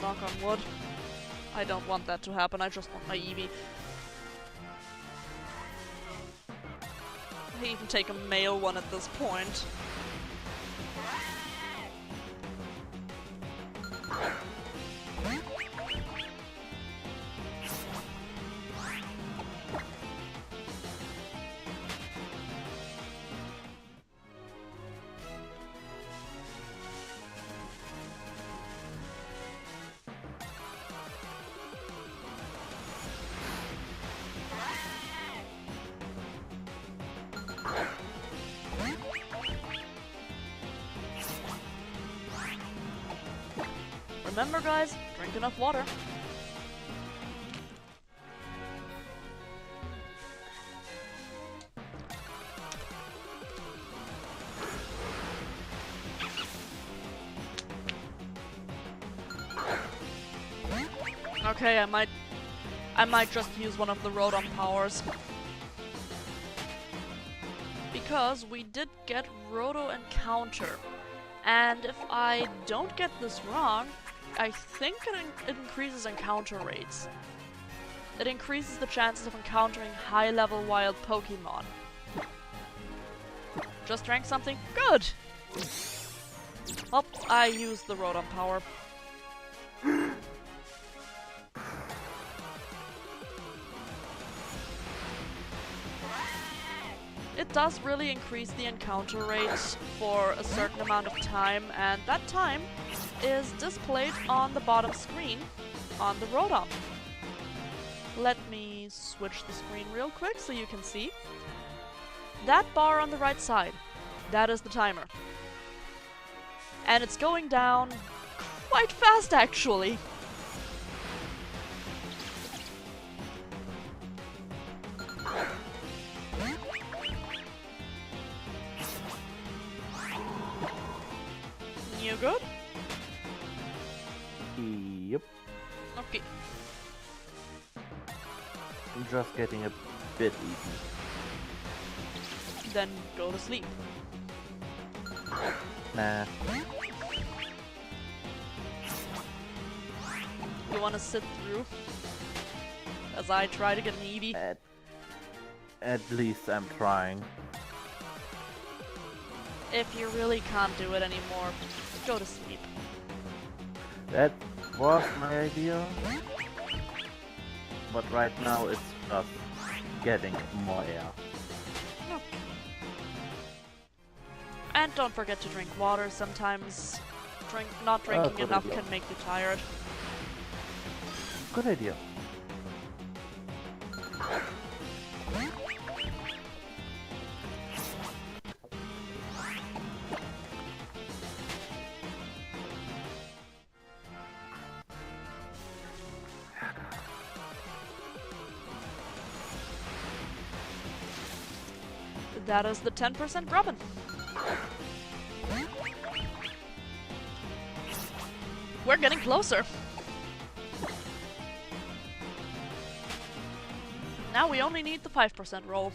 Knock on wood. I don't want that to happen, I just want my Eevee. I even take a male one at this point. Remember guys, drink enough water. Okay, I might just use one of the Rotom powers. Because we did get Roto Encounter. And if I don't get this wrong, I think it increases encounter rates. It increases the chances of encountering high-level wild Pokemon. Just drank something? Good! Oh, I used the Rotom power. It does really increase the encounter rate for a certain amount of time, and that time is displayed on the bottom screen on the Rotom. Let me switch the screen real quick so you can see. That bar on the right side, that is the timer. And it's going down quite fast actually. You good? Yep. Okay. I'm just getting a bit easy. Then go to sleep. Nah. You wanna sit through? As I try to get an Eevee? At least I'm trying. If you really can't do it anymore, go to sleep. That was my idea. But right now it's just getting more air. No. And don't forget to drink water. Sometimes not drinking good enough idea. can make you tired. Good idea. That is the 10% Robin. We're getting closer. Now we only need the 5% roll.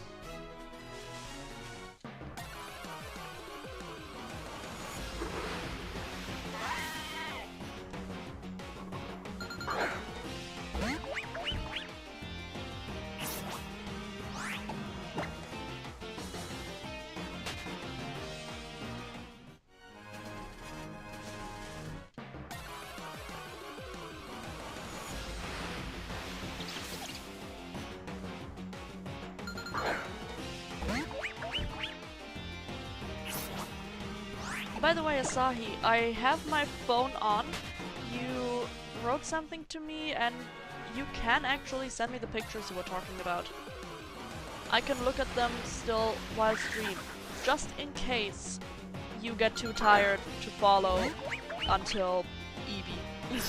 By the way, Asahi, I have my phone on. You wrote something to me and you can actually send me the pictures you were talking about. I can look at them still while stream, just in case you get too tired to follow until Eevee.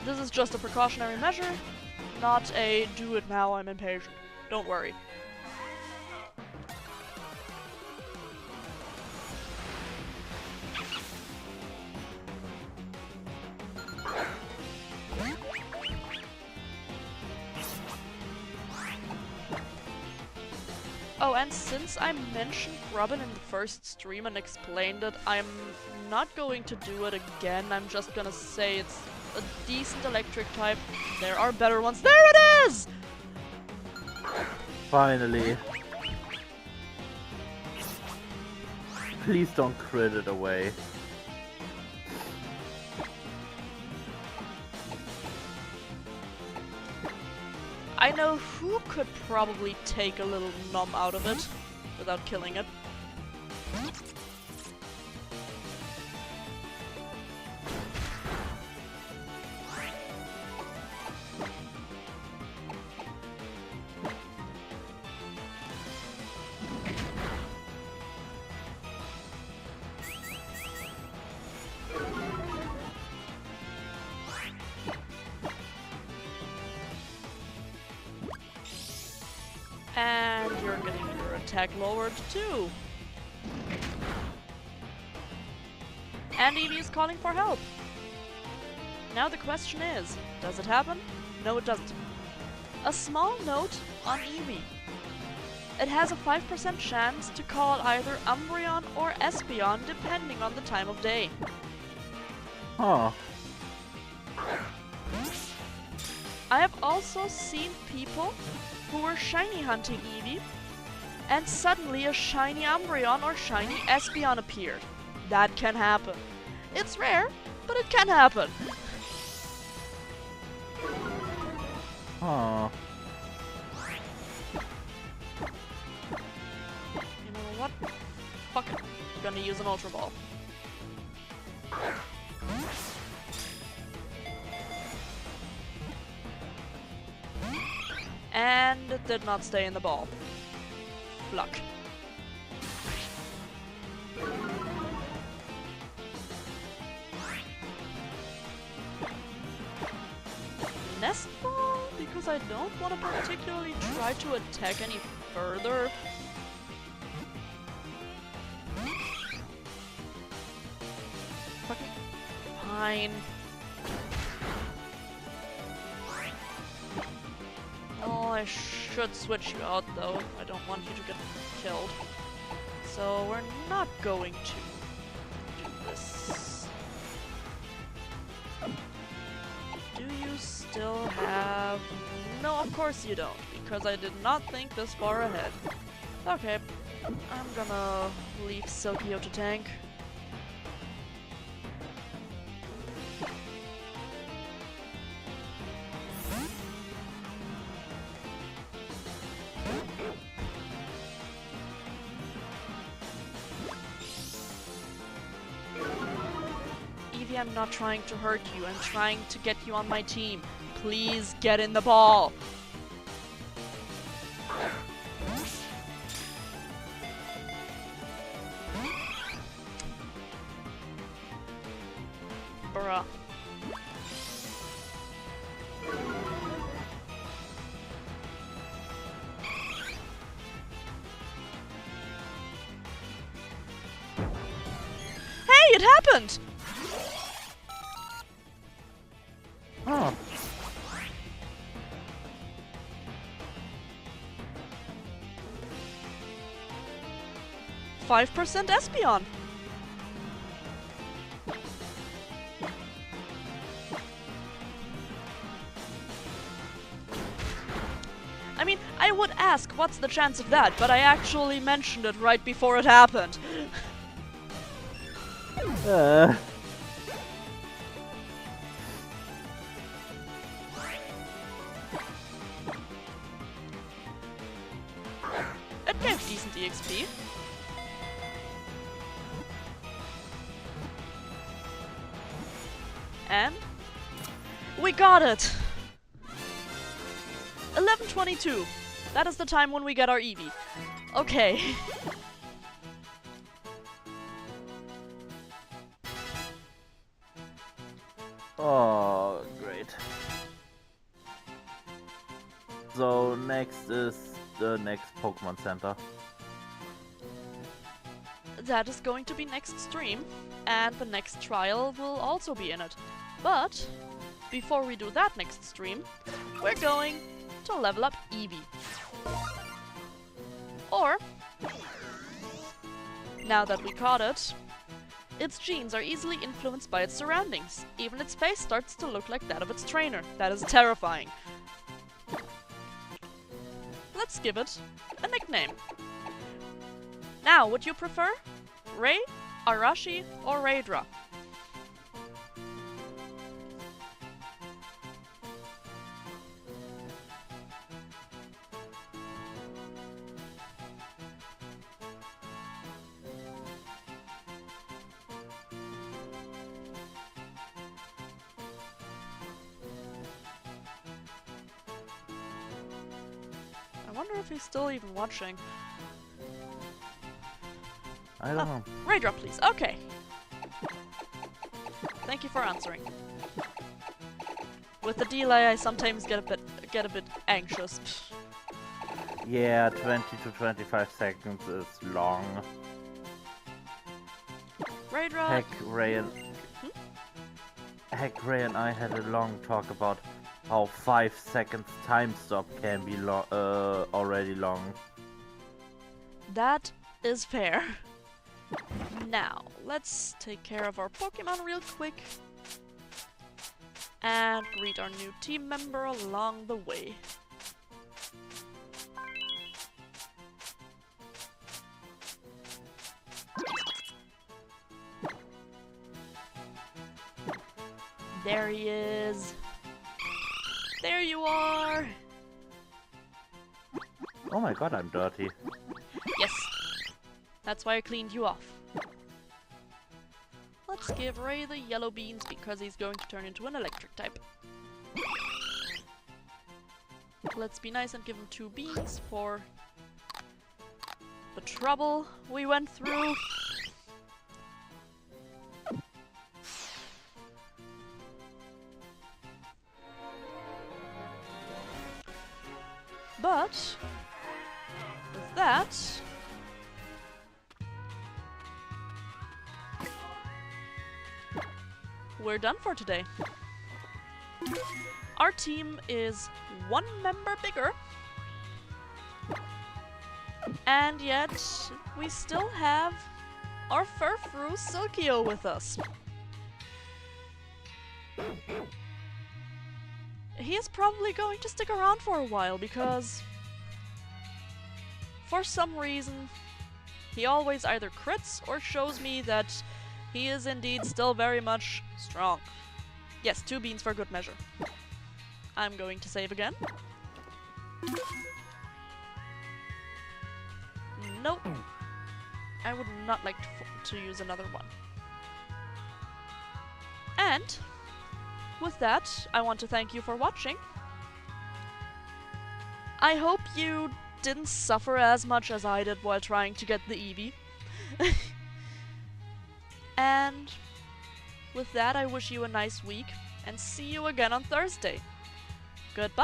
This is just a precautionary measure, not a do it now, I'm impatient. Don't worry. Oh, and since I mentioned Robin in the first stream and explained it, I'm not going to do it again. I'm just gonna say it's a decent electric type. There are better ones. There it is! Finally. Please don't crit it away. I know who could probably take a little numb out of it without killing it. And you're getting your attack lowered too. And Eevee is calling for help. Now the question is, does it happen? No, it doesn't. A small note on Eevee. It has a 5% chance to call either Umbreon or Espeon depending on the time of day. Huh. I have also seen people who were shiny hunting Eevee, and suddenly a shiny Umbreon or shiny Espeon appeared. That can happen. It's rare, but it can happen. Huh. You know what? Fuck it. I'm gonna use an Ultra Ball. And it did not stay in the ball. Luck. Nest ball? Because I don't want to particularly try to attack any further. Fucking fine. Oh, I should switch you out though. I don't want you to get killed. So we're not going to do this. Do you still have... No, of course you don't, because I did not think this far ahead. Okay, I'm gonna leave Silkio to tank. Eevee, I'm not trying to hurt you. I'm trying to get you on my team. Please get in the ball. Bruh. Hey, it happened! Oh. %5 Espeon. I mean, I would ask what's the chance of that, but I actually mentioned it right before it happened. It gave decent EXP. And we got it! 11:22. That is the time when we get our Eevee. Okay. Oh, great. So next is the next Pokemon Center. That is going to be next stream, and the next trial will also be in it. But before we do that next stream, we're going to level up Eevee. Or, now that we caught it, its genes are easily influenced by its surroundings. Even its face starts to look like that of its trainer. That is terrifying. Let's give it a nickname. Now, would you prefer Ray, Arashi, or Raidra? I wonder if he's still even watching. I don't know. Raidra, please. Okay. Thank you for answering. With the delay, I sometimes get a bit anxious. Yeah, 20 to 25 seconds is long. Raidra. Heck, Ray and I had a long talk about how 5 seconds time stop can be already long. That is fair. Now, let's take care of our Pokemon real quick. And greet our new team member along the way. There he is. There you are. Oh my god, I'm dirty. Yes. That's why I cleaned you off. Let's give Ray the yellow beans because he's going to turn into an electric type. Let's be nice and give him 2 beans for the trouble we went through. But with that, we're done for today. Our team is 1 member bigger, and yet we still have our Furfrou Silkio with us. He is probably going to stick around for a while because, for some reason, he always either crits or shows me that he is indeed still very much strong. Yes, 2 beans for good measure. I'm going to save again. Nope. I would not like to use another one. And with that, I want to thank you for watching. I hope you didn't suffer as much as I did while trying to get the Eevee. And with that, I wish you a nice week, and see you again on Thursday. Goodbye!